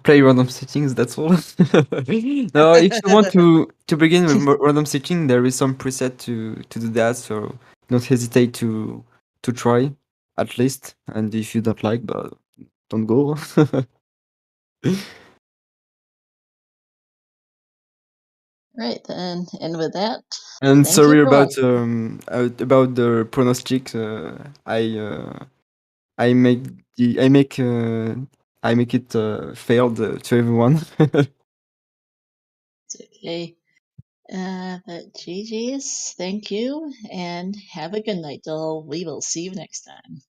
Play random settings, that's all. No, if you want to begin with random setting, there is some preset to do that, so don't hesitate to try, at least. And if you don't like, but don't go. Right then, and with that, And thank sorry you for about the pronostic. I make it failed to everyone. It's okay. But GG's, thank you, and have a good night, doll. We will see you next time.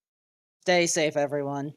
Stay safe, everyone.